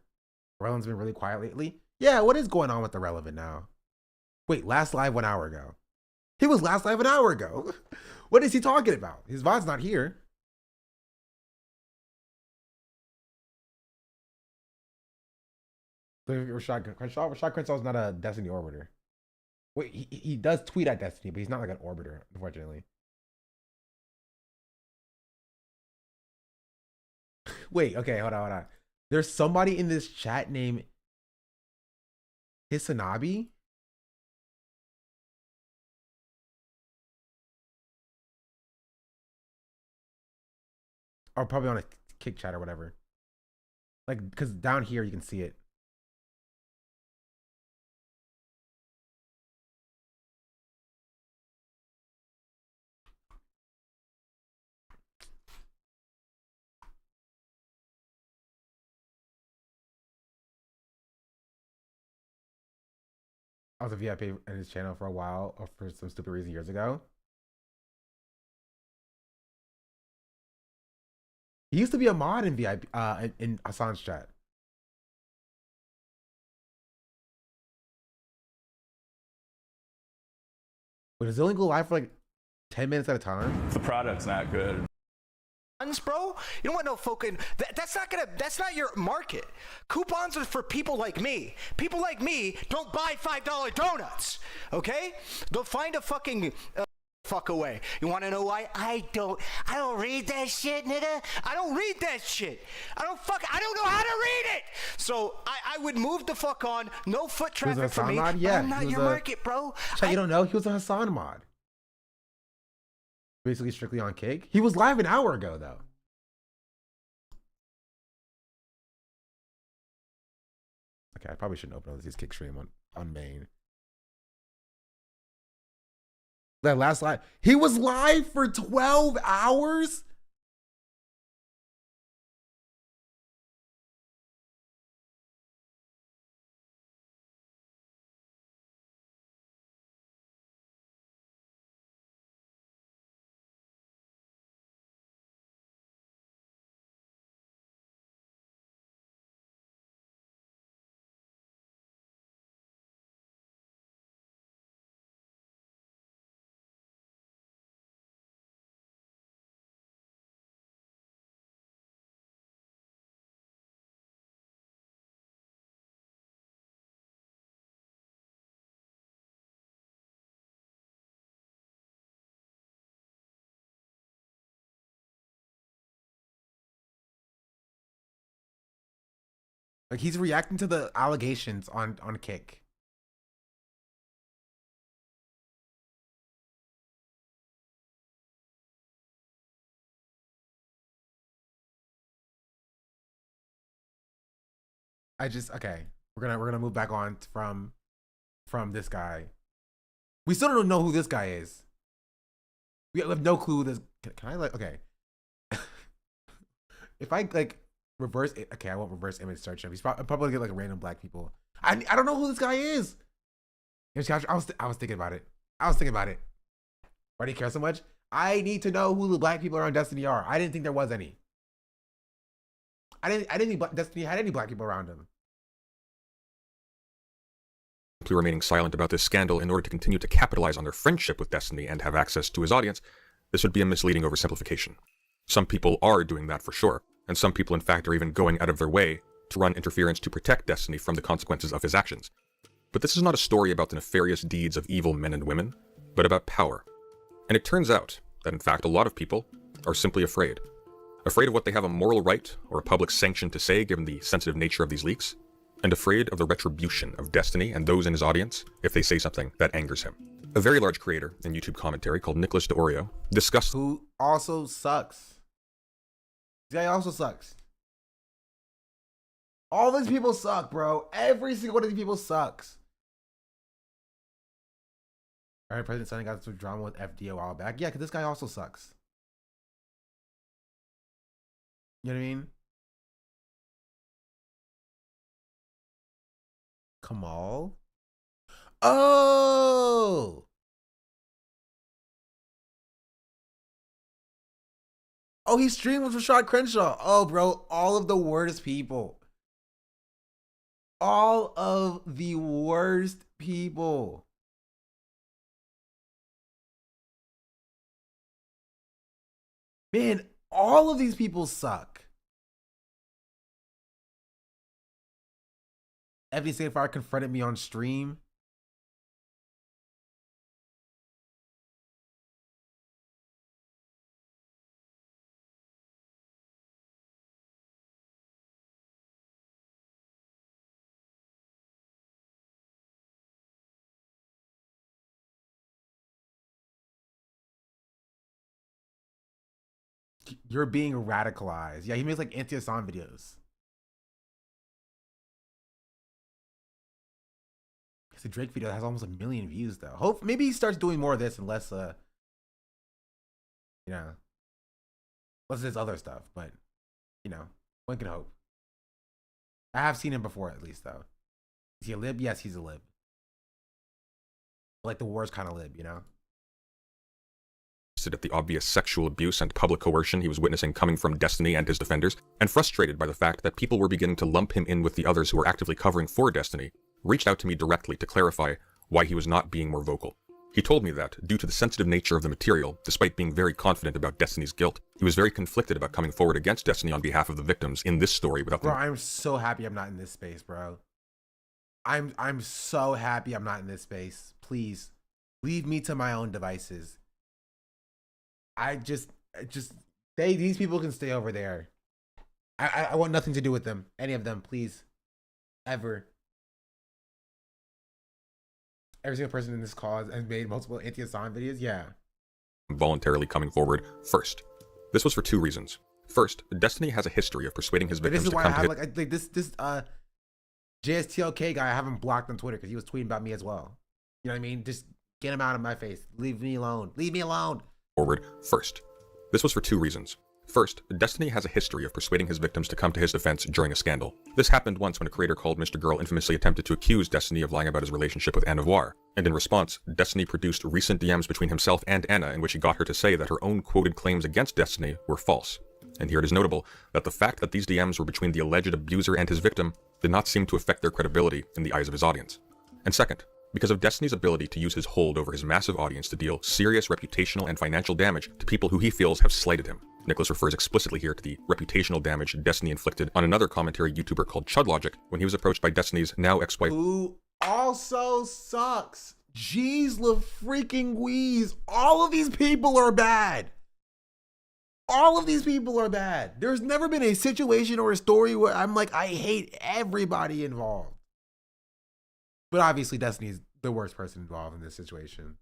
Relevant's been really quiet lately. Yeah, what is going on with the Relevant now? Wait, last live 1 hour ago. He was last live an hour ago. What is he talking about? His VOD's not here. Rashad Crenshaw is not a Destiny orbiter. Wait, he does tweet at Destiny, but he's not like an orbiter, unfortunately. Wait, okay, hold on. There's somebody in this chat named Hisanabi? Or probably on a kick chat or whatever. Like, because down here you can see it. I was a VIP in his channel for a while, or for some stupid reason years ago. He used to be a mod in VIP in Hassan's chat. But does it only go live for like 10 minutes at a time? If the product's not good. Bro, you don't want no fucking that's not your market. Coupons are for people like me. People like me don't buy $5 donuts, okay? They'll find a fucking fuck away. You want to know why? I don't read that shit, nigga. I don't read that shit. I don't know how to read it. So I would move the fuck on. No foot traffic for me. Yeah, I'm not your market, bro. You don't know? He was a Hassan mod. Basically strictly on Cake. He was live an hour ago though. Okay, I probably shouldn't open up this Kick stream on main. That last live, he was live for 12 hours. Like, he's reacting to the allegations on Kick. Okay. We're gonna move back on from this guy. We still don't know who this guy is. We have no clue who this. Can I like? Okay. If I like reverse it, okay, I won't reverse image search him. He's probably get like random black people. I don't know who this guy is. I was thinking about it. Why do you care so much? I need to know who the black people around Destiny are. I didn't think there was any. I didn't think Destiny had any black people around him. Simply remaining silent about this scandal in order to continue to capitalize on their friendship with Destiny and have access to his audience, this would be a misleading oversimplification. Some people are doing that for sure, and some people in fact are even going out of their way to run interference to protect Destiny from the consequences of his actions. But this is not a story about the nefarious deeds of evil men and women, but about power. And it turns out that in fact a lot of people are simply afraid. Afraid of what they have a moral right or a public sanction to say given the sensitive nature of these leaks, and afraid of the retribution of Destiny and those in his audience if they say something that angers him. A very large creator in YouTube commentary called Nicholas DeOrio discussed who also sucks. This guy also sucks. All these people suck, bro. Every single one of these people sucks. All right, President Sonny got some drama with FDA a while back. Yeah, because this guy also sucks. You know what I mean? Kamal? Oh! Oh, he streamed with Rashad Crenshaw. Oh, bro, all of the worst people. All of the worst people. Man, all of these people suck. FD Safeguard confronted me on stream. You're being radicalized. Yeah, he makes like anti-Assad videos. The Drake video has almost 1 million views though. Hope maybe he starts doing more of this and less you know, less of his other stuff, but you know, one can hope. I have seen him before at least though. Is he a lib? Yes, he's a lib. Like the worst kind of lib, you know? At the obvious sexual abuse and public coercion he was witnessing coming from Destiny and his defenders, and frustrated by the fact that people were beginning to lump him in with the others who were actively covering for Destiny, reached out to me directly to clarify why he was not being more vocal. He told me that, due to the sensitive nature of the material, despite being very confident about Destiny's guilt, he was very conflicted about coming forward against Destiny on behalf of the victims in this story without Bro, I'm so happy I'm not in this space, bro. I'm so happy I'm not in this space. Please, leave me to my own devices. These people can stay over there. I want nothing to do with them. Any of them, please. Ever. Every single person in this cause has made multiple anti-Assad videos. Yeah. Voluntarily coming forward first. This was for two reasons. First, Destiny has a history of persuading his victims to come to his... This is why I have like this JSTLK guy I haven't blocked on Twitter because he was tweeting about me as well. You know what I mean? Just get him out of my face. Leave me alone. Leave me alone. Forward first. This was for two reasons. First, Destiny has a history of persuading his victims to come to his defense during a scandal. This happened once when a creator called Mr. Girl infamously attempted to accuse Destiny of lying about his relationship with Anna Voir, and in response, Destiny produced recent DMs between himself and Anna in which he got her to say that her own quoted claims against Destiny were false. And here it is notable that the fact that these DMs were between the alleged abuser and his victim did not seem to affect their credibility in the eyes of his audience. And second, because of Destiny's ability to use his hold over his massive audience to deal serious reputational and financial damage to people who he feels have slighted him. Nicholas refers explicitly here to the reputational damage Destiny inflicted on another commentary YouTuber called Chudlogic when he was approached by Destiny's now ex-wife, who also sucks. Jeez, freaking wheeze. All of these people are bad. All of these people are bad. There's never been a situation or a story where I'm like, I hate everybody involved. But obviously, Destiny's the worst person involved in this situation.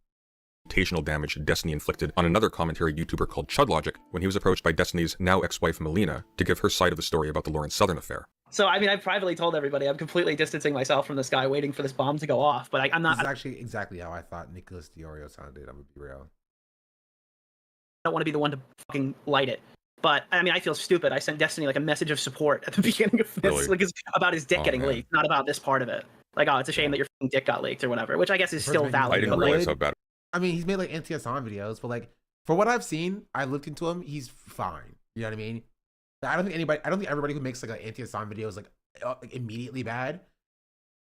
Reputational damage Destiny inflicted on another commentary YouTuber called ChudLogic when he was approached by Destiny's now ex-wife Melina to give her side of the story about the Lawrence Southern affair. So, I mean, I've privately told everybody I'm completely distancing myself from this guy, waiting for this bomb to go off, but I'm not... This is actually exactly how I thought Nicholas Diorio sounded, I'm gonna be real. I don't want to be the one to fucking light it. But, I mean, I feel stupid. I sent Destiny, like, a message of support at the beginning of this, Really? like, it's about his dick getting man. leaked, not about this part of it. Like, oh, it's a shame that your fucking dick got leaked or whatever, which I guess is still valid. I didn't but, realize like, how bad. I mean, he's made like anti-Assad videos, but like for what I've seen, I looked into him. He's fine. You know what I mean? I don't think everybody who makes like an anti-Assad video is like immediately bad,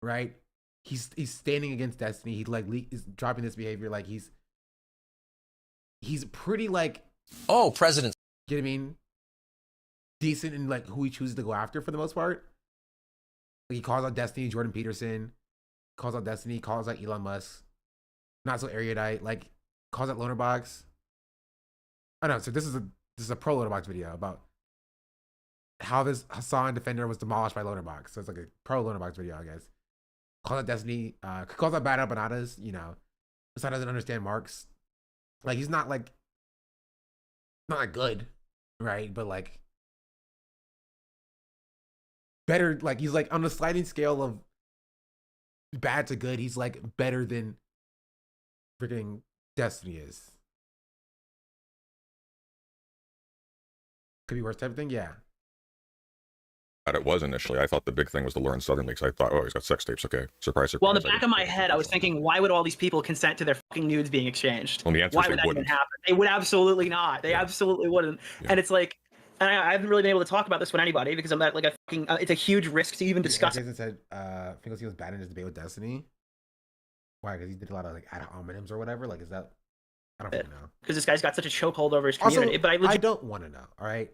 right? He's standing against Destiny. He like is dropping this behavior. Like he's pretty like president. You know what I mean? Decent in like who he chooses to go after for the most part. Like he calls out Destiny, Jordan Peterson, calls out Destiny, calls out Elon Musk. Not so erudite, like calls out Loanerbox. I know. So this is a pro Loanerbox video about how this Hassan Defender was demolished by Loanerbox. So it's like a pro Loanerbox video, I guess. Calls out Destiny, calls out Bad Up Bananas. You know, Hassan doesn't understand Marx. Like he's not like good, right? But like better. Like he's like on the sliding scale of bad to good. He's like better than freaking Destiny is. Could be worse type of thing, yeah. That it was initially. I thought the big thing was the Lawrence Southern leaks. I thought, oh, he's got sex tapes. Okay, surprise, surprise. well, in the back of my head, I was thinking, why would all these people consent to their fucking nudes being exchanged? Well, the answer Why is would they that even wouldn't. happen? They would absolutely not. They absolutely wouldn't. Yeah. And it's like, and I haven't really been able to talk about this with anybody because I'm not like a fucking. It's a huge risk to even discuss. Jason said, Finkelstein was bad in his debate with Destiny. Why? Because he did a lot of like ad hominems or whatever. Like, is that? I don't really know. Because this guy's got such a chokehold over his community. Also, but I don't want to know. All right.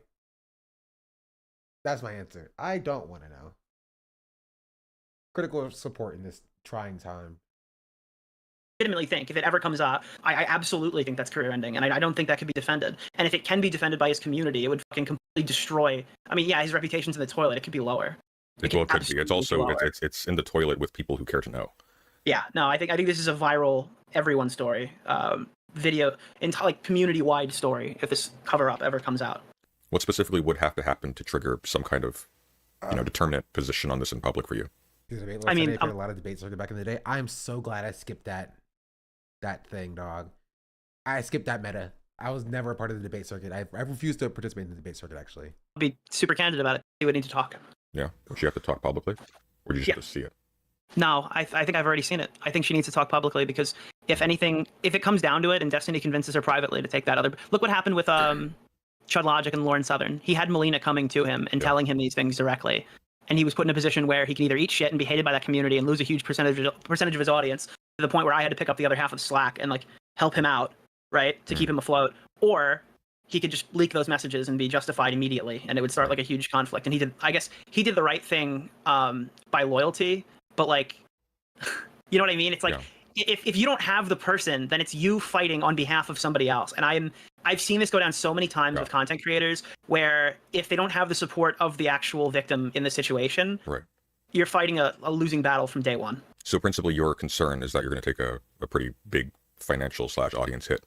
That's my answer. I don't want to know. Critical support in this trying time. legitimately think if it ever comes up, I absolutely think that's career ending, and I don't think that could be defended. And if it can be defended by his community, it would fucking completely destroy. I mean, yeah, his reputation's in the toilet. It could be lower. It could be. It's also it's in the toilet with people who care to know. Yeah, no, I think this is a viral everyone story, video, like community-wide story. If this cover-up ever comes out, What specifically would have to happen to trigger some kind of, determinate position on this in public for you? I mean, a lot of debates circuit back in the day. I'm so glad I skipped that thing, dog. I skipped that meta. I was never a part of the debate circuit. I refused to participate in the debate circuit, actually. I'll be super candid about it. We would need to talk. Yeah. Would she have to talk publicly? Or did you just have to see it? No, I think I've already seen it. I think she needs to talk publicly because if anything, if it comes down to it and Destiny convinces her privately to take that other... Look what happened with ChudLogic and Lauren Southern. He had Melina coming to him and telling him these things directly. And he was put in a position where he can either eat shit and be hated by that community and lose a huge percentage of his audience to the point where I had to pick up the other half of Slack and like help him out, right, to keep him afloat. Or he could just leak those messages and be justified immediately, and it would start like a huge conflict. And he did, I guess, he did the right thing by loyalty, but like, you know what I mean? It's like if you don't have the person, then it's you fighting on behalf of somebody else. And I've seen this go down so many times with content creators where if they don't have the support of the actual victim in the situation, you're fighting a losing battle from day one. So principally your concern is that you're going to take a pretty big financial / audience hit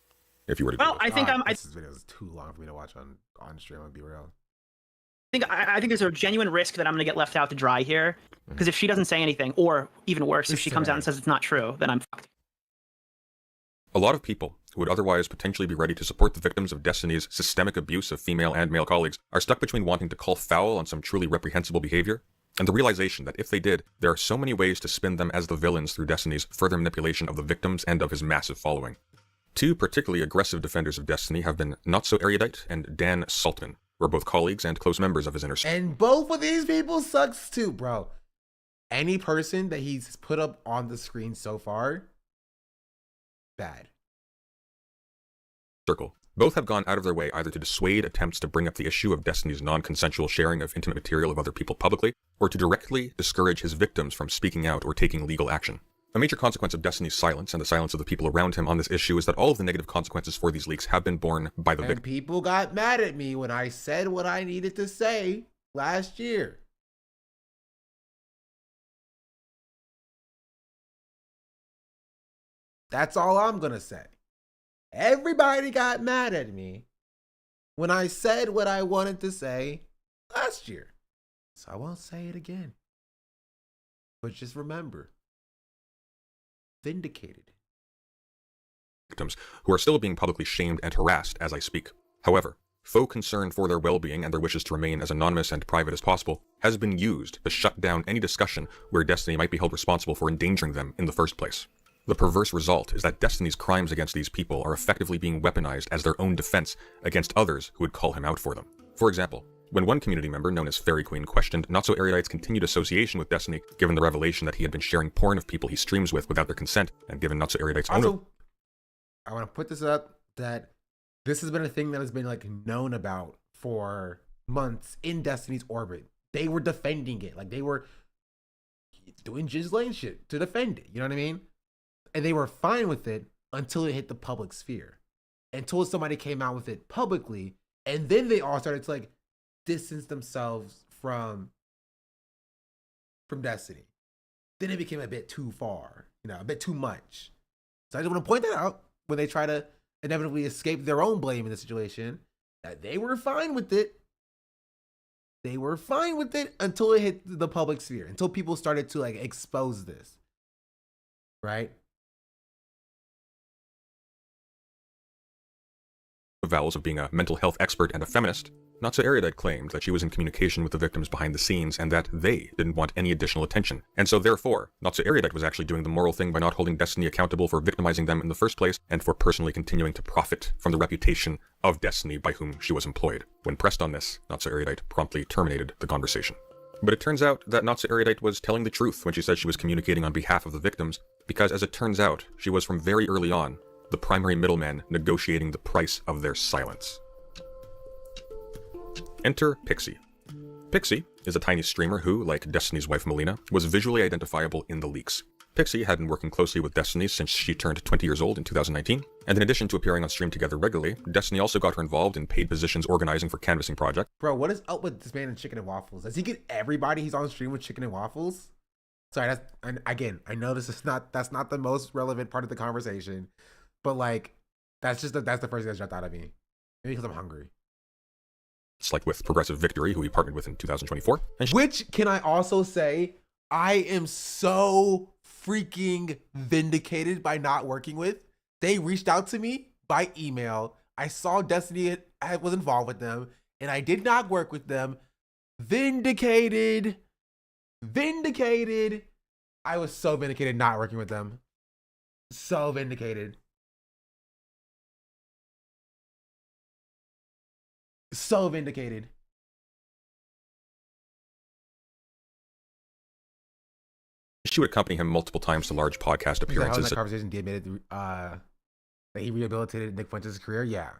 if you were to do Well, I think this video is too long for me to watch on stream, I'll be real. I think there's a genuine risk that I'm going to get left out to dry here, because if she doesn't say anything, or even worse, if she comes out and says it's not true, then I'm fucked. A lot of people who would otherwise potentially be ready to support the victims of Destiny's systemic abuse of female and male colleagues are stuck between wanting to call foul on some truly reprehensible behavior and the realization that if they did, there are so many ways to spin them as the villains through Destiny's further manipulation of the victims and of his massive following. Two particularly aggressive defenders of Destiny have been Not So Erudite and Dan Saltman, who are both colleagues and close members of his inner circle. And both of these people sucks too, bro. Any person that he's put up on the screen so far, bad. Both have gone out of their way either to dissuade attempts to bring up the issue of Destiny's non-consensual sharing of intimate material of other people publicly, or to directly discourage his victims from speaking out or taking legal action. A major consequence of Destiny's silence and the silence of the people around him on this issue is that all of the negative consequences for these leaks have been borne by the And victim. people got mad at me when I said what I needed to say last year. That's all I'm going to say. Everybody got mad at me when I said what I wanted to say last year. So I won't say it again. But just remember, vindicated. Victims who are still being publicly shamed and harassed as I speak. However, faux concern for their well-being and their wishes to remain as anonymous and private as possible has been used to shut down any discussion where Destiny might be held responsible for endangering them in the first place. The perverse result is that Destiny's crimes against these people are effectively being weaponized as their own defense against others who would call him out for them. For example, when one community member known as Fairy Queen questioned Not-So-Erudite's continued association with Destiny, given the revelation that he had been sharing porn of people he streams with without their consent, and given Not-So-Erudite's own... I want to put this up that this has been a thing that has been like known about for months in Destiny's orbit. They were defending it. Like they were doing Jizz Lane shit to defend it. You know what I mean? And they were fine with it until it hit the public sphere. Until somebody came out with it publicly. And then they all started to like distance themselves from Destiny. Then it became a bit too far, you know, a bit too much. So I just want to point that out when they try to inevitably escape their own blame in the situation, that they were fine with it. They were fine with it until it hit the public sphere, until people started to like expose this. Right? Vows of being a mental health expert and a feminist, Not-So-Erudite claimed that she was in communication with the victims behind the scenes and that they didn't want any additional attention. And so therefore, Not-So-Erudite was actually doing the moral thing by not holding Destiny accountable for victimizing them in the first place and for personally continuing to profit from the reputation of Destiny by whom she was employed. When pressed on this, Not-So-Erudite promptly terminated the conversation. But it turns out that Not-So-Erudite was telling the truth when she said she was communicating on behalf of the victims, because as it turns out, she was from very early on the primary middleman negotiating the price of their silence. Enter Pixie. Pixie is a tiny streamer who, like Destiny's wife Melina, was visually identifiable in the leaks. Pixie had been working closely with Destiny since she turned 20 years old in 2019, and in addition to appearing on stream together regularly, Destiny also got her involved in paid positions organizing for canvassing projects. Bro, what is up with this man in Chicken and Waffles? Does he get everybody he's on stream with Chicken and Waffles? Sorry, and again, I know that's not the most relevant part of the conversation, but like, that's the first thing that jumped out at me. Maybe because I'm hungry. It's like with Progressive Victory, who he partnered with in 2024. Which, can I also say, I am so freaking vindicated by not working with. They reached out to me by email. I saw Destiny was involved with them, and I did not work with them. Vindicated. I was so vindicated not working with them. So vindicated. So vindicated. She would accompany him multiple times to large podcast appearances. That conversation he admitted that he rehabilitated Nick Fuentes' career. Yeah.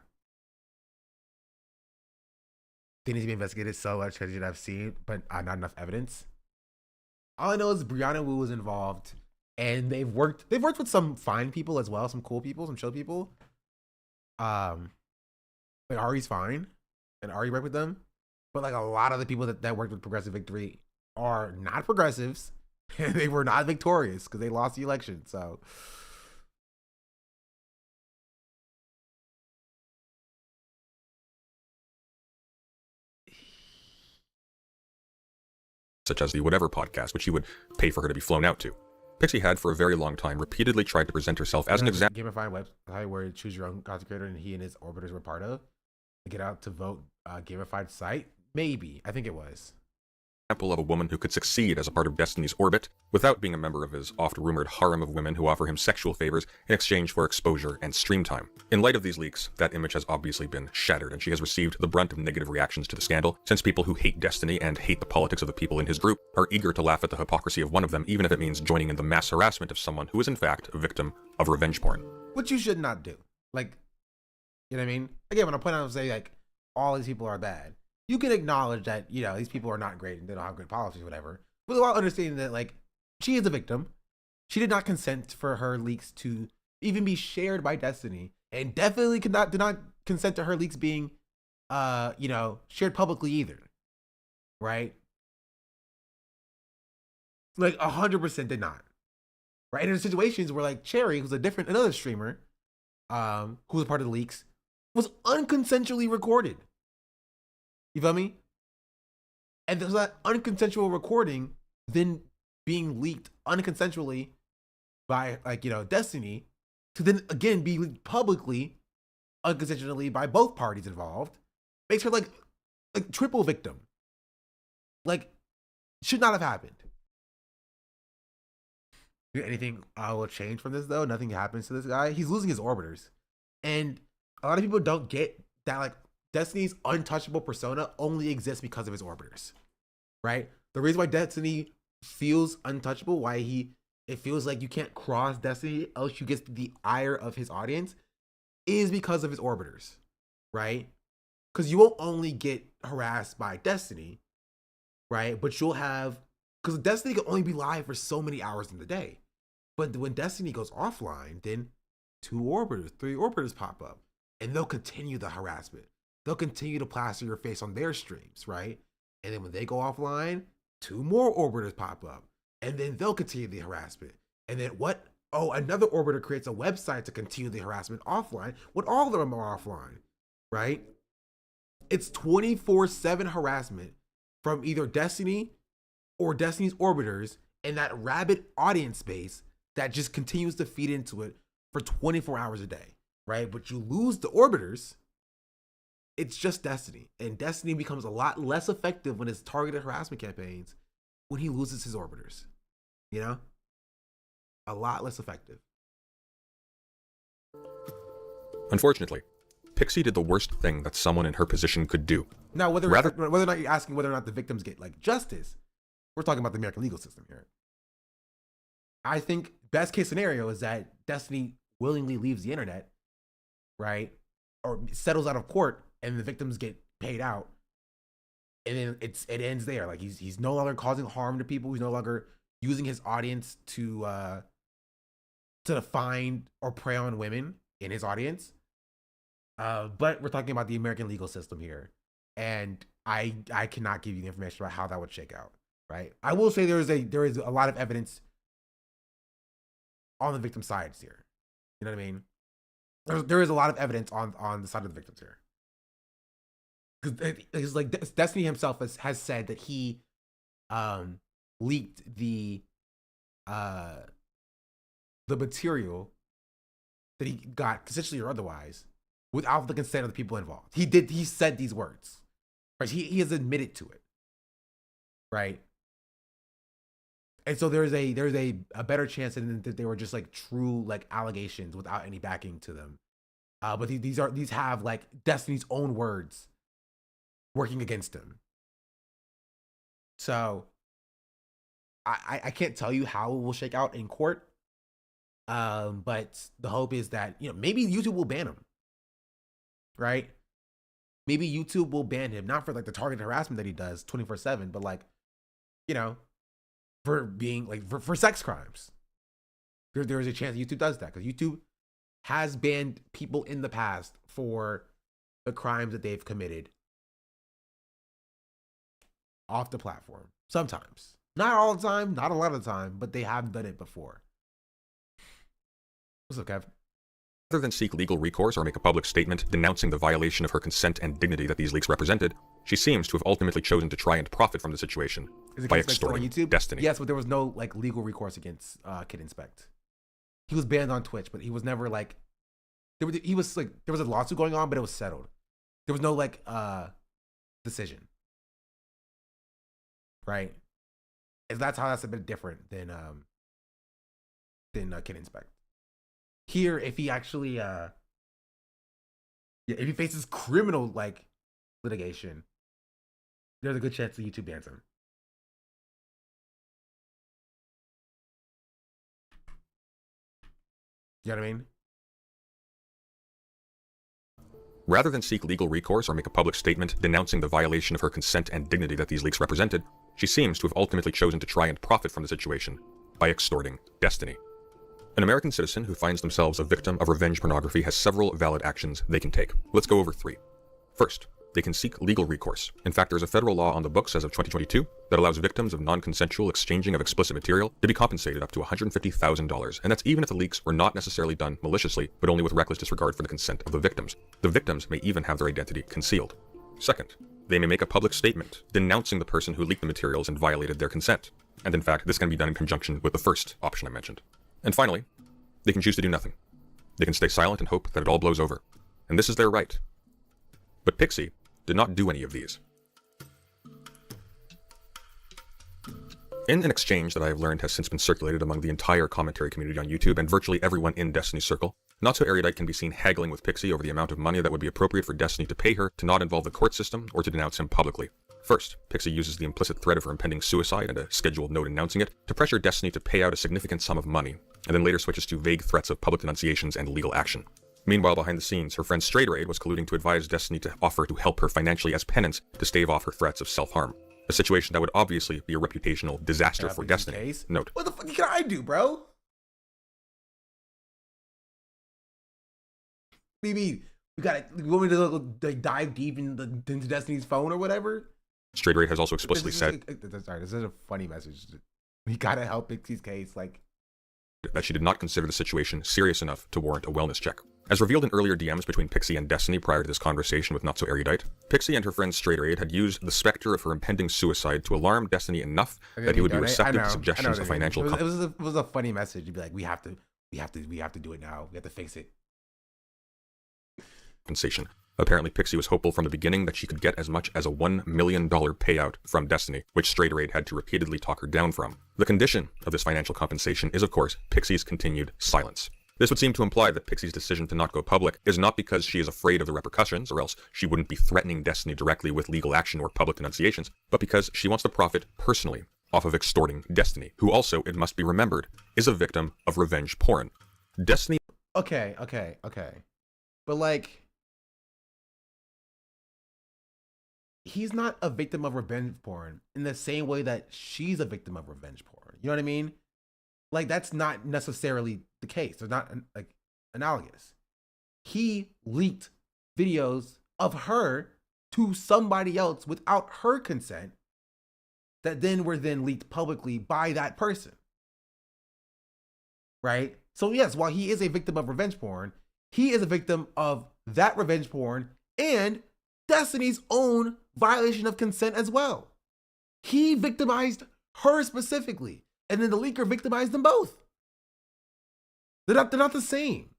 They need to be investigated so much because I've seen, but not enough evidence. All I know is Brianna Wu was involved, and they've worked with some fine people as well, some cool people, some chill people. Like Ari's fine, and Ari worked with them, but like a lot of the people that worked with Progressive Victory are not progressives, and they were not victorious because they lost the election. So. Such as the Whatever podcast, which he would pay for her to be flown out to. Pixie had, for a very long time, repeatedly tried to present herself as an example. Gamified website where you choose your own content creator, and he and his orbiters were part of. Get out to vote. Gamified site? Maybe. I think it was. Of a woman who could succeed as a part of Destiny's orbit without being a member of his oft-rumored harem of women who offer him sexual favors in exchange for exposure and stream time. In light of these leaks, that image has obviously been shattered, and she has received the brunt of negative reactions to the scandal, since people who hate Destiny and hate the politics of the people in his group are eager to laugh at the hypocrisy of one of them, even if it means joining in the mass harassment of someone who is in fact a victim of revenge porn. Which you should not do. Like, you know what I mean? Again, when I point out and say, like, all these people are bad, you can acknowledge that, you know, these people are not great and they don't have good policies or whatever. But while understanding that, like, she is a victim She did not consent for her leaks to even be shared by Destiny, and definitely did not consent to her leaks being, shared publicly either. Right? Like 100% did not. Right? And there's situations where like Cherry, who's another streamer, who was a part of the leaks, was unconsensually recorded. You feel me? And there's that unconsensual recording then being leaked unconsensually by Destiny to then again be leaked publicly unconsensually by both parties involved, makes her like triple victim. Like, should not have happened. Anything will change from this though? Nothing happens to this guy. He's losing his orbiters. And a lot of people don't get that like Destiny's untouchable persona only exists because of his orbiters. Right? The reason why Destiny feels untouchable, why it feels like you can't cross Destiny else you get the ire of his audience, is because of his orbiters. Right? Because you won't only get harassed by Destiny, right? But you'll have, because Destiny can only be live for so many hours in the day. But when Destiny goes offline, then 2 orbiters, 3 orbiters pop up, and they'll continue the harassment. They'll continue to plaster your face on their streams, right? And then when they go offline, 2 more orbiters pop up, and then they'll continue the harassment. And then what? Oh, another orbiter creates a website to continue the harassment offline when all of them are offline, right? It's 24/7 harassment from either Destiny or Destiny's orbiters and that rabid audience base that just continues to feed into it for 24 hours a day, right? But you lose the orbiters, it's just Destiny. And Destiny becomes a lot less effective when it's targeted harassment campaigns when he loses his orbiters, you know? A lot less effective. Unfortunately, Pixie did the worst thing that someone in her position could do. Now, whether or not you're asking whether or not the victims get like justice, we're talking about the American legal system here. I think best case scenario is that Destiny willingly leaves the internet, right? Or settles out of court and the victims get paid out. And then it ends there. Like he's no longer causing harm to people. He's no longer using his audience to find or prey on women in his audience. But we're talking about the American legal system here. And I cannot give you the information about how that would shake out, right? I will say there is a lot of evidence on the victim sides here. You know what I mean? There is a lot of evidence on the side of the victims here. Because it's like Destiny himself has said that he leaked the material that he got, consensually or otherwise, without the consent of the people involved. He said these words. Right? He has admitted to it. Right? And so there's a better chance that they were just like true like allegations without any backing to them. But these have like Destiny's own words working against him. So I can't tell you how it will shake out in court. But the hope is that, maybe YouTube will ban him. Right? Maybe YouTube will ban him, not for like the targeted harassment that he does 24/7, but like, for being like for sex crimes. There is a chance YouTube does that because YouTube has banned people in the past for the crimes that they've committed off the platform. Sometimes. Not all the time, not a lot of the time, but they have done it before. What's up, Kev? Rather than seek legal recourse or make a public statement denouncing the violation of her consent and dignity that these leaks represented, she seems to have ultimately chosen to try and profit from the situation by extorting Destiny. Yes, but there was no like legal recourse against Kid Inspect. He was banned on Twitch, but he was never like there was a lawsuit going on, but it was settled. There was no like decision. Right? And that's a bit different than Kid Inspect. Here, if he actually if he faces criminal like litigation, there's a good chance that YouTube bans him. You know what I mean? Rather than seek legal recourse or make a public statement denouncing the violation of her consent and dignity that these leaks represented, she seems to have ultimately chosen to try and profit from the situation by extorting Destiny. An American citizen who finds themselves a victim of revenge pornography has several valid actions they can take. Let's go over 3. First, they can seek legal recourse. In fact, there's a federal law on the books as of 2022 that allows victims of non-consensual exchanging of explicit material to be compensated up to $150,000, and that's even if the leaks were not necessarily done maliciously, but only with reckless disregard for the consent of the victims. The victims may even have their identity concealed. Second, they may make a public statement denouncing the person who leaked the materials and violated their consent. And in fact, this can be done in conjunction with the first option I mentioned. And finally, they can choose to do nothing. They can stay silent and hope that it all blows over. And this is their right. But Pixie did not do any of these. In an exchange that I have learned has since been circulated among the entire commentary community on YouTube and virtually everyone in Destiny's circle, Not So Erudite can be seen haggling with Pixie over the amount of money that would be appropriate for Destiny to pay her to not involve the court system or to denounce him publicly. First, Pixie uses the implicit threat of her impending suicide and a scheduled note announcing it to pressure Destiny to pay out a significant sum of money, and then later switches to vague threats of public denunciations and legal action. Meanwhile, behind the scenes, her friend Straight Raid was colluding to advise Destiny to offer to help her financially as penance to stave off her threats of self-harm. A situation that would obviously be a reputational disaster for Destiny. Note. What the fuck can I do, bro? What do you mean? You want me to like, dive deep into Destiny's phone or whatever? Straight Raid has also explicitly said... Sorry, this is a funny message. We gotta help Pixie's case, like... that she did not consider the situation serious enough to warrant a wellness check. As revealed in earlier DMs between Pixie and Destiny prior to this conversation with Not So Erudite, Pixie and her friend Straight Raid had used the specter of her impending suicide to alarm Destiny enough that he would be receptive to suggestions of financial... It was a funny message. You'd be like, we have to do it now. We have to fix it. Compensation. Apparently, Pixie was hopeful from the beginning that she could get as much as a $1 million payout from Destiny, which Straight Raid had to repeatedly talk her down from. The condition of this financial compensation is, of course, Pixie's continued silence. This would seem to imply that Pixie's decision to not go public is not because she is afraid of the repercussions, or else she wouldn't be threatening Destiny directly with legal action or public denunciations, but because she wants to profit personally off of extorting Destiny, who also, it must be remembered, is a victim of revenge porn. Destiny... Okay. But like... he's not a victim of revenge porn in the same way that she's a victim of revenge porn. You know what I mean? Like, that's not necessarily the case. They're not like analogous. He leaked videos of her to somebody else without her consent that then were leaked publicly by that person. Right? So yes, while he is a victim of revenge porn, he is a victim of that revenge porn and Destiny's own violation of consent as well. He victimized her specifically, and then the leaker victimized them both. They're not the same.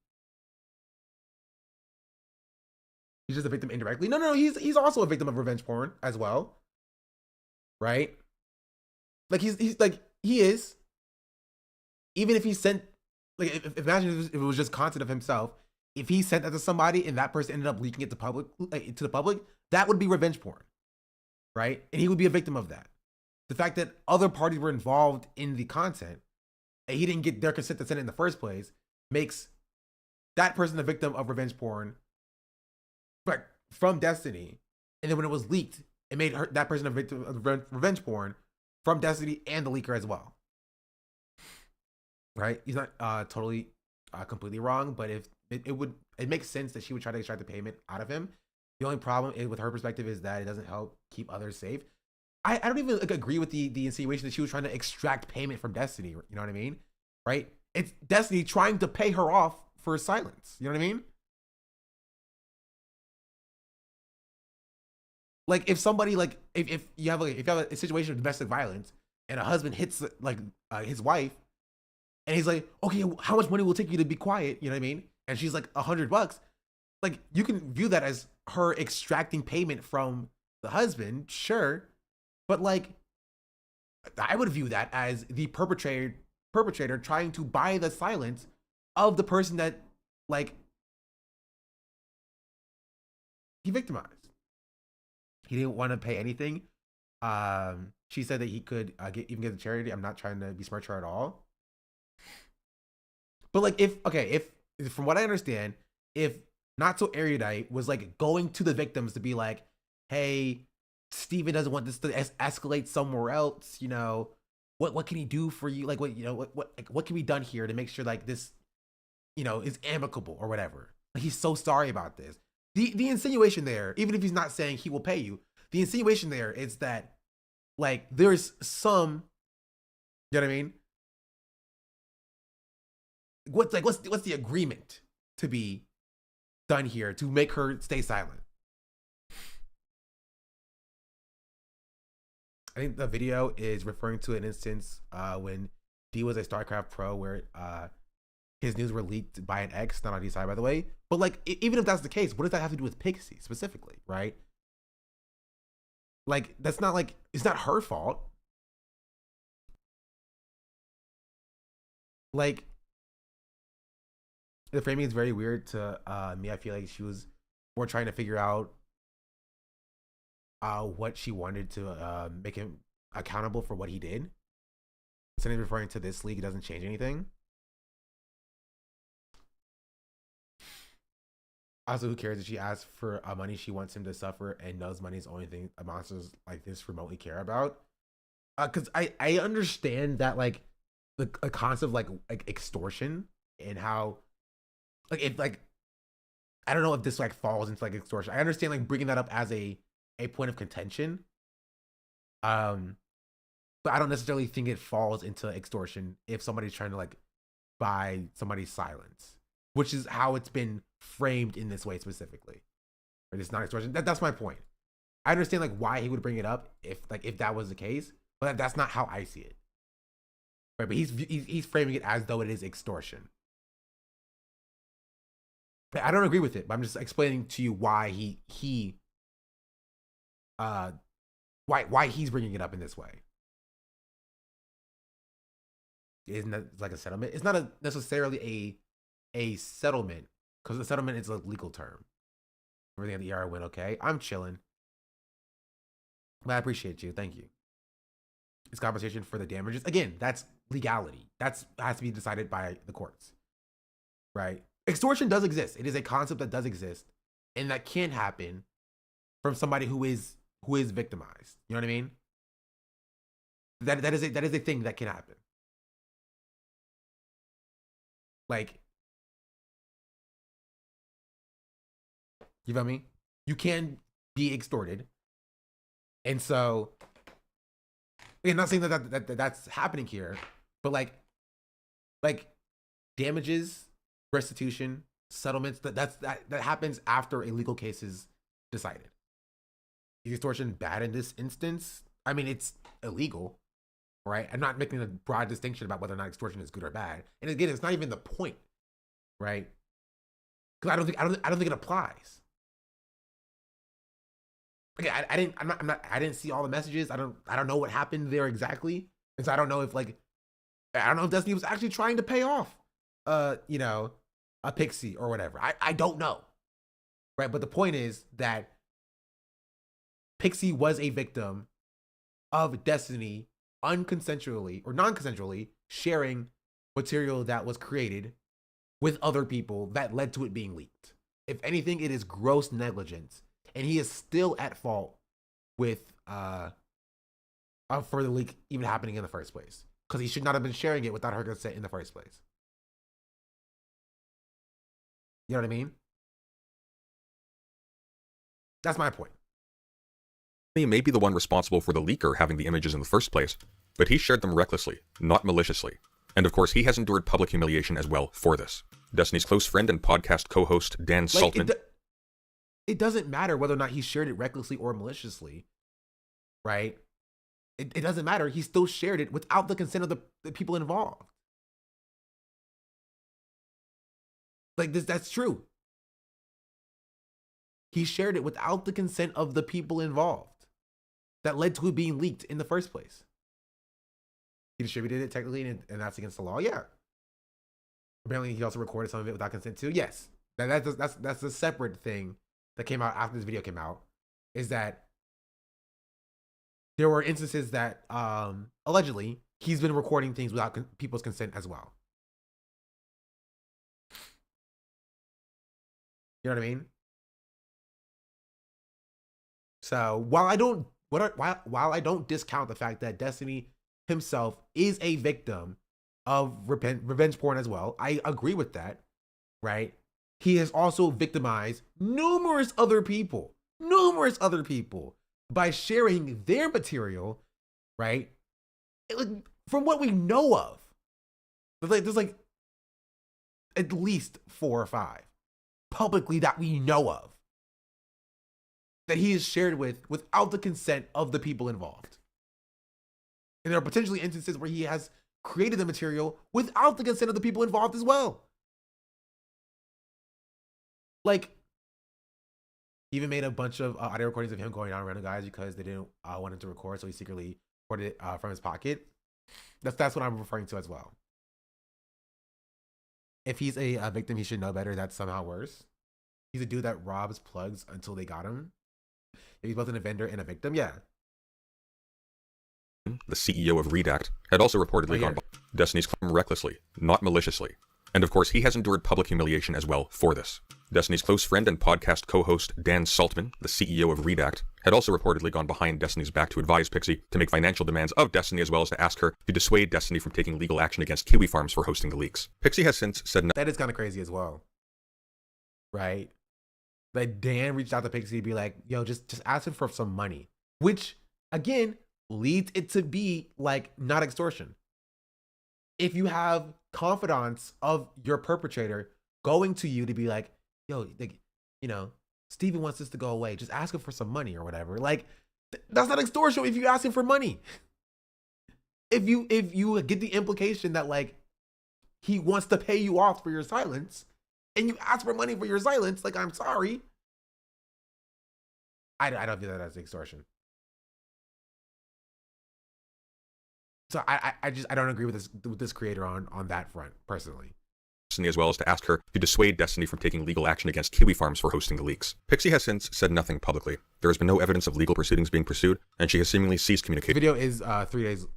He's just a victim indirectly. No, he's also a victim of revenge porn as well. Right? Like he's like he is. Even if he sent, like, imagine if it was just content of himself. If he sent that to somebody and that person ended up leaking it to the public, that would be revenge porn, right? And he would be a victim of that. The fact that other parties were involved in the content and he didn't get their consent to send it in the first place makes that person a victim of revenge porn, but from Destiny. And then when it was leaked, it made that person a victim of revenge porn from Destiny and the leaker as well, right? He's not totally completely wrong, but if it makes sense that she would try to extract the payment out of him. The only problem with her perspective is that it doesn't help keep others safe. I don't even agree with the insinuation that she was trying to extract payment from Destiny. You know what I mean? Right? It's Destiny trying to pay her off for silence. You know what I mean? Like if somebody if you have a situation of domestic violence and a husband hits his wife and he's like, okay, how much money will it take you to be quiet? You know what I mean? And she's like $100. Like, you can view that as her extracting payment from the husband, sure. But like, I would view that as the perpetrator trying to buy the silence of the person that, like, he victimized. He didn't want to pay anything. She said that he could even get the charity. I'm not trying to besmirch her at all. But like, if from what I understand, if Not So Erudite was like going to the victims to be like, hey, Steven doesn't want this to escalate somewhere else, you know, what can he do for you? Like what can be done here to make sure like this, is amicable or whatever. Like he's so sorry about this. The insinuation there, even if he's not saying he will pay you, the insinuation there is that like there's some, you know what I mean? What's the agreement to be done here to make her stay silent? I think the video is referring to an instance when D was a StarCraft pro where his news were leaked by an ex, not on D's side, by the way. But like, even if that's the case, what does that have to do with Pixie specifically, right? Like, that's not like, it's not her fault. Like, the framing is very weird to me. I feel like she was more trying to figure out what she wanted to make him accountable for what he did. Instead of referring to this league, it doesn't change anything. Also, who cares if she asks for money? She wants him to suffer and knows money is the only thing monsters like this remotely care about. Because I understand that like the concept of like extortion and how like if like I don't know if this like falls into like extortion. I understand like bringing that up as a point of contention. But I don't necessarily think it falls into extortion if somebody's trying to like buy somebody's silence, which is how it's been framed in this way specifically. Or it's not extortion. That's my point. I understand like why he would bring it up if that was the case, but that's not how I see it. Right? But he's framing it as though it is extortion. I don't agree with it, but I'm just explaining to you why why he's bringing it up in this way. Isn't that like a settlement? It's not necessarily a settlement because the settlement is a legal term. Everything at the ER went okay. I'm chilling. But I appreciate you. Thank you. It's compensation for the damages. Again, that's legality. Has to be decided by the courts. Right? Extortion does exist. It is a concept that does exist, and that can happen from somebody who is victimized. You know what I mean? That is a thing that can happen. Like, you feel me? You can be extorted, and so I'm not saying that's happening here, but like damages, restitution, settlements, that happens after a legal case is decided. Is extortion bad in this instance? I mean, it's illegal, right? I'm not making a broad distinction about whether or not extortion is good or bad. And again, it's not even the point, right? Because I don't think it applies. Okay, I didn't see all the messages. I don't know what happened there exactly, and so I don't know if Destiny was actually trying to pay off, a Pixie or whatever. I don't know, right? But the point is that Pixie was a victim of Destiny unconsensually or non-consensually sharing material that was created with other people that led to it being leaked. If anything, it is gross negligence, and he is still at fault with for the leak even happening in the first place, because he should not have been sharing it without her consent in the first place. You know what I mean? That's my point. He may be the one responsible for the leaker having the images in the first place, but he shared them recklessly, not maliciously. And of course, he has endured public humiliation as well for this. Destiny's close friend and podcast co-host Dan Saltman. It doesn't matter whether or not he shared it recklessly or maliciously, right? It doesn't matter. He still shared it without the consent of the people involved. Like that's true. He shared it without the consent of the people involved that led to it being leaked in the first place. He distributed it technically, and that's against the law. Yeah. Apparently, he also recorded some of it without consent too. Yes. That's a separate thing that came out after this video came out. Is that there were instances that allegedly he's been recording things without people's consent as well. You know what I mean? So while I don't discount the fact that Destiny himself is a victim of revenge porn as well. I agree with that, right? He has also victimized numerous other people by sharing their material, right? From what we know of, there's like at least 4 or 5 publicly that we know of that he is shared without the consent of the people involved. And there are potentially instances where he has created the material without the consent of the people involved as well. Like, he even made a bunch of audio recordings of him going on random guys because they didn't want him to record, so he secretly recorded it from his pocket. That's what I'm referring to as well. If he's a victim, he should know better. That's somehow worse. He's a dude that robs plugs until they got him. If he's both an offender and a victim, yeah. The CEO of Redact had also reportedly gone Destiny's claim recklessly, not maliciously. And of course, he has endured public humiliation as well for this. Destiny's close friend and podcast co-host Dan Saltman, the CEO of Redact, had also reportedly gone behind Destiny's back to advise Pixie to make financial demands of Destiny as well as to ask her to dissuade Destiny from taking legal action against Kiwi Farms for hosting the leaks. Pixie has since said that is kind of crazy as well, right? Like, Dan reached out to Pixie to be like, yo, just ask him for some money, which again leads it to be like not extortion. If you have confidants of your perpetrator going to you to be like, yo, like, you know, Steven wants this to go away, just ask him for some money or whatever. Like, that's not extortion if you ask him for money. If you get the implication that like he wants to pay you off for your silence and you ask for money for your silence, like, I'm sorry, I don't view that as extortion. So I don't agree with this creator on that front personally. Destiny as well as to ask her to dissuade Destiny from taking legal action against Kiwi Farms for hosting the leaks. Pixie has since said nothing publicly. There has been no evidence of legal proceedings being pursued, and she has seemingly ceased communication. The video is 3 days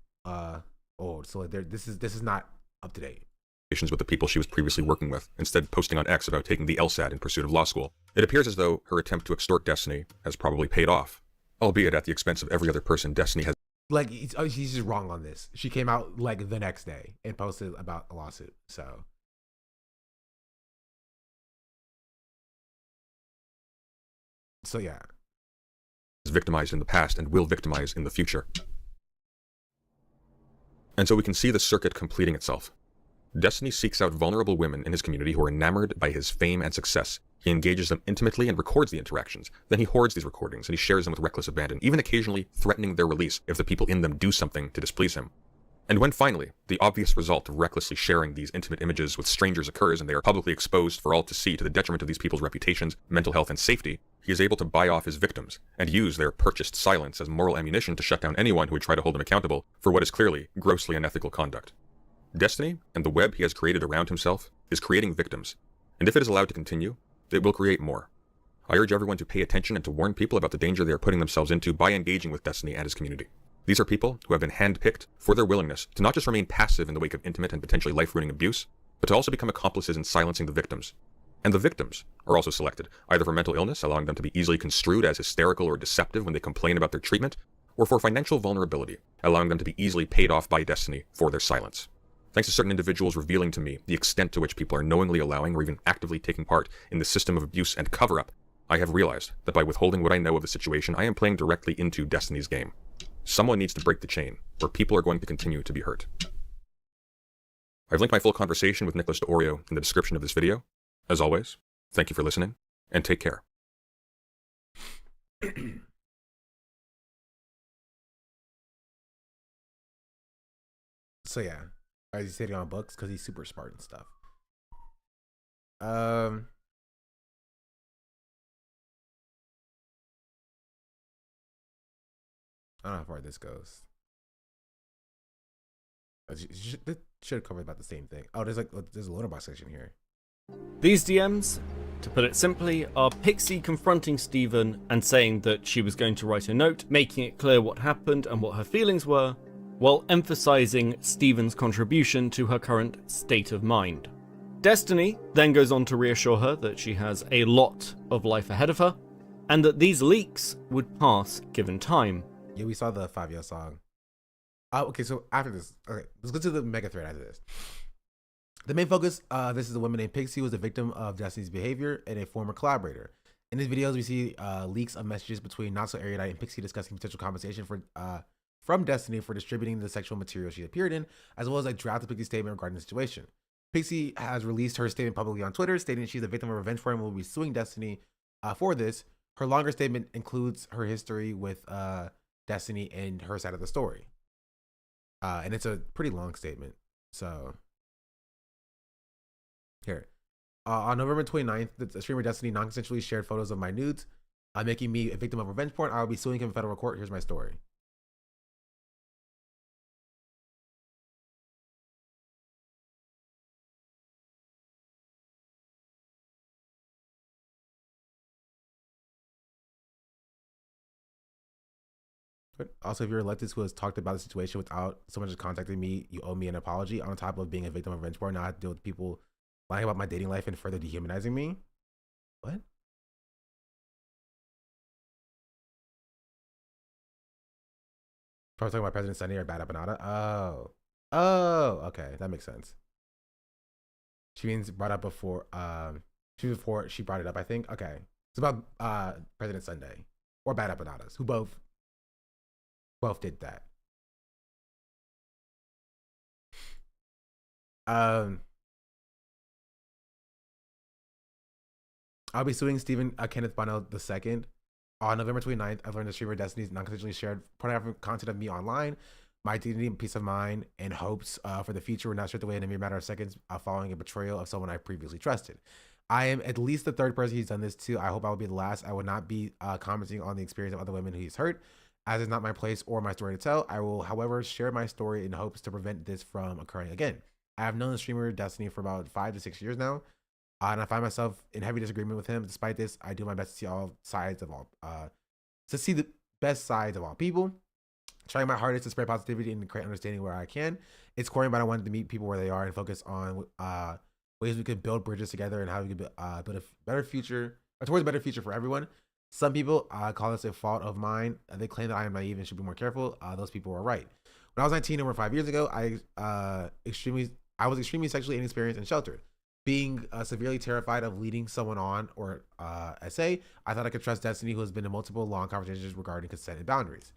old, so this is not up to date. With the people she was previously working with, instead posting on X about taking the LSAT in pursuit of law school. It appears as though her attempt to extort Destiny has probably paid off, albeit at the expense of every other person Destiny has. Like, he's just wrong on this. She came out like the next day and posted about a lawsuit. So yeah. Is victimized in the past and will victimize in the future. And so we can see the circuit completing itself. Destiny seeks out vulnerable women in his community who are enamored by his fame and success. He engages them intimately and records the interactions. Then he hoards these recordings and he shares them with reckless abandon, even occasionally threatening their release if the people in them do something to displease him. And when finally, the obvious result of recklessly sharing these intimate images with strangers occurs and they are publicly exposed for all to see to the detriment of these people's reputations, mental health, and safety, he is able to buy off his victims and use their purchased silence as moral ammunition to shut down anyone who would try to hold him accountable for what is clearly grossly unethical conduct. Destiny, and the web he has created around himself, is creating victims, and if it is allowed to continue, it will create more. I urge everyone to pay attention and to warn people about the danger they are putting themselves into by engaging with Destiny and his community. These are people who have been handpicked for their willingness to not just remain passive in the wake of intimate and potentially life-ruining abuse, but to also become accomplices in silencing the victims. And the victims are also selected, either for mental illness, allowing them to be easily construed as hysterical or deceptive when they complain about their treatment, or for financial vulnerability, allowing them to be easily paid off by Destiny for their silence. Thanks to certain individuals revealing to me the extent to which people are knowingly allowing or even actively taking part in the system of abuse and cover-up, I have realized that by withholding what I know of the situation, I am playing directly into Destiny's game. Someone needs to break the chain, or people are going to continue to be hurt. I've linked my full conversation with Nicholas DeOrio in the description of this video. As always, thank you for listening, and take care. So yeah, why is he sitting on books? Because he's super smart and stuff. I don't know how far this goes. It should cover about the same thing. Oh, there's a loader box section here. These DMs, to put it simply, are Pixie confronting Steven and saying that she was going to write a note, making it clear what happened and what her feelings were, while emphasizing Steven's contribution to her current state of mind. Destiny then goes on to reassure her that she has a lot of life ahead of her, and that these leaks would pass given time. Yeah, we saw the 5 Yo song. Okay, so after this, okay, let's go to the mega thread after this. The main focus, this is a woman named Pixie who was a victim of Destiny's behavior and a former collaborator. In these videos, we see leaks of messages between Not So Erudite and Pixie discussing potential compensation from Destiny for distributing the sexual material she appeared in, as well as a drafted Pixie statement regarding the situation. Pixie has released her statement publicly on Twitter, stating that she's a victim of revenge porn and will be suing Destiny for this. Her longer statement includes her history with Destiny and her side of the story. And it's a pretty long statement. So, here. On November 29th, the streamer Destiny non-consensually shared photos of my nudes, making me a victim of revenge porn. I will be suing him in federal court. Here's my story. Also, if you're a leftist who has talked about the situation without someone just contacting me, you owe me an apology. On top of being a victim of revenge porn, now I have to deal with people lying about my dating life and further dehumanizing me. What? Probably talking about President Sunday or Bad Apanada. Oh, okay, that makes sense. She means brought up before. She brought it up. I think. Okay, it's about President Sunday or Bad Apanadas, who both did that. I'll be suing Stephen Kenneth Bonnell II. On November 29th, I learned the streamer Destiny's non-consensually shared pornographic content of me online. My dignity and peace of mind and hopes for the future were not stripped away in a mere matter of seconds following a betrayal of someone I previously trusted. I am at least the third person he's done this to. I hope I will be the last. I will not be commenting on the experience of other women who he's hurt, as is not my place or my story to tell. I will, however, share my story in hopes to prevent this from occurring again. I have known the streamer Destiny for about 5 to 6 years now, and I find myself in heavy disagreement with him. Despite this, I do my best to see all sides of all, to see the best sides of all people. Trying my hardest to spread positivity and create understanding where I can. It's corny, but I wanted to meet people where they are and focus on ways we could build bridges together and how we could build a better future, or towards a better future for everyone. Some people call this a fault of mine. They claim that I am naive and should be more careful. Those people are right. When I was 19, over 5 years ago, I was extremely sexually inexperienced and sheltered. Being severely terrified of leading someone on or SA, I thought I could trust Destiny, who has been in multiple long conversations regarding consent and boundaries.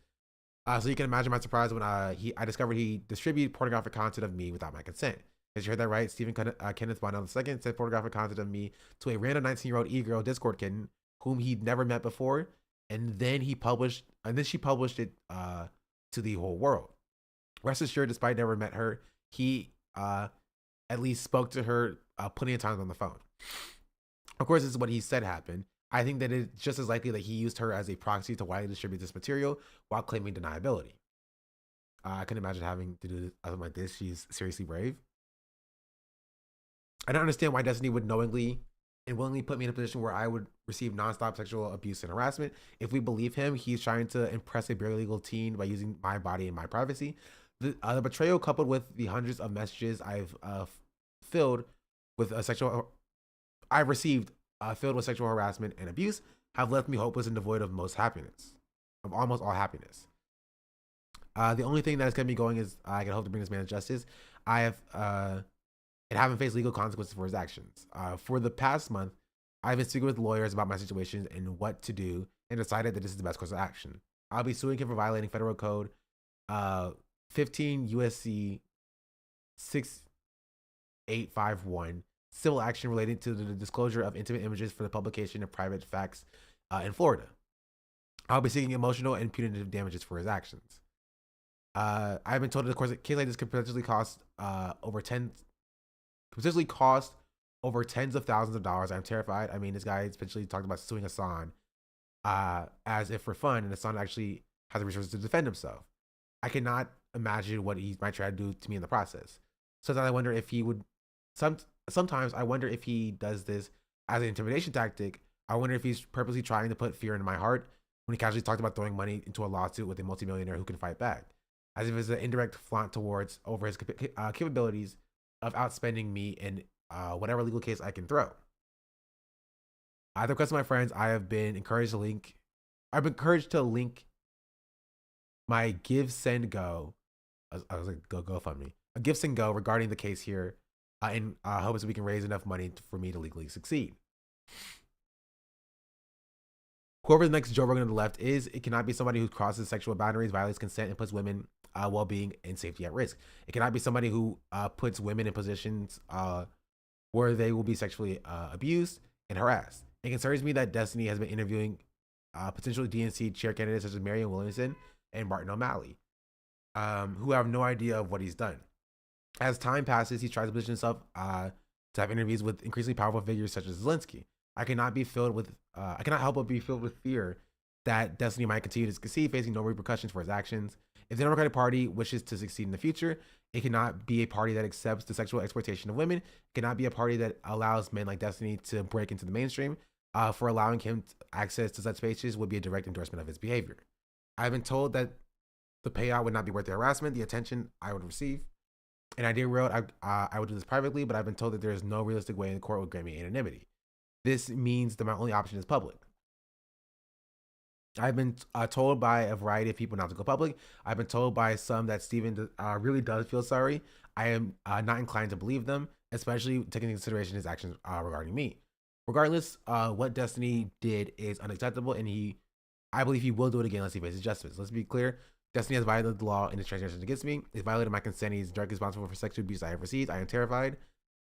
So you can imagine my surprise when I discovered he distributed pornographic content of me without my consent. As you heard that right, Stephen Kenneth Bonnell II sent pornographic content of me to a random 19-year-old e-girl Discord kitten whom he'd never met before, and then she published it to the whole world. Rest assured, despite never met her, he at least spoke to her plenty of times on the phone. Of course, this is what he said happened. I think that it's just as likely that he used her as a proxy to widely distribute this material while claiming deniability. I couldn't imagine having to do something like this. She's seriously brave. I don't understand why Destiny would knowingly and willingly put me in a position where I would receive nonstop sexual abuse and harassment. If we believe him, he's trying to impress a barely legal teen by using my body and my privacy. The betrayal, coupled with the hundreds of messages I've received filled with sexual harassment and abuse, have left me hopeless and devoid of almost all happiness. The only thing that has kept me going is I can hope to bring this man to justice. I have and haven't faced legal consequences for his actions. For the past month, I've been speaking with lawyers about my situation and what to do, and decided that this is the best course of action. I'll be suing him for violating Federal Code 15 USC 6851, civil action relating to the disclosure of intimate images for the publication of private facts in Florida. I'll be seeking emotional and punitive damages for his actions. I've been told that, of course, a case like this could potentially cost over tens of thousands of dollars. I'm terrified. I mean, this guy essentially talked about suing Hassan as if for fun, and Hassan actually has the resources to defend himself. I cannot imagine what he might try to do to me in the process. Sometimes I wonder if he would. Sometimes I wonder if he does this as an intimidation tactic. I wonder if he's purposely trying to put fear into my heart when he casually talked about throwing money into a lawsuit with a multimillionaire who can fight back, as if it's an indirect flaunt over his capabilities of outspending me in whatever legal case I can throw. At the request of my friends, I've been encouraged to link my Give, Send, Go I was like, go GoFundMe. A Gifts and Go regarding the case here, in hopes that we can raise enough money for me to legally succeed. Whoever the next Joe Rogan on the left is, it cannot be somebody who crosses sexual boundaries, violates consent, and puts women well-being and safety at risk. It cannot be somebody who puts women in positions where they will be sexually abused and harassed. It concerns me that Destiny has been interviewing potential DNC chair candidates such as Marianne Williamson and Martin O'Malley, who have no idea of what he's done. As time passes, he tries to position himself to have interviews with increasingly powerful figures such as Zelensky. I cannot help but be filled with fear that Destiny might continue to succeed, facing no repercussions for his actions. If the Democratic Party wishes to succeed in the future, it cannot be a party that accepts the sexual exploitation of women. It cannot be a party that allows men like Destiny to break into the mainstream. For allowing him access to such spaces would be a direct endorsement of his behavior. I've been told that the payout would not be worth the harassment, the attention I would receive. In ideal world, I would do this privately, but I've been told that there is no realistic way in the court would grant me anonymity. This means that my only option is public. I've been told by a variety of people not to go public. I've been told by some that Steven really does feel sorry. I am not inclined to believe them, especially taking into consideration his actions regarding me. Regardless, what Destiny did is unacceptable, and I believe he will do it again unless he faces justice. Let's be clear. Destiny has violated the law in his transgressions against me. He's violated my consent. He's directly responsible for sexual abuse I have received. I am terrified.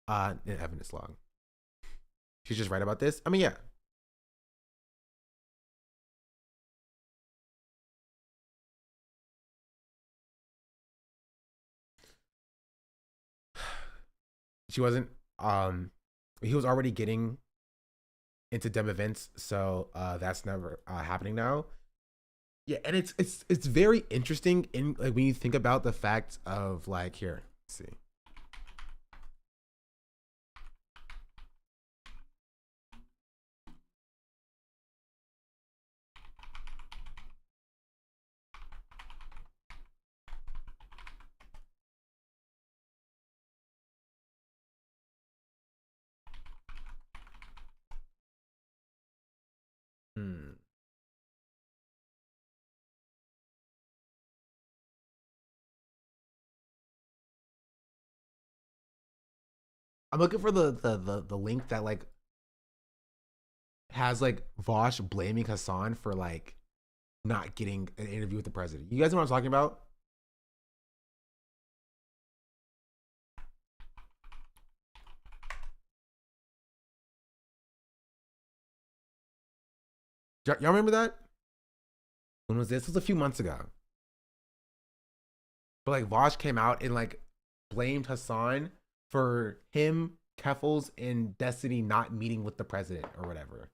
In evidence log. She's just right about this. I mean, yeah. She wasn't, he was already getting into dem events, so that's never happening now. Yeah, and it's very interesting in like when you think about the fact of like here, let's see. I'm looking for the link that like has like Vosh blaming Hassan for like not getting an interview with the president. You guys know what I'm talking about? Y'all remember that? When was this? This was a few months ago. But like Vosh came out and like blamed Hassan for him, Keffels, and Destiny not meeting with the president or whatever.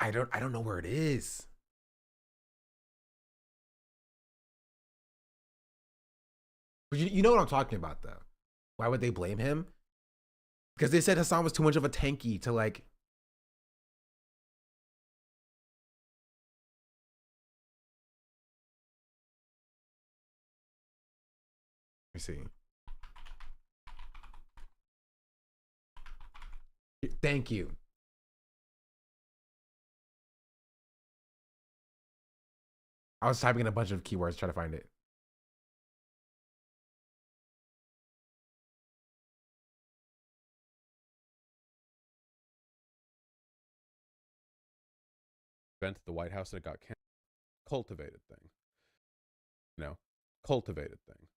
I don't know where it is. But you know what I'm talking about though. Why would they blame him? Because they said Hassan was too much of a tanky to like. Let me see. Thank you. I was typing in a bunch of keywords trying to find it. Event at the White House that got cultivated thing. No, cultivated thing.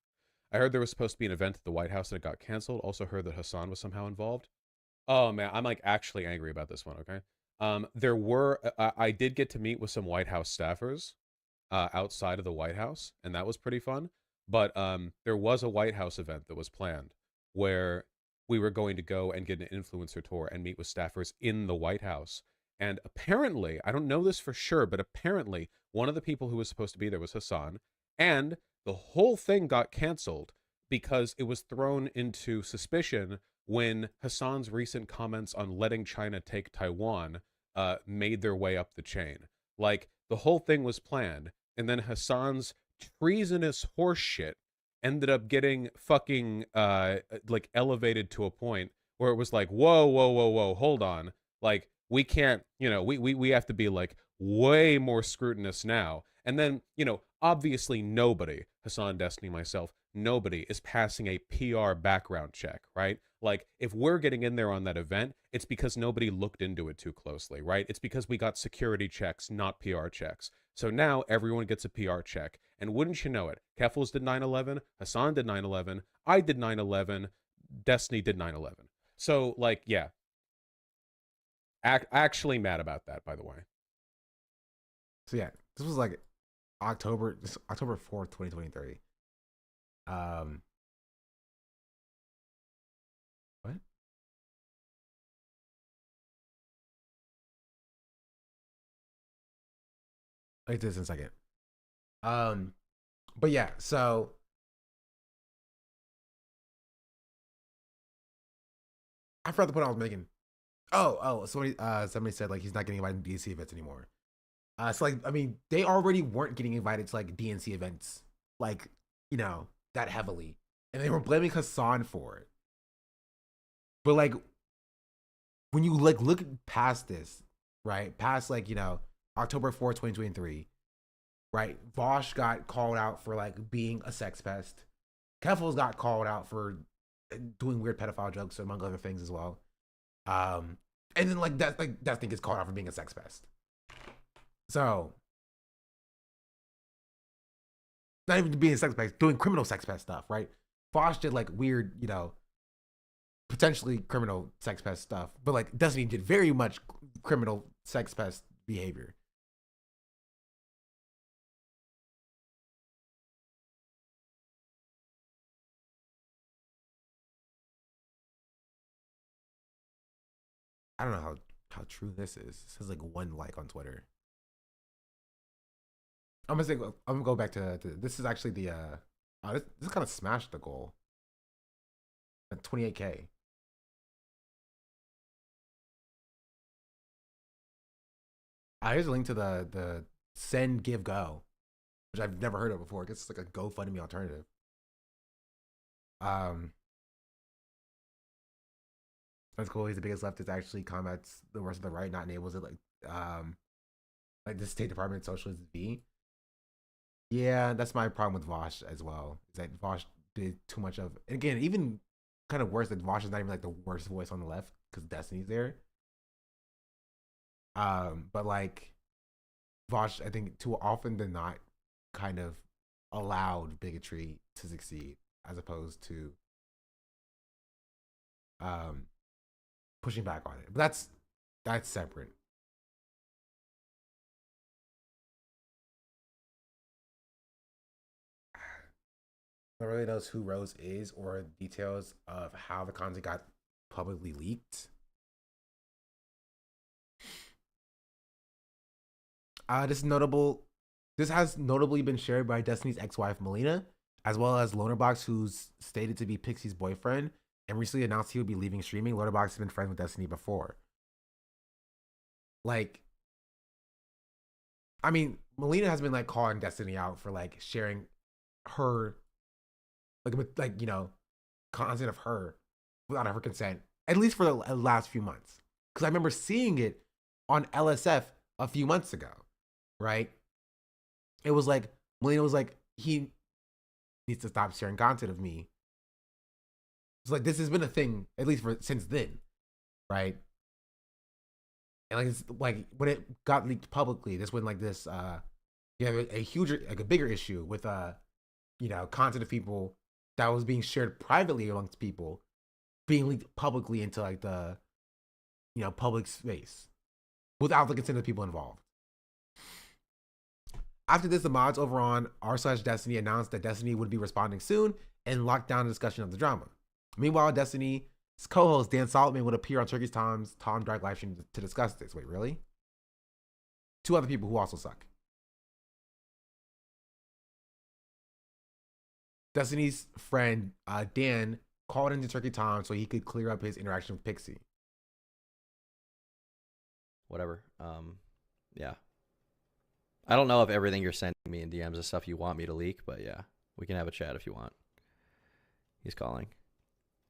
I heard there was supposed to be an event at the White House that got canceled. Also heard that Hassan was somehow involved. Oh man, I'm like actually angry about this one. Okay, there were I did get to meet with some White House staffers outside of the White House, and that was pretty fun. But there was a White House event that was planned where we were going to go and get an influencer tour and meet with staffers in the White House. And apparently, I don't know this for sure, but apparently one of the people who was supposed to be there was Hassan, and the whole thing got canceled because it was thrown into suspicion when Hassan's recent comments on letting China take Taiwan made their way up the chain. Like, The whole thing was planned, and then Hassan's treasonous horseshit ended up getting fucking like elevated to a point where it was like, whoa, hold on. Like, we can't, you know, we have to be like way more scrutinous now. And then, you know, obviously nobody, Hassan, Destiny, myself, nobody is passing a PR background check, right? Like, if we're getting in there on that event, it's because nobody looked into it too closely, right? It's because we got security checks, not PR checks. So now everyone gets a PR check. And wouldn't you know it, Keffels did 9/11, Hassan did 9/11, I did 9/11, Destiny did 9/11. So, like, yeah. Actually mad about that, by the way. So yeah, this was like October 4th, 2023. What? I'll get to this in a second. But yeah, so I forgot the point I was making. Somebody said like he's not getting invited to DNC events anymore. So like, I mean, they already weren't getting invited to like DNC events, like, you know, that heavily, and they were blaming Hassan for it. But like, when you like look past this, right, past like, you know, October 4th, 2023, right, Vosh got called out for like being a sex pest. Keffels got called out for doing weird pedophile jokes, among other things as well. And then like that thing gets called out for being a sex pest. So, not even being a sex pest, doing criminal sex pest stuff, right? Vosh did like weird, you know, potentially criminal sex pest stuff, but like Destiny did very much criminal sex pest behavior. I don't know how true this is. This has like 1 like on Twitter. I'm gonna go back to this is actually the this kind of smashed the goal at 28K. Here's a link to the Send Give Go, which I've never heard of before. I guess it's like a GoFundMe alternative. That's cool. He's the biggest leftist. Actually combats the worst of the right, not enables it. Like the State Department socialist V. Yeah, that's my problem with Vosh as well. Is that Vosh did too much of, and again, even kind of worse that Vosh is not even like the worst voice on the left because Destiny's there. But like Vosh, I think too often than not, kind of allowed bigotry to succeed as opposed to pushing back on it. But that's separate. No one really knows who Rose is or details of how the content got publicly leaked. This has notably been shared by Destiny's ex-wife Melina, as well as Lonerbox, who's stated to be Pixie's boyfriend, and recently announced he would be leaving streaming. Lonerbox has been friends with Destiny before. Like, I mean, Melina has been like calling Destiny out for like sharing her, like you know, content of her without her consent, at least for the last few months. Because I remember seeing it on LSF a few months ago, right? It was like Melina was like, he needs to stop sharing content of me. It's like this has been a thing at least for since then, right? And like it's like when it got leaked publicly, this when like this you have a huger, like a bigger issue with you know, content of people that was being shared privately amongst people being leaked publicly into like the, you know, public space without the consent of people involved. After this, the mods over on r/Destiny announced that Destiny would be responding soon and locked down a discussion of the drama. Meanwhile, Destiny's co-host Dan Solomon would appear on Turkey's Tom Drag live stream to discuss this. Wait, really? 2 other people who also suck. Destiny's friend Dan called into Turkey Tom so he could clear up his interaction with Pixie. Whatever. Yeah. I don't know if everything you're sending me in DMs is stuff you want me to leak, but yeah, we can have a chat if you want. He's calling.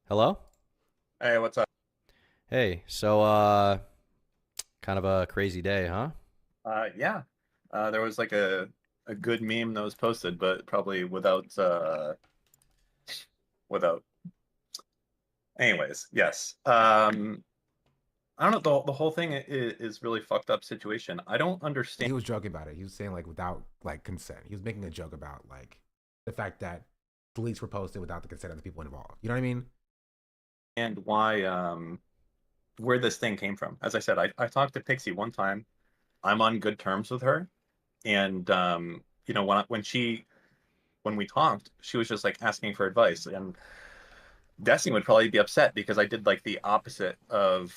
Hello? Hey, what's up? Hey, so kind of a crazy day, huh? Yeah. There was like a good meme that was posted, but probably without. Anyways, yes. I don't know. The whole thing is really fucked up situation. I don't understand. He was joking about it. He was saying like without like consent. He was making a joke about like the fact that the leaks were posted without the consent of the people involved. You know what I mean? And why where this thing came from. As I said, I talked to Pixie one time. I'm on good terms with her, and you know, when we talked, she was just like asking for advice, and Destiny would probably be upset because I did like the opposite of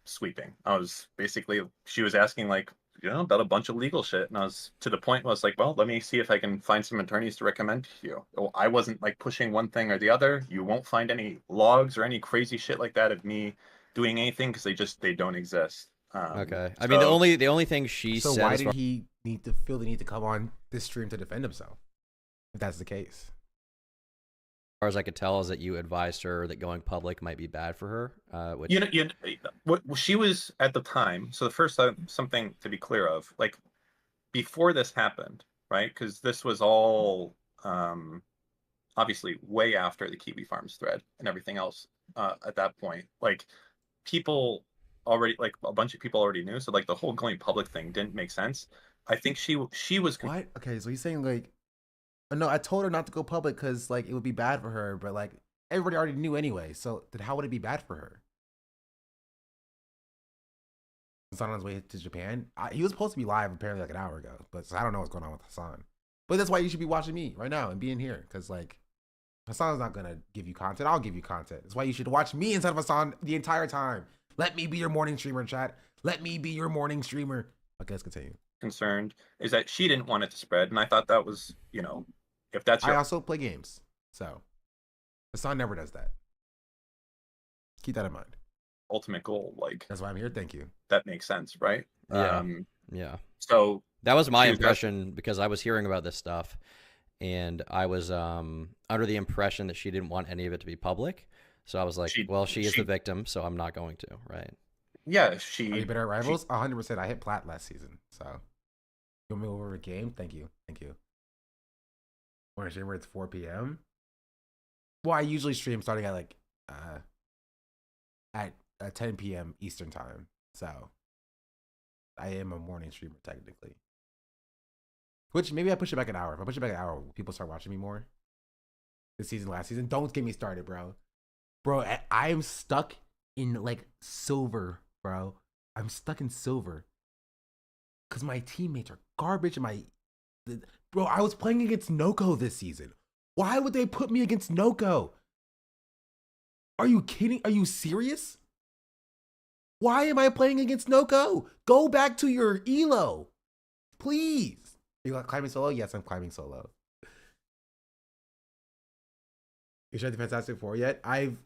sweeping. I was basically, she was asking like, you know, about a bunch of legal shit, and I was to the point where I was like, well, let me see if I can find some attorneys to recommend to you. Well, I wasn't like pushing one thing or the other. You won't find any logs or any crazy shit like that of me doing anything because they don't exist. Okay. I mean, the only thing she So said. why did he need to feel the need to come on this stream to defend himself? If that's the case. As far as I could tell, is that you advised her that going public might be bad for her. Which what she was at the time. So the first something to be clear of, like before this happened, right? Because this was all obviously way after the Kiwi Farms thread and everything else. At that point, like people already, like a bunch of people already knew. So like the whole going public thing didn't make sense. I think she was what? Okay, so he's saying like, no, I told her not to go public because like it would be bad for her, but like everybody already knew anyway. So then how would it be bad for her? Hassan on his way to Japan. He was supposed to be live apparently like an hour ago, but so I don't know what's going on with Hassan. But that's why you should be watching me right now and being here, because like Hassan's not gonna give you content. I'll give you content. That's why you should watch me instead of Hassan the entire time. Let me be your morning streamer, chat. Let me be your morning streamer. Okay, let's continue. Concerned is that she didn't want it to spread, and I thought that was, you know, if that's your... I also play games, so Hassan never does that. Keep that in mind. Ultimate goal, like that's why I'm here. Thank you. That makes sense, right? Yeah. Yeah. So that was my impression because I was hearing about this stuff, and I was under the impression that she didn't want any of it to be public. So I was like, well, she is the victim, so I'm not going to, right? Yeah, Are you better at Rivals? 100%. I hit plat last season, so you want me over a game? Thank you. Thank you. When I stream where it's 4 p.m. Well, I usually stream starting at like at 10 p.m. Eastern time, so I am a morning streamer technically. Which maybe I push it back an hour. If I push it back an hour, people start watching me more. This season, last season, don't get me started, bro. Bro, I am stuck in like silver, bro. I'm stuck in silver because my teammates are garbage. And bro, I was playing against Noko this season. Why would they put me against Noko? Are you kidding? Are you serious? Why am I playing against Noko? Go back to your elo, please. You like climbing solo? Yes, I'm climbing solo. You tried the Fantastic Four yet? I've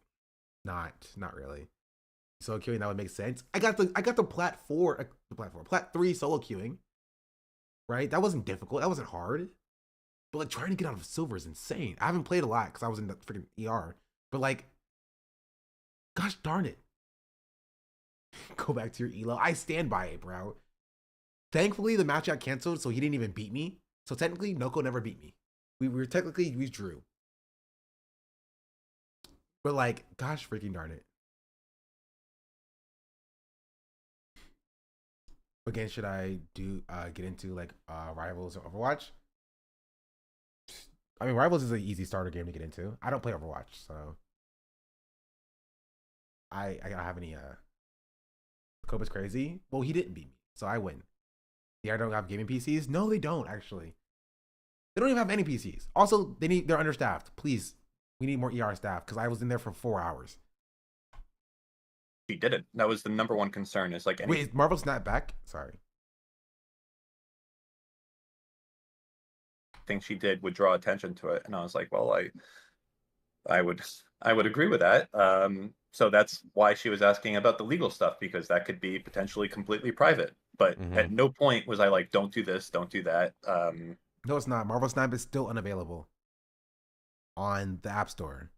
not really. Solo queuing, that would make sense. I got the plat 3 solo queuing. Right? That wasn't difficult. That wasn't hard. But like trying to get out of silver is insane. I haven't played a lot because I was in the freaking ER. But like, gosh darn it. Go back to your elo. I stand by it, bro. Thankfully, the match got canceled, so he didn't even beat me. So technically, Noko never beat me. We drew. But like, gosh freaking darn it. Again, should I get into like Rivals or Overwatch? I mean, Rivals is an easy starter game to get into. I don't play Overwatch, so I don't have any Koba's crazy. Well, he didn't beat me, so I win. Yeah, don't have gaming PCs? No, they don't actually. They don't even have any PCs. Also, they're understaffed. Please, we need more ER staff because I was in there for 4 hours. She did it. That was the number one concern. Is like, wait, is Marvel Snap back? Sorry. Thing she did would draw attention to it, and I was like, well, I would agree with that. So that's why she was asking about the legal stuff, because that could be potentially completely private. But at no point was I like, don't do this, don't do that. No, it's not. Marvel Snap is still unavailable on the App Store.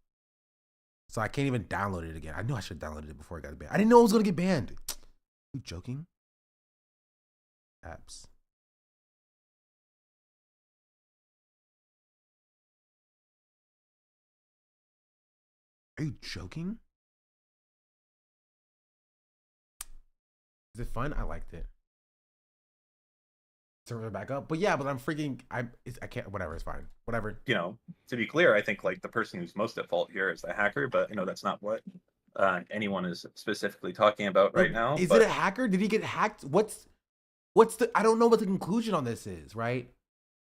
So I can't even download it again. I knew I should have downloaded it before it got banned. I didn't know it was going to get banned. Are you joking? Apps. Are you joking? Is it fun? I liked it. Turn it back up. But yeah, but I'm freaking, I can't, whatever, it's fine. Whatever. You know, to be clear, I think like the person who's most at fault here is the hacker, but you know, that's not what anyone is specifically talking about right now. Is it a hacker? Did he get hacked? What's the, I don't know what the conclusion on this is, right?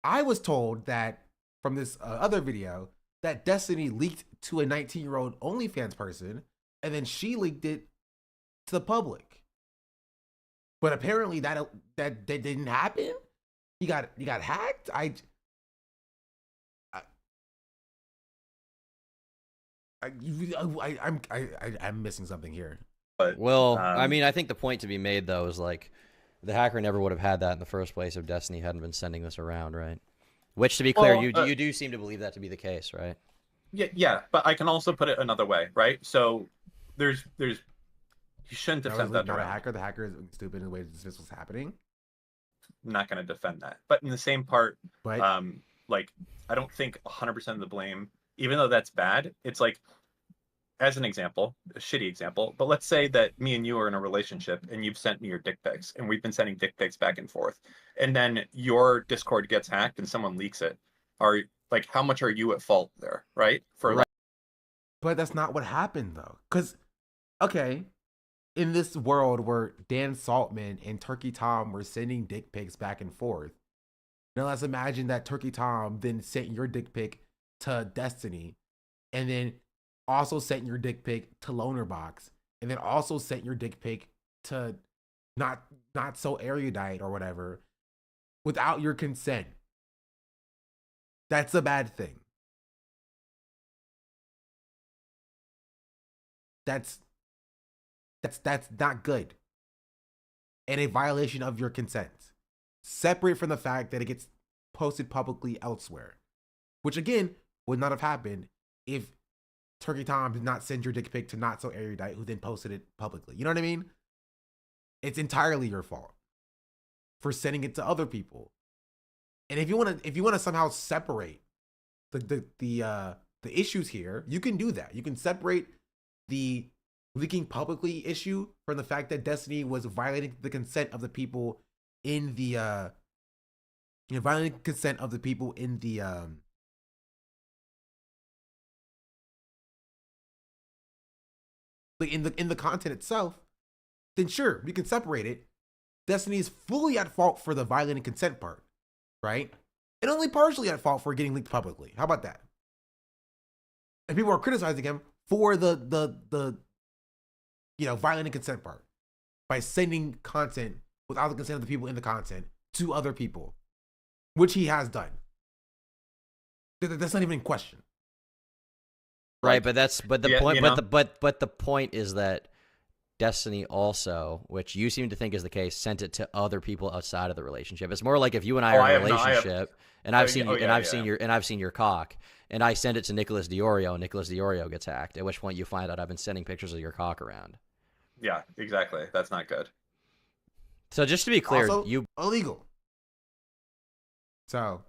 I was told that from this other video that Destiny leaked to a 19-year-old OnlyFans person, and then she leaked it to the public. But apparently that didn't happen. He got hacked. I'm missing something here. But well, I mean, I think the point to be made though is like the hacker never would have had that in the first place if Destiny hadn't been sending this around, right? Which, to be clear, you do seem to believe that to be the case, right? Yeah, but I can also put it another way, right? So there's you shouldn't defend that. Not a hacker. The hacker is stupid in the way this was happening. I'm not going to defend that, but in the same part, right. Like I don't think 100% of the blame, even though that's bad. It's like, as an example, a shitty example, but let's say that me and you are in a relationship and you've sent me your dick pics and we've been sending dick pics back and forth, and then your Discord gets hacked and someone leaks it. Like, how much are you at fault there, right? But that's not what happened though, because okay, in this world where Dan Saltman and Turkey Tom were sending dick pics back and forth, now let's imagine that Turkey Tom then sent your dick pic to Destiny, and then also sent your dick pic to Lonerbox, and then also sent your dick pic to not so erudite or whatever without your consent. That's a bad thing. That's not good. And a violation of your consent. Separate from the fact that it gets posted publicly elsewhere. Which again, would not have happened if Turkey Tom did not send your dick pic to Not So Erudite, who then posted it publicly. You know what I mean? It's entirely your fault for sending it to other people. And if you want to somehow separate the issues here, you can do that. You can separate the leaking publicly issue from the fact that Destiny was violating the consent of the people in the violating consent of the people in the in the content itself. Then sure, we can separate it. Destiny is fully at fault for the violating consent part, right? And only partially at fault for getting leaked publicly. How about that? And people are criticizing him for the violating consent part by sending content without the consent of the people in the content to other people, which he has done. That's not even in question. Right, but the point. But the point is that Destiny also, which you seem to think is the case, sent it to other people outside of the relationship. It's more like if you and I are in a relationship, and I've seen your cock, and I send it to Nicholas Diorio, and Nicholas Diorio gets hacked. At which point you find out I've been sending pictures of your cock around. Yeah, exactly. That's not good. So just to be clear, also, illegal. So,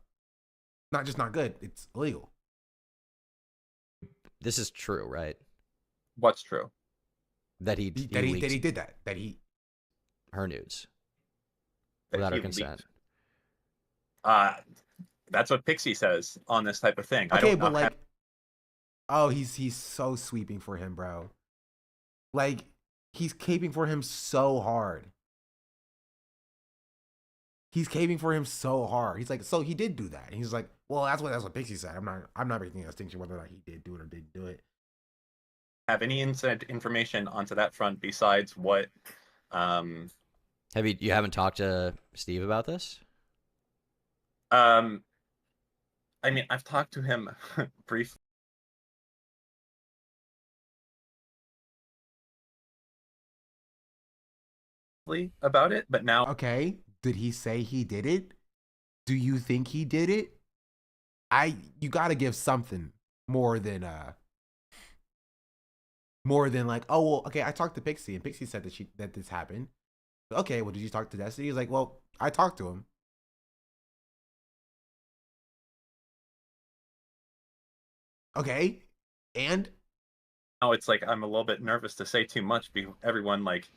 not just not good, it's illegal. This is true, right? What's true? That he did that. That he her nudes without her consent. That's what Pixie says on this type of thing. Okay, but like, oh, he's so sweeping for him, bro. Like, he's caping for him so hard. He's caving for him so hard. He's like, so he did do that. And he's like, well, that's what Pixie said. I'm not making a distinction whether or not he did do it or didn't do it. Have any inside information onto that front besides what? You haven't talked to Steve about this? I mean, I've talked to him briefly. about it, but now. Okay, did he say he did it? Do you think he did it? You got to give something more than like, oh well, okay, I talked to Pixie and Pixie said that this happened. Okay, well, did you talk to Destiny? He's like, well, I talked to him. Okay, and Now it's like I'm a little bit nervous to say too much. Everyone like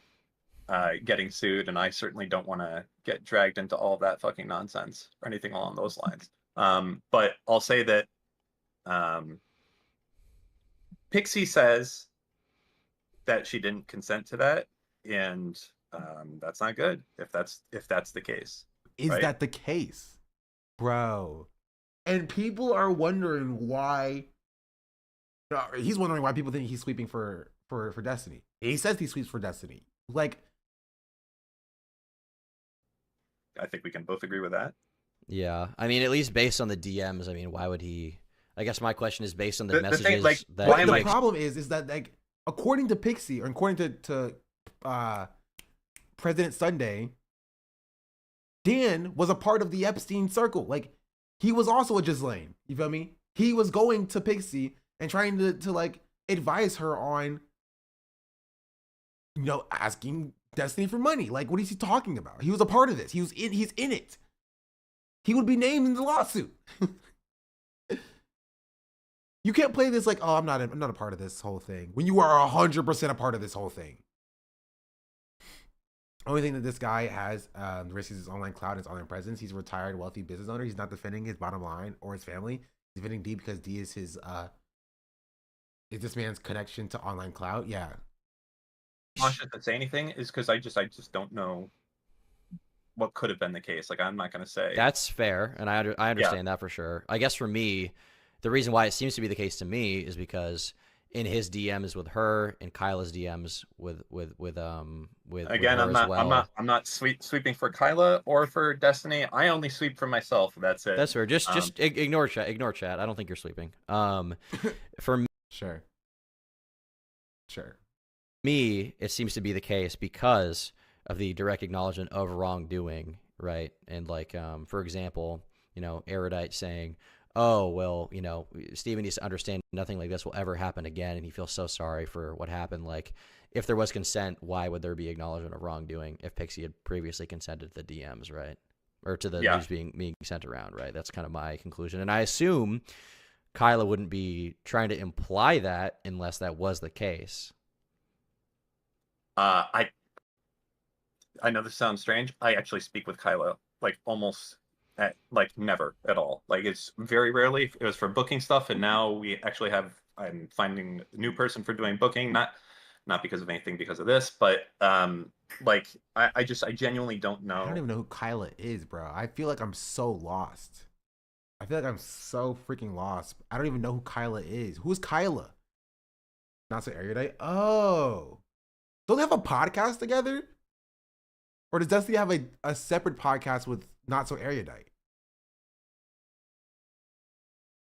getting sued, and I certainly don't want to get dragged into all of that fucking nonsense or anything along those lines. But I'll say that Pixie says that she didn't consent to that, and that's not good if that's the case. Is right? that the case, bro? And people are wondering why. He's wondering why people think he's sweeping for Destiny. He says he sweeps for Destiny. Like, I think we can both agree with that. Yeah, I mean, at least based on the DMs. I mean, why would he? I guess my question is based on the messages. The thing, like, that the problem is that, like, according to Pixie, or according to President Sunday, Dan was a part of the Epstein circle. Like, he was also a Ghislaine. You feel me? He was going to Pixie and trying to like advise her on, you know, asking Destiny for money. Like, what is he talking about? He was a part of this. He's in it. He would be named in the lawsuit. You can't play this like, oh, I'm not a part of this whole thing, when you are 100% a part of this whole thing. Only thing that this guy has risks is his online cloud and his online presence. He's a retired, wealthy business owner. He's not defending his bottom line or his family. He's defending D because D is his is this man's connection to online cloud. Yeah. Cautious to say anything is because I just don't know what could have been the case. Like, I'm not going to say. That's fair, and I understand that for sure. I guess for me, the reason why it seems to be the case to me is because in his DMs with her, and Kyla's DMs with again, I'm not sweeping for Kyla or for Destiny. I only sweep for myself. That's it. That's fair. Just ignore chat. Ignore chat. I don't think you're sweeping. For me, sure. Me, it seems to be the case because of the direct acknowledgement of wrongdoing, right? And like, for example, you know, Erudite saying, oh, well, you know, Steven needs to understand nothing like this will ever happen again, and he feels so sorry for what happened. Like, if there was consent, why would there be acknowledgement of wrongdoing if Pixie had previously consented to the DMs, right? Or to the news being sent around, right? That's kind of my conclusion. And I assume Kyla wouldn't be trying to imply that unless that was the case. I know this sounds strange. I actually speak with Kyla like almost never at all. Like, it's very rarely. It was for booking stuff, and now we actually I'm finding a new person for doing booking, not because of anything, because of this, but like I genuinely don't know. I don't even know who Kyla is, bro. I feel like I'm so lost. I feel like I'm so freaking lost. I don't even know who Kyla is. Who's Kyla? Not so erudite. Oh, don't they have a podcast together? Or does Destiny have a separate podcast with Not So Erudite?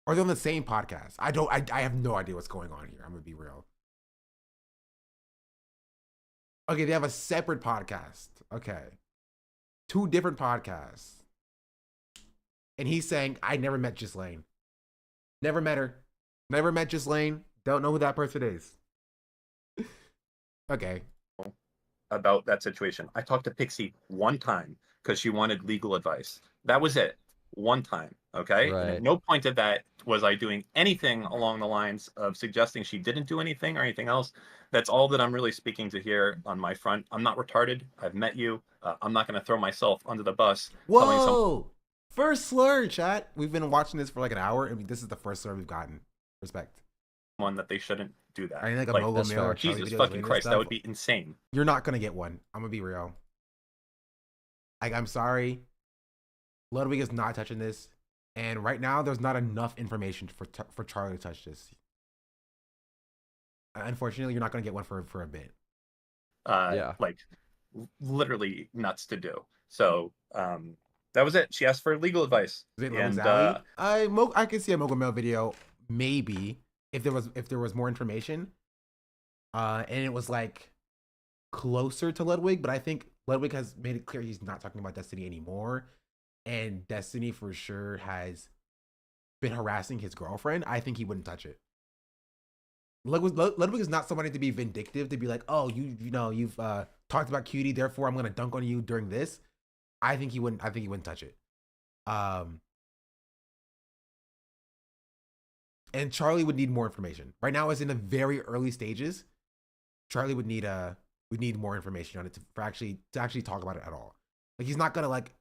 Or are they on the same podcast? I have no idea what's going on here. I'm gonna be real. Okay, they have a separate podcast. Okay. 2 different podcasts. And he's saying, I never met Ghislaine. Never met her. Never met Ghislaine. Don't know who that person is. Okay. About that situation. I talked to Pixie one time because she wanted legal advice. That was it. One time. Okay. Right. And at no point of that was I doing anything along the lines of suggesting she didn't do anything or anything else. That's all that I'm really speaking to here on my front. I'm not retarded. I've met you. I'm not going to throw myself under the bus. Whoa! First slur, chat. We've been watching this for like an hour, and this is the first slur we've gotten. Respect. One that they shouldn't do that. I need like a mogul mail or Jesus fucking Christ, that would be insane. You're not gonna get one. I'm gonna be real. I'm sorry. Ludwig is not touching this, and right now there's not enough information for Charlie to touch this. Unfortunately, you're not gonna get one for a bit. Like literally nuts to do. So that was it. She asked for legal advice. And I could see a mogul mail video maybe if there was more information, and it was like closer to Ludwig. But I think Ludwig has made it clear he's not talking about Destiny anymore, and Destiny for sure has been harassing his girlfriend, I think he wouldn't touch it. Ludwig is not somebody to be vindictive, to be like, oh, you've talked about Cutie, therefore I'm gonna dunk on you during this. I think he wouldn't touch it. And Charlie would need more information. Right now, it's in the very early stages. Charlie would need more information on it to actually talk about it at all. Like, he's not gonna like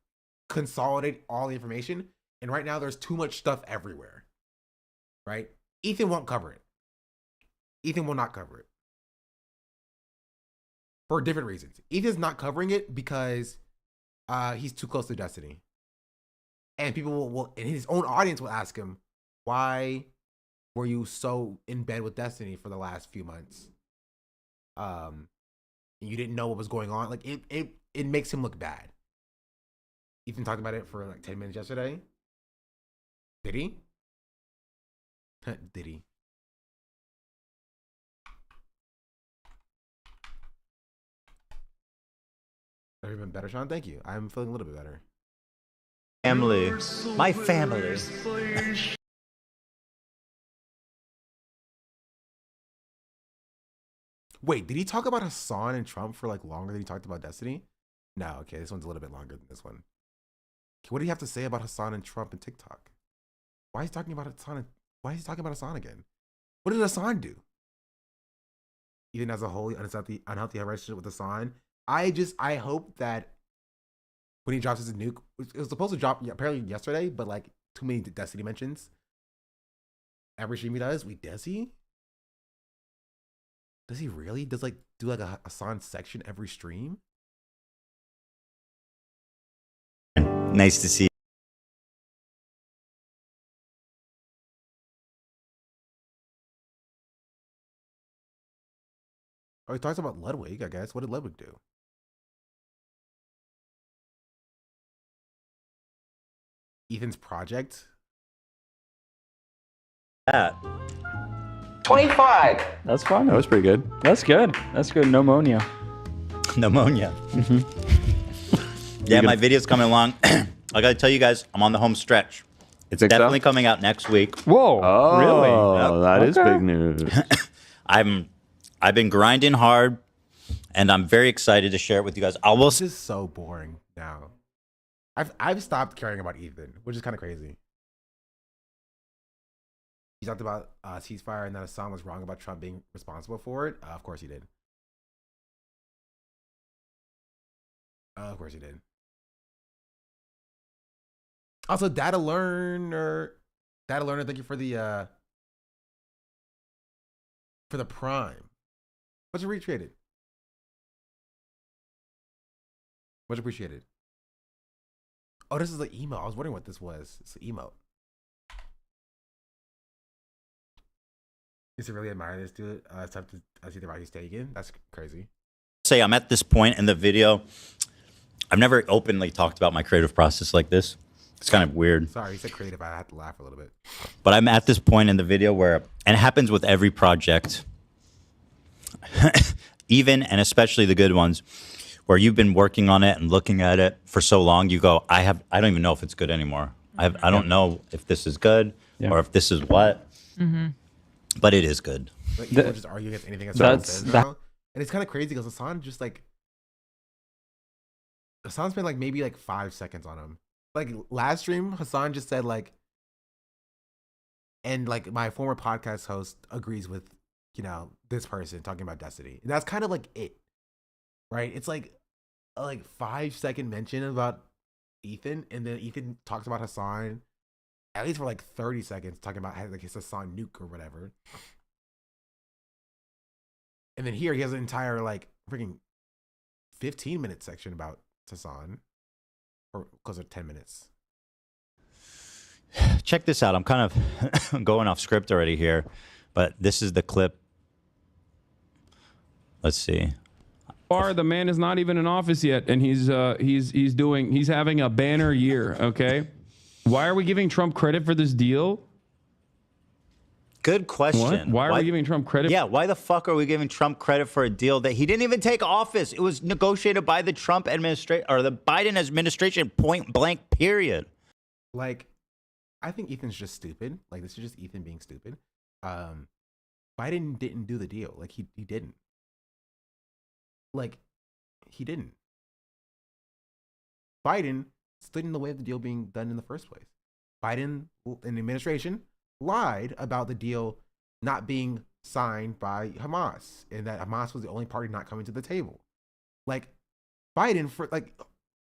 consolidate all the information. And right now, there's too much stuff everywhere. Right? Ethan won't cover it. Ethan will not cover it for different reasons. Ethan's not covering it because he's too close to Destiny, and people will in his own audience will ask him, why were you so in bed with Destiny for the last few months? You didn't know what was going on. Like, it makes him look bad. Ethan talked about it for like 10 minutes yesterday. Did he? Did he? Have you been better, Sean? Thank you. I'm feeling a little bit better. Family. My family. Wait, did he talk about Hassan and Trump for like longer than he talked about Destiny? No, okay, this one's a little bit longer than this one. What do you have to say about Hassan and Trump and TikTok? Why is he talking about Hassan? Why is he talking about Hassan again? What did Hassan do? Even as a wholly unhealthy relationship with Hassan. I hope that when he drops his nuke, it was supposed to drop apparently yesterday, but like too many Destiny mentions. Every stream he does, does he? Does he really? Does like do like a Hassan section every stream? Nice to see. Oh, he talks about Ludwig, I guess. What did Ludwig do? Ethan's project? That. 25. That's fine. That was pretty good. That's good. That's good. Pneumonia. Pneumonia. Yeah, my video's coming along. I gotta tell you guys, I'm on the home stretch. It's definitely coming out next week. Whoa! Oh, really? that is big news. I've been grinding hard, and I'm very excited to share it with you guys. This is so boring now. I've stopped caring about Ethan, which is kind of crazy. He talked about ceasefire and that Hassan was wrong about Trump being responsible for it. Of course he did. Of course he did. Also, Data Learner, thank you for the Prime. Much appreciated. Much appreciated. Oh, this is the email. I was wondering what this was. It's the emote. Is it really admire this dude? It's time to see the route he's taking. That's crazy. Say I'm at this point in the video. I've never openly talked about my creative process like this. It's kind of weird. Sorry, he said creative. I had to laugh a little bit. But I'm at this point in the video where, and it happens with every project, even and especially the good ones, where you've been working on it and looking at it for so long, you go, I don't even know if it's good anymore. I don't know if this is good or if this is what, but it is good. Like, you just argue against anything Hassan says now. And it's kind of crazy because Hassan just like, Hassan spent like maybe like 5 seconds on him. Like last stream, Hassan just said like, and like my former podcast host agrees with, this person talking about Destiny. And that's kind of like it. Right? It's like a 5 second mention about Ethan, and then Ethan talks about Hassan at least for like 30 seconds, talking about like his Hassan nuke or whatever. And then here he has an entire like freaking 15-minute section about Hassan, or close to 10 minutes. Check this out. I'm kind of going off script already here, but this is the clip. Let's see. The man is not even in office yet, and he's having a banner year. Okay, why are we giving Trump credit for this deal? Good question. What? Why are we giving Trump credit? Yeah, why the fuck are we giving Trump credit for a deal that he didn't even take office? It was negotiated by the Trump administration or the Biden administration, point blank, period. Like, I think Ethan's just stupid. Like, this is just Ethan being stupid. Biden didn't do the deal. Like, he didn't. Like, he didn't. Biden stood in the way of the deal being done in the first place. Biden and the administration lied about the deal not being signed by Hamas and that Hamas was the only party not coming to the table. Like, Biden, for like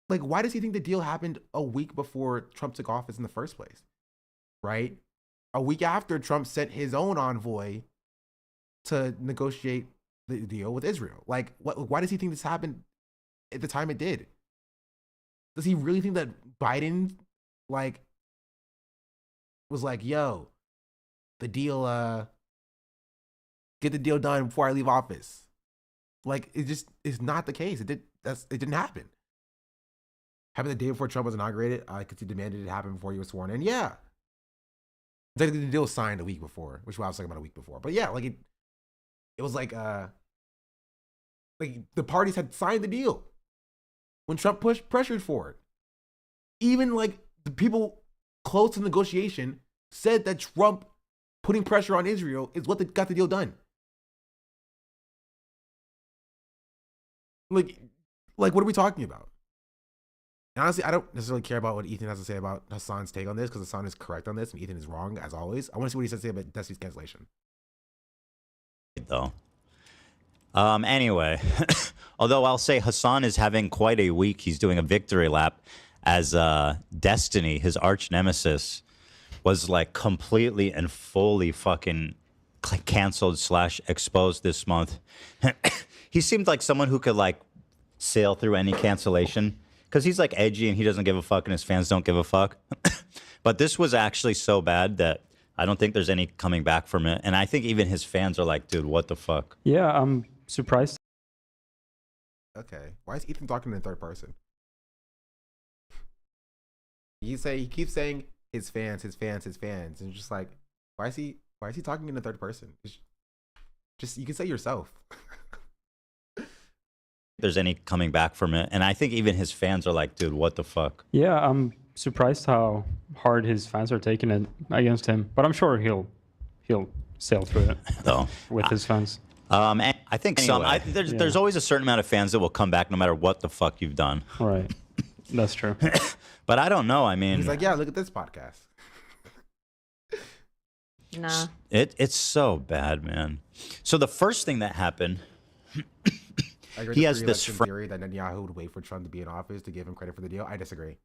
why does he think the deal happened a week before Trump took office in the first place? Right? A week after Trump sent his own envoy to negotiate the deal with Israel. Like, why does he think this happened at the time it did? Does he really think that Biden, like, was like, yo, the deal, get the deal done before I leave office? Like, it just is not the case. It didn't happen. Happened the day before Trump was inaugurated, because he demanded it happen before he was sworn in. Yeah. The deal was signed a week before, which I was talking about a week before. But yeah, like it was like the parties had signed the deal when Trump pressured for it. Even like the people close to negotiation said that Trump putting pressure on Israel is what got the deal done. Like what are we talking about? And honestly, I don't necessarily care about what Ethan has to say about Hassan's take on this, because Hassan is correct on this and Ethan is wrong, as always. I want to see what he has to say about Destiny's cancellation. Though. Anyway, although I'll say Hassan is having quite a week. He's doing a victory lap as Destiny, his arch nemesis, was like completely and fully fucking canceled / exposed this month. He seemed like someone who could like sail through any cancellation, because he's like edgy and he doesn't give a fuck and his fans don't give a fuck. But this was actually so bad that I don't think there's any coming back from it. And I think even his fans are like, dude, what the fuck? Yeah, I'm surprised. Okay. Why is Ethan talking in third person? He keeps saying his fans. And just like, why is he talking in the third person? Just you can say yourself. There's any coming back from it. And I think even his fans are like, dude, what the fuck? Yeah, I'm surprised how hard his fans are taking it against him. But I'm sure he'll sail through it with his fans. And I think there's always a certain amount of fans that will come back no matter what the fuck you've done. Right. That's true. But I don't know. I mean, he's like, yeah, look at this podcast. Nah. It's so bad, man. So the first thing that happened, he has this theory that Netanyahu would wait for Trump to be in office to give him credit for the deal. I disagree.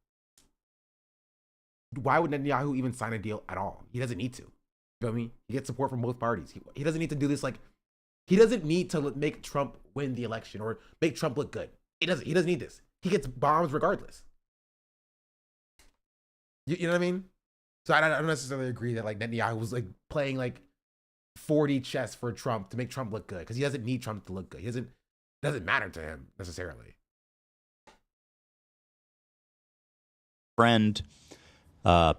Why would Netanyahu even sign a deal at all? He doesn't need to. You know what I mean? He gets support from both parties. He doesn't need to do this. Like, he doesn't need to make Trump win the election or make Trump look good. He doesn't need this. He gets bombs regardless. You know what I mean? So I don't necessarily agree that like Netanyahu was like playing like 40 chess for Trump to make Trump look good, because he doesn't need Trump to look good. It doesn't matter to him necessarily. Friend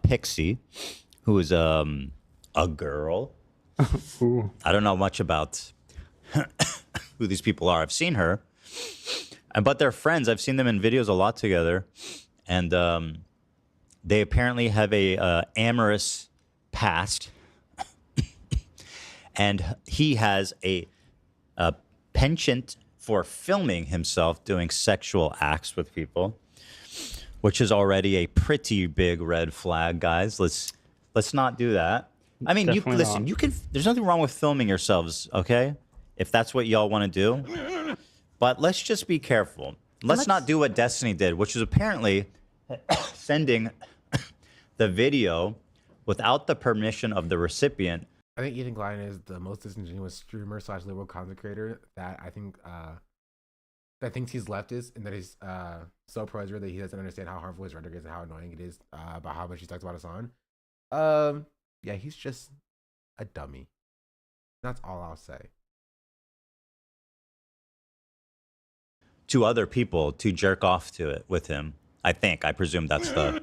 Pixie, who is a girl. I don't know much about who these people are. I've seen her, but they're friends. I've seen them in videos a lot together, and they apparently have a amorous past. And he has a penchant for filming himself doing sexual acts with people, which is already a pretty big red flag, guys. Let's not do that. I mean, listen, you can. There's nothing wrong with filming yourselves, okay? If that's what y'all want to do. But let's just be careful. Let's not do what Destiny did, which is apparently sending the video without the permission of the recipient. I think Ethan Klein is the most disingenuous streamer / liberal content creator that I think that thinks he's leftist and that he's so pro-Israel that he doesn't understand how harmful his rhetoric is and how annoying it is about how much he talks about Hassan. Yeah, he's just a dummy. That's all I'll say. To other people to jerk off to it with him. I presume that's the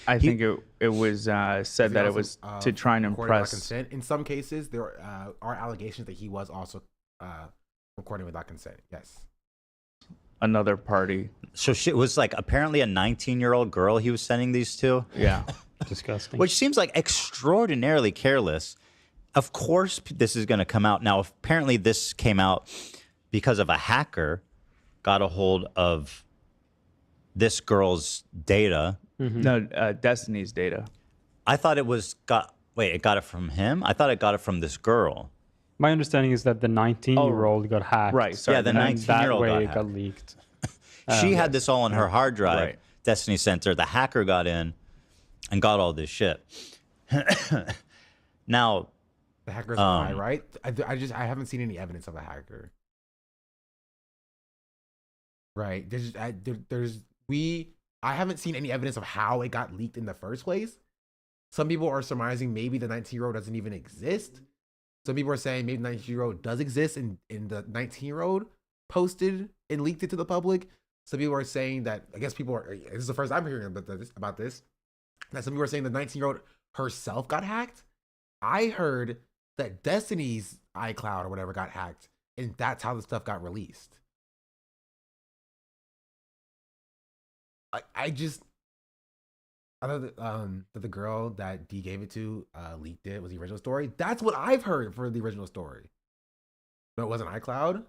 I think it was said that it was to try and recording without impress. consent. In some cases, there are allegations that he was also recording without consent. Yes. Another party. So it was like apparently a 19-year-old girl he was sending these to. Yeah. Disgusting. Which seems like extraordinarily careless. Of course, this is going to come out. Now, apparently this came out because of a hacker got a hold of this girl's data. No, Destiny's data. I thought it got it from him? I thought it got it from this girl. My understanding is that the 19-year-old got hacked. Right, sorry. Yeah, the and 19-year-old that way got it hacked. got leaked. She had this all on her hard drive. Right. Destiny Center. The hacker got in and got all this shit. Now, the hacker's a guy, right? I haven't seen any evidence of a hacker. Right. I haven't seen any evidence of how it got leaked in the first place. Some people are surmising maybe the 19-year-old doesn't even exist. Some people are saying maybe the 19-year-old does exist and the 19-year-old posted and leaked it to the public. Some people are saying that, I guess this is the first I'm hearing about this, that some people are saying the 19-year-old herself got hacked. I heard that Destiny's iCloud or whatever got hacked, and that's how the stuff got released. I thought that the girl that D gave it to leaked it was the original story. That's what I've heard for the original story. No, it wasn't iCloud.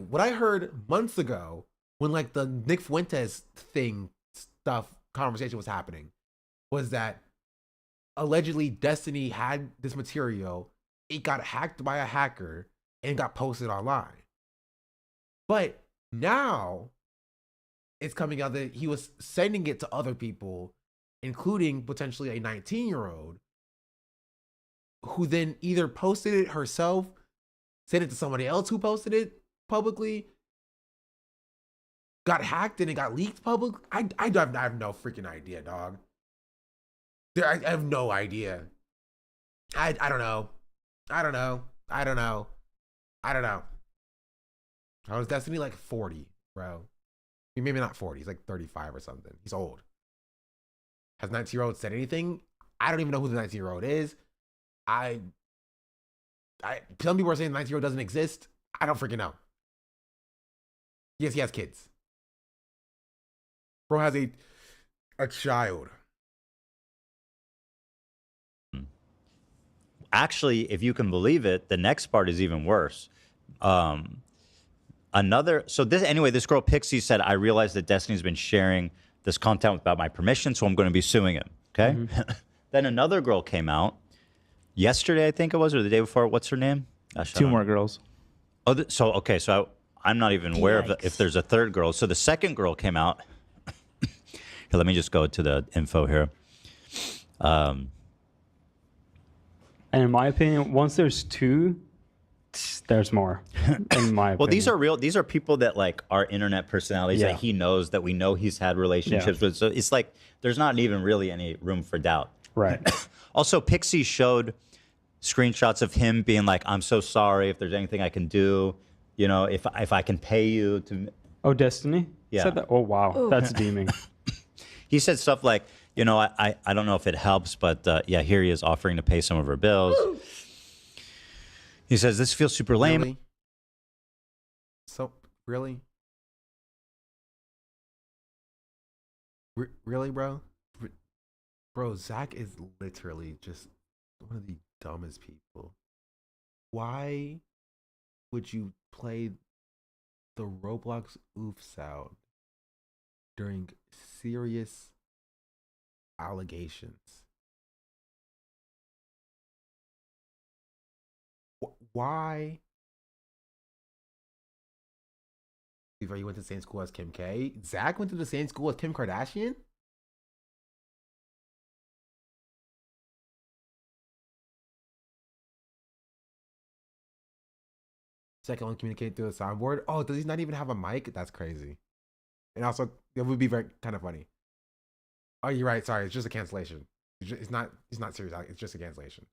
What I heard months ago when like the Nick Fuentes conversation was happening was that allegedly Destiny had this material. It got hacked by a hacker and got posted online. But now it's coming out that he was sending it to other people, including potentially a 19-year-old, who then either posted it herself, sent it to somebody else who posted it publicly, got hacked and it got leaked public. I have no freaking idea, dog. I have no idea. I don't know. I don't know. How is Destiny like 40, bro? I mean, maybe not 40. He's like 35 or something. He's old. Has 19-year-old said anything? I don't even know who the 19-year-old is. Some people are saying the 19-year-old doesn't exist. I don't freaking know. Yes, he has kids. Bro has a child. Actually, if you can believe it, the next part is even worse. This girl Pixie said, I realized that Destiny's been sharing this content without my permission, so I'm going to be suing him. Okay. Mm-hmm. Then another girl came out yesterday, I think it was, or the day before. What's her name? Gosh, Two more girls. Oh, so I'm not even aware of if there's a third girl. So the second girl came out. Here, let me just go to the info here. And in my opinion, once there's two, there's more. In my opinion. Well, these are real. These are people that like are internet personalities that he knows, that we know he's had relationships with. So it's like there's not even really any room for doubt. Right. Also, Pixie showed screenshots of him being like, "I'm so sorry. If there's anything I can do, you know, if I can pay you to." Oh, Destiny. Yeah. Said that? Oh wow, Ooh. That's deeming. He said stuff like, you know, I don't know if it helps, but yeah, here he is offering to pay some of her bills. Ooh. He says, this feels super lame. Really? So, really? Really, bro? Bro, Zach is literally just one of the dumbest people. Why would you play the Roblox oof sound during serious allegations? Why? Before you went to the same school as Kim K? Zach went to the same school as Kim Kardashian? Zach can only communicate through the soundboard? Oh, does he not even have a mic? That's crazy. And also, it would be very kind of funny. Oh, you're right. Sorry, it's just a cancellation. It's not serious. It's just a cancellation.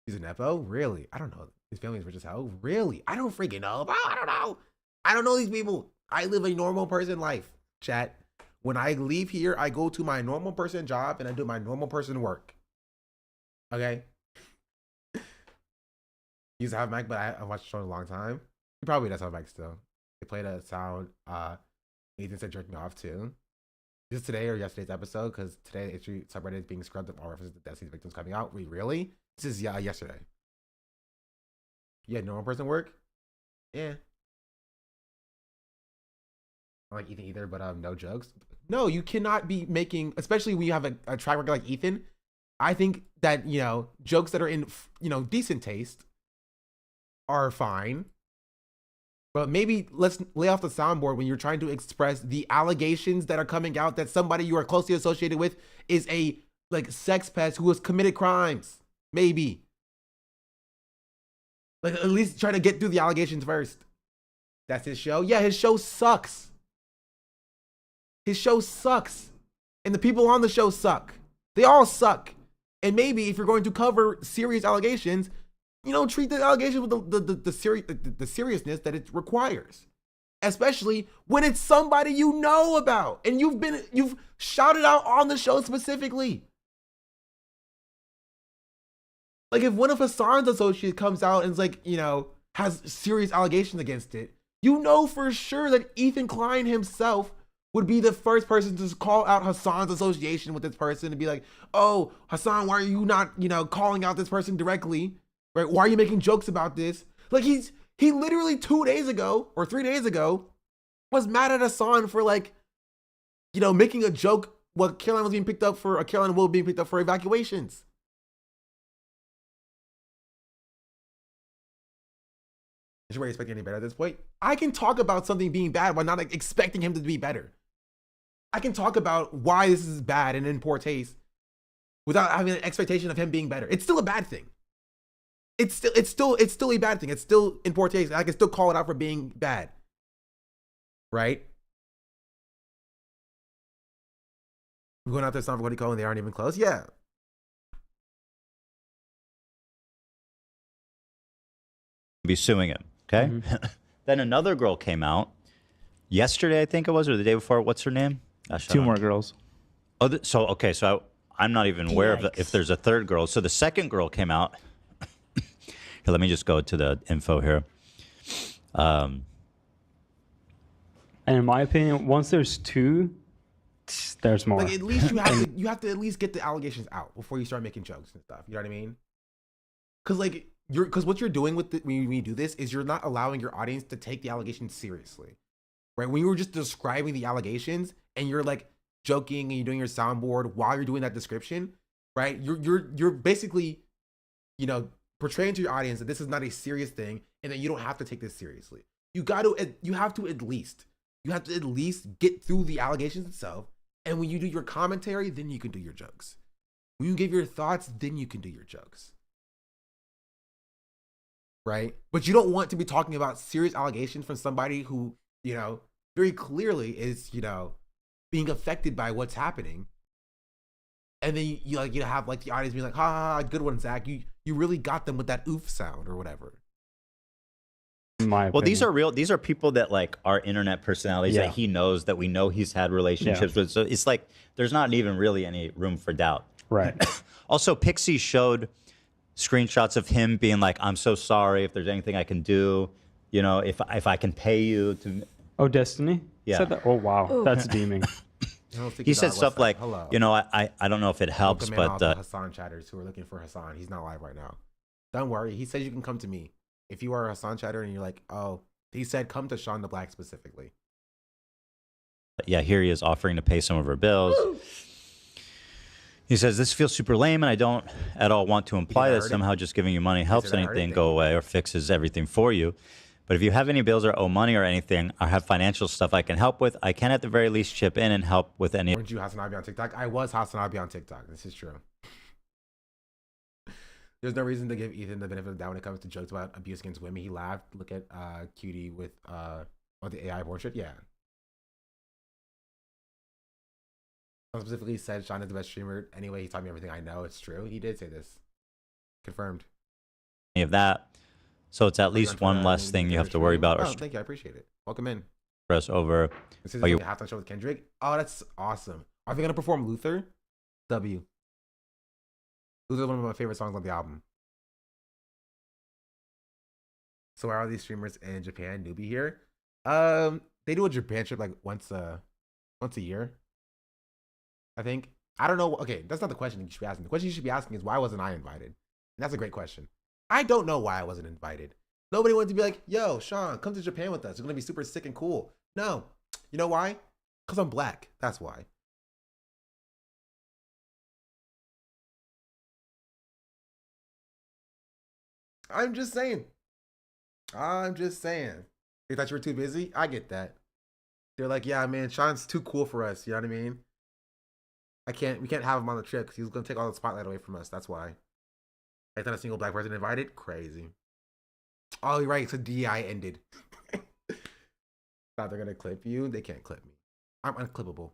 He's a Nepo? Really? I don't know. His family is rich as hell? Really? I don't freaking know, bro. I don't know. I don't know these people. I live a normal person life, chat. When I leave here, I go to my normal person job and I do my normal person work. Okay? He used to have a mic, but I've watched the show in a long time. He probably does have a mic still. They played a sound. Ethan said jerking off too. Is this today or yesterday's episode? Because today it's subreddit is being scrubbed of all references to Destiny's victims coming out. Wait, really? This is yesterday. You had normal person work? Yeah. I like Ethan either, but no jokes. No, you cannot be making, especially when you have a track record like Ethan. I think that, you know, jokes that are in, you know, decent taste are fine. But maybe let's lay off the soundboard when you're trying to express the allegations that are coming out that somebody you are closely associated with is a like sex pest who has committed crimes. Maybe. Like at least try to get through the allegations first. That's his show. Yeah, his show sucks. His show sucks. And the people on the show suck. They all suck. And maybe if you're going to cover serious allegations, you know, treat the allegations with the seriousness that it requires. Especially when it's somebody you know about and you've shouted out on the show specifically. Like if one of Hassan's associates comes out and is like, you know, has serious allegations against it, you know for sure that Ethan Klein himself would be the first person to call out Hassan's association with this person and be like, oh, Hassan, why are you not, you know, calling out this person directly? Right? Why are you making jokes about this? Like he literally 2 days ago or 3 days ago was mad at Hassan for like, you know, making a joke while Caroline was being picked up for, Caroline Will being picked up for evacuations. Is you expecting any better at this point? I can talk about something being bad while not like, expecting him to be better. I can talk about why this is bad and in poor taste without having an expectation of him being better. It's still a bad thing. It's still a bad thing. It's still in poor taste. I can still call it out for being bad. Right? We're going out there, San Francisco, and they aren't even close. Yeah. Be suing him. Okay. Mm-hmm. Then another girl came out yesterday, I think it was, or the day before. What's her name? Gosh, Two more girls. Oh, okay. So I'm not even aware of if there's a third girl. So the second girl came out. Here, let me just go to the info here. And in my opinion, once there's two, there's more. Like at least you have to at least get the allegations out before you start making jokes and stuff. You know what I mean? Because what you're doing with when you do this is you're not allowing your audience to take the allegations seriously, right? When you were just describing the allegations and you're like joking and you're doing your soundboard while you're doing that description, right? You're basically, you know, portraying to your audience that this is not a serious thing and that you don't have to take this seriously. You have to at least get through the allegations itself. And when you do your commentary, then you can do your jokes. When you give your thoughts, then you can do your jokes. Right? But you don't want to be talking about serious allegations from somebody who, you know, very clearly is, you know, being affected by what's happening. And then you have like the audience being like, ha ha, ha, good one, Zach. You really got them with that oof sound or whatever. Well, these are real. These are people that like are internet personalities that he knows, that we know he's had relationships with. So it's like there's not even really any room for doubt. Right. Also, Pixie showed screenshots of him being like, "I'm so sorry. If there's anything I can do, you know, if I can pay you to." Oh, Destiny. Yeah. Said that? Oh wow, Ooh. that's deeming. He said stuff like, you know, I don't know if it helps, but Hassan chatters who are looking for Hassan. He's not live right now. Don't worry. He says you can come to me. If you are a Hassan chatter and you're like, oh, he said come to Sean the Black specifically. Yeah, here he is offering to pay some of her bills. He says, this feels super lame, and I don't at all want to imply that somehow just giving you money helps anything go away or fixes everything for you. But if you have any bills or owe money or anything, or have financial stuff I can help with, I can at the very least chip in and help with any. Weren't you Hassanabi on TikTok? I was Hassanabi on TikTok. This is true. There's no reason to give Ethan the benefit of the doubt when it comes to jokes about abuse against women. He laughed. Look at Cutie with the AI portrait. Yeah. Specifically said Sean is the best streamer. Anyway, he taught me everything I know. It's true. He did say this. Confirmed. Any of that. So it's at least one less thing you have to worry about. Oh, thank you. I appreciate it. Welcome in. Express over. This is Oh, you like a halftime show with Kendrick. Oh, that's awesome. Are they gonna perform Luther? W. Luther is one of my favorite songs on the album. So why are these streamers in Japan? Newbie here. They do a Japan trip like once a year. I think. I don't know. Okay, that's not the question you should be asking. The question you should be asking is why wasn't I invited? And that's a great question. I don't know why I wasn't invited. Nobody wanted to be like, yo, Sean, come to Japan with us. It's gonna be super sick and cool. No. You know why? Because I'm black. That's why. I'm just saying. They thought you were too busy? I get that. They're like, yeah, man, Sean's too cool for us. You know what I mean? We can't have him on the trip because he's going to take all the spotlight away from us. That's why. I thought a single black person invited? Crazy. Oh, you're right. So DI ended. Thought they're going to clip you? They can't clip me. I'm unclippable.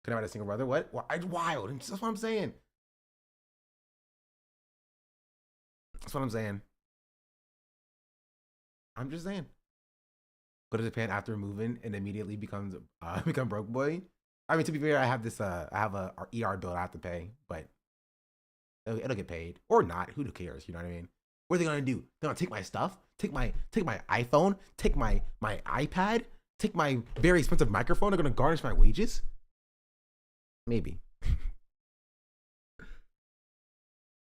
Can I invite a single brother? What? Wild. That's what I'm saying. That's what I'm saying. I'm just saying. Go to Japan after moving and immediately become broke boy. I mean, to be fair, I have a ER bill I have to pay, but it'll get paid or not. Who cares? You know what I mean? What are they gonna do? They're gonna take my stuff, take my iPhone, take my iPad, take my very expensive microphone. They're gonna garnish my wages. Maybe.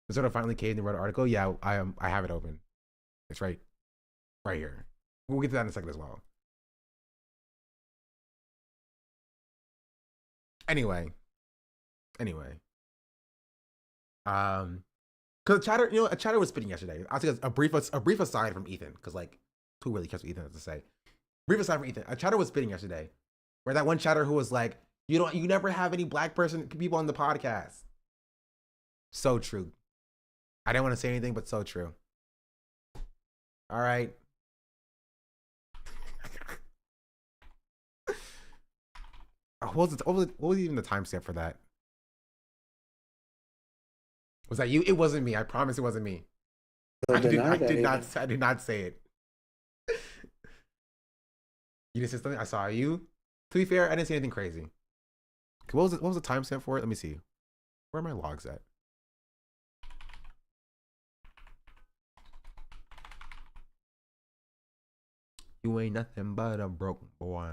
Is it finally caved and wrote an article? Yeah, I have it open. It's right here. We'll get to that in a second as well. Anyway. Cause chatter, a chatter was spitting yesterday. I'll take a brief aside from Ethan, because like, who really cares what Ethan has to say? Brief aside from Ethan, a chatter was spitting yesterday, where that one chatter who was like, you never have any black people on the podcast. So true. I didn't want to say anything, but so true. All right. What was even the timestamp for that? Was that you? It wasn't me. I promise it wasn't me. I did not say it. You just said something. I saw you. To be fair, I didn't say anything crazy. What was the timestamp for it? Let me see. Where are my logs at? You ain't nothing but a broke boy.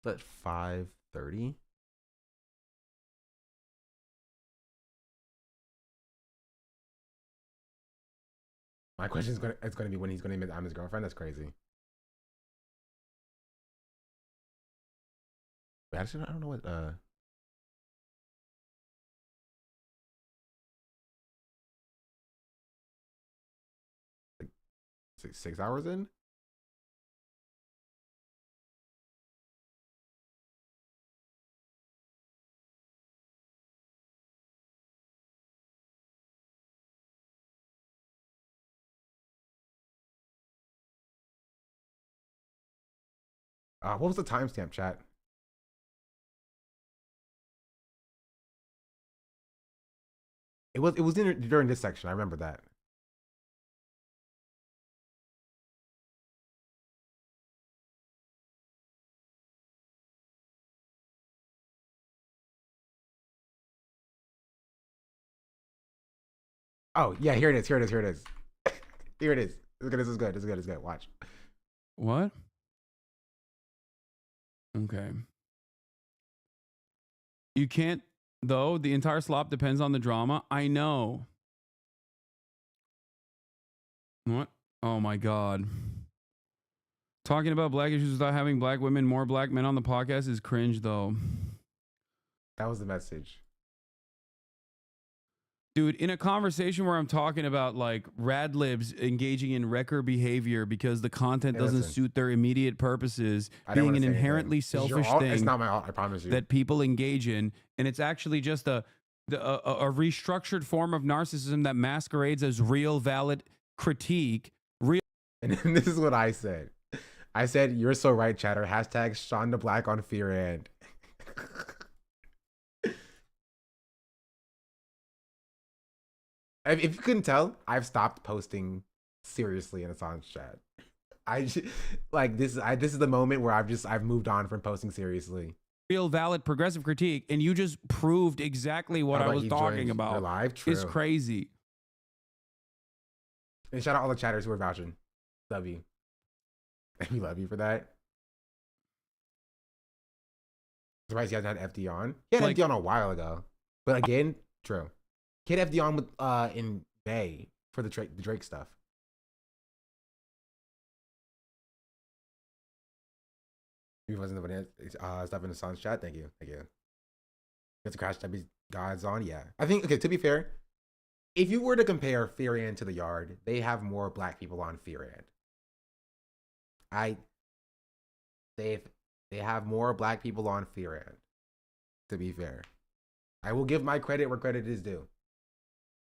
At 5:30. My question is going to be when he's going to admit I'm his girlfriend. That's crazy. Actually, I don't know what like 6 hours in. What was the timestamp, chat? It was during this section. I remember that. Oh yeah, here it is. Here it is. Here it is. This is good. Watch. What? Okay. You can't, though. The entire slop depends on the drama. I know. What? Oh my God. Talking about black issues without having black women, more black men on the podcast is cringe, though. That was the message. Dude, in a conversation where I'm talking about like rad libs engaging in wrecker behavior because the content doesn't suit their immediate purposes, being an inherently selfish thing, it's not my fault, I promise you, that people engage in, and it's actually just a restructured form of narcissism that masquerades as real, valid critique. And this is what I said. I said, "You're so right, chatter." Hashtag Sean the Black on Fear and. If you couldn't tell, I've stopped posting seriously in Assange chat. This is the moment where I've moved on from posting seriously. Real valid progressive critique, and you just proved exactly what I was talking about. Live? True. It's crazy. And shout out all the chatters who are vouching. Love you. We love you for that. Surprised he hasn't had FD on. He had FD on a while ago. But again, true. He had FD on with, in May for the Drake stuff. He wasn't the stuff in the Assange chat. Thank you. Thank you. Gets a crash type guys on. Yeah. I think, okay, to be fair, if you were to compare Fear to The Yard, they have more black people on Fear. They have more black people on Fear. To be fair, I will give my credit where credit is due.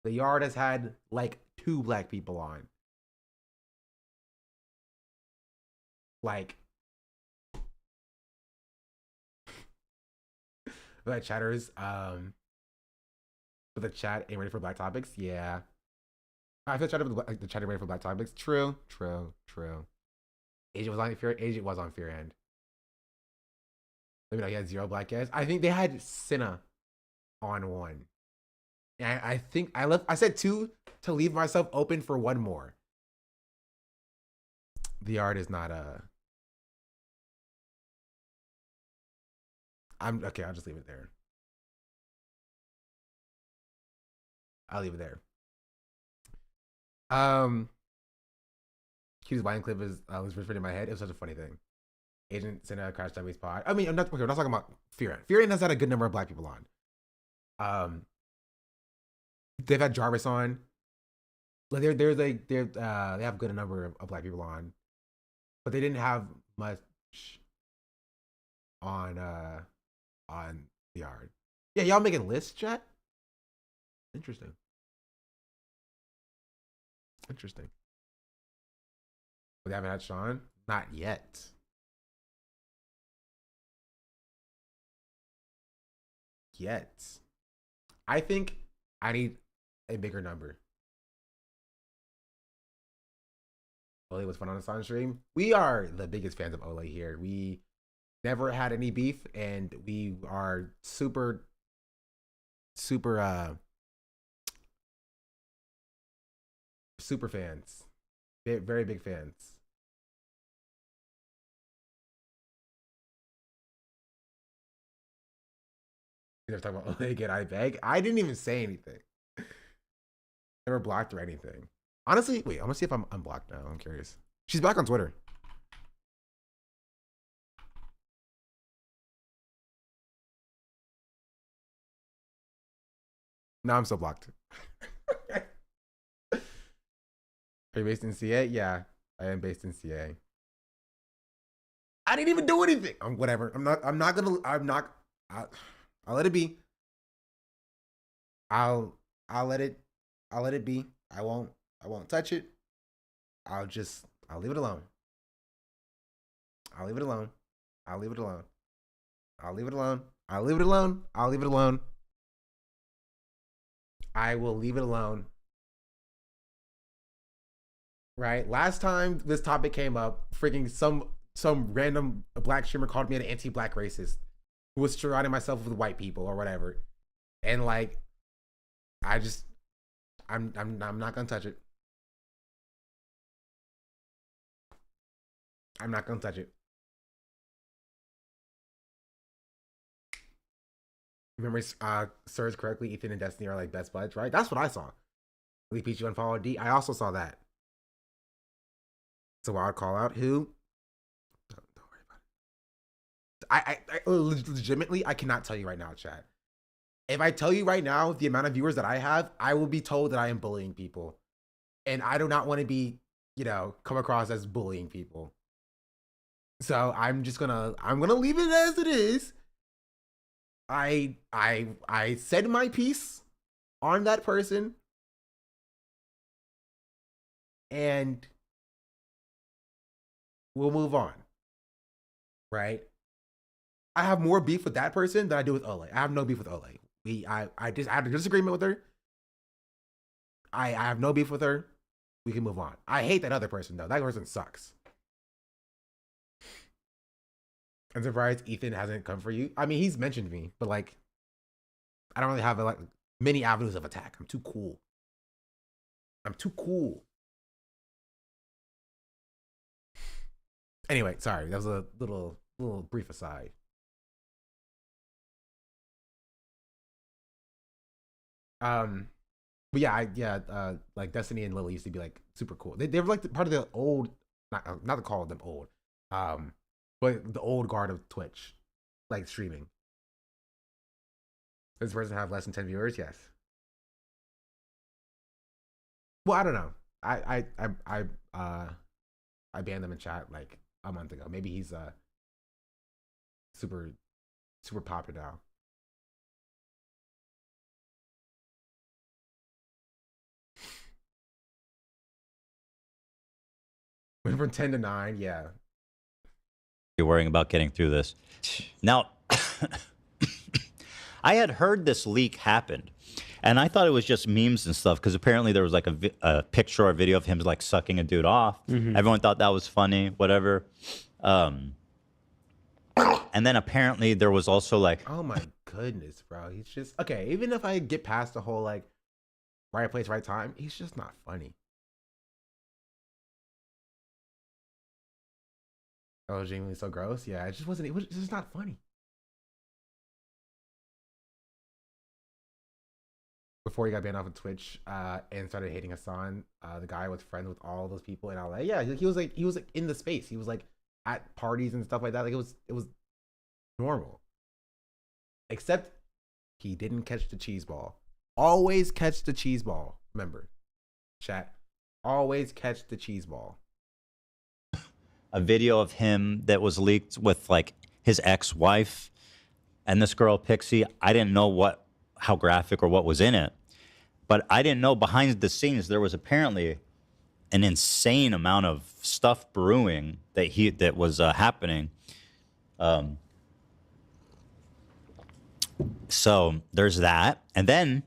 The Yard has had like 2 black people on. Like, that chatters. For the chat, ain't ready for black topics. Yeah, I feel the chat ain't ready for black topics. True. Agent was on Fear. Agent was on Fear End. Let me know. He had 0 black guys. I think they had Cinna on 1. And I think I said 2 to leave myself open for 1 more. The Yard is not I'm okay. I'll just leave it there. I'll leave it there. Q's buying clip was whispered in my head. It was such a funny thing. Agent Cinna Crash Dummies pod. I mean, I'm not talking about Fear. Fear has had a good number of black people on. They've had Jarvis on. Like they have a good number of black people on, but they didn't have much on The Yard. Yeah, y'all making lists, chat? Interesting. But they haven't had Sean? Not yet. I think I need a bigger number. Ole was fun on the Assange stream. We are the biggest fans of Ole here. We never had any beef, and we are super fans. Very big fans. You never talk about Ole again, I beg. I didn't even say anything. Never blocked or anything. Honestly, wait, I'm gonna see if I'm unblocked now. I'm curious. She's back on Twitter. No, I'm still blocked. Are you based in CA? Yeah, I am based in CA. I didn't even do anything. Whatever. I'll let it be. I'll let it be. I won't touch it. I'll leave it alone. I will leave it alone. Right? Last time this topic came up, freaking some random black streamer called me an anti-black racist who was surrounding myself with white people or whatever. And like, I'm not gonna touch it. I'm not gonna touch it. Remember, Surge correctly, Ethan and Destiny are like best buds, right? That's what I saw. Lee Peachy unfollowed D. I also saw that. So I'll call out who. Don't worry about it. I legitimately, I cannot tell you right now, chat. If I tell you right now the amount of viewers that I have, I will be told that I am bullying people. And I do not want to be, come across as bullying people. So I'm gonna leave it as it is. I said my piece on that person. And we'll move on. Right? I have more beef with that person than I do with Ole. I have no beef with Ole. I had a disagreement with her. I have no beef with her. we can move on. I hate that other person though. That person sucks. I'm surprised Ethan hasn't come for you. I mean, he's mentioned me, but like, I don't really have like many avenues of attack. I'm too cool. I'm too cool. Anyway, sorry. That was a little brief aside. But yeah, like Destiny and Lily used to be like super cool. They were like part of the old, not to call them old, but the old guard of Twitch, like streaming. Does this person have less than 10 viewers? Yes. Well, I don't know. I banned them in chat like a month ago. Maybe he's super popular now. Went from 10 to 9, yeah. You're worrying about getting through this. Now, I had heard this leak happened, and I thought it was just memes and stuff because apparently there was like a picture or video of him like sucking a dude off. Everyone thought that was funny, whatever. And then apparently there was also like, oh my goodness, bro. He's just okay. Even if I get past the whole like right place, right time, he's just not funny. Oh, genuinely so gross. Yeah, it just wasn't. It was just not funny. Before he got banned off of Twitch and started hating Hassan, the guy was friends with all those people in LA. Yeah, he was like in the space. He was like at parties and stuff like that. Like it was normal. Except he didn't catch the cheese ball. Always catch the cheese ball. Remember, chat. Always catch the cheese ball. a video of him that was leaked with like his ex-wife and this girl Pixie. I didn't know how graphic or what was in it, but I didn't know behind the scenes there was apparently an insane amount of stuff brewing that was happening. So there's that, and then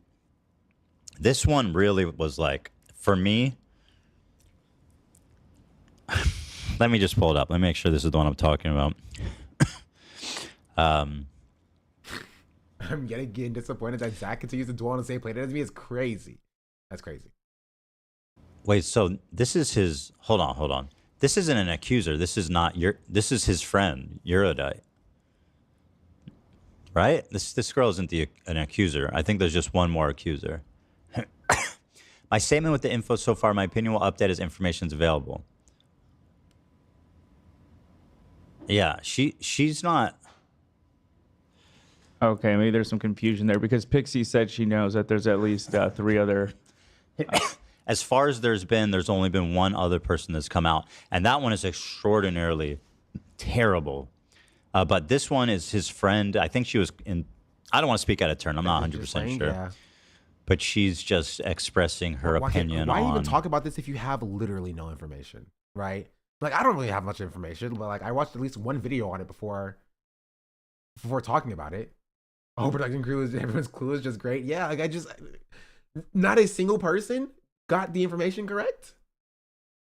this one really was like, for me. Let me just pull it up. Let me make sure this is the one I'm talking about. I'm getting disappointed that Zach continues to dwell on the same planet as me. Is crazy. That's crazy. Wait, so this is his. Hold on. This isn't an accuser. This is not your. This is his friend, Eurodite. Right? This girl isn't an accuser. I think there's just one more accuser. My statement with the info so far, my opinion will update as information is available. Yeah, she's not. Okay, maybe there's some confusion there because Pixie said she knows that there's at least 3 other. As far as there's only been one other person that's come out, and that one is extraordinarily terrible. But this one is his friend. I think she was in. I don't want to speak out of turn. I'm not 100% sure. Yeah. But she's just expressing her opinion why on. even talk about this if you have literally no information, right? Like, I don't really have much information, but like I watched at least one video on it before talking about it. Oh, production crew is everyone's clue is just great. Yeah, like not a single person got the information correct.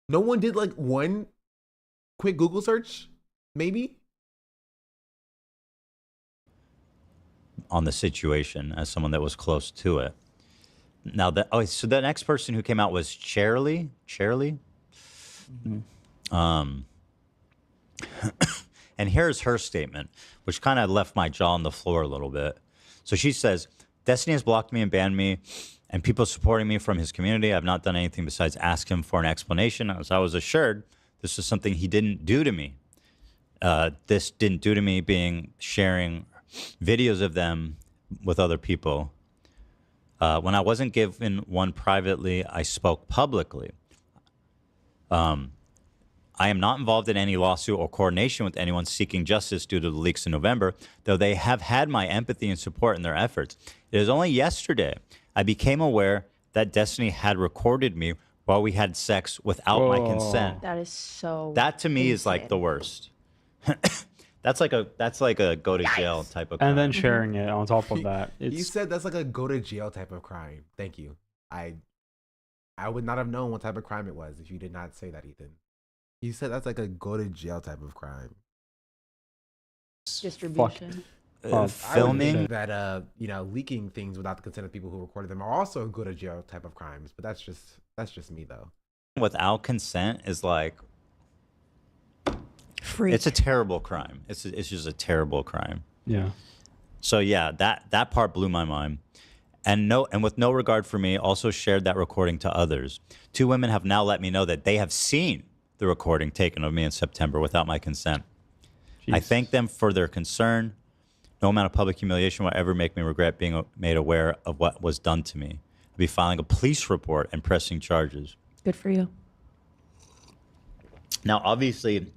No one did like one quick Google search, maybe. On the situation as someone that was close to it. Now so the next person who came out was Charlie. Mm-hmm. And here's her statement, which kind of left my jaw on the floor a little bit. So she says, Destiny has blocked me and banned me, and people supporting me from his community. I've not done anything besides ask him for an explanation. As I was assured, this is something he didn't do to me. This didn't do to me sharing videos of them with other people. When I wasn't given one privately, I spoke publicly. I am not involved in any lawsuit or coordination with anyone seeking justice due to the leaks in November, though they have had my empathy and support in their efforts. It is only yesterday I became aware that Destiny had recorded me while we had sex without my consent. That is so. That to me is like the worst. That's like a go to jail type of crime. And then sharing it on top of that. You said that's like a go to jail type of crime. Thank you. I would not have known what type of crime it was if you did not say that, Ethan. You said that's like a go to jail type of crime. Distribution. Filming that leaking things without the consent of people who recorded them are also go to jail type of crimes. But that's just me though. without consent is like Freak. It's a terrible crime. It's just a terrible crime. Yeah. So yeah, that part blew my mind. And with no regard for me, also shared that recording to others. 2 women have now let me know that they have seen the recording taken of me in September without my consent. I thank them for their concern. No amount of public humiliation will ever make me regret being made aware of what was done to me. I'll be filing a police report and pressing charges. Good for you. Now, obviously,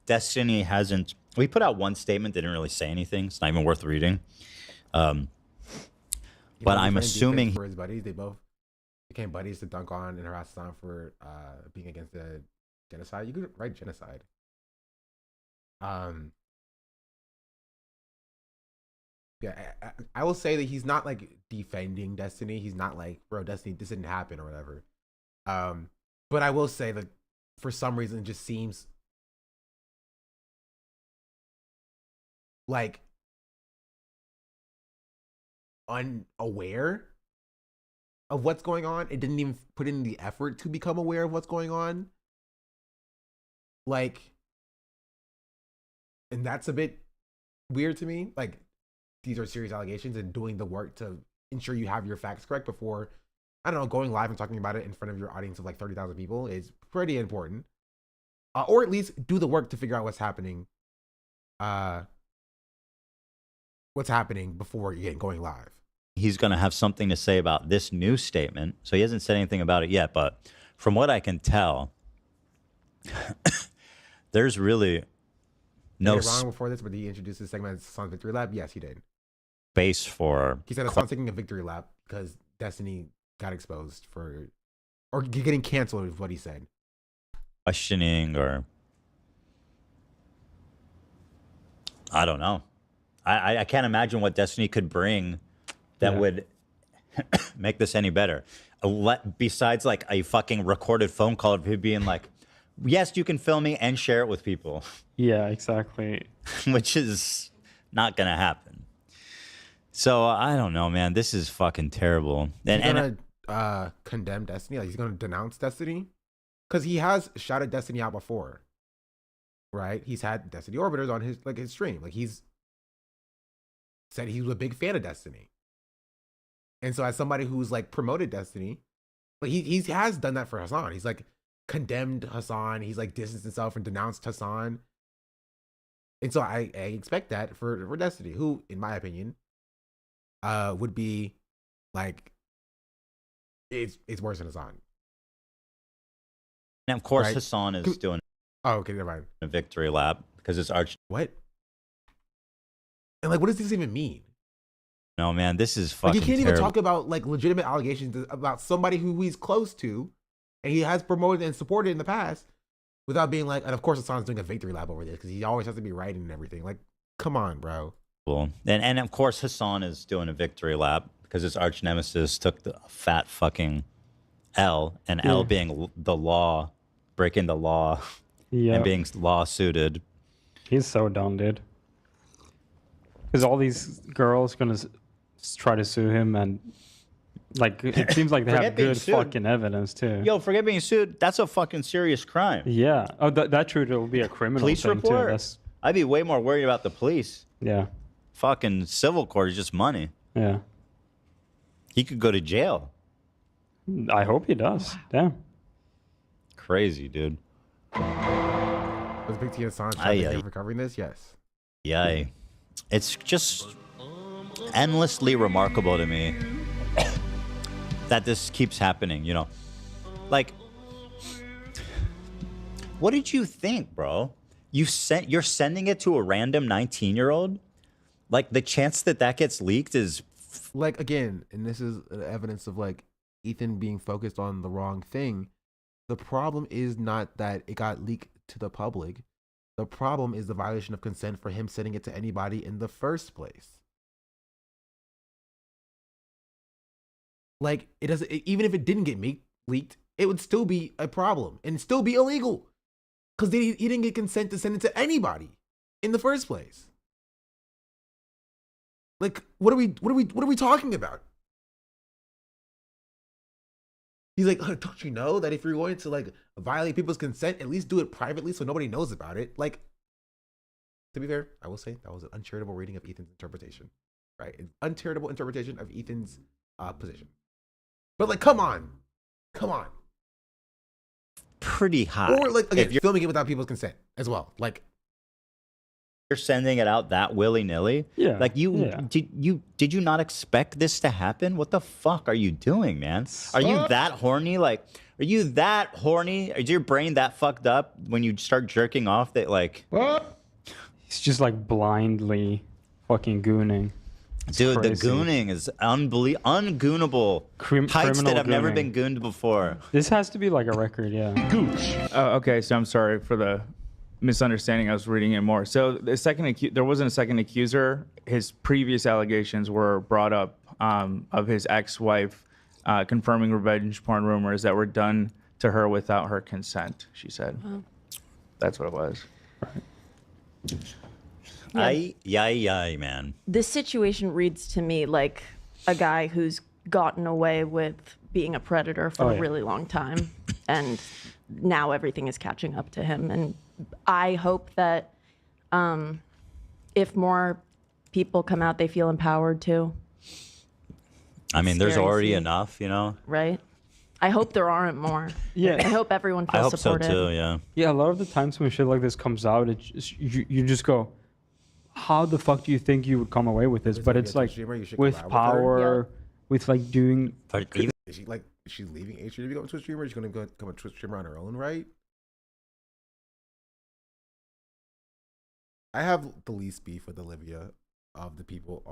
Destiny hasn't... We put out one statement that didn't really say anything. It's not even worth reading. But I'm assuming... For his buddies, they both became buddies to dunk on and harass Hassan for being against the genocide. You could write genocide. Yeah, I will say that he's not like defending Destiny. He's not like, bro, Destiny, this didn't happen or whatever. But I will say that for some reason it just seems like unaware of what's going on. It didn't even put in the effort to become aware of what's going on. Like, and that's a bit weird to me. Like, these are serious allegations, and doing the work to ensure you have your facts correct before, I don't know, going live and talking about it in front of your audience of like 30,000 people is pretty important. Or at least do the work to figure out what's happening before you get going live. He's going to have something to say about this new statement. So he hasn't said anything about it yet, but from what I can tell, there's really no wrong before this, but he introduced this segment as Hassan's Victory Lap. Yes, he did. Space for... He said Hassan's taking a victory lap because Destiny got exposed or getting canceled is what he said. Questioning or... I don't know. I can't imagine what Destiny could bring that would make this any better. Besides like a fucking recorded phone call of him being like, yes, you can film me and share it with people. Yeah, exactly. Which is not going to happen. So I don't know, man. This is fucking terrible. He's going to condemn Destiny? Like he's going to denounce Destiny? Because he has shouted Destiny out before. Right? He's had Destiny Orbiters on his stream. Like he's said he was a big fan of Destiny. And so as somebody who's like promoted Destiny, like he has done that for Hassan. He's like condemned Hassan. He's like distanced himself and denounced Hassan. And so I expect that for Destiny, who, in my opinion, would be like it's worse than Hassan. And of course, right? Hassan is doing never mind. A victory lap because it's What? And like, what does this even mean? No, man, this is fucking Like, he can't terrible. even talk about like legitimate allegations about somebody who he's close to and he has promoted and supported in the past without being like, and of course Hassan's doing a victory lap over this because he always has to be right and everything. Like, come on, bro. Cool. And of course Hassan is doing a victory lap because his arch nemesis took the fat fucking L, and L being the law, breaking the law, and being lawsuited. He's so dumb, dude. Because all these girls gonna try to sue him, and like it seems like they have good fucking evidence too. Yo, forget being sued. That's a fucking serious crime. Yeah. Oh, that true. It'll be a criminal police thing report. too. I'd be way more worried about the police. Yeah. Fucking civil court is just money. Yeah. He could go to jail. I hope he does. Damn. Crazy, dude. Was Big T and Hassan for covering this? Yes. Yeah. It's just endlessly remarkable to me that this keeps happening, you know? Like, what did you think, bro? You're sending it to a random 19-year-old? Like, the chance that gets leaked is... Like, again, and this is evidence of, like, Ethan being focused on the wrong thing. The problem is not that it got leaked to the public. The problem is the violation of consent for him sending it to anybody in the first place. like it doesn't. Even if it didn't get leaked, it would still be a problem and still be illegal because he didn't get consent to send it to anybody in the first place. Like, what are we talking about? He's like, oh, don't you know that if you're going to like violate people's consent, at least do it privately so nobody knows about it? Like, to be fair, I will say that was an uncharitable reading of Ethan's interpretation, right? An uncharitable interpretation of Ethan's position. But like, come on. Pretty high. Or like, again, you're filming it without people's consent as well. Like, you're sending it out that willy-nilly. Yeah. Like did you not expect this to happen? What the fuck are you doing, man? Are you that horny? Like, are you that horny? Is your brain that fucked up when you start jerking off that like He's just like blindly fucking gooning. It's dude, crazy. the gooning is ungoonable. Heights that have never been gooned before. This has to be like a record, yeah. Gooch. Oh, okay, so I'm sorry for the misunderstanding. I was reading it more. So there wasn't a second accuser. His previous allegations were brought up of his ex-wife confirming revenge porn rumors that were done to her without her consent, she said. Wow. That's what it was. Yay, man. This situation reads to me like a guy who's gotten away with being a predator for a really long time, and now everything is catching up to him. And I hope that if more people come out, they feel empowered too. I mean, there's already enough, you know? Right? I hope there aren't more. Yeah. I hope everyone feels supported. I hope so too, yeah. Yeah, a lot of the times when shit like this comes out, you just go, how the fuck do you think you would come away with this? But it's like with power, with like doing. Is she leaving H3 to become a Twitch streamer? Or is she going to become a Twitch streamer on her own, right? I have the least beef with Olivia of the people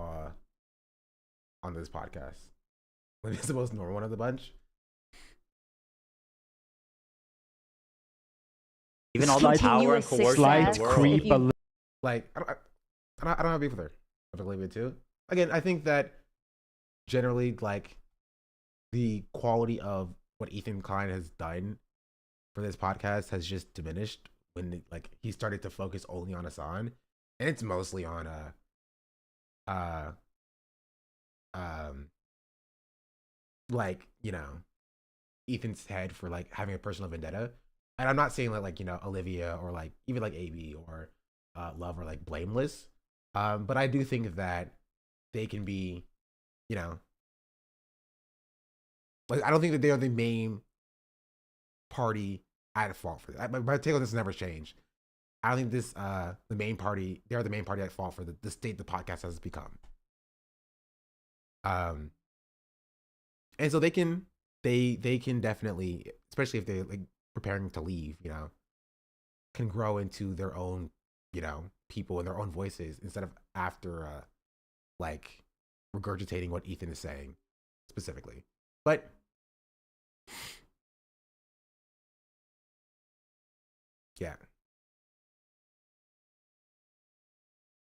on this podcast. Olivia's the most normal one of the bunch. Even all the power and coercion in the world. Like, I don't have beef with her. I have Olivia too. Again, I think that generally, like, the quality of what Ethan Klein has done for this podcast has just diminished when he started to focus only on Hassan, and it's mostly on like, you know, Ethan's head for like having a personal vendetta. And I'm not saying like you know, Olivia or like even like AB or Love are like blameless, but I do think that they can be, you know, like I don't think that they are the main party at fault for that. My take on this has never changed. I don't think this they're the main party at fault for the state the podcast has become. And so they can definitely, especially if they're like preparing to leave, you know, can grow into their own, you know, people and their own voices instead of after like regurgitating what Ethan is saying specifically. But yeah.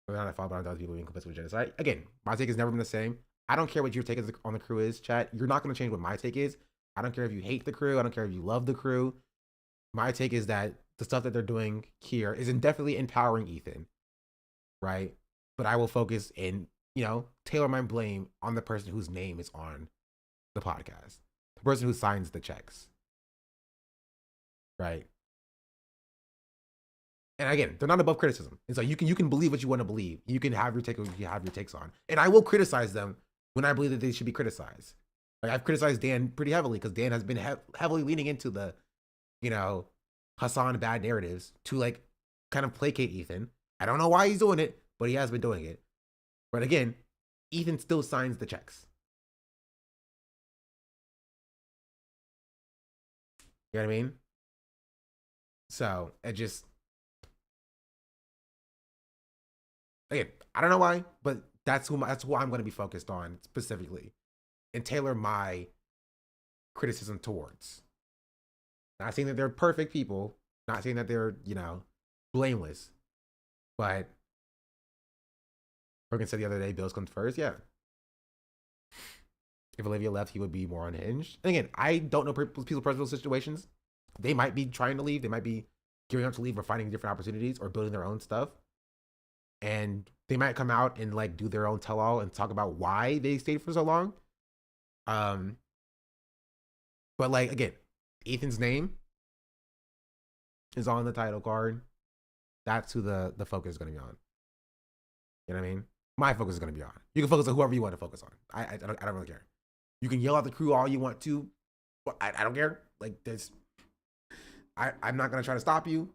We're not at fault about other people being complicit with genocide. Again, my take has never been the same. I don't care what your take on the crew is, chat. You're not going to change what my take is. I don't care if you hate the crew. I don't care if you love the crew. My take is that the stuff that they're doing here is definitely empowering Ethan, right? But I will focus and, you know, tailor my blame on the person whose name is on the podcast, the person who signs the checks, right? And again, they're not above criticism. And so you can believe what you want to believe. You can have your take, you have your takes on, and I will criticize them when I believe that they should be criticized. Like I've criticized Dan pretty heavily because Dan has been heavily leaning into the, you know, Hassan bad narratives to like kind of placate Ethan. I don't know why he's doing it, but he has been doing it. But again, Ethan still signs the checks. You know what I mean? So it just, again, I don't know why, but that's who I'm going to be focused on specifically and tailor my criticism towards. Not saying that they're perfect people, not saying that they're, you know, blameless, but Morgan said the other day, bills come first. Yeah. if Olivia left, he would be more unhinged. And again, I don't know people's personal situations. They might be trying to leave. They might be gearing up to leave or finding different opportunities or building their own stuff. And they might come out and like do their own tell-all and talk about why they stayed for so long. But like, again, Ethan's name is on the title card. That's who the focus is going to be on. You know what I mean? My focus is going to be on. You can focus on whoever you want to focus on. I don't really care. You can yell at the crew all you want to, but I don't care. Like this, I'm not going to try to stop you,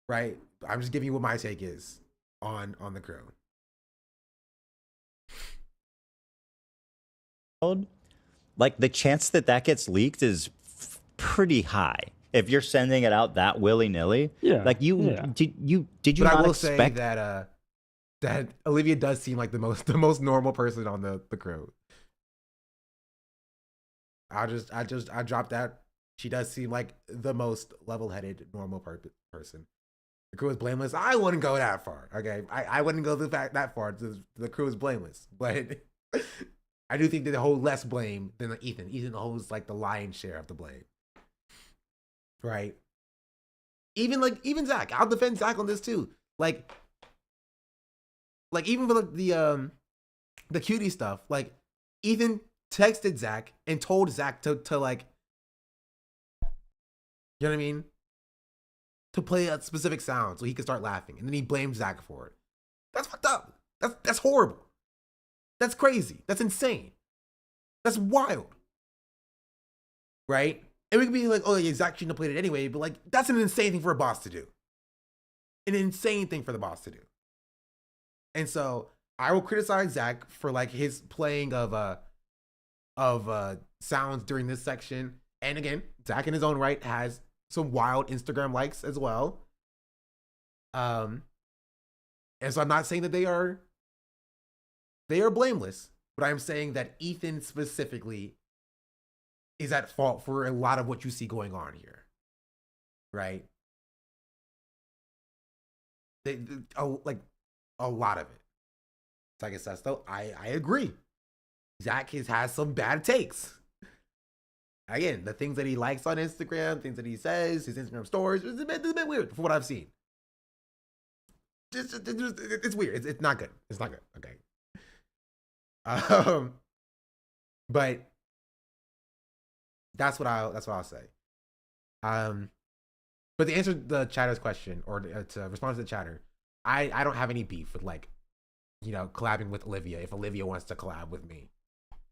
right? I'm just giving you what my take is on the crew. Like the chance that gets leaked is pretty high. If you're sending it out that willy-nilly, like did you But not I will expect say that Olivia does seem like the most normal person on the crew. I dropped that. She does seem like the most level-headed, normal person. The crew is blameless. I wouldn't go that far. Okay, I wouldn't go that far. The crew is blameless, but I do think that they hold less blame than Ethan. Ethan holds like the lion's share of the blame, right? Even Zach. I'll defend Zach on this too. Like even for the cutie stuff. Like Ethan texted Zach and told Zach to like, you know what I mean? To play a specific sound so he could start laughing. And then he blamed Zach for it. That's fucked up. That's horrible. That's crazy. That's insane. That's wild. Right? And we could be like, oh, yeah, Zach shouldn't have played it anyway. But like, that's an insane thing for a boss to do. An insane thing for the boss to do. And so I will criticize Zach for like his playing of sounds during this section. And again, Zach in his own right has some wild Instagram likes as well. And so I'm not saying that they are blameless, but I'm saying that Ethan specifically is at fault for a lot of what you see going on here. Right? Like a lot of it. Like I said, though, I agree. Zach has some bad takes. Again, the things that he likes on Instagram, things that he says, his Instagram stories, it's a bit weird from what I've seen. It's weird. It's not good. It's not good. Okay. But that's what I'll say. But to answer the chatter's question, or to respond to the chatter, I don't have any beef with like, you know, collabing with Olivia if Olivia wants to collab with me.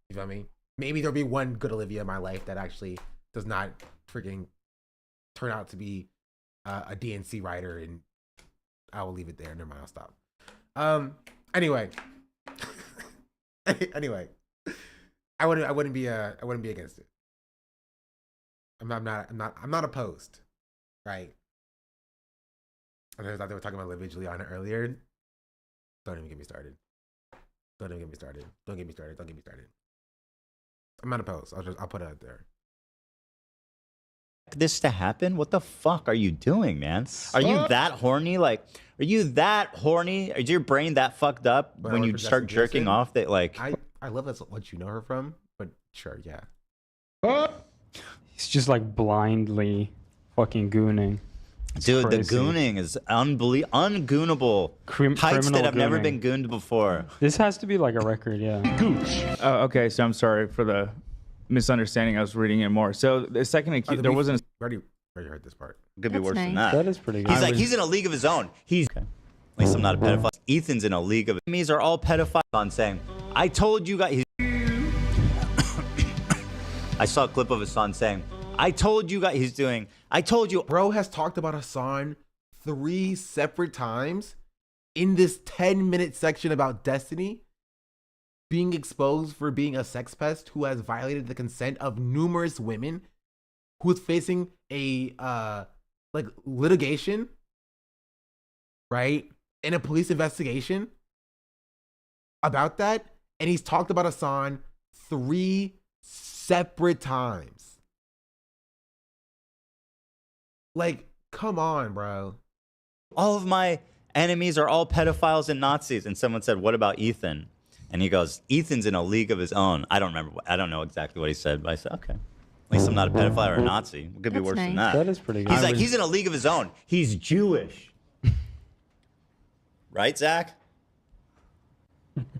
You feel me? Maybe there'll be one good Olivia in my life that actually does not freaking turn out to be a DNC writer, and I will leave it there. Never mind, I'll stop. Anyway, I wouldn't be against it. I'm not opposed, right? I thought they were talking about Olivia Juliana earlier. Don't even get me started. Don't get me started. I'm not opposed. I'll put it out there. this to happen? What the fuck are you doing, man? Are you that horny? Like, are you that horny? Is your brain that fucked up when you start jerking off that like... I love that's what you know her from, but sure, yeah. He's just like blindly fucking gooning. It's Dude, crazy. the gooning is ungoonable. Heights that have never been gooned before. This has to be like a record, yeah. Okay, so I'm sorry for the misunderstanding. I was reading it more. So the second there wasn't. Already heard this part. Could be worse than that. That is pretty good. He's like he's in a league of his own. He's at least I'm not a pedophile. Ethan's in a league of enemies are all pedophiles. On saying, I told you guys. I saw a clip of Hassan saying, I told you guys he's doing. I told you. Bro has talked about Hassan 3 separate times in this 10-minute section about Destiny being exposed for being a sex pest who has violated the consent of numerous women, who is facing a like litigation, right? In a police investigation about that. And he's talked about Hassan 3 separate times. Like, come on, bro. All of my enemies are all pedophiles and Nazis. And someone said, what about Ethan? And he goes, Ethan's in a league of his own. I don't remember. I don't know exactly what he said, but I said, okay. At least I'm not a pedophile or a Nazi. It could be worse than that. That is pretty good. He's like, he's in a league of his own. He's Jewish. Right, Zach?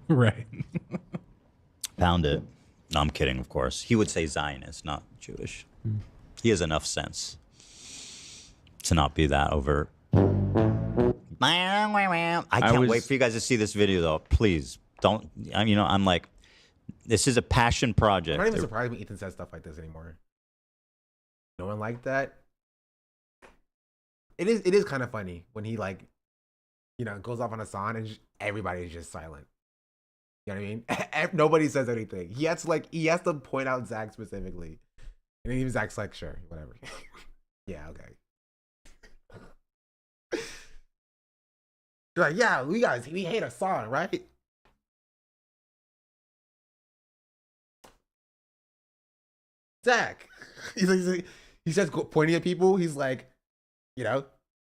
Right. Found it. No, I'm kidding, of course. He would say Zionist, not Jewish. He has enough sense to not be that overt. I can't wait for you guys to see this video, though. Please don't. I'm like, this is a passion project. I'm not even surprised when Ethan says stuff like this anymore. No one liked that. It is kind of funny when he like, goes off on Hassan and everybody's just silent. You know what I mean? Nobody says anything. He has to point out Zach specifically, and even Zach's like, sure, whatever. Yeah, okay. They're like, yeah, we hate Hassan, right? Zach, he says, pointing at people, he's like,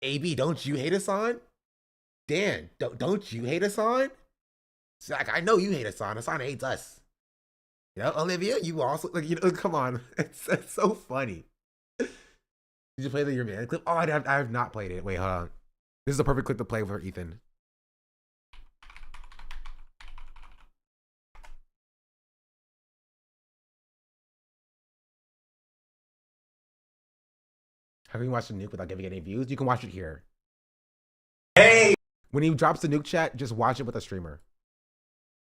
AB, don't you hate Hassan? Dan, don't you hate Hassan? Zach, I know you hate Hassan. Hassan hates us. Olivia, you also come on. It's so funny. Did you play the Your Man clip? Oh, I have not played it. Wait, hold on. This is a perfect clip to play for Ethan. Have you watched the nuke without giving any views? You can watch it here. Hey! When he drops the nuke chat, just watch it with a streamer.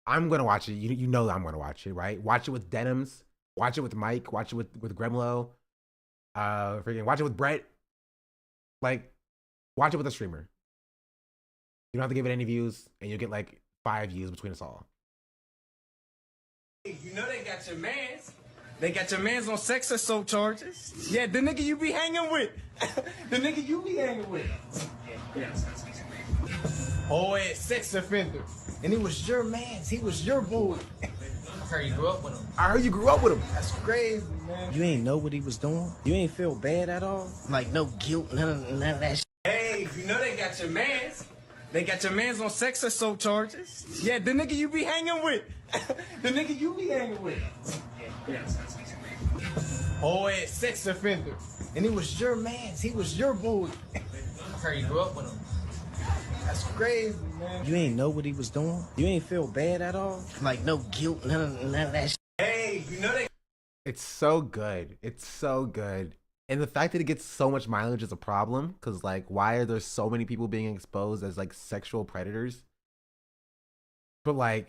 I'm gonna watch it. You know I'm gonna watch it, right? Watch it with Denims. Watch it with Mike. Watch it with Gremlo. Watch it with Brett. Watch it with a streamer. You don't have to give it any views, and you'll get 5 views between us all. They got your mans. They got your mans on sex assault charges. Yeah, the nigga you be hanging with. The nigga you be hanging with. Oh, yeah, sex offender. And he was your mans. He was your boy. I heard you grew up with him. I heard you grew up with him. That's crazy, man. You ain't know what he was doing? You ain't feel bad at all? No guilt, none of that shit. Hey, they got your mans. They got your mans on sex assault charges. Yeah, the nigga you be hanging with. The nigga you be hanging with. Oh, yeah, sex offender. And he was your mans. He was your boy. I heard you grew up with him. That's crazy, man. You ain't know what he was doing? You ain't feel bad at all? No guilt, none of that shit. Hey, they... It's so good. It's so good. And the fact that it gets so much mileage is a problem, because why are there so many people being exposed as sexual predators? But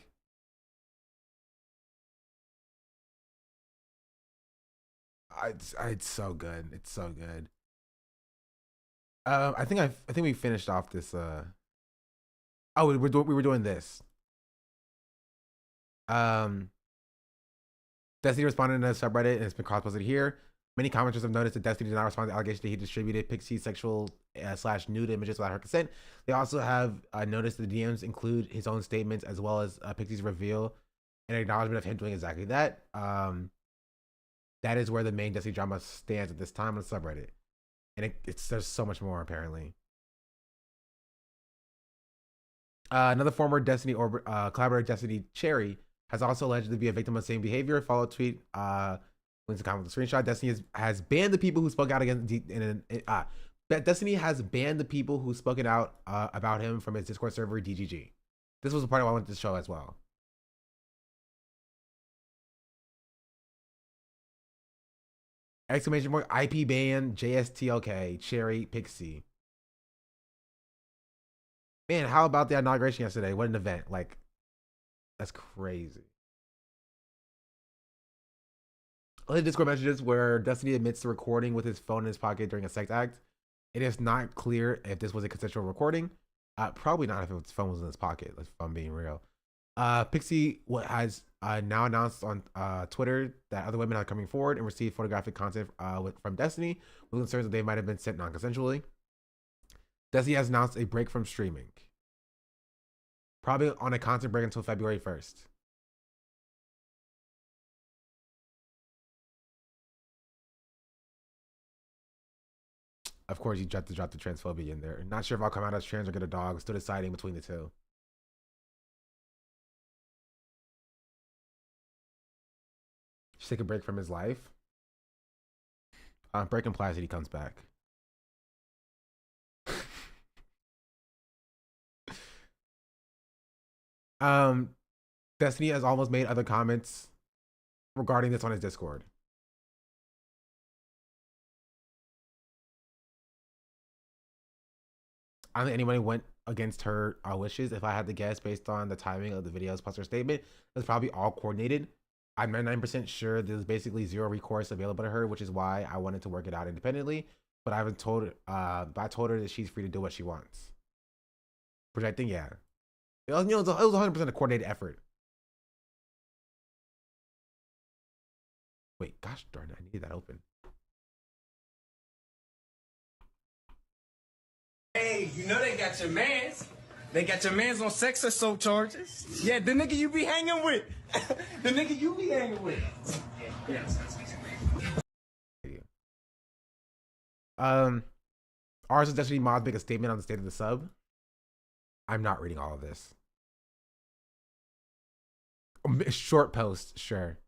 it's so good. It's so good. I think we finished off this. Oh, we were doing this. Destiny responded in a subreddit, and it's been cross-posted here. Many commenters have noticed that Destiny did not respond to the allegation that he distributed Pixie's sexual / nude images without her consent. They also have noticed the DMs include his own statements as well as Pixie's reveal and acknowledgement of him doing exactly that. That is where the main Destiny drama stands at this time on the subreddit. And there's so much more, apparently. Another former Destiny collaborator, Destiny Cherry, has also alleged to be a victim of the same behavior. Follow tweet, links to comment with the screenshot. Destiny has banned the people who spoke out against Destiny has banned the people who spoken out about him from its Discord server, DGG. This was a part of why I went to the show as well. Exclamation mark, IP ban, JSTLK, Cherry, Pixie. Man, how about the inauguration yesterday? What an event. That's crazy. Other Discord messages where Destiny admits to recording with his phone in his pocket during a sex act. It is not clear if this was a consensual recording. Probably not if his phone was in his pocket, if I'm being real. Pixie has now announced on Twitter that other women are coming forward and receive photographic content from Destiny with concerns that they might have been sent non-consensually. Destiny has announced a break from streaming. Probably on a content break until February 1st. Of course, you have to drop the transphobia in there. Not sure if I'll come out as trans or get a dog. Still deciding between the two. Just take a break from his life. Break implies that he comes back. Destiny has almost made other comments regarding this on his Discord. I don't think anybody went against her wishes. If I had to guess based on the timing of the videos plus her statement, it's probably all coordinated. I'm 99% sure there's basically zero recourse available to her, which is why I wanted to work it out independently. But I haven't told her. But I told her that she's free to do what she wants. Which I think, yeah, it was 100% a coordinated effort. Wait, gosh darn it, I need that open. Hey, you know they got your mans. They got your mans on sex assault charges. Yeah, the nigga you be hanging with. The nigga you be hanging with. Ours is Destiny Mods make a statement on the state of the sub. I'm not reading all of this. Short post, sure.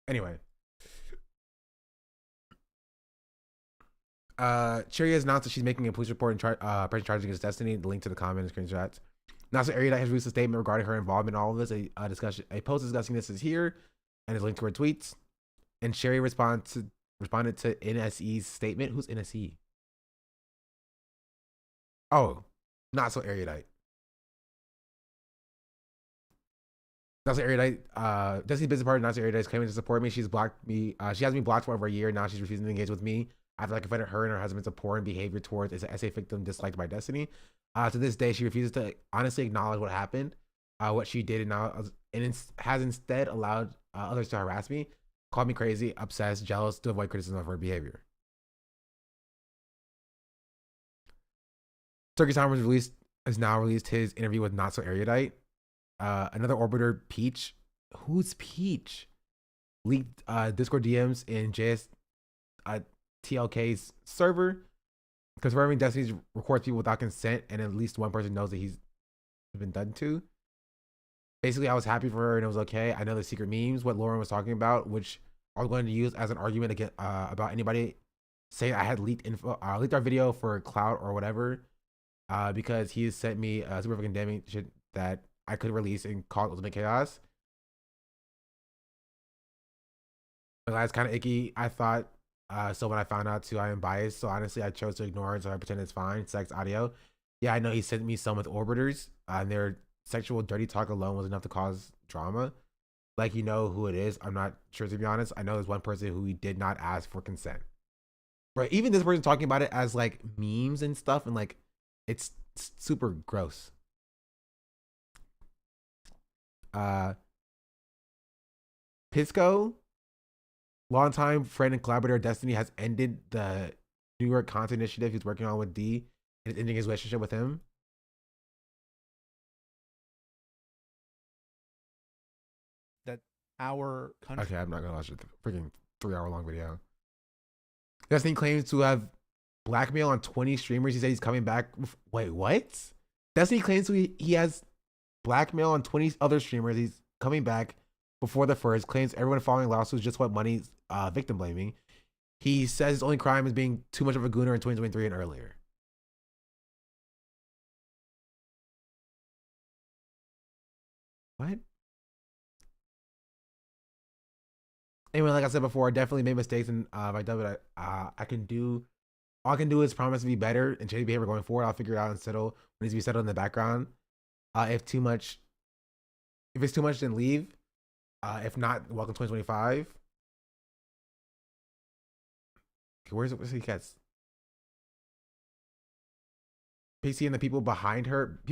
Anyway. Cherry has announced that she's making a police report and pressing charges against Destiny. The link to the comment and screenshots. NASA Erudite has released a statement regarding her involvement in all of this. A post discussing this is here, and is linked to her tweets. And Cherry responded to NSE's statement. Who's NSE? Oh, not so Erudite. Not so Erudite. Destiny's business partner, not so Erudite, is claiming to support me. She's blocked me. She has me blocked for over a year now. She's refusing to engage with me after I confronted her and her husband's abhorrent behavior towards an SA victim disliked by Destiny. To this day, she refuses to honestly acknowledge what happened, what she did, and has instead allowed others to harass me, call me crazy, obsessed, jealous, to avoid criticism of her behavior. Turkey Time has now released his interview with Not So Erudite. Another orbiter, Peach. Who's Peach? Leaked Discord DMs in TLK's server, confirming Destiny records people without consent, and at least one person knows that he's been done to. Basically, I was happy for her and it was okay. I know the secret memes, what Lauren was talking about, which I was going to use as an argument against, about anybody saying I had leaked our video for clout or whatever, because he sent me super condemning shit that I could release and call it Ultimate Chaos. But that's kind of icky, I thought. So when I found out too, I am biased. So honestly, I chose to ignore it. So I pretend it's fine. Sex audio. Yeah, I know he sent me some with orbiters, and their sexual dirty talk alone was enough to cause drama. Like, you know who it is. I'm not sure, to be honest. I know there's one person who he did not ask for consent. But even this person talking about it as like memes and stuff, and like it's super gross. Pisco, longtime friend and collaborator of Destiny, has ended the New York content initiative he's working on with D and is ending his relationship with him. That our country. Okay, I'm not gonna watch a freaking 3-hour long video. Destiny claims to have blackmail on 20 streamers. He said he's coming back. Wait, what? Destiny claims he has blackmail on 20 other streamers. He's coming back before the first. Claims everyone following lawsuits just want money, victim blaming. He says his only crime is being too much of a gooner in 2023 and earlier. What? Anyway, like I said before, I definitely made mistakes, and if I done it, I can do. All I can do is promise to be better and change behavior going forward. I'll figure it out and settle what needs to be settled in the background. If it's too much, then leave. If not, welcome 2025. Okay, where's he gets? PC and the people behind her. PC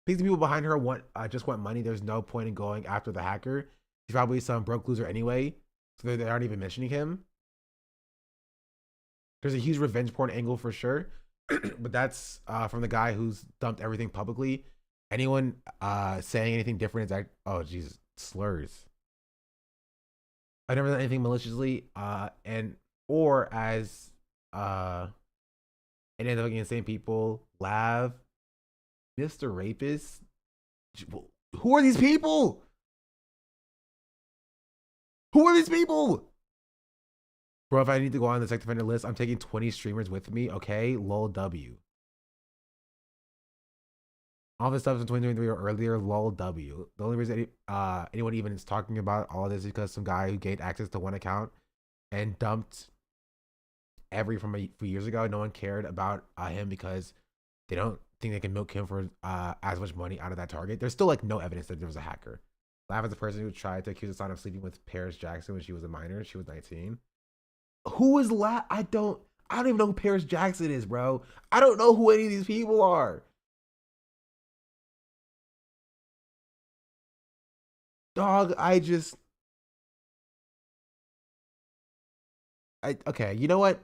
and people behind her just want money. There's no point in going after the hacker. He's probably some broke loser anyway, so they aren't even mentioning him. There's a huge revenge porn angle for sure, but that's from the guy who's dumped everything publicly. Anyone saying anything different is oh Jesus, slurs. I never done anything maliciously, or as And then the fucking insane people laugh. Mr. Rapist? Who are these people? Who are these people? Bro, if I need to go on the sex offender list, I'm taking 20 streamers with me. Okay, lol W. All this stuff in 2023 or earlier, lol W. The only reason anyone even is talking about all this is because some guy who gained access to one account and dumped from a few years ago. No one cared about him because they don't think they can milk him for as much money out of that target. There's still like no evidence that there was a hacker. Laugh as a person who tried to accuse Hassan of sleeping with Paris Jackson when she was a minor. She was 19. Who is I don't even know who Paris Jackson is, bro. I don't know who any of these people are. Dog, okay, you know what?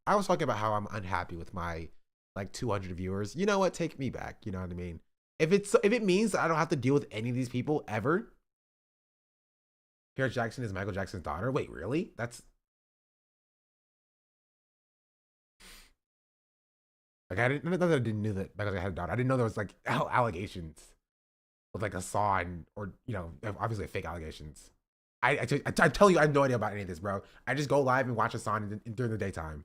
I was talking about how I'm unhappy with my like 200 viewers. You know what? Take me back. You know what I mean? If it means that I don't have to deal with any of these people ever. Paris Jackson is Michael Jackson's daughter. Wait, really? That's like I didn't know that because I had a daughter. I didn't know there was like allegations with like Hassan or obviously fake allegations. I tell you, I have no idea about any of this, bro. I just go live and watch Hassan during the daytime.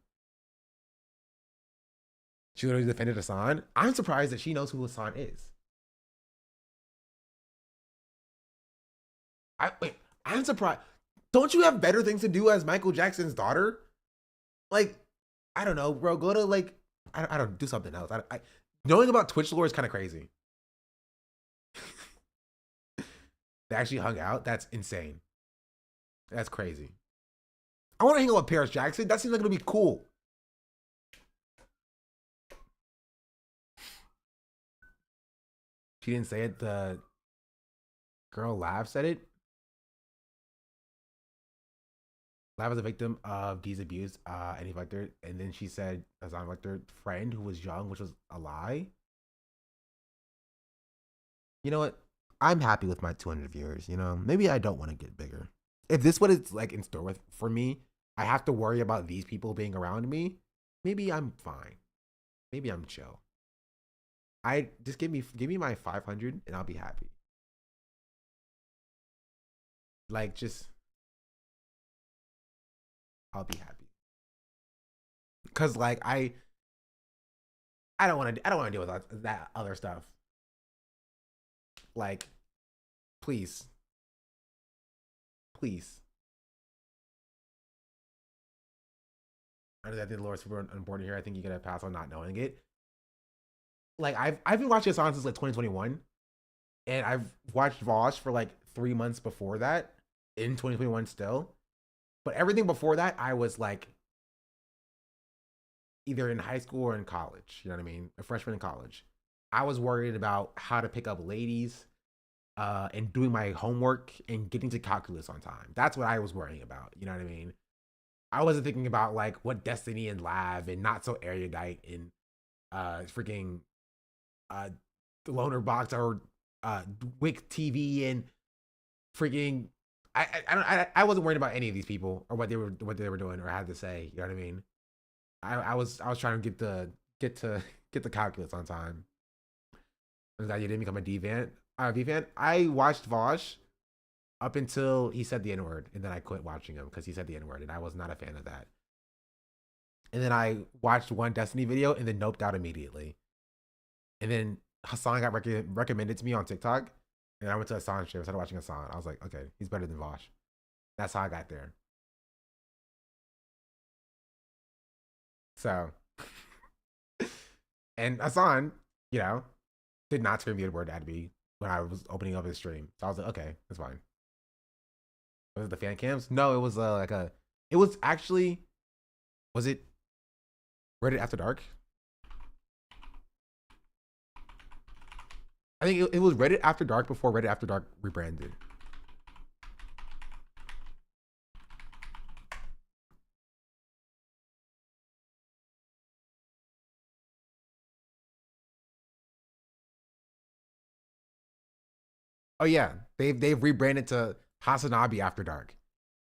She literally defended Hassan. I'm surprised that she knows who Hassan is. I'm surprised. Don't you have better things to do as Michael Jackson's daughter? Like, I don't know, bro. Go to like, I don't do something else. Knowing about Twitch lore is kind of crazy. They actually hung out. That's insane. That's crazy. I want to hang out with Paris Jackson. That seems like it'll be cool. She didn't say it. The girl Lav said it. Lav was a victim of D's abuse, and he liked her. And then she said, as I liked her friend who was young, which was a lie. You know what? I'm happy with my 200 viewers. Maybe I don't want to get bigger. If this is what it's like in store for me, I have to worry about these people being around me. Maybe I'm fine. Maybe I'm chill. I just give me my 500 and I'll be happy. Like I'll be happy. Cause like I don't want to deal with that other stuff. Like, please. I know that the Lord's super important here. I think you get a pass on not knowing it. Like I've been watching Hassan since like 2021, and I've watched Vosh for like 3 months before that in 2021 still. But everything before that, I was like either in high school or in college. You know what I mean? A freshman in college. I was worried about how to pick up ladies, and doing my homework and getting to calculus on time. That's what I was worrying about. You know what I mean? I wasn't thinking about like what Destiny and Lav and Not So Erudite and freaking the Loner Box or Wick TV and freaking I wasn't worried about any of these people or what they were doing or had to say. You know what I mean? I was trying to get the calculus on time. And that you didn't become a V-fan. I watched Vosh up until he said the N-word, and then I quit watching him because he said the N-word, and I was not a fan of that. And then I watched one Destiny video and then noped out immediately. And then Hassan got recommended to me on TikTok, and I went to Hassan's stream. I started watching Hassan. I was like, okay, he's better than Vosh. That's how I got there. So, and Hassan, did not scream the N-word at me when I was opening up his stream. So I was like, okay, that's fine. Was it the fan cams? No, it was it was actually, was it Reddit After Dark? I think it was Reddit After Dark before Reddit After Dark rebranded. Oh yeah, they've rebranded to Hasanabi After Dark.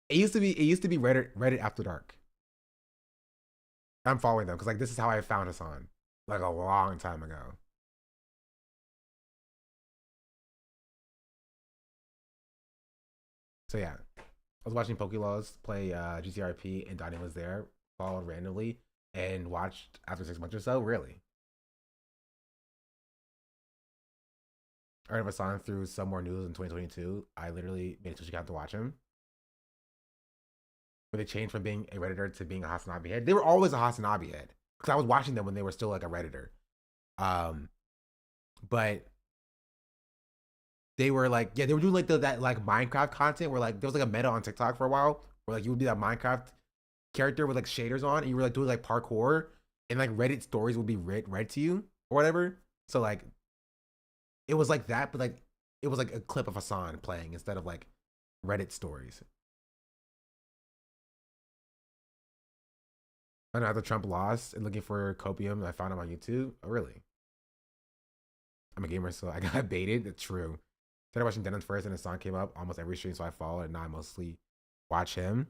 It used to be Reddit After Dark. I'm following them because like this is how I found Hassan like a long time ago. So yeah, I was watching PokeLaws play GTRP and Donnie was there, followed randomly, and watched after 6 months or so. Really, I heard of Hassan through some more news in 2022. I literally made a Twitch account to watch him. Where they changed from being a Redditor to being a Hasanabi head. They were always a Hasanabi head because I was watching them when they were still like a Redditor. But they were like, yeah, they were doing like that like Minecraft content where like there was like a meta on TikTok for a while where like you would be that Minecraft character with like shaders on and you were like doing like parkour and like Reddit stories would be read to you or whatever. So like it was like that, but like it was like a clip of Hassan playing instead of like Reddit stories. I know after Trump lost and looking for copium, I found him on YouTube. Oh, really? I'm a gamer, so I got baited. It's true. Started watching Denon first, and his song came up almost every stream, so I follow it. And now I mostly watch him.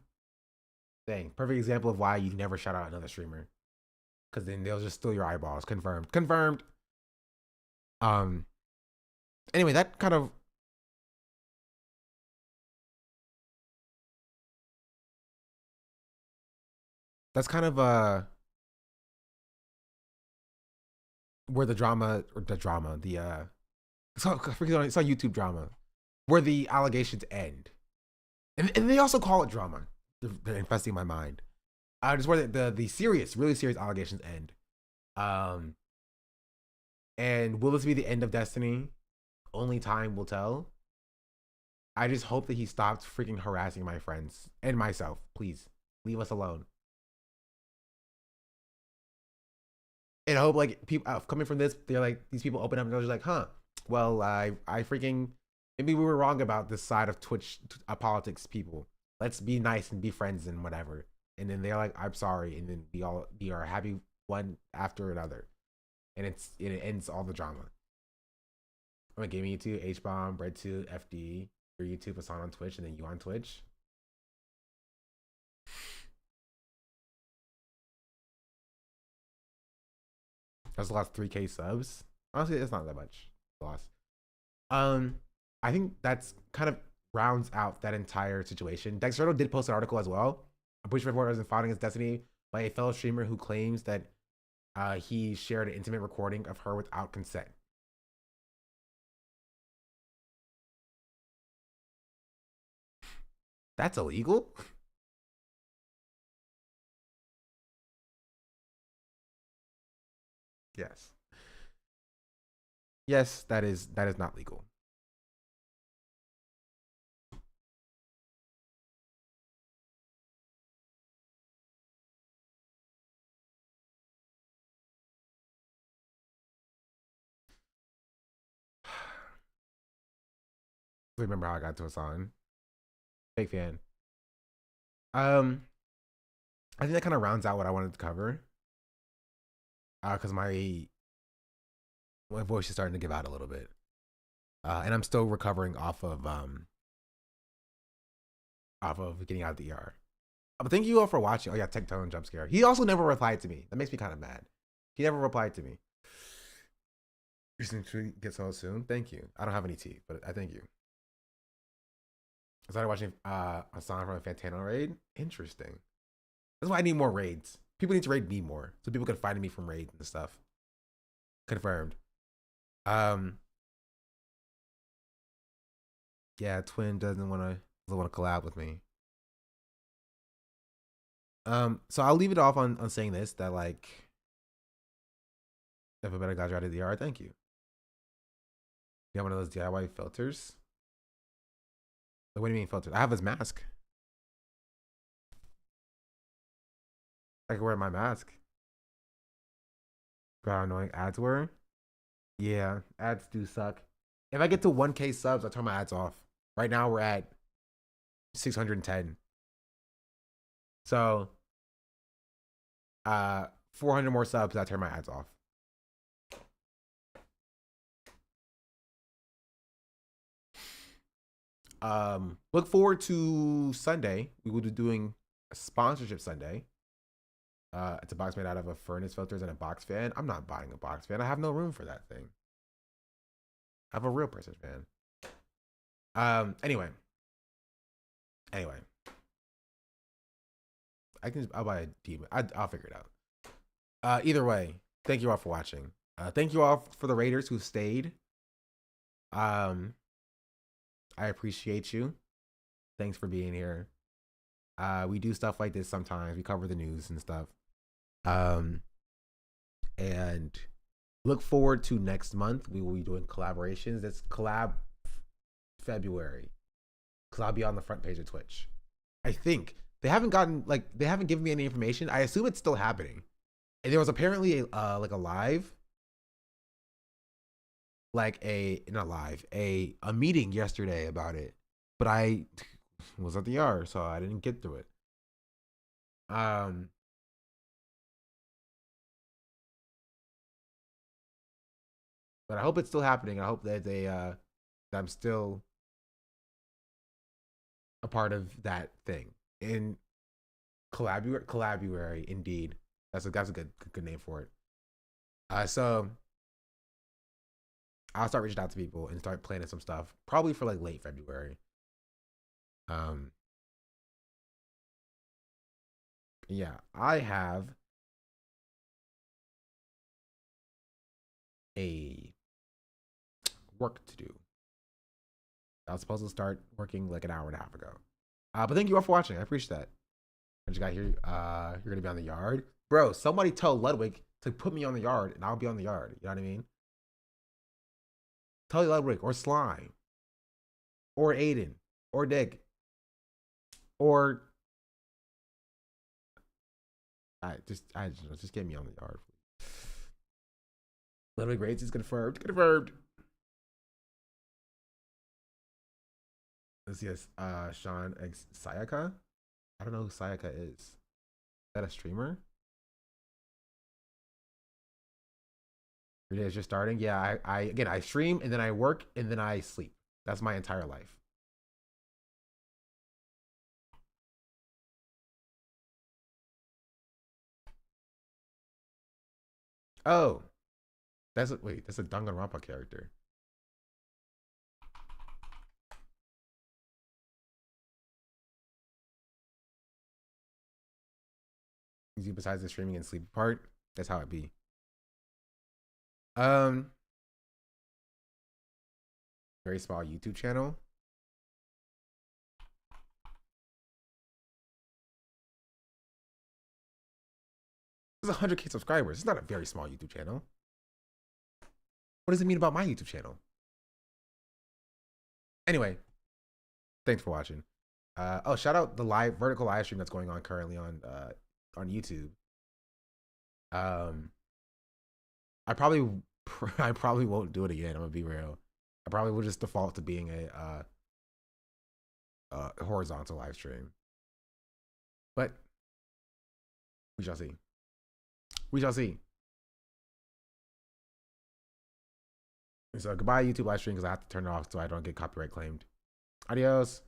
Dang, perfect example of why you never shout out another streamer, because then they'll just steal your eyeballs. Confirmed. Confirmed. Anyway, that kind of. That's kind of where the drama it's on YouTube drama, where the allegations end, and they also call it drama. They're infesting my mind. Just where the serious, really serious allegations end. And will this be the end of Destiny? Only time will tell. I just hope that he stopped freaking harassing my friends and myself. Please leave us alone. And I hope like people coming from this, they're like these people open up and they're just like, huh? Well, I freaking maybe we were wrong about this side of Twitch politics. People, let's be nice and be friends and whatever. And then they're like, I'm sorry, and then we are happy one after another, and it ends all the drama. I'm a gaming YouTube, H bomb, Bread2, FD, your YouTube, Hassan on Twitch, and then you on Twitch. That's lost 3K subs. Honestly, it's not that much loss. I think that's kind of rounds out that entire situation. Dexerto did post an article as well. I'm pretty sure everyone wasn't fighting against Destiny by a fellow streamer who claims that he shared an intimate recording of her without consent. That's illegal? Yes. Yes, that is not legal. Remember how I got to Hassan? Big fan. I think that kind of rounds out what I wanted to cover. Because my voice is starting to give out a little bit, and I'm still recovering off of getting out of the ER. But thank you all for watching. Oh yeah, Tectone jump scare. He also never replied to me. That makes me kind of mad. He never replied to me. Interesting to get so soon. Thank you. I don't have any tea, but I thank you. I started watching Hassan from a Fantano raid. Interesting. That's why I need more raids. People need to raid me more, so people can find me from raids and stuff. Confirmed. Yeah, Twin doesn't want to collab with me. So I'll leave it off on saying this, that like, if a better got you out of the ER, thank you. You have one of those DIY filters? Like, what do you mean filters? I have his mask. I can wear my mask. But how annoying ads were? Yeah, ads do suck. If I get to 1K subs, I turn my ads off. Right now we're at 610. So 400 more subs, I turn my ads off. Look forward to Sunday. We will be doing a sponsorship Sunday. It's a box made out of a furnace filters and a box fan. I'm not buying a box fan. I have no room for that thing. I have a real person fan. Anyway. I'll buy a demon. I'll figure it out. Either way, thank you all for watching. Thank you all for the raiders who stayed. I appreciate you. Thanks for being here. We do stuff like this sometimes. We cover the news and stuff. And look forward to next month. We will be doing collaborations. It's collab February. Because I'll be on the front page of Twitch. I think. They haven't given me any information. I assume it's still happening. And there was apparently a live. A meeting yesterday about it. But I was at the yard, so I didn't get to it. But I hope it's still happening. I hope that that I'm still a part of that thing. In collaborate, indeed. That's a good name for it. So I'll start reaching out to people and start planning some stuff, probably for like late February. Yeah, I have a work to do. I was supposed to start working like an hour and a half ago. But thank you all for watching. I appreciate that. I just got here. You're gonna be on the yard, bro. Somebody tell Ludwig to put me on the yard, and I'll be on the yard. You know what I mean? Tell Ludwig or Slime, or Aiden, or Dick, or just get me on the yard. Ludwig Raids is confirmed. Confirmed. Let's see. Sean X Sayaka. I don't know who Sayaka is. Is that a streamer? Your day is just starting. Yeah, I stream and then I work and then I sleep. That's my entire life. Oh, that's a Danganronpa character. Besides the streaming and sleep part, that's how it be. Very small YouTube channel. There's 100K subscribers. It's not a very small YouTube channel. What does it mean about my YouTube channel? Anyway, thanks for watching. Oh, shout out the vertical live stream that's going on currently on YouTube. I probably won't do it again. I'm gonna be real. I probably will just default to being a horizontal live stream. But we shall see. We shall see. So goodbye YouTube live stream because I have to turn it off so I don't get copyright claimed. Adios.